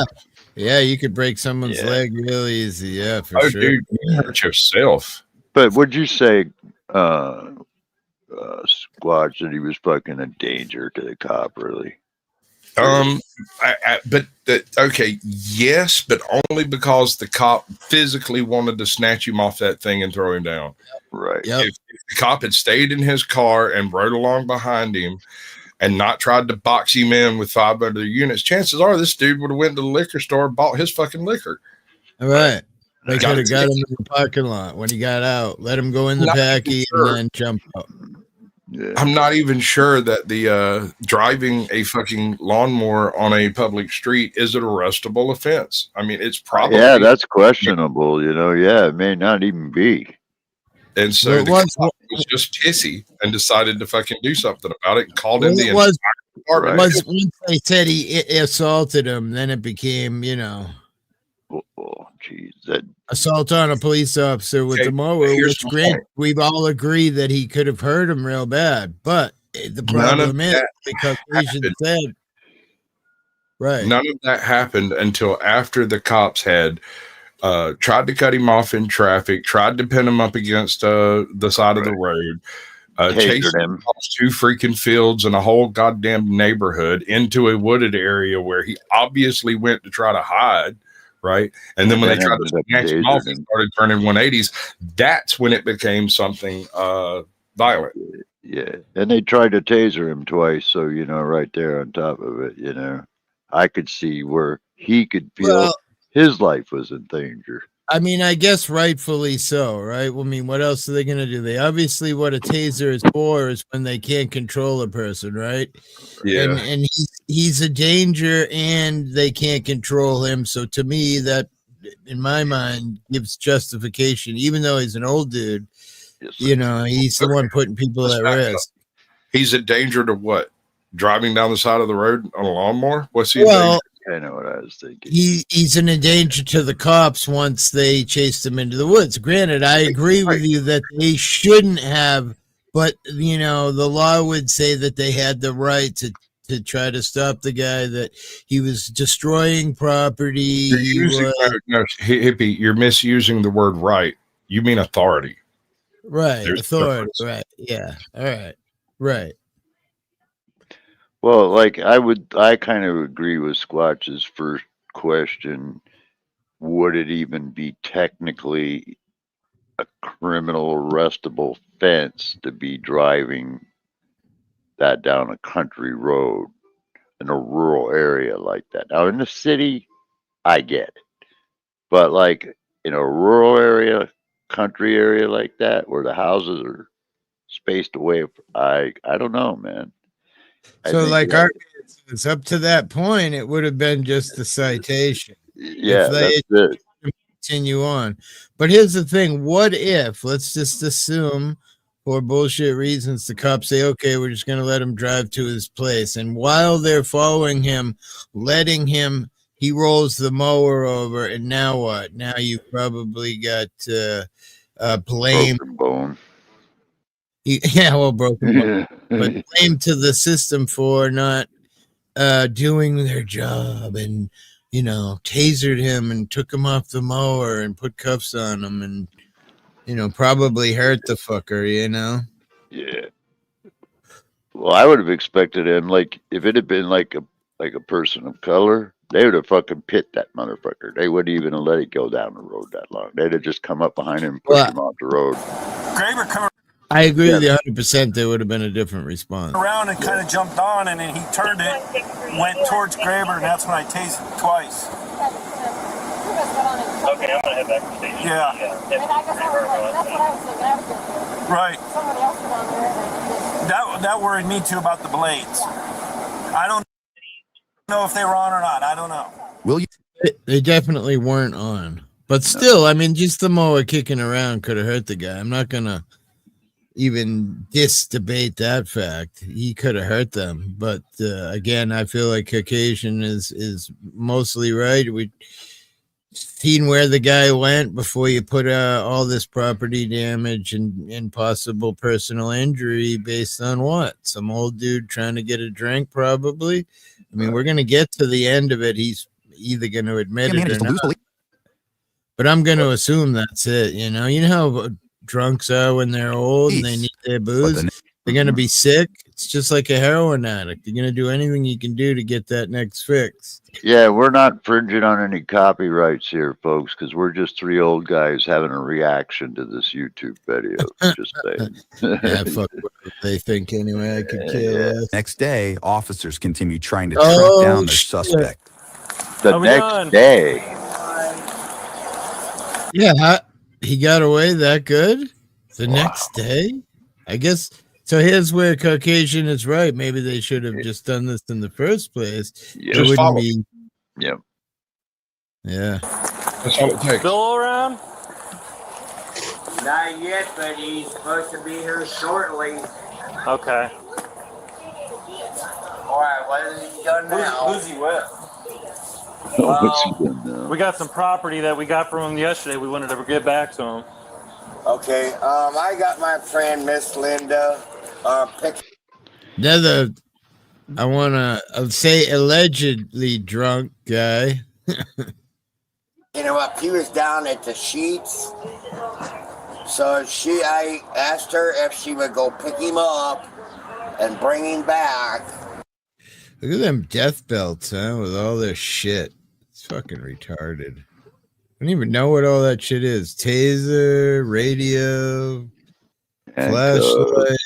Yeah, you could break someone's leg real easy. Yeah, for sure. Dude, you hurt yourself. But would you say, Squatch, that he was fucking a danger to the cop, really? Okay, yes, but only because the cop physically wanted to snatch him off that thing and throw him down. Right. If the cop had stayed in his car and rode along behind him and not tried to box him in with 5 other units, chances are this dude would have went to the liquor store and bought his fucking liquor. All right. They could have got him in the parking lot when he got out. Let him go in the packy and then jump out. I'm not even sure that the driving a fucking lawnmower on a public street is an arrestable offense. I mean, it's probably that's questionable. Yeah, it may not even be. And so the cop was just pissy and decided to fucking do something about it and called in the entire department. Once they said he assaulted him, then it became, assault on a police officer with a mower, which granted, we've all agreed that he could have hurt him real bad. But the problem is, because Asian said, none of that happened until after the cops had tried to cut him off in traffic, tried to pin him up against the side of the road, chased him across 2 freaking fields and a whole goddamn neighborhood into a wooded area where he obviously went to try to hide. Right. And then when they tried to snatch him off and started turning 180s, that's when it became something violent. Yeah. And they tried to taser him twice. So, right there on top of it, I could see where he could feel his life was in danger. I mean, I guess rightfully so, right? Well, I mean, what else are they going to do? They obviously, what a taser is for is when they can't control a person, right? Yeah. And he's a danger and they can't control him. So to me, that, in my mind, gives justification, even though he's an old dude, he's the one putting people at risk. He's a danger to what? Driving down the side of the road on a lawnmower? What's he in danger? I know what I was thinking. He's an danger to the cops once they chased him into the woods. Granted, I agree with you that they shouldn't have, but the law would say that they had the right to try to stop the guy, that he was destroying property. Hippie, you're misusing the word right. You mean authority. Right. There's authority. Right. Yeah. All right. Right. Well, I kind of agree with Squatch's first question. Would it even be technically a criminal arrestable offense to be driving that down a country road in a rural area like that? Now, in the city, I get it. But in a rural area, country area like that, where the houses are spaced away, I don't know, man. So it's up to that point, it would have been just a citation. Yeah, that's it. Continue on. But here's the thing. What if, let's just assume for bullshit reasons, the cops say, okay, we're just going to let him drive to his place. And while they're following him, letting him, he rolls the mower over. And now what? Now you've probably got blame. Broken bone. Broken bone. But blame to the system for not doing their job, and tasered him and took him off the mower and put cuffs on him, and probably hurt the fucker. Yeah. Well, I would have expected him, if it had been like a person of color, they would have fucking pit that motherfucker. They wouldn't even have let it go down the road that long. They'd have just come up behind him and pushed him off the road. Graber come I agree with you 100%. There would have been a different response. around and kind of jumped on, and then he turned it, went towards Graber, and that's when I tased him twice. Okay, I'm gonna head back to the station. Yeah. Right. That worried me too about the blades. I don't know if they were on or not. I don't know. Will you? They definitely weren't on. But still, I mean, just the mower kicking around could have hurt the guy. I'm not gonna even debate that fact. He could have hurt them. But again, I feel like Caucasian is mostly right. We seen where the guy went before you put all this property damage and possible personal injury based on what? Some old dude trying to get a drink, probably. I mean, we're going to get to the end of it. He's either going to admit it or not. But I'm going to assume that's it. You know how drunks are when they're old and they need their booze. They're going to be sick. It's just like a heroin addict. You're going to do anything you can do to get that next fix. Yeah, we're not infringing on any copyrights here, folks, because we're just three old guys having a reaction to this YouTube video. Just saying. Yeah, fuck what they think anyway. I could care less. Next day, officers continue trying to track down their suspect. The next day. Yeah, he got away that good? The next day? I guess So here's where Caucasian is right. Maybe they should have just done this in the first place. Yeah. It wouldn't be. Yep. Yeah. That's all it takes. Bill around? Not yet, but he's supposed to be here shortly. Okay. Alright, what has he done now? Who's he with? What's he done now? We got some property that we got from him yesterday. We wanted to get back to him. Okay, I got my friend Miss Linda. Another, I want to say allegedly drunk guy. You know what? He was down at the Sheets. So I asked her if she would go pick him up and bring him back. Look at them death belts, huh? With all their shit. It's fucking retarded. I don't even know what all that shit is. Taser, radio, flashlight,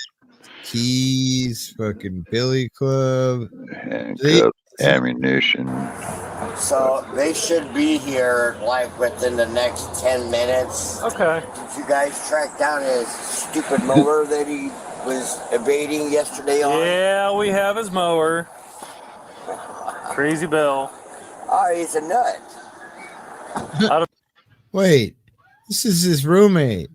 keys, fucking billy club. Handcuffs, ammunition. So they should be here like within the next 10 minutes. Okay. Did you guys track down his stupid mower that he was evading yesterday on? Yeah, we have his mower. Crazy Bill. Oh, he's a nut. Wait, this is his roommate.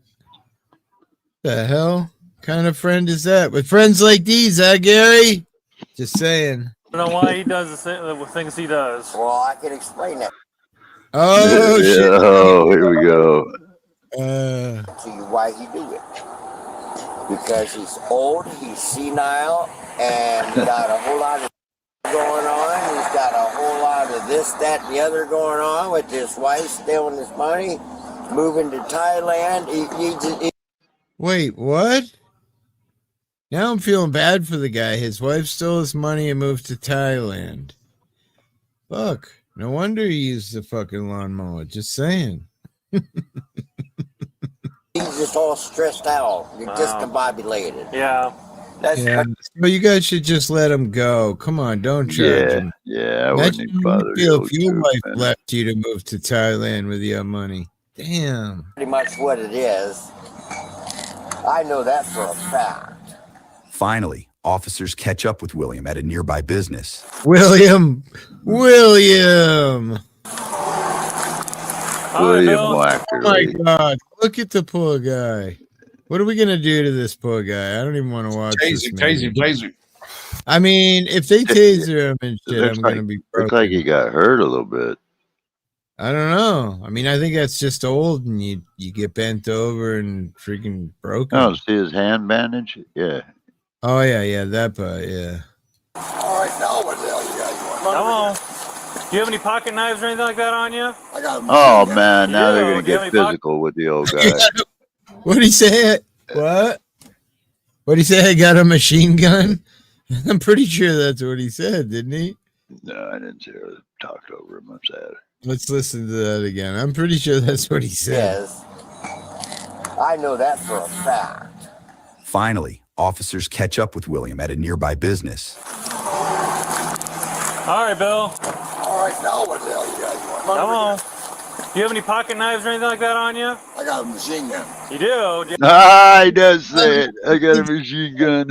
The hell kind of friend is that? With friends like these, huh, Gary? Just saying. I don't know why he does the things he does. Well, I can explain that. Oh, yeah, shit. Oh, here we go. To you why he do it. Because he's old, he's senile, and he got a whole lot of going on. He's got a whole lot of this, that, and the other going on with his wife stealing his money, moving to Thailand. Wait, what? Now I'm feeling bad for the guy. His wife stole his money and moved to Thailand. Fuck. No wonder he used the fucking lawnmower. Just saying. He's just all stressed out. You're discombobulated. Yeah. Yeah. But you guys should just let him go. Come on, don't charge him. Yeah, I wouldn't Imagine bother how you feel if your you, wife man. left you to move to Thailand with your money. Damn. Pretty much what it is. I know that for a fact. Finally, officers catch up with William at a nearby business. William! William Oh my God. Look at the poor guy. What are we going to do to this poor guy? I don't even want to watch this. Taser. I mean, if they taser him and shit, I'm going to be broken. Looks like he got hurt a little bit. I don't know. I mean, I think that's just old and you get bent over and freaking broken. Oh, see his hand bandage? Yeah. Oh, yeah, that part, yeah. All right, now what the hell you guys want? Come on. Do you have any pocket knives or anything like that on you? I got Oh, man. Now they're Yeah, going do you to have get any physical with the old guy. What'd he say? What? What'd he say? I got a machine gun? I'm pretty sure that's what he said, didn't he? No, I didn't hear it. Talked over him. I'm sad. Let's listen to that again. I'm pretty sure that's what he said. Yes. I know that for a fact. Finally, officers catch up with William at a nearby business. All right, Bill. All right, now what the hell you guys want? Come on. Do you have any pocket knives or anything like that on you? I got a machine gun. You do? Ah, he does say it. I got a machine gun.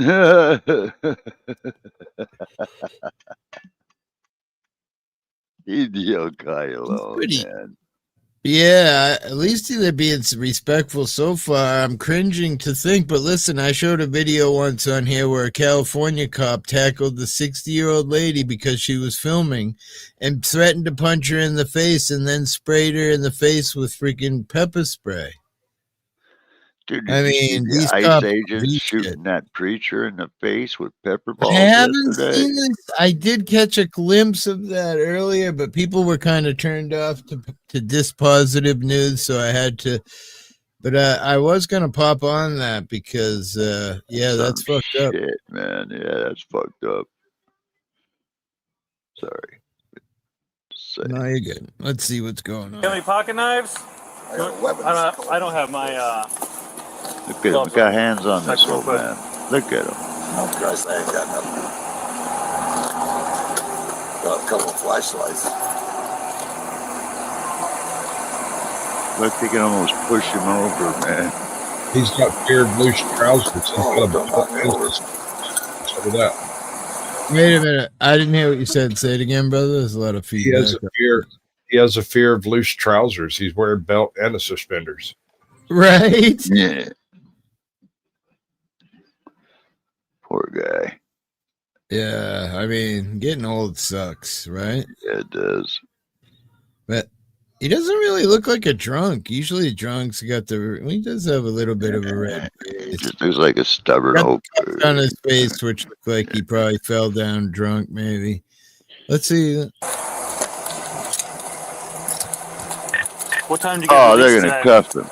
Leave the old guy alone, man. Yeah, at least they're being respectful so far. I'm cringing to think, but listen, I showed a video once on here where a California cop tackled the 60-year-old lady because she was filming and threatened to punch her in the face and then sprayed her in the face with freaking pepper spray. Dude, I did you see mean, the these ICE cops agents shooting that preacher in the face with pepper balls I haven't yesterday? seen this. I did catch a glimpse of that earlier, but people were kind of turned off to dispositive news, so I had to. But I was gonna pop on that because, yeah, that's fucked up. Shit, man. Yeah, that's fucked up. Sorry. No, you're good. Let's see what's going You on. have any pocket knives? I don't have my. Look at him. Look got hands on this old man. Look at him. Oh, Christ, I ain't got nothing. Got a couple of flashlights. Look, they can almost push him over, man. He's got fear of loose trousers. He's got a belt and so that. Wait a minute. I didn't hear what you said. Say it again, brother. There's a lot of feedback. He has a fear of loose trousers. He's wearing belt and the suspenders. Right? Yeah. Poor guy. Yeah, I mean, getting old sucks, right? Yeah, it does. But he doesn't really look like a drunk. Usually drunks got he does have a little bit of a red face. He just looks like a stubborn old bird. On his face, which looked like he probably fell down drunk, maybe. Let's see. What time did you get they're today? gonna cuff him.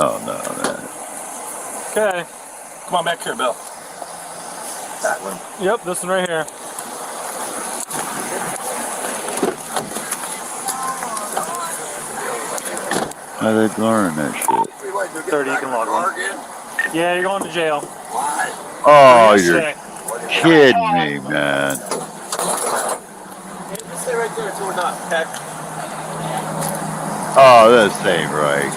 Oh no, Okay. Come on back here, Bill. That one? Yep, this one right here. How they ignoring that shit? 30, you can log on. Yeah, you're going to jail. Oh, you're kidding me, man. Stay right there until we're done, okay? Oh, this ain't right.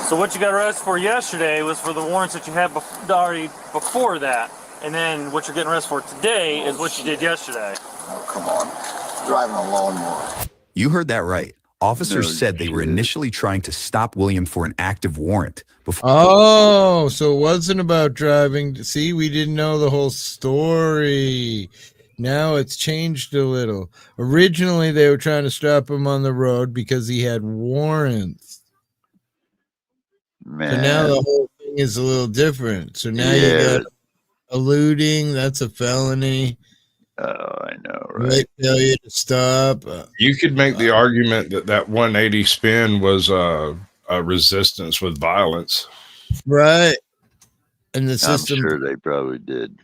So what you got arrested for yesterday was for the warrants that you had already before that. And then what you're getting arrested for today is what you did yesterday. Oh, come on. Driving a lawnmower. You heard that right. Officers said they were initially trying to stop William for an active warrant. Oh, so it wasn't about driving. See, we didn't know the whole story. Now it's changed a little. Originally, they were trying to stop him on the road because he had warrants. Man. So now the whole thing is a little different. So now you got eluding. That's a felony. Oh, I know, right? Failure to stop. You could make the argument that 180 spin was a resistance with violence. Right. And the system. I'm sure they probably did.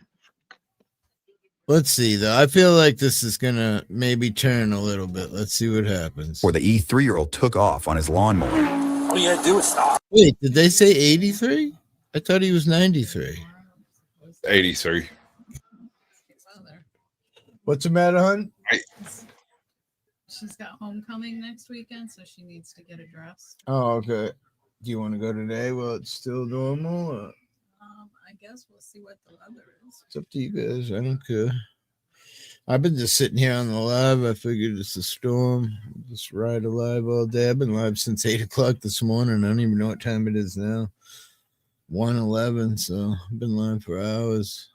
Let's see, though. I feel like this is going to maybe turn a little bit. Let's see what happens. Or the E3-year-old took off on his lawnmower. All you gotta do is stop. Wait, did they say 83? I thought he was 93. 83. What's the matter, hon? She's got homecoming next weekend, so she needs to get a dress. Oh, okay. Do you want to go today? Well, it's still normal. I guess we'll see what the weather is. It's up to you guys. I don't care. I've been just sitting here on the live. I figured it's a storm. Just ride alive all day. I've been live since 8 o'clock this morning. I don't even know what time it is now. 1:11. So I've been live for hours.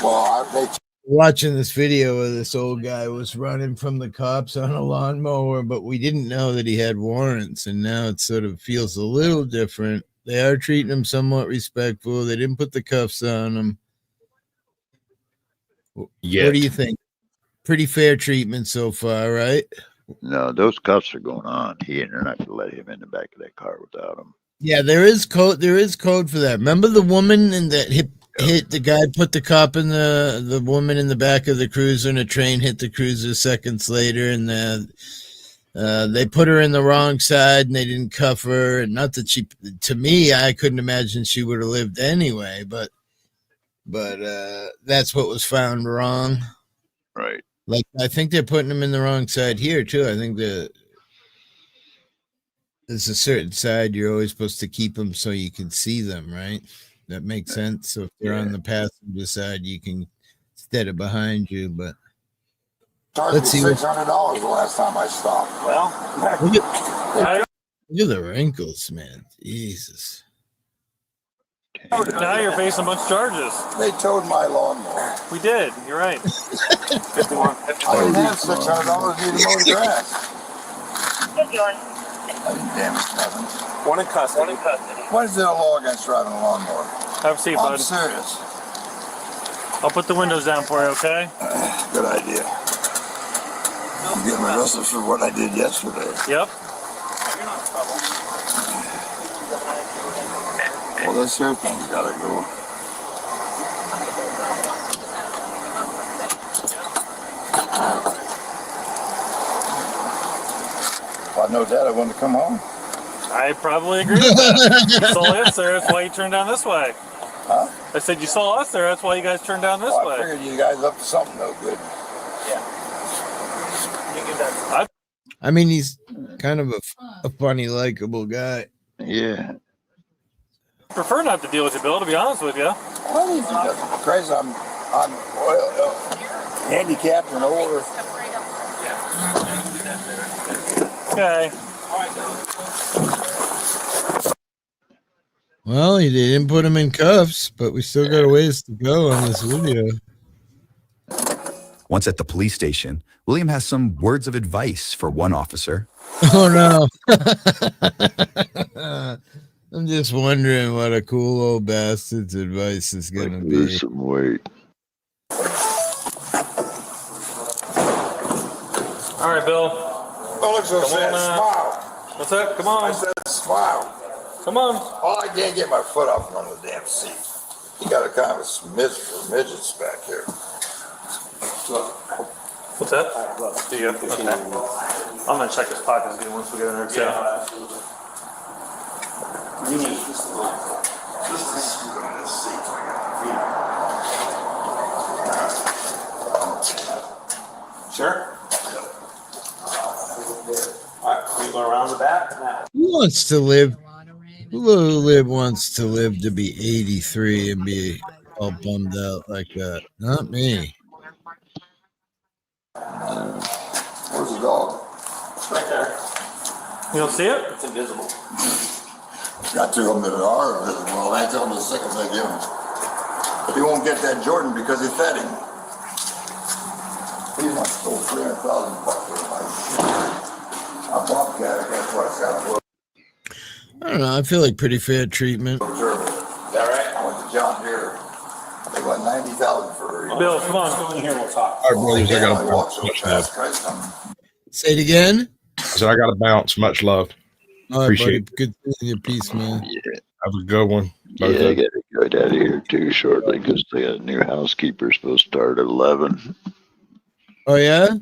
Well, Watching this video where this old guy was running from the cops on a lawnmower, but we didn't know that he had warrants, and now it sort of feels a little different. They are treating him somewhat respectful. They didn't put the cuffs on him. Yet. What do you think? Pretty fair treatment so far, right? No, those cuffs are going on. They're not going to let him in the back of that car without him. Yeah, there is code. There is code for that. Remember the woman in that hit the guy, put the cop in the woman in the back of the cruiser, and a train hit the cruiser seconds later, and they put her in the wrong side, and they didn't cuff her. And not that she, to me, I couldn't imagine she would have lived anyway, but that's what was found wrong. Right. Like, I think they're putting them in the wrong side here too. I think there's a certain side you're always supposed to keep them so you can see them, right? That makes sense. So if they're on the passenger side, you can instead of behind you. But Let's see. $600 the last time I stopped. Well, look at the wrinkles, man. Jesus. Now you're facing a bunch of charges. They towed my lawnmower. We did. You're right. 51. I didn't have $600 to mow the grass. I didn't damage nothing. One in custody. What is there a law against driving a lawnmower? Have a seat, bud. I'm serious. I'll put the windows down for you, okay? Good idea. I'm getting arrested for what I did yesterday. Yep. Well, this here thing's gotta go. If I know that, I want to come home. I probably agree with that. You saw us there, that's why you turned down this way. Huh? I said you saw us there, that's why you guys turned down this way. I figured you guys up to something no good. Yeah. I mean, he's kind of a funny, likable guy. Yeah. Prefer not to deal with you, Bill, to be honest with you. Christ, I'm handicapped and older. Okay. Well, they didn't put him in cuffs, but we still got a ways to go on this video. Once at the police station, William has some words of advice for one officer. Oh, no. I'm just wondering what a cool old bastard's advice is going to be. Lose some weight. All right, Bill. Oh, look, so sad. Smile. What's that? Come on. I said smile. Come on. Oh, I can't get my foot up from the damn seat. You got a kind of a smidge for midgets back here. What's that? Do you? Okay. I'm gonna check his pockets again once we get in there too. You need just to scoot on this seat. Sure. All right, we go around the back now. Who wants to live to be 83 and be all bummed out like that? Not me. Where's the dog? It's right there. You don't see it? It's invisible. Got two of them that are invisible. I tell him the sickles I give him. But he won't get that Jordan because he fed him. He must stole $300,000 for my bobcat. That's what I got. I don't know. I feel like pretty fair treatment. Is that right? I went to John Deere. They got $90,000 for her. Bill, come on. Come in here. We'll talk. All right, brothers, I got to bounce. Much love. Say it again. So I got to bounce. Much love. All right, Appreciate buddy. Good seeing you. Peace, man. Yeah. Have a good one. Yeah, I got to get out of here too shortly because they got a new housekeeper supposed to start at 11. Oh, yeah?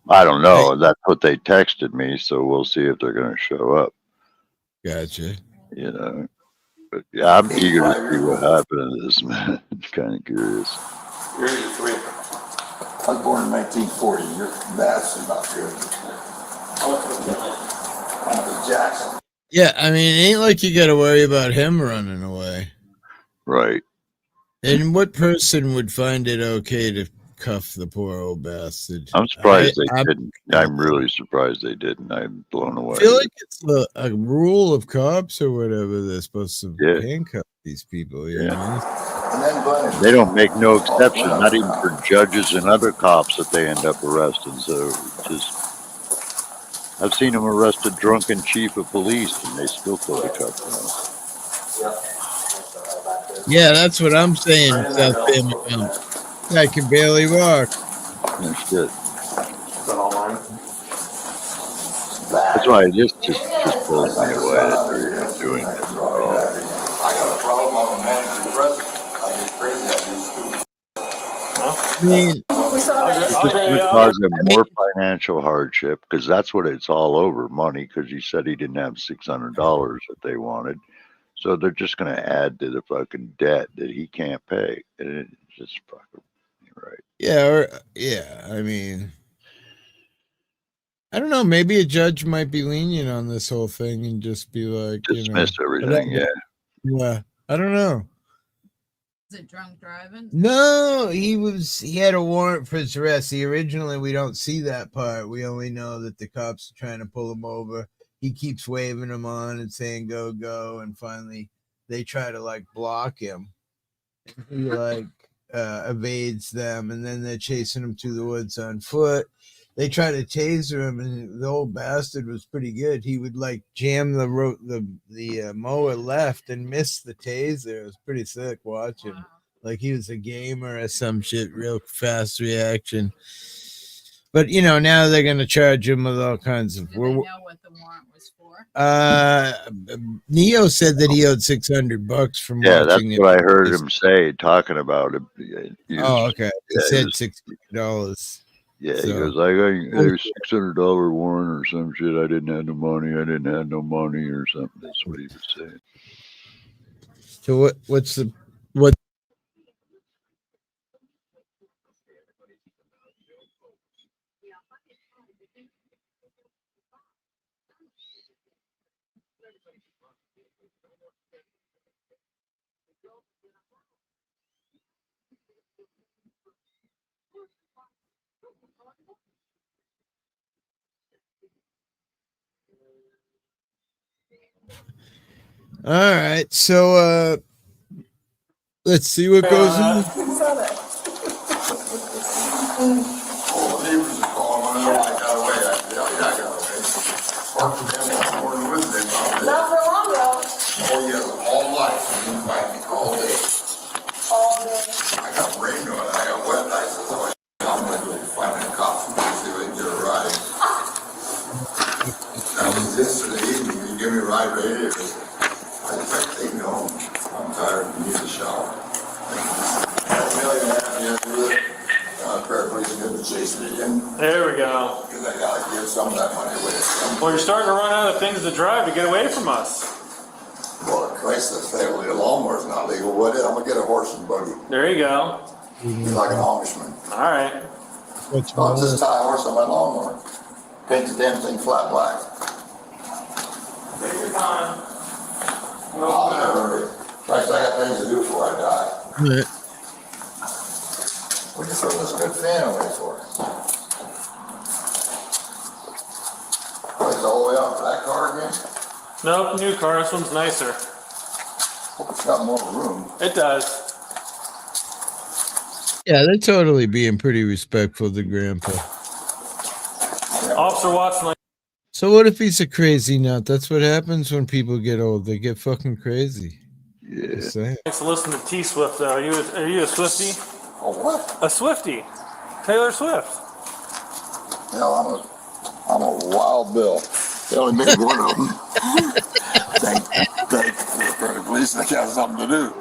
I don't know. That's what they texted me, so we'll see if they're going to show up. Gotcha. You know, but yeah, I'm eager to see what happened to this man. Kind of curious. You're 83. I was born in 1940. You're vastly not good. Jackson. Yeah, I mean, it ain't like you got to worry about him running away. Right. And what person would find it okay to cuff the poor old bastard? I'm surprised they didn't. I'm really surprised they didn't. I'm blown away. I feel like it's a rule of cops or whatever. They're supposed to handcuff these people. You know? They don't make no exception, not even for judges and other cops that they end up arresting. So just, I've seen them arrest a drunken chief of police and they still put the cuff on. Yeah, that's what I'm saying. South Bend. I can barely walk. No shit. That's why it just blows me away that they're even doing this at all. I mean, It's just going to cause them more financial hardship because that's what it's all over, money, because he said he didn't have $600 that they wanted. So they're just going to add to the fucking debt that he can't pay. And it's just fucking right. Yeah, I mean, I don't know. Maybe a judge might be lenient on this whole thing and just be like, dismiss everything. Yeah, I don't know. Is it drunk driving? No, he had a warrant for his arrest. Originally, we don't see that part. We only know that the cops are trying to pull him over. He keeps waving them on and saying, go, go. And finally, they try to like block him. He like evades them. And then they're chasing him through the woods on foot. They try to taser him. And the old bastard was pretty good. He would like jam the mower left and miss the taser. It was pretty sick watching. Wow. Like he was a gamer or some shit, real fast reaction. But, now they're going to charge him with all kinds of... Do they know what the warrant was for? Neo said that he owed $600 from Yeah, that's watching what I heard him say, talking about it. Okay. He said $600. Yeah, he goes, I got a $600 warrant or some shit. I didn't have no money. I didn't have no money or something. That's what he was saying. So what's the... All right, so let's see what goes on. Not for long though. Oh yeah, all life. You can find me all day. All day. I got rain on it. I got wet nights. So I'm going to find a coffee and see if I can get a ride. That was yesterday evening. You give me a ride right here. I just take me home. I'm tired and need a shower. Prayer, please, good to chase it again. There we go. Because I gotta give some of that money away. Well, you're starting to run out of things to drive to get away from us. Well, Christ, the family lawnmower's not legal. What? I'm gonna get a horse and buggy. There you go. Be like an Amishman. All right. I'll just tie a horse on my lawnmower. Paint the damn thing flat black. Take your time. I'll never hurry. Christ, I got things to do before I die. What you throw this good fan away for? Christ, all the way out for that car again? Nope, new car. This one's nicer. Hope it's got more room. It does. Yeah, they're totally being pretty respectful to Grandpa. Officer Watson. So what if he's a crazy nut? That's what happens when people get old. They get fucking crazy. Yeah. Thanks to listen to T Swift though. Are you a Swiftie? A what? A Swiftie. Taylor Swift. Hell, I'm a wild bill. They only made one of them. Thank the police. They got something to do.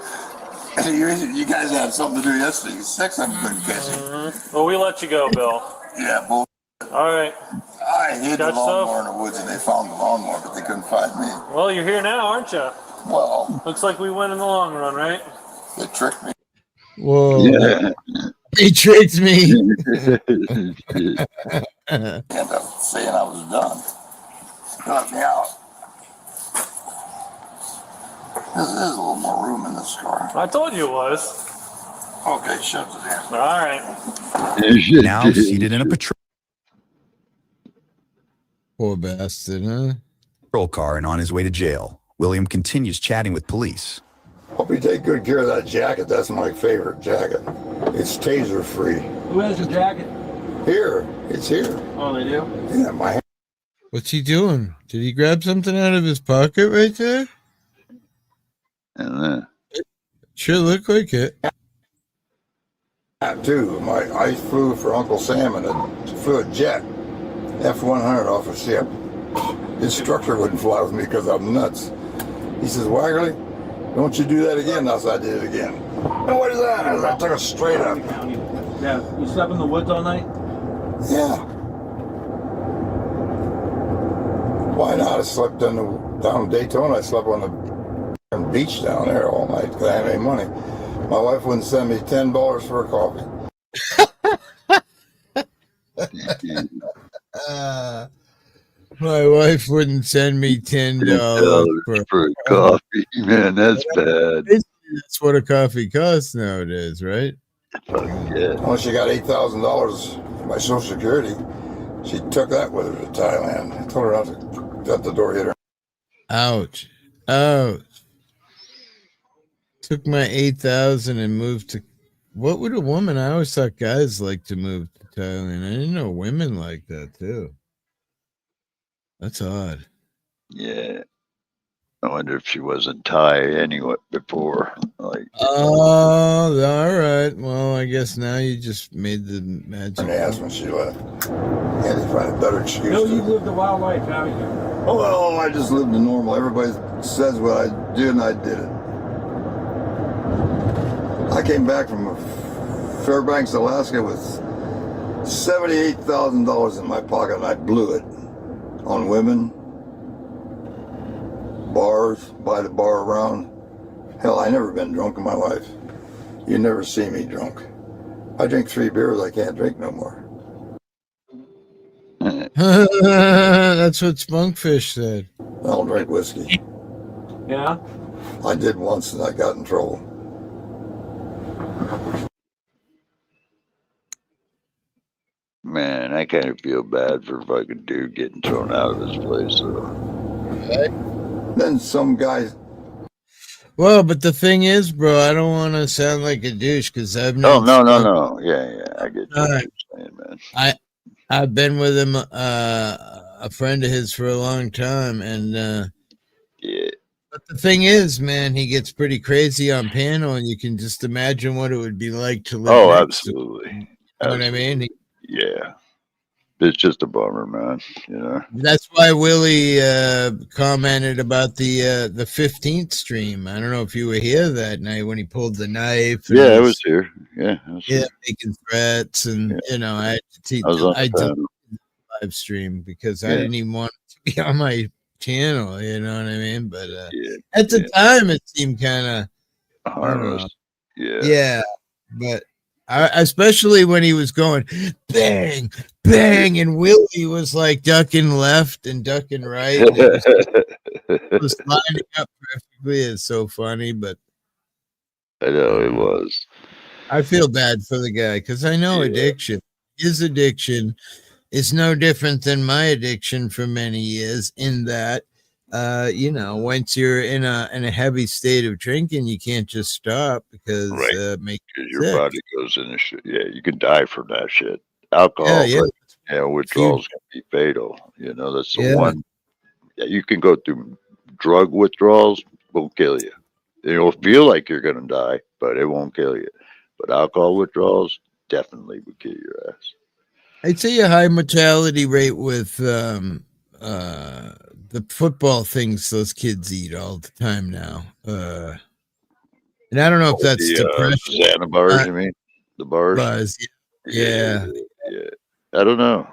You guys had something to do yesterday. 6 of them couldn't catch you. Well, we let you go, Bill. Yeah, bull. All right. I hid the lawnmower in the woods and they found the lawnmower, but they couldn't find me. Well, you're here now, aren't you? Well. Looks like we win in the long run, right? They tricked me. Whoa. Yeah. He tricked me. End up saying I was done. Got me out. There's a little more room in this car. I told you it was. Okay, shut it in. All right. Now seated in a Poor bastard, huh? patrol car and on his way to jail. William continues chatting with police. Hope you take good care of that jacket. That's my favorite jacket. It's taser free. Who has the jacket? Here. It's here. Oh, they do? Yeah, my hand. What's he doing? Did he grab something out of his pocket right there? Sure looked like it. Too. I flew for Uncle Sam and flew a jet, F-100 off a ship. His instructor wouldn't fly with me because I'm nuts. He says, Waggerly, don't you do that again? I said, I did it again. And what is that? I took it straight up. Yeah, you slept in the woods all night? Yeah. Why not? I slept down in Daytona. I slept on the beach down there all night because I didn't have any money. My wife wouldn't send me $10 for a coffee. My wife wouldn't send me $10 for a coffee. Man, that's bad. That's what a coffee costs nowadays, right? Yeah. Once she got $8,000 for my Social Security, she took that with her to Thailand. I told her not to at the door, hit her. Ouch. Ouch. Took my 8,000 and moved to. What would a woman? I always thought guys like to move to Thailand. I didn't know women like that too. That's odd. Yeah. I wonder if she wasn't Thai anyway before. Like. Oh, all right. Well, I guess now you just made the magic. And asked when she left. Had to find a better excuse. No, you've lived a wild life, haven't you? Oh, well, I just lived the normal. Everybody says what I did, and I did it. I came back from Fairbanks, Alaska with $78,000 in my pocket, and I blew it on women, bars, by the bar around. Hell, I never been drunk in my life. You never see me drunk. I drink 3 beers, I can't drink no more. That's what Spunkfish said. I don't drink whiskey. Yeah. I did once and I got in trouble. Man, I kind of feel bad for fucking dude getting thrown out of his place. So. Then some guys. Well, but the thing is, bro, I don't want to sound like a douche because I've Oh, known. no. Yeah. I get what you're saying, man. I've been with him, a friend of his for a long time, and yeah. But the thing is, man, he gets pretty crazy on panel, and you can just imagine what it would be like to live. Oh, next absolutely. To him. You know what I mean? Yeah. It's just a bummer, man. You know. That's why Willie commented about the 15th stream. I don't know if you were here that night when he pulled the knife. Yeah, I was here. Yeah, making threats, and you know, I did the live stream because I didn't even want it to be on my channel. You know what I mean? But at the time, it seemed kind of harmless. Yeah, but. Especially when he was going bang, bang, and Willie was like ducking left and ducking right. And it was lining up perfectly. It's so funny, but I know it was. I feel bad for the guy because I know addiction. His addiction is no different than my addiction for many years. In that, you know, once you're in a heavy state of drinking, you can't just stop because your body goes into shit. Yeah, you can die from that shit. Alcohol, withdrawals can be fatal. You know, that's the one. Yeah, you can go through drug withdrawals, won't kill you. You'll feel like you're gonna die, but it won't kill you. But alcohol withdrawals definitely would kill your ass. I'd say a high mortality rate with the football things those kids eat all the time now. And I don't know if that's depression. Santa bars, you mean? The bars? Yeah. I don't know.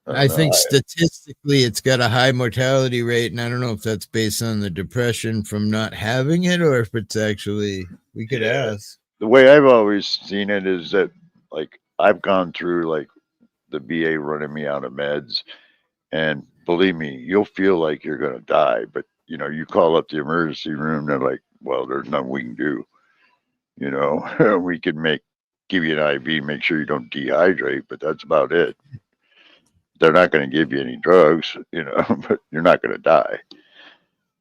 I think statistically it's got a high mortality rate, and I don't know if that's based on the depression from not having it or if it's actually, we could ask. The way I've always seen it is that, like, I've gone through, like, the VA running me out of meds, and believe me, you'll feel like you're going to die, but, you know, you call up the emergency room, they're like, well, there's nothing we can do. You know, we can give you an IV, make sure you don't dehydrate, but that's about it. They're not going to give you any drugs, you know, but you're not going to die.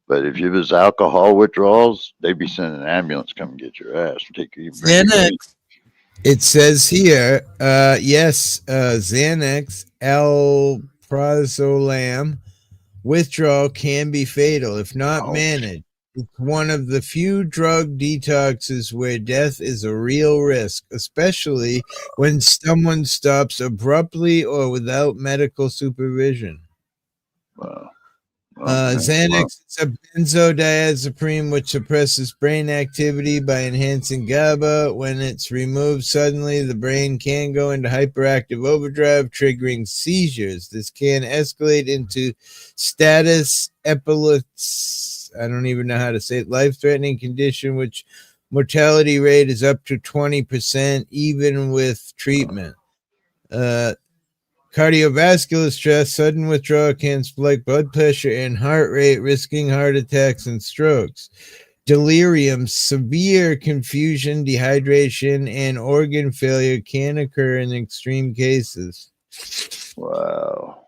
But if it was alcohol withdrawals, they'd be sending an ambulance come and get your ass and take you. Xanax. It says here, yes, Xanax, alprazolam withdrawal can be fatal if not managed. It's one of the few drug detoxes where death is a real risk, especially when someone stops abruptly or without medical supervision. Wow. Xanax is a benzodiazepine which suppresses brain activity by enhancing GABA. When it's removed suddenly, the brain can go into hyperactive overdrive, triggering seizures. This can escalate into status epilepticus. I don't even know how to say it. Life-threatening condition, which mortality rate is up to 20%, even with treatment. Cardiovascular stress, sudden withdrawal can spike blood pressure and heart rate, risking heart attacks and strokes. Delirium, severe confusion, dehydration, and organ failure can occur in extreme cases. Wow.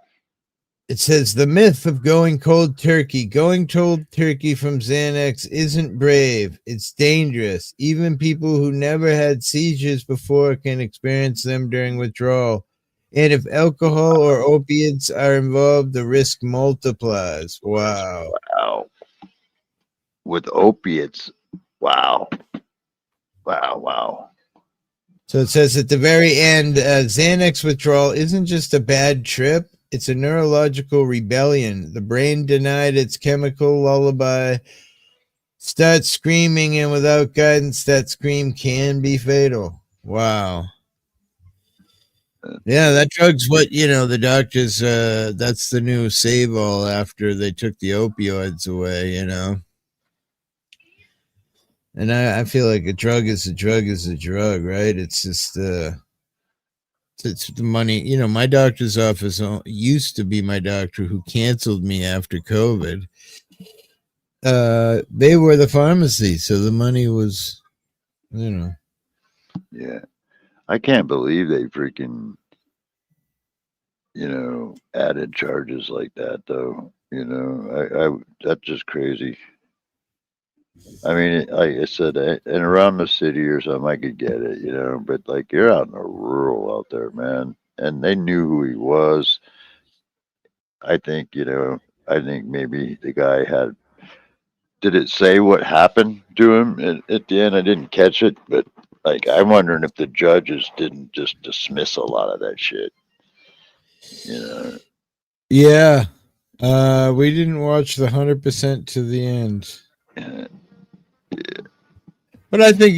It says the myth of going cold turkey. Going cold turkey from Xanax isn't brave. It's dangerous. Even people who never had seizures before can experience them during withdrawal. And if alcohol or opiates are involved, the risk multiplies. Wow. Wow. With opiates. Wow. Wow. So it says at the very end, Xanax withdrawal isn't just a bad trip. It's a neurological rebellion. The brain denied its chemical lullaby, starts screaming, and without guidance, that scream can be fatal. Wow. Yeah, that drug's what, you know, the doctors, that's the new save-all after they took the opioids away, you know. And I feel like a drug is a drug is a drug, right? It's just, It's the money. You know, my doctor's office used to be my doctor who canceled me after COVID. They were the pharmacy, so the money was, you know. Yeah. I can't believe they freaking, you know, added charges like that, though. You know, that's just crazy. I mean, like I said, and around the city or something, I could get it, you know, but like you're out in the rural out there, man, and they knew who he was. I think, you know, I think maybe the guy had. Did it say what happened to him at the end? I didn't catch it, but like I'm wondering if the judges didn't just dismiss a lot of that shit. You know. Yeah. We didn't watch the 100% to the end. Yeah. But I think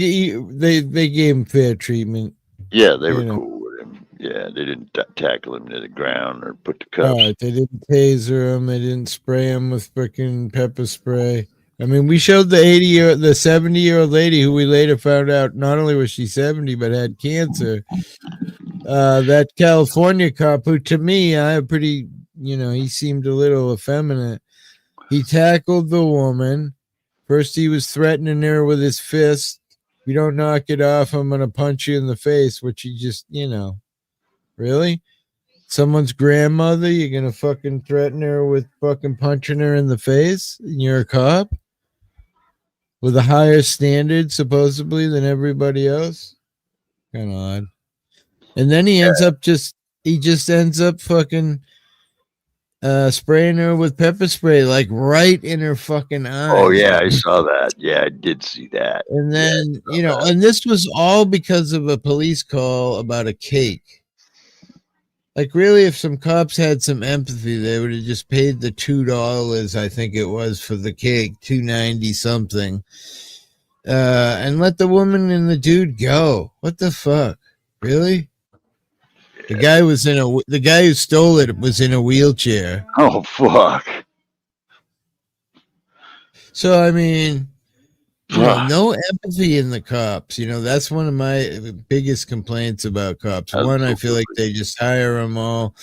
they gave him fair treatment. Yeah, they were cool with him. Yeah, they didn't tackle him to the ground or put the cuffs. Right, they didn't taser him. They didn't spray him with freaking pepper spray. I mean, we showed the 70-year-old lady who we later found out not only was she 70 but had cancer. That California cop who, to me, I pretty, you know, he seemed a little effeminate. He tackled the woman. First, he was threatening her with his fist. If you don't knock it off, I'm gonna punch you in the face. Which he just, you know, really. Someone's grandmother, you're gonna fucking threaten her with fucking punching her in the face, and you're a cop with a higher standard supposedly than everybody else. Kind of odd. And then he ends up just ends up fucking spraying her with pepper spray, like right in her fucking eyes. Oh yeah, I saw that. Yeah, I did see that. And then, you know, and this was all because of a police call about a cake. Like, really, if some cops had some empathy, they would have just paid the $2, I think it was, for the cake, $2.90 something, and let the woman and the dude go. What the fuck? Really? The guy who stole it was in a wheelchair. Oh fuck. So I mean, you know, no empathy in the cops. You know, that's one of my biggest complaints about cops. One, I feel like they just hire them all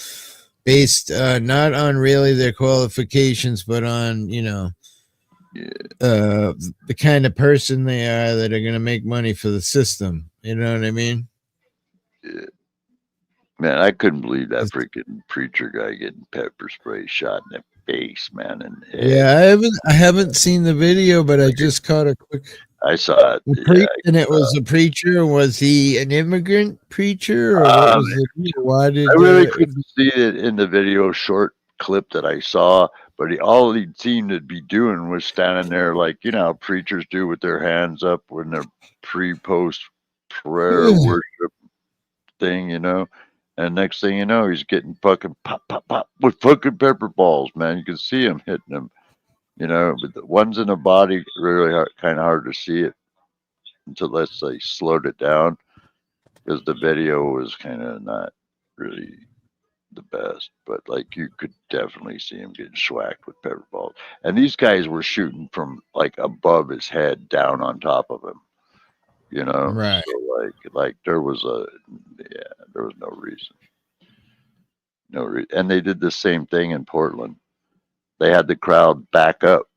based not on really their qualifications, but on, you know, the kind of person they are that are going to make money for the system. You know what I mean? Yeah. Man, I couldn't believe that freaking preacher guy getting pepper spray shot in the face, man. And yeah, I haven't seen the video, but I just caught a quick. I saw it. And it was a preacher. Was he an immigrant preacher, or what was it? Why did I really couldn't see it in the video short clip that I saw? But all he seemed to be doing was standing there, like, you know, how preachers do with their hands up when they're pre-post prayer worship thing, you know. And next thing you know, he's getting fucking pop, pop, pop with fucking pepper balls, man. You can see him hitting them, you know. But the ones in the body, really kind of hard to see it until they slowed it down, because the video was kind of not really the best. But like, you could definitely see him getting schwacked with pepper balls. And these guys were shooting from like above his head down on top of him, you know. Right. So like there was no reason. And they did the same thing in Portland. They had the crowd back up,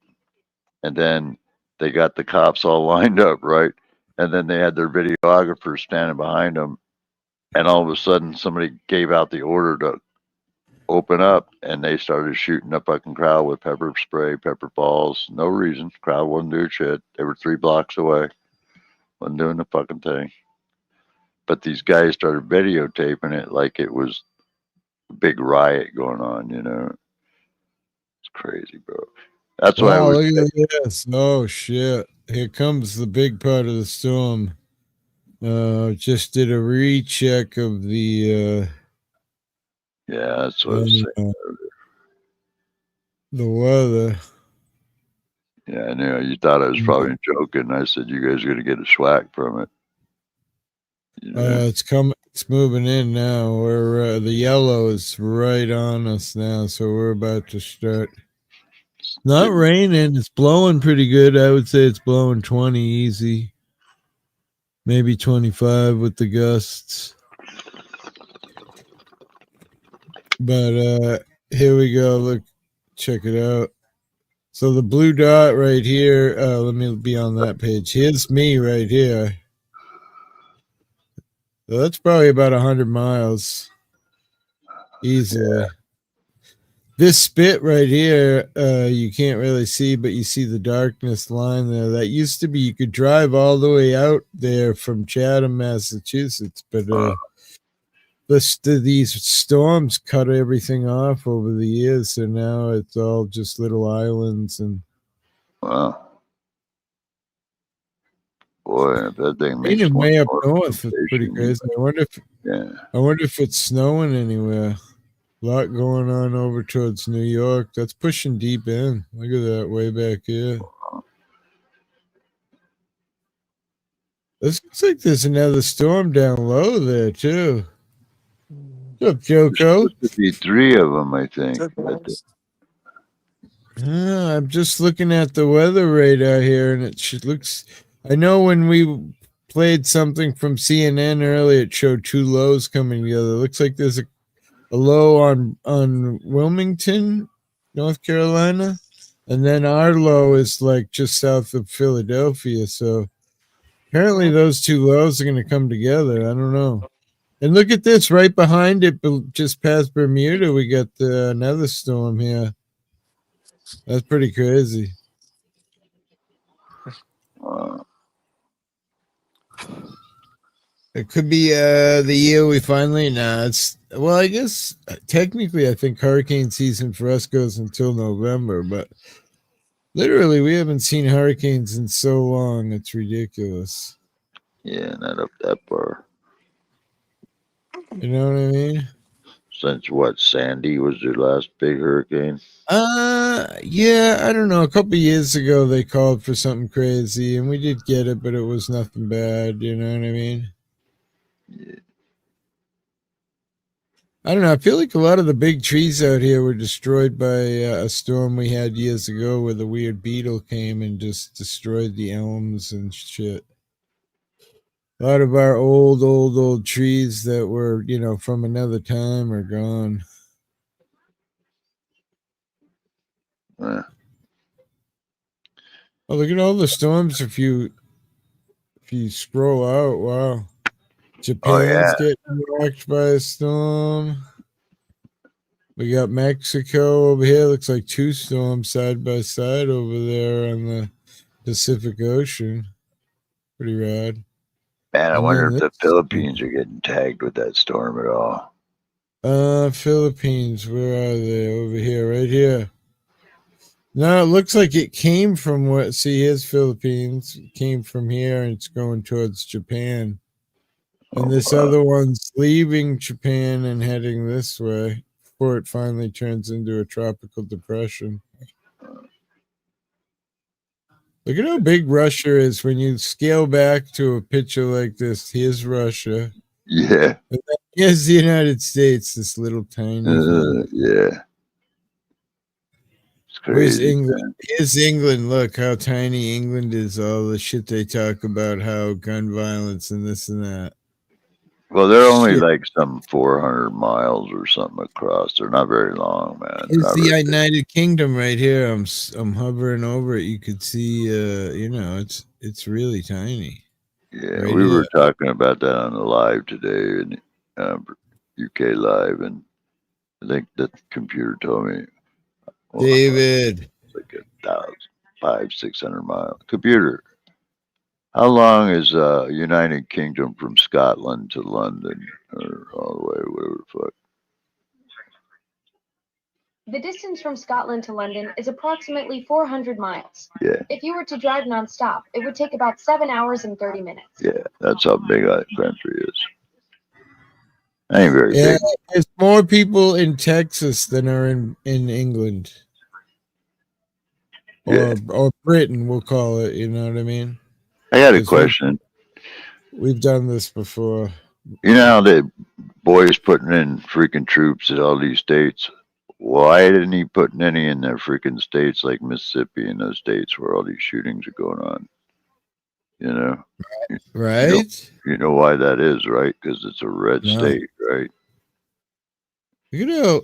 and then they got the cops all lined up, right? And then they had their videographers standing behind them, and all of a sudden somebody gave out the order to open up, and they started shooting the fucking crowd with pepper spray, pepper balls. No reason. Crowd wasn't doing shit. They were 3 blocks away. Wasn't doing the fucking thing. But these guys started videotaping it like it was a big riot going on, you know. It's crazy, bro. That's why I was. Look at this. Oh shit. Here comes the big part of the storm. Just did a recheck of the yeah, that's what I was saying. The weather. Yeah, I know. You thought I was probably joking. I said you guys are gonna get a schwack from it. You know? It's coming. It's moving in now. We're the yellow is right on us now, so we're about to start. Not raining. It's blowing pretty good. I would say it's blowing 20 easy, maybe 25 with the gusts. But here we go. Look, check it out. So the blue dot right here, let me be on that page. Here's me right here. So that's probably about 100 miles easily. Yeah. This spit right here, you can't really see, but you see the darkness line there. That used to be, you could drive all the way out there from Chatham, Massachusetts, but these storms cut everything off over the years, so now it's all just little islands. And wow. Boy, if that thing makes way up north, it's pretty crazy. I wonder if it's snowing anywhere. A lot going on over towards New York. That's pushing deep in. Look at that way back here. This looks like there's another storm down low there too. What's up, Joko? There should be 3 of them, I think. I'm just looking at the weather radar here, and it looks. I know when we played something from CNN earlier, it showed 2 lows coming together. It looks like there's a low on Wilmington, North Carolina, and then our low is like just south of Philadelphia. So apparently those 2 lows are going to come together. I don't know. And look at this right behind it, just past Bermuda, we got another storm here. That's pretty crazy. It could be the year we finally. Well, I guess technically I think hurricane season for us goes until November, but literally we haven't seen hurricanes in so long. It's ridiculous. Yeah, not up that far. You know what I mean? Since what, Sandy was their last big hurricane? Yeah, I don't know. A couple years ago they called for something crazy, and we did get it, but it was nothing bad. You know what I mean? Yeah. I don't know. I feel like a lot of the big trees out here were destroyed by a storm we had years ago where the weird beetle came and just destroyed the elms and shit. A lot of our old trees that were, from another time are gone. Oh, look at all the storms if you scroll out. Wow. Japan's getting rocked by a storm. We got Mexico over here. Looks like 2 storms side by side over there on the Pacific Ocean. Pretty rad. Man, I wonder if the Philippines are getting tagged with that storm at all. Philippines, where are they? Over here, right here. No, it looks like it came from here's Philippines. It came from here and it's going towards Japan. And this other one's leaving Japan and heading this way before it finally turns into a tropical depression. Look at how big Russia is when you scale back to a picture like this. Here's Russia. Yeah. And then here's the United States, this little tiny thing. Yeah. It's crazy. Where's England? Here's England. Look how tiny England is. All the shit they talk about, how gun violence and this and that. Well, they're only like some 400 miles or something across. They're not very long, man. It's the United Kingdom right here. I'm hovering over it. You could see, it's really tiny. Yeah, right, we were talking about that on the live today, in UK live, and I think that computer told me. David, it's like 500-600 miles. Computer. How long is United Kingdom from Scotland to London, or all the way, whatever the fuck? The distance from Scotland to London is approximately 400 miles. Yeah. If you were to drive nonstop, it would take about 7 hours and 30 minutes. Yeah, that's how big that country is. Ain't very big. There's more people in Texas than are in England. Or Britain, we'll call it, you know what I mean? I had a question. We've done this before. You know how the boys putting in freaking troops at all these states? Why isn't he putting any in their freaking states like Mississippi and those states where all these shootings are going on? You know? Right? You know why that is, right? Because it's a red state, right? Look at how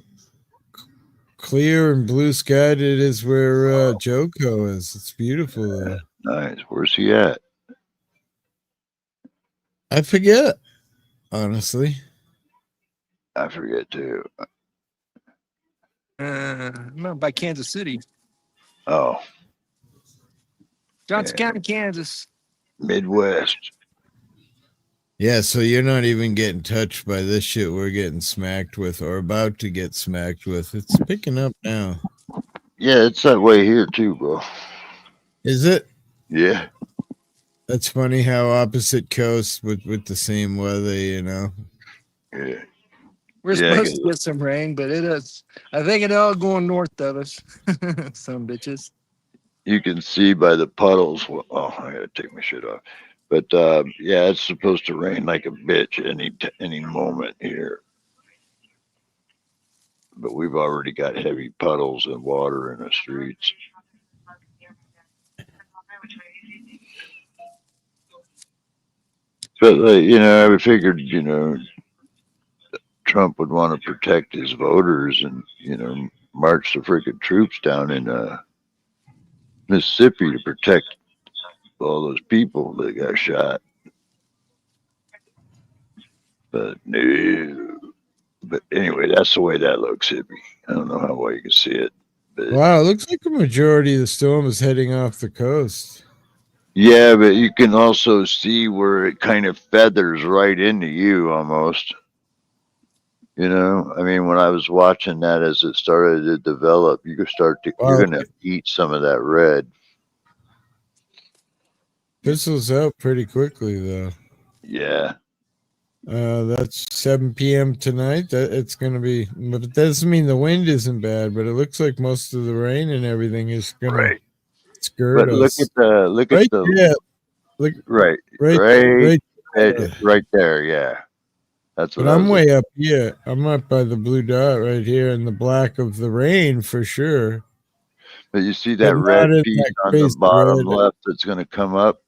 clear and blue skied it is where Joko is. It's beautiful though. Nice. Where's he at? I forget, honestly. I forget too. I'm by Kansas City. Oh, Johnson County, Kansas. Midwest. Yeah, so you're not even getting touched by this shit we're getting smacked with or about to get smacked with. It's picking up now. Yeah, it's that way here too, bro. Is it? Yeah. That's funny how opposite coasts with the same weather, you know. Yeah. We're supposed to get some rain, but it is. I think it's all going north of us. Some bitches. You can see by the puddles. Well, oh, I gotta take my shit off. But yeah, it's supposed to rain like a bitch any moment here. But we've already got heavy puddles and water in the streets. But I figured, Trump would want to protect his voters and march the freaking troops down in Mississippi to protect all those people that got shot. But no. But anyway, that's the way that looks, Hippie. I don't know how well you can see it. But Wow, it looks like a majority of the storm is heading off the coast. yeah, but you can also see where it kind of feathers right into you almost. I mean, when I was watching that as it started to develop, you're going to eat some of that red. Fizzles out pretty quickly, though. Yeah. That's 7 p.m. tonight. It's going to be, but it doesn't mean the wind isn't bad, but it looks like most of the rain and everything is going to skirt But us. look at the yeah. Look, right there. Yeah. That's what but I'm way up here. I'm up by the blue dot right here in the black of the rain for sure. But you see that red piece on the bottom left that's going to come up?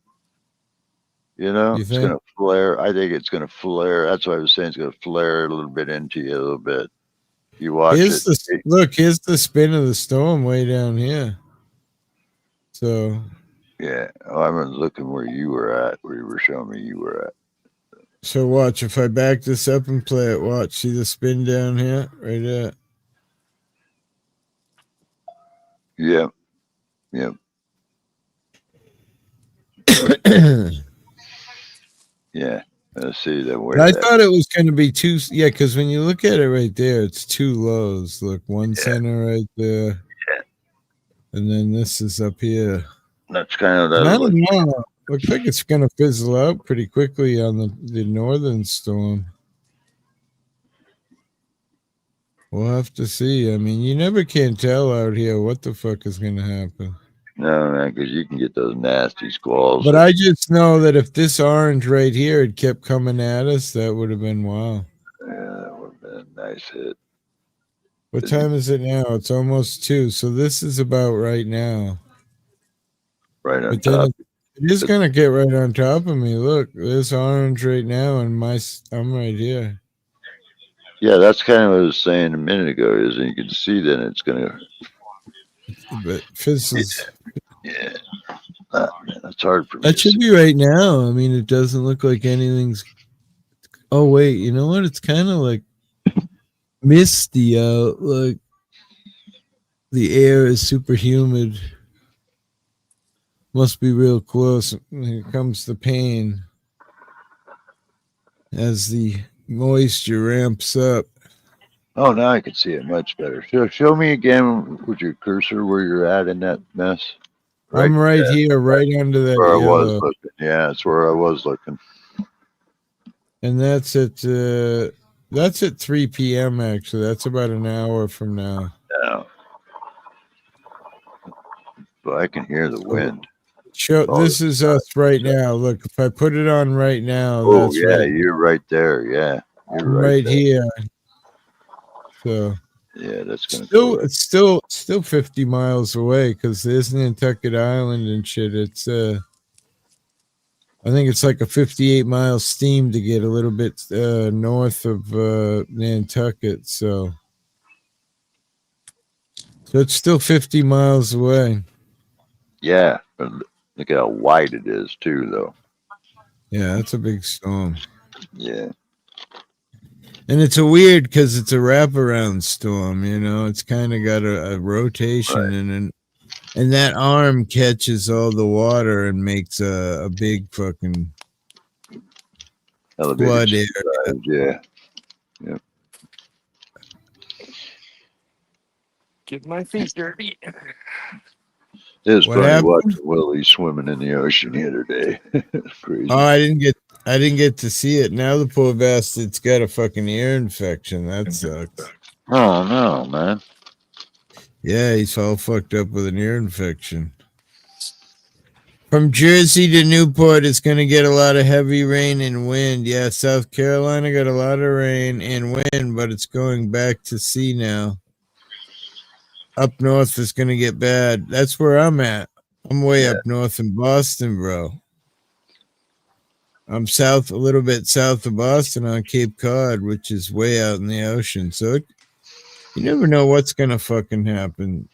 It's going to flare. I think it's going to flare. That's why I was saying it's going to flare a little bit into you a little bit. You watch it. Look, here's the spin of the storm way down here. So. Yeah. Oh, I was looking where you were at, where you were showing me you were at. So watch, if I back this up and play it, watch. See the spin down here? Right there. Yeah. Yep. Yeah. Let's see that way. I thought it was going to be two. Yeah, because when you look at it right there, it's two lows. Look, one center right there. Yeah. And then this is up here. That's kind of that. I don't know. Looks like it's going to fizzle out pretty quickly on the northern storm. We'll have to see. I mean, you never can tell out here what the fuck is going to happen. No, man, because you can get those nasty squalls. But I just know that if this orange right here had kept coming at us, that would have been wow. Yeah, that would have been a nice hit. What time is it now? It's almost 2. So this is about right now. Right on top. It is going to get right on top of me. Look, there's orange right now, and I'm right here. Yeah, that's kind of what I was saying a minute ago. Is you can see that it's going to. But fizzles. Yeah, man, that's hard for me. That should be right now. I mean, it doesn't look like anything's. Oh wait, you know what? It's kind of like misty out. Like the air is super humid. Must be real close. Here comes the pain as the moisture ramps up. Oh, now I can see it much better. Show me again with your cursor where you're at in that mess. Right, I'm right here, right under that where yellow. I was looking. Yeah, that's where I was looking. And that's at 3 p.m. actually. That's about an hour from now. Yeah. But I can hear the wind. This is us right now. Look, if I put it on right now. Oh, that's yeah, you're right there. Yeah. You're right here. So yeah, that's gonna it's still 50 miles away because there's Nantucket Island and shit. It's I think it's like a 58-mile steam to get a little bit north of Nantucket. So So it's still 50 miles away. Yeah, but look how wide it is too, though. Yeah, that's a big storm. Yeah. And it's a weird because it's a wraparound storm, you know. It's kind of got a rotation in it. And that arm catches all the water and makes a big fucking flood area. Yeah. Yep. Get my feet dirty. It was What funny happened? watching Willie swimming in the ocean the other day. Crazy. Oh, I didn't get to see it. Now the poor bastard's got a fucking ear infection. That sucks. Oh no, man. Yeah, he's all fucked up with an ear infection. From Jersey to Newport, it's going to get a lot of heavy rain and wind. Yeah, South Carolina got a lot of rain and wind, but it's going back to sea now. Up north is going to get bad. That's where I'm at. I'm way up north in Boston, bro. I'm a little bit south of Boston on Cape Cod, which is way out in the ocean. So you never know what's going to fucking happen.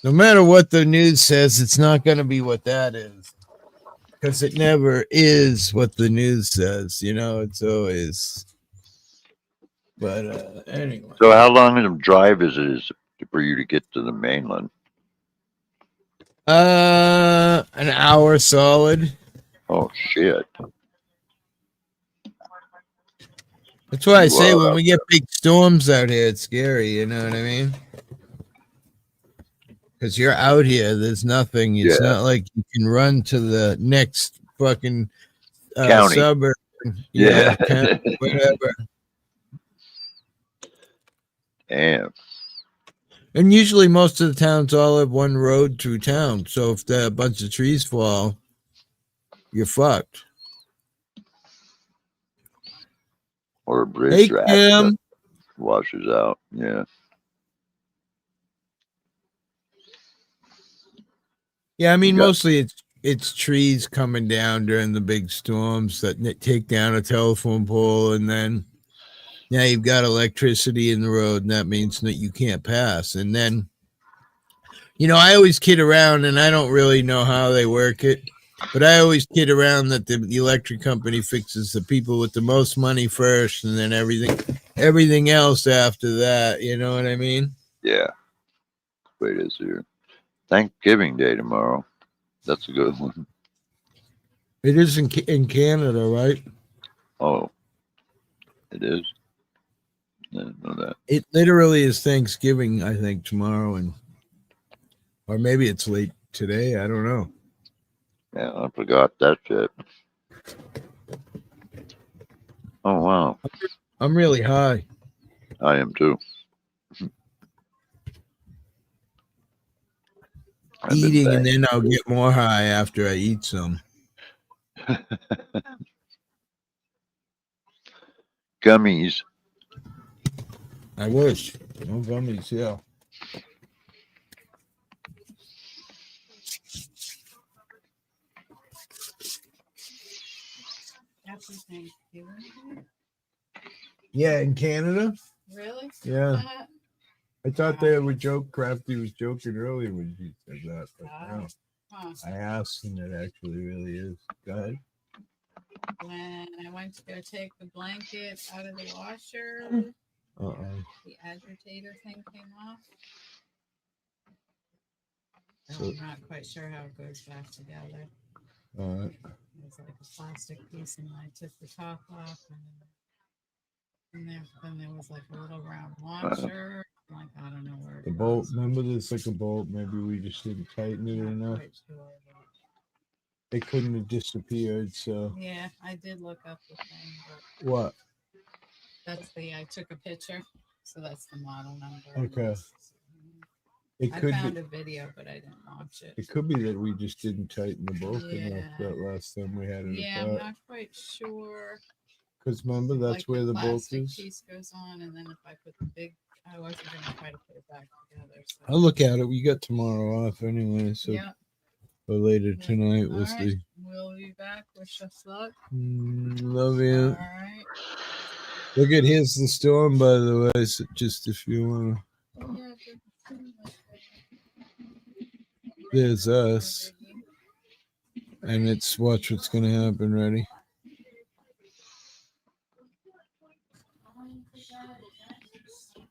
No matter what the news says, it's not going to be what that is. Because it never is what the news says. You know, it's always. But anyway. So how long of a drive is it for you to get to the mainland? An hour solid. Oh shit. That's why I say when we get big storms out here, it's scary. You know what I mean? Because you're out here, there's nothing. It's not like you can run to the next fucking suburb. Yeah. County, whatever. Damn. And usually most of the towns all have one road through town. So if a bunch of trees fall, you're fucked. Or a bridge Hey, washes out. Yeah. Yeah, I mean, mostly it's trees coming down during the big storms that take down a telephone pole, and then you've got electricity in the road, and that means that you can't pass. And then, I always kid around, and I don't really know how they work it, but I always kid around that the electric company fixes the people with the most money first, and then everything else after that. You know what I mean? Yeah. Wait, is here. Thanksgiving Day tomorrow. That's a good one. It is in Canada, right? Oh, it is? I didn't know that. It literally is Thanksgiving, I think, tomorrow, or maybe it's late today. I don't know. Yeah, I forgot that shit. Oh, wow. I'm really high. I am too. Eating, and then I'll get more high after I eat some. Gummies. I wish. No gummies, yeah. Happy Thanksgiving. Yeah, in Canada? Really? Yeah. I thought they were Crafty was joking earlier when he said that, but no. I asked, and it actually really is. Go ahead. When I went to go take the blanket out of the washer, the agitator thing came off. So I'm not quite sure how it goes back together. All right. It was like a plastic piece, and I took the top off, and then there was like a little round washer. Like, I don't know where the bolt. Remember, there's like a bolt. Maybe we just didn't tighten it enough. It couldn't have disappeared. So yeah, I did look up the thing. But what? I took a picture, so that's the model number. Okay. I found a video, but I didn't watch it. It could be that we just didn't tighten the bolt enough that last time we had it. Yeah, I'm not quite sure. Because remember, that's where the bolt is. Piece goes on, and then if I put the big, I wasn't going to try to put it back together. So. I'll look at it. We got tomorrow off anyway, so or later tonight we'll see. We'll be back. Wish us luck. Love you. All right. Look at Here's the Storm, by the way. So just if you want to There's us. And it's watch what's going to happen. Ready?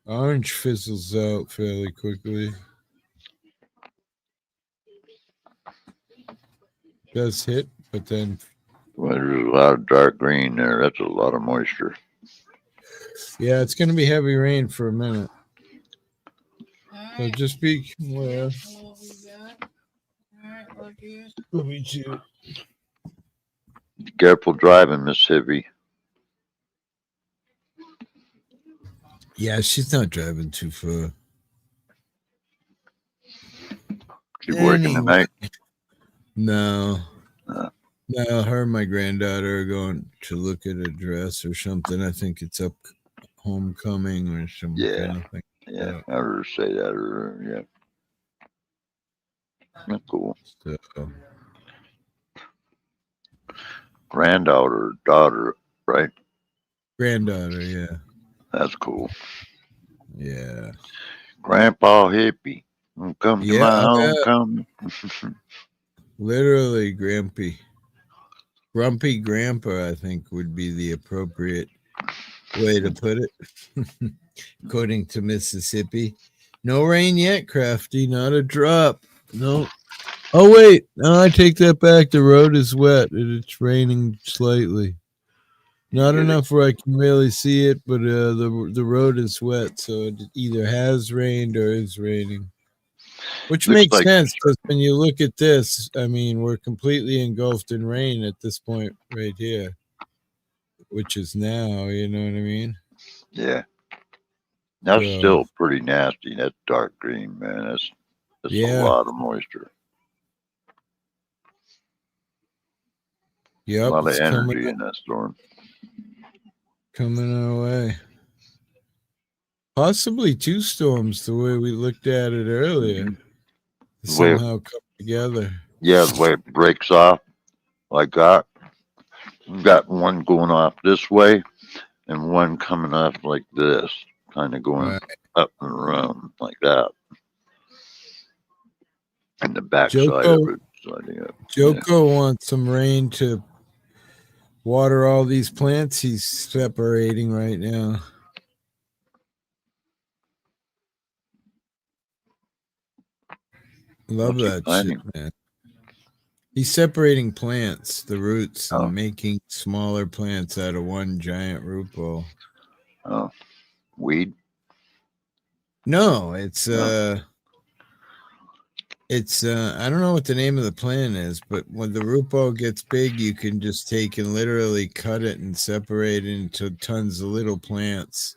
Orange fizzles out fairly quickly. Does hit, but then... Well, there's a lot of dark green there. That's a lot of moisture. Yeah, it's going to be heavy rain for a minute. So just be aware. Love you too. Careful driving, Miss Hippie. Yeah, she's not driving too far. She's working tonight? No. No, her and my granddaughter are going to look at a dress or something. I think it's up homecoming or some kind of thing. Yeah, I heard her say that earlier. Yeah. That's cool. So, granddaughter, daughter, right? Granddaughter, yeah. That's cool. Yeah. Grandpa Hippie. Come to my homecoming. Literally, Grumpy. Grumpy Grandpa, I think, would be the appropriate way to put it. According to Mississippi. No rain yet, Crafty. Not a drop. No. Oh, wait. No, I take that back. The road is wet and it's raining slightly. Not enough where I can really see it, but the road is wet, so it either has rained or is raining. Which Looks makes like- sense, because when you look at this, I mean, we're completely engulfed in rain at this point right here, which is now, you know what I mean? Yeah. That's So- still pretty nasty. That dark green, man. That's Yeah. a lot of moisture. Yep, A lot of it's energy in that storm. coming our way. Possibly two storms, the way we looked at it earlier. The way- Somehow come together. Yeah, the way it breaks off like that. We've got one going off this way and one coming off like this, kind of going up and around like that. And the backside of it sliding up. Joko wants some rain to water all these plants he's separating right now. Love What's he that planting? shit, man. He's separating plants, the roots, and making smaller plants out of one giant root ball. Oh, weed? No, it's I don't know what the name of the plant is, but when the root ball gets big, you can just take and literally cut it and separate it into tons of little plants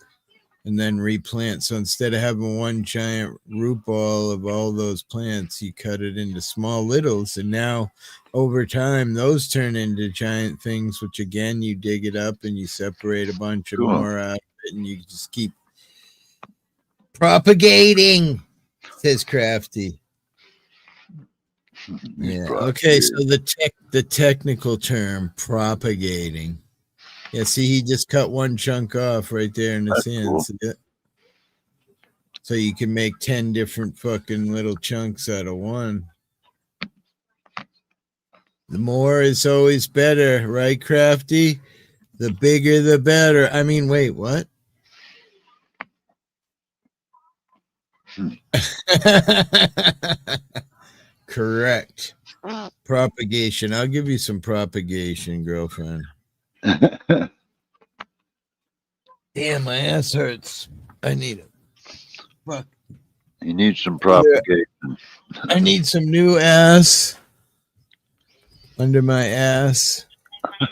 and then replant. So instead of having one giant root ball of all those plants, you cut it into small littles. And now over time, those turn into giant things, which again, you dig it up and you separate a bunch of Cool. more out of it, and you just keep propagating, says Crafty. Yeah. Okay. So the technical term, propagating. Yeah. See, he just cut one chunk off right there in his hand. cool. See it? So you can make 10 different fucking little chunks out of one. The more is always better, right, Crafty? The bigger, the better. I mean, wait, what? Correct. Propagation. I'll give you some propagation, girlfriend. Damn, my ass hurts. I need it. Fuck. You need some propagation. I need some new ass under my ass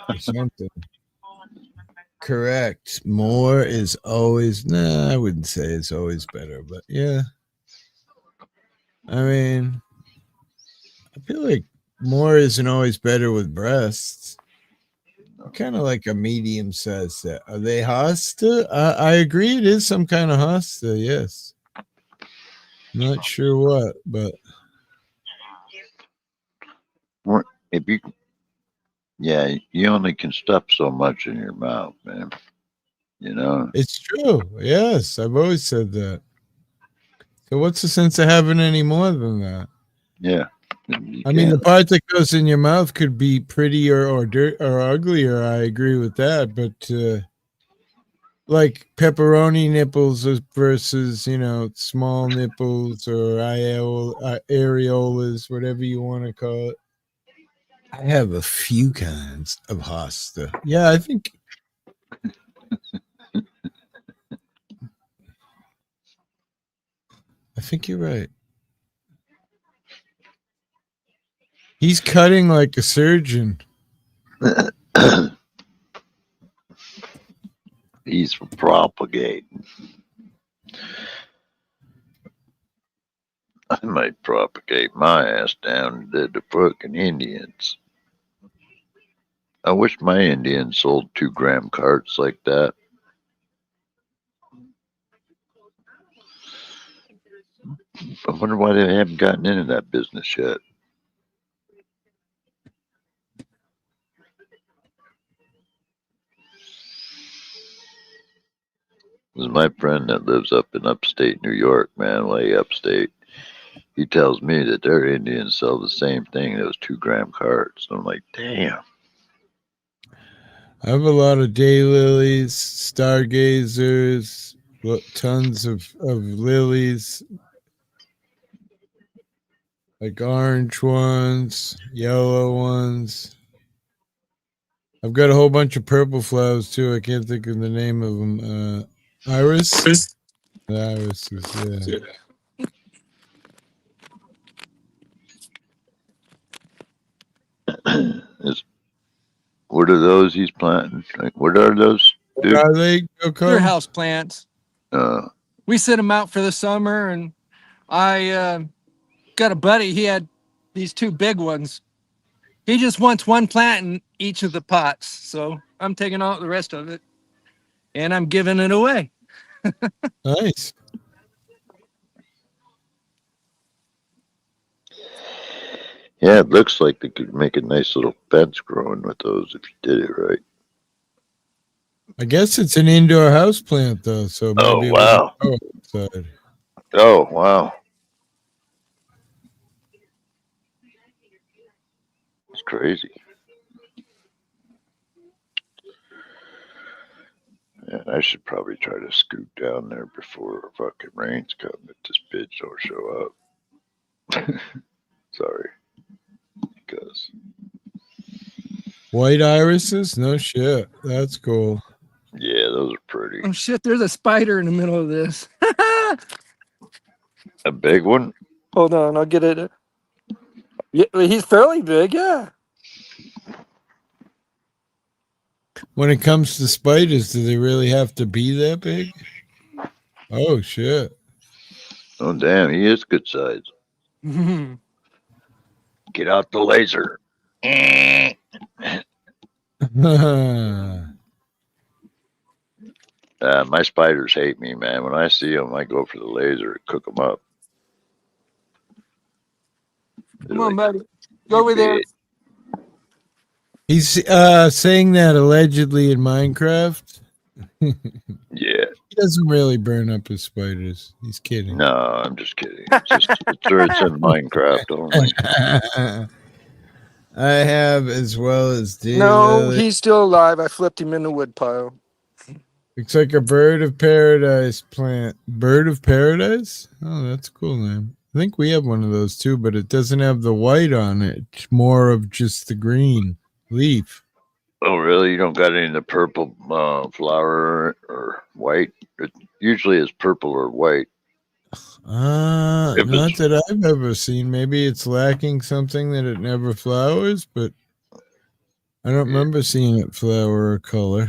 or something. Correct. More is always, nah, I wouldn't say it's always better, but yeah. I mean, I feel like more isn't always better with breasts. Kind of like a medium says that. Are they hosta? I agree. It is some kind of hosta. Yes. Not sure what, but If you, yeah, you only can stuff so much in your mouth, man. You know, it's true. Yes, I've always said that. So what's the sense of having any more than that? Yeah. I mean, the part that goes in your mouth could be prettier or dirt or uglier. I agree with that, but like pepperoni nipples versus small nipples or areolas, whatever you want to call it. I have a few kinds of hosta. Yeah, I think. I think you're right. He's cutting like a surgeon. He's propagating. I might propagate my ass down to the fucking Indians. I wish my Indians sold 2-gram carts like that. I wonder why they haven't gotten into that business yet. This is my friend that lives up in upstate New York, man, way upstate. He tells me that their Indians sell the same thing, those 2-gram carts. I'm like, damn. I have a lot of daylilies, stargazers, tons of lilies, like orange ones, yellow ones. I've got a whole bunch of purple flowers too. I can't think of the name of them. Iris? Irises, yeah. What are those he's planting? Like, what are those? What are they? They're house plants. Uh, We set them out for the summer, and I got a buddy. He had these 2 big ones. He just wants 1 plant in each of the pots, so I'm taking out the rest of it, and I'm giving it away. Nice. yeah, it looks like they could make a nice little fence growing with those if you did it right. I guess it's an indoor house plant though, so maybe wow. it would grow outside. Oh, wow. It's crazy. Yeah, I should probably try to scoot down there before fucking rains come if this bitch don't show up. Sorry. Because White irises? No shit. That's cool. yeah, those are pretty. Oh shit, there's a spider in the middle of this. A big one? Hold on, I'll get it. Yeah, he's fairly big, yeah. When it comes to spiders, do they really have to be that big? Oh shit. Oh damn, he is good size. Get out the laser. My spiders hate me, man. When I see them, I go for the laser and cook them up. Come on, buddy. Go over there. He's saying that allegedly in Minecraft. Yeah. He doesn't really burn up his spiders. He's kidding. No, I'm just kidding. It's in Minecraft only. I have as well as No, he's still alive. I flipped him in the wood pile. Looks like a bird of paradise plant. Bird of paradise? Oh, that's a cool name. I think we have one of those too, but it doesn't have the white on it. It's more of just the green leaf. Oh, really? You don't got any of the purple flower or white? It usually is purple or white. Not that I've ever seen. Maybe it's lacking something that it never flowers, but I don't remember seeing it flower or color.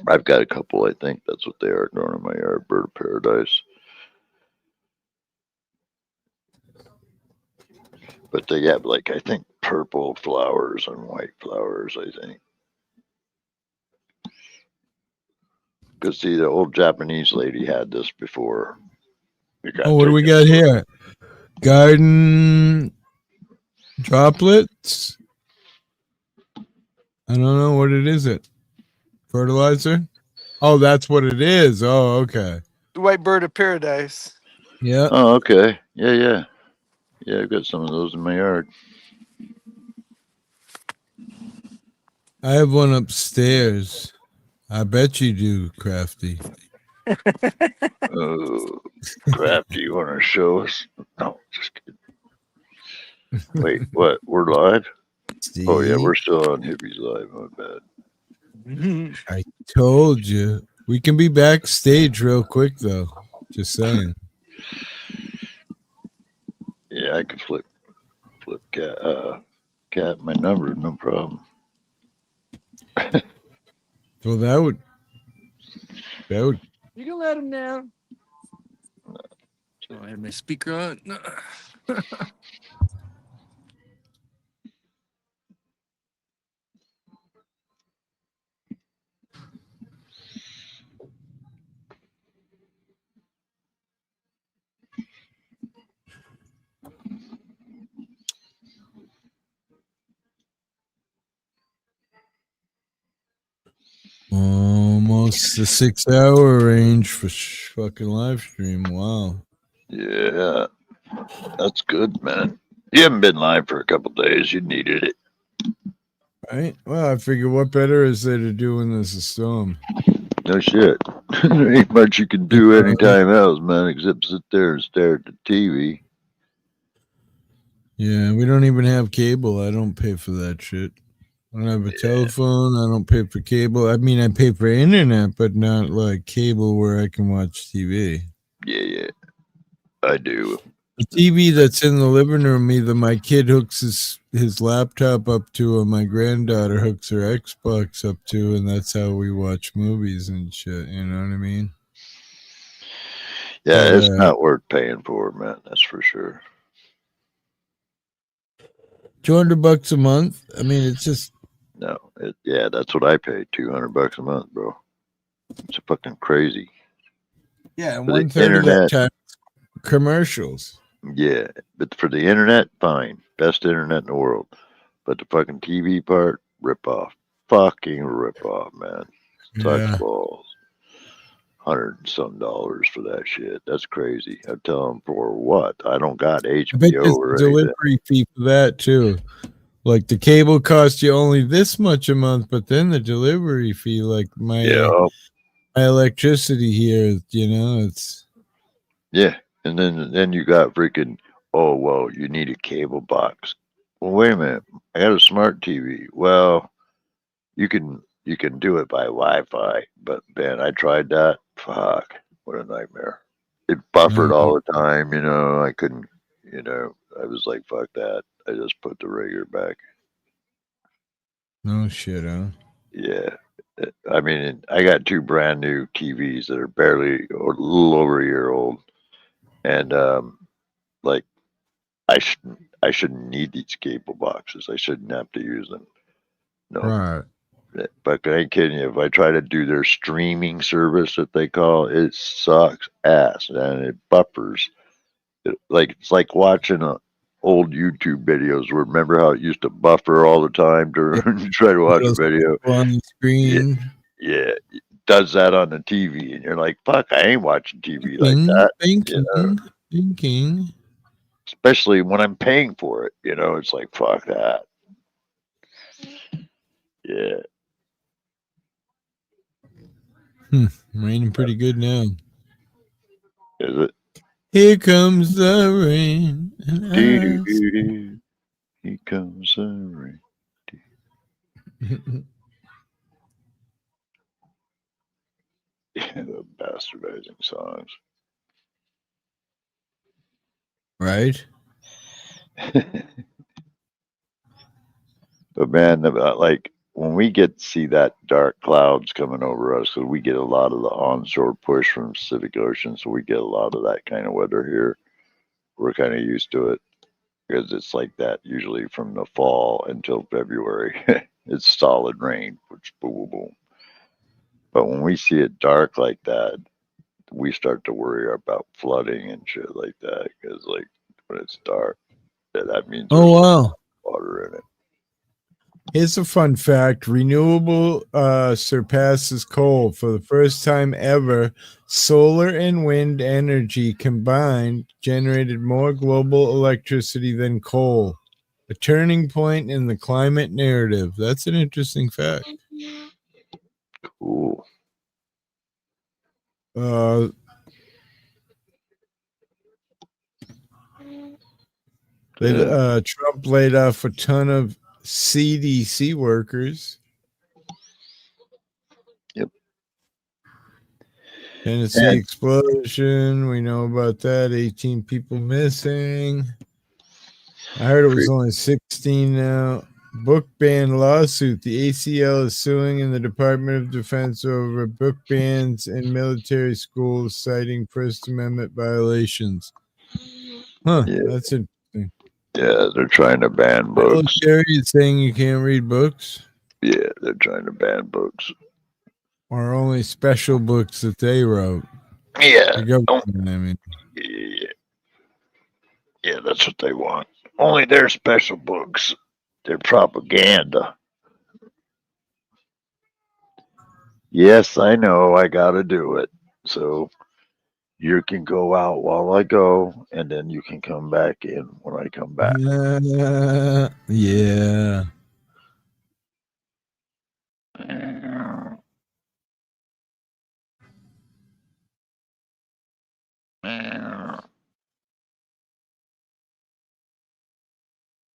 I've got a couple, I think that's what they are growing in my yard, bird of paradise. But they have, like, I think purple flowers and white flowers, I think. Because, see, the old Japanese lady had this before. Oh, what do we got here? Garden droplets? I don't know. What it is. Fertilizer? Oh, that's what it is. Oh, okay. The white bird of paradise. Yeah. Oh, okay. Yeah. I've got some of those in my yard. I have one upstairs. I bet you do, Crafty. Oh, Crafty, you want to show us? No, just kidding. Wait, what? We're live? Oh, yeah, we're still on Hippie's live. My bad. I told you. We can be backstage real quick, though. Just saying. Yeah, I can flip cat my number, no problem. Well, that would. You can let him down. Oh, I had my speaker on. Almost the 6-hour range for fucking live stream. Wow. Yeah, that's good, man. You haven't been live for a couple days. You needed it. Right? Well, I figure what better is there to do when there's a storm? No shit. There ain't much you can do anytime else, man, except sit there and stare at the TV. Yeah, we don't even have cable. I don't pay for that shit. I don't have a telephone. I don't pay for cable. I mean, I pay for internet, but not like cable where I can watch TV. Yeah. I do. The TV that's in the living room, either my kid hooks his laptop up to, or my granddaughter hooks her Xbox up to, and that's how we watch movies and shit. You know what I mean? Yeah, it's not worth paying for, man. That's for sure. $200 a month. I mean, it's just no. That's what I pay. $200 a month, bro. It's fucking crazy. Yeah, and For the 1/3 of that internet, time, commercials. Yeah, but for the internet, fine. Best internet in the world. But the fucking TV part, rip off. Fucking rip off, man. Sucks Yeah. balls. $100 and some for that shit. That's crazy. I tell them for what? I don't got I bet HBO there's or a anything. delivery fee for that too. Like the cable costs you only this much a month, but then the delivery fee, like my electricity here, it's Yeah, and then you got freaking. Oh well, you need a cable box. Well, wait a minute. I got a smart TV. Well, you can do it by Wi-Fi, but man, I tried that. Fuck, what a nightmare. It buffered all the time. I couldn't. I was like, fuck that. I just put the regular back. no shit, huh? Yeah. I mean, I got 2 brand new TVs that are barely or a little over a year old, and like I shouldn't need these cable boxes. I shouldn't have to use them. No. Right. But I ain't kidding you. If I try to do their streaming service that they call it sucks ass, and it buffers. It's like watching old YouTube videos. Remember how it used to buffer all the time to try to watch a video on the screen? Yeah, it does that on the TV, and you're like, "Fuck, I ain't watching TV like that." Thinking. Especially when I'm paying for it, it's like, "Fuck that." Yeah. Raining pretty good now. Is it? Here comes the rain. Here comes the rain. The bastardizing songs. Right. But man, like when we get to see that dark clouds coming over us, because we get a lot of the onshore push from Pacific Ocean, so we get a lot of that kind of weather here. We're kind of used to it because it's like that usually from the fall until February. It's solid rain, which boom, boom, boom. But when we see it dark like that, we start to worry about flooding and shit like that. Because like when it's dark, that means Oh wow, water in it. Here's a fun fact. Renewable surpasses coal. For the first time ever, solar and wind energy combined generated more global electricity than coal. A turning point in the climate narrative. That's an interesting fact. Cool. Trump laid off a ton of CDC workers. Yep. Tennessee explosion. We know about that. 18 people missing. I heard it was only 16 now. Book ban lawsuit. The ACL is suing in the Department of Defense over book bans in military schools, citing First Amendment violations. Huh, Yeah. that's interesting. Yeah, they're trying to ban books. Military is saying you can't read books? Yeah, they're trying to ban books. Or only special books that they wrote? Yeah. The government, I mean. Yeah. Yeah, that's what they want. Only their special books. Their propaganda. Yes, I know. I got to do it. So you can go out while I go, and then you can come back in when I come back. Yeah.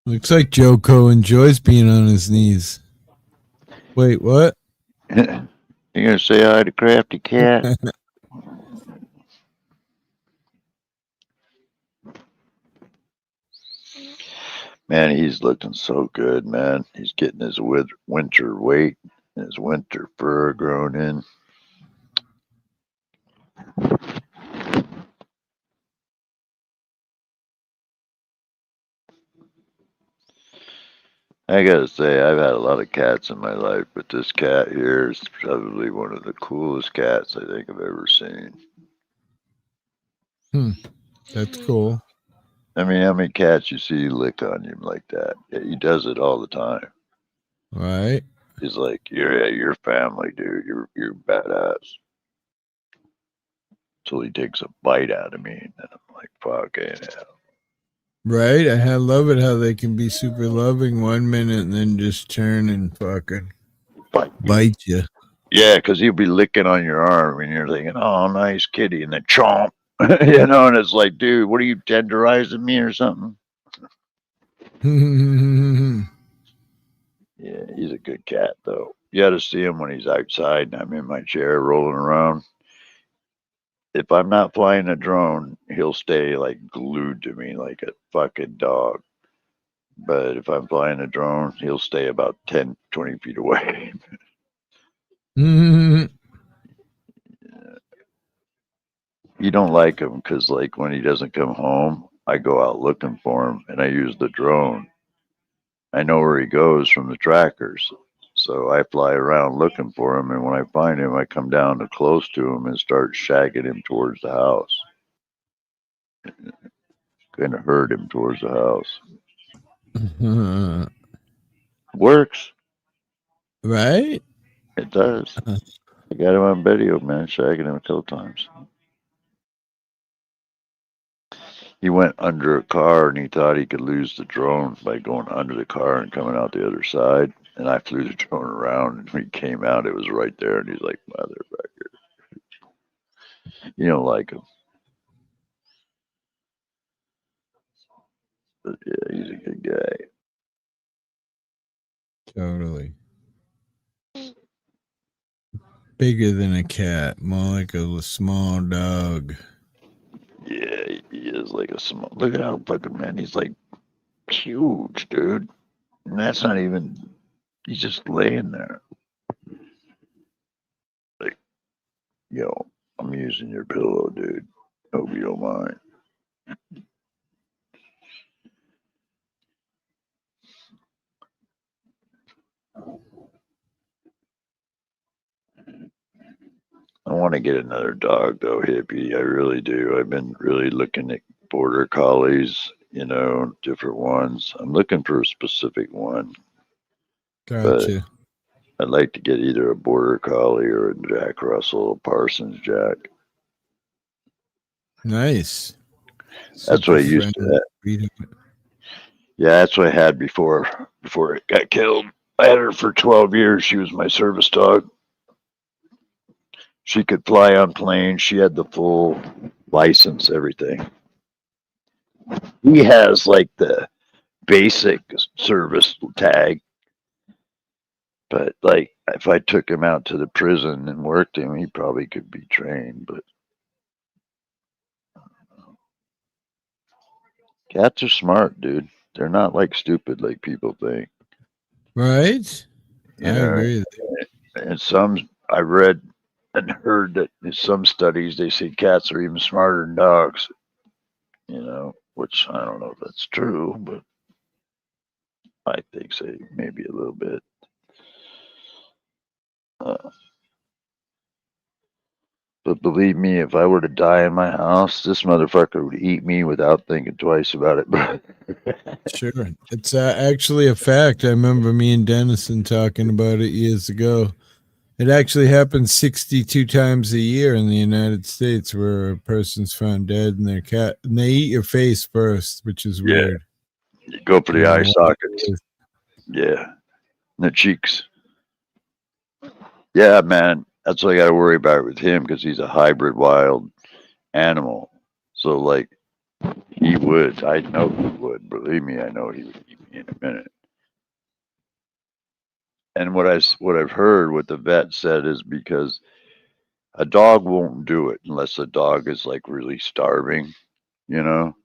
Looks like Joko enjoys being on his knees. Wait, what? You gonna say hi to Crafty Cat? Man, he's looking so good, man. He's getting his winter weight and his winter fur grown in. I gotta say, I've had a lot of cats in my life, but this cat here is probably one of the coolest cats I think I've ever seen. That's cool. I mean, how many cats you see lick on you like that? Yeah, he does it all the time. Right. He's like, you're family, dude. You're badass. So he takes a bite out of me, and then I'm like, fucking hell. Right? I love it how they can be super loving one minute and then just turn and fucking bite you. Yeah, because he'll be licking on your arm, and you're thinking, oh, nice kitty, and then chomp. You know, and it's like, dude, what are you, tenderizing me or something? Yeah, he's a good cat, though. You got to see him when he's outside and I'm in my chair rolling around. If I'm not flying a drone, he'll stay like glued to me like a fucking dog. But if I'm flying a drone, he'll stay about 10, 20 feet away. You don't like him because, like, when he doesn't come home, I go out looking for him and I use the drone. I know where he goes from the trackers. So I fly around looking for him, and when I find him, I come down to close to him and start shagging him towards the house. Kind of herd him towards the house. Works. Right? It does. I got him on video, man, shagging him a couple times. He went under a car and he thought he could lose the drone by going under the car and coming out the other side. And I flew the drone around, and when he came out, it was right there. And he's like, motherfucker. You don't like him. But yeah, he's a good guy. Totally. Bigger than a cat, more like a small dog. Yeah, he is like a small. Look at how fucking, man, he's like huge, dude. And that's not even. He's just laying there. Like, yo, I'm using your pillow, dude. Hope you don't mind. I want to get another dog, though, Hippie. I really do. I've been really looking at border collies, you know, different ones. I'm looking for a specific one. Gotcha. I'd like to get either a Border Collie or a Jack Russell Parsons Jack. Nice. That's what I used to have. Yeah, that's what I had before it got killed. I had her for 12 years. She was my service dog. She could fly on planes. She had the full license, everything. He has like the basic service tag. But like if I took him out to the prison and worked him, he probably could be trained. But cats are smart, dude. They're not like stupid like people think. Right? I agree. And some I read and heard that in some studies they say cats are even smarter than dogs. Which I don't know if that's true, but I think so, maybe a little bit. But believe me, if I were to die in my house, this motherfucker would eat me without thinking twice about it. Sure. It's actually a fact. I remember me and Dennison talking about it years ago. It actually happens 62 times a year in the United States where a person's found dead and their cat, and they eat your face first, which is weird. You go for the eye sockets. Yeah. And the cheeks. Yeah, man. That's what I got to worry about with him because he's a hybrid wild animal. So, like, he would. I know he would. Believe me, I know he would eat me in a minute. And what I've heard, what the vet said, is because a dog won't do it unless the dog is like really starving, So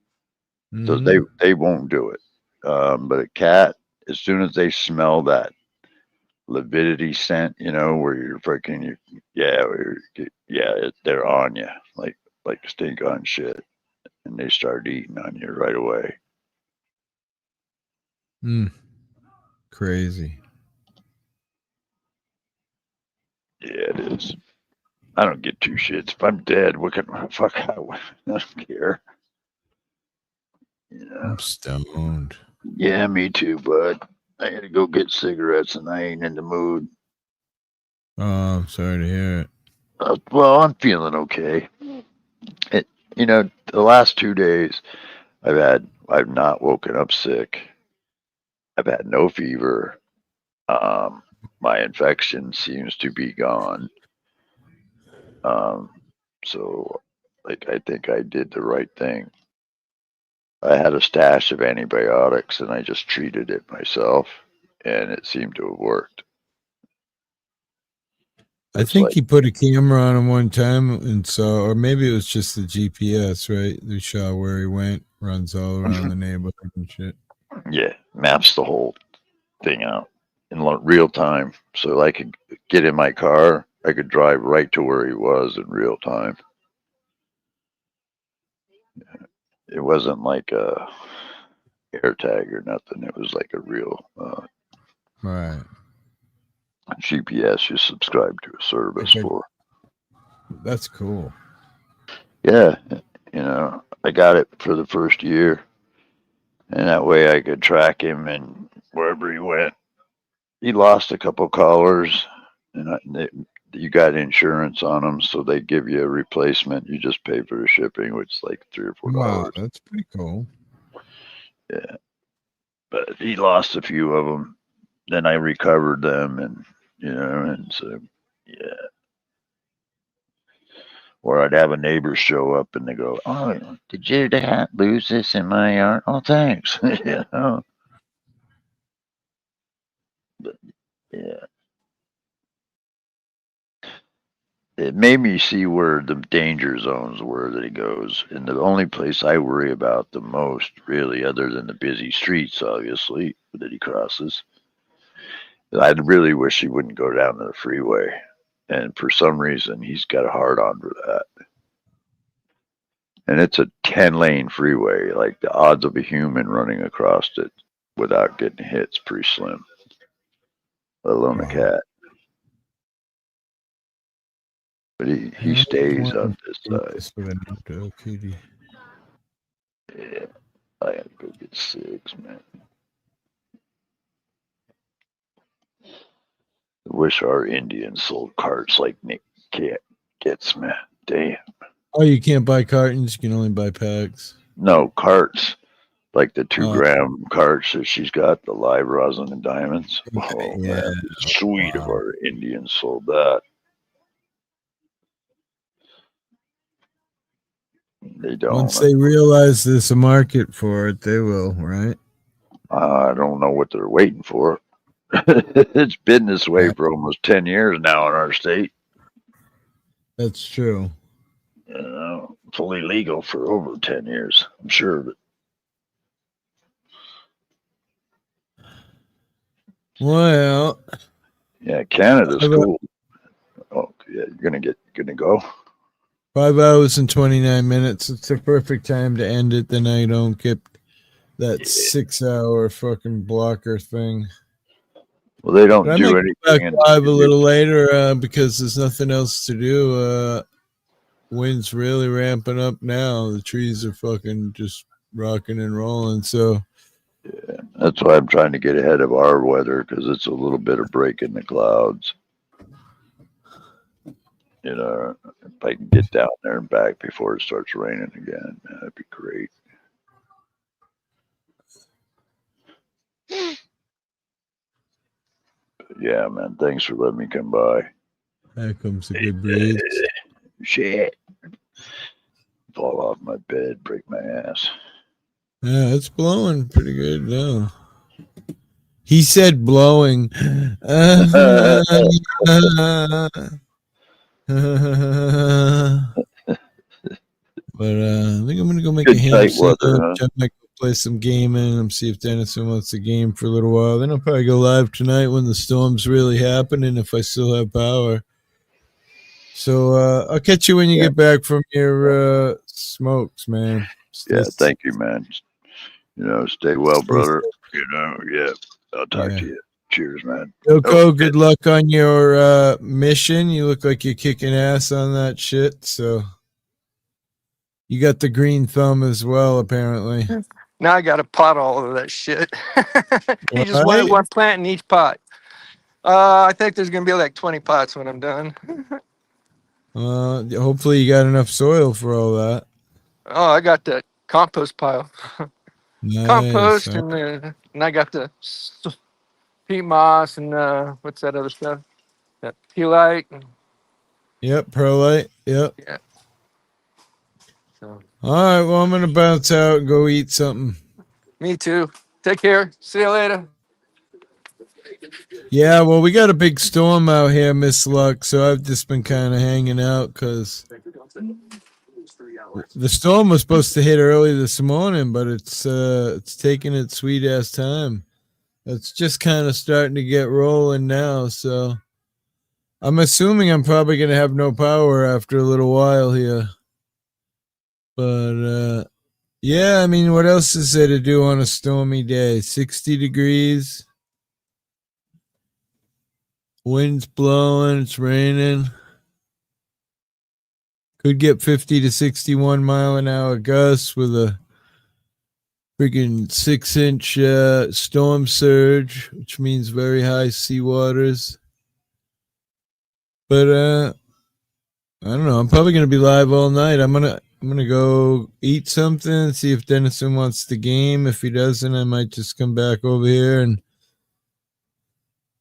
they won't do it. But a cat, as soon as they smell that lividity scent, where you're freaking, they're on you like stink on shit, and they start eating on you right away. Crazy. Yeah, it is. I don't get two shits. If I'm dead, what can fuck? I don't care. I'm stoned. Yeah, me too, bud. I had to go get cigarettes, and I ain't in the mood. Oh, I'm sorry to hear it. Well, I'm feeling okay. The last 2 days, I've not woken up sick. I've had no fever. My infection seems to be gone. So, like, I think I did the right thing. I had a stash of antibiotics, and I just treated it myself, and it seemed to have worked. I think he put a camera on him one time and saw, or maybe it was just the GPS, right? They saw where he went, runs all around the neighborhood and shit. Yeah, maps the whole thing out in real time. So I could get in my car, I could drive right to where he was in real time. It wasn't like a AirTag or nothing. It was like a real right GPS you subscribe to a service for. That's cool. Yeah, I got it for the first year, and that way I could track him and wherever he went. He lost a couple callers, and you got insurance on them, so they give you a replacement. You just pay for the shipping, which is like $3 or $4. Wow, that's pretty cool. Yeah, but he lost a few of them. Then I recovered them, and and so yeah. Or I'd have a neighbor show up, and they go, "Oh, did you lose this in my yard? Oh, thanks." But yeah. It made me see where the danger zones were that he goes. And the only place I worry about the most, really, other than the busy streets, obviously, that he crosses, I really wish he wouldn't go down to the freeway. And for some reason, he's got a hard on for that. And it's a 10-lane freeway. Like, the odds of a human running across it without getting hit is pretty slim, let alone a cat. But he stays on this side. Yeah, I gotta go get 6, man. Wish our Indians sold carts like Nick gets, man. Damn. Oh, you can't buy cartons. You can only buy packs. No, carts. Like the 2-gram carts that she's got, the live rosin and diamonds. Oh, man. Sweet if our Indians sold that. They don't. Once they realize there's a market for it, they will, right? I don't know what they're waiting for. It's been this way for almost 10 years now in our state. That's true. Fully legal for over 10 years, I'm sure of it. Well, yeah, Canada's cool. Oh, yeah, you're gonna go. 5 hours and 29 minutes. It's the perfect time to end it. Then I don't get that 6-hour fucking blocker thing. Well, they don't But I do might go anything. back live a little later because there's nothing else to do. Wind's really ramping up now. The trees are fucking just rocking and rolling. So yeah, that's why I'm trying to get ahead of our weather, because it's a little bit of break in the clouds. You know, if I can get down there and back before it starts raining again, that'd be great. But yeah, man, thanks for letting me come by. Here comes the good breeze. Shit. Fall off my bed, break my ass. Yeah, it's blowing pretty good now. He said blowing. But I think I'm gonna go make Good a ham tight sandwich. weather, huh? I might go play some gaming and see if Dennison wants a game for a little while. Then I'll probably go live tonight when the storm's really happening, if I still have power. So I'll catch you when you get back from your smokes, man. Yeah, thank you, man. You know, stay well, brother. You know, yeah. I'll talk to you. Cheers, man. Yoko, good luck on your mission. You look like you're kicking ass on that shit. So you got the green thumb as well, apparently. Now I got to pot all of that shit. He just wanted one plant in each pot. I think there's gonna be like 20 pots when I'm done. Hopefully you got enough soil for all that. Oh, I got that compost pile. Nice. Compost and I got the peat moss and what's that other stuff? That peelite. Yep, perlite. Yep. Yeah. So. All right, well, I'm gonna bounce out and go eat something. Me too. Take care. See you later. Yeah, well, we got a big storm out here, Miss Luck, so I've just been kind of hanging out because the storm was supposed to hit early this morning, but it's taking its sweet ass time. It's just kind of starting to get rolling now, so I'm assuming I'm probably gonna have no power after a little while here. But yeah, I mean, what else is there to do on a stormy day? 60 degrees. Wind's blowing, it's raining. Could get 50 to 61 mile an hour gusts with a freaking 6-inch storm surge, which means very high sea waters. But I don't know. I'm probably gonna be live all night. I'm gonna go eat something, see if Dennison wants the game. If he doesn't, I might just come back over here and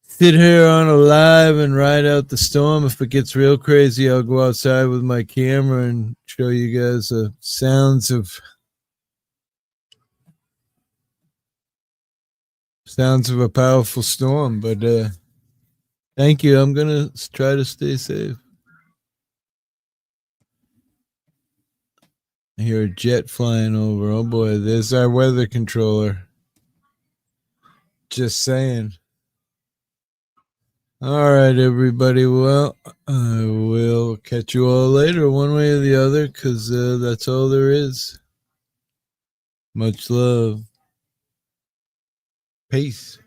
sit here on a live and ride out the storm. If it gets real crazy, I'll go outside with my camera and show you guys the sounds of a powerful storm. But thank you. I'm gonna try to stay safe. I hear a jet flying over. Oh boy, there's our weather controller. Just saying. All right, everybody. Well, I will catch you all later, one way or the other, because that's all there is. Much love. Peace.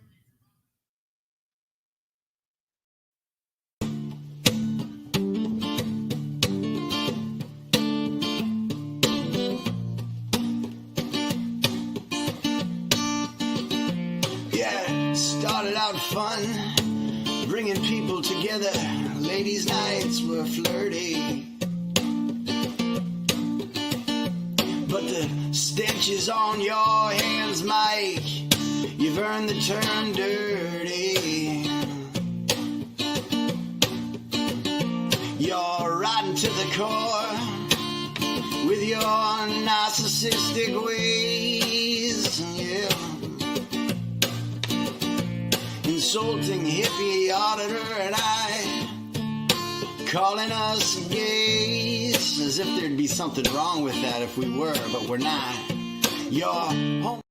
Yeah, started out fun, bringing bringing people together. Ladies' nights were flirty, but the stench is on your hands, Mike. You've earned the term dirty. You're rotten to the core with your narcissistic ways, yeah. Insulting hippie auditor and I, calling us gays, as if there'd be something wrong with that if we were, but we're not. You're home.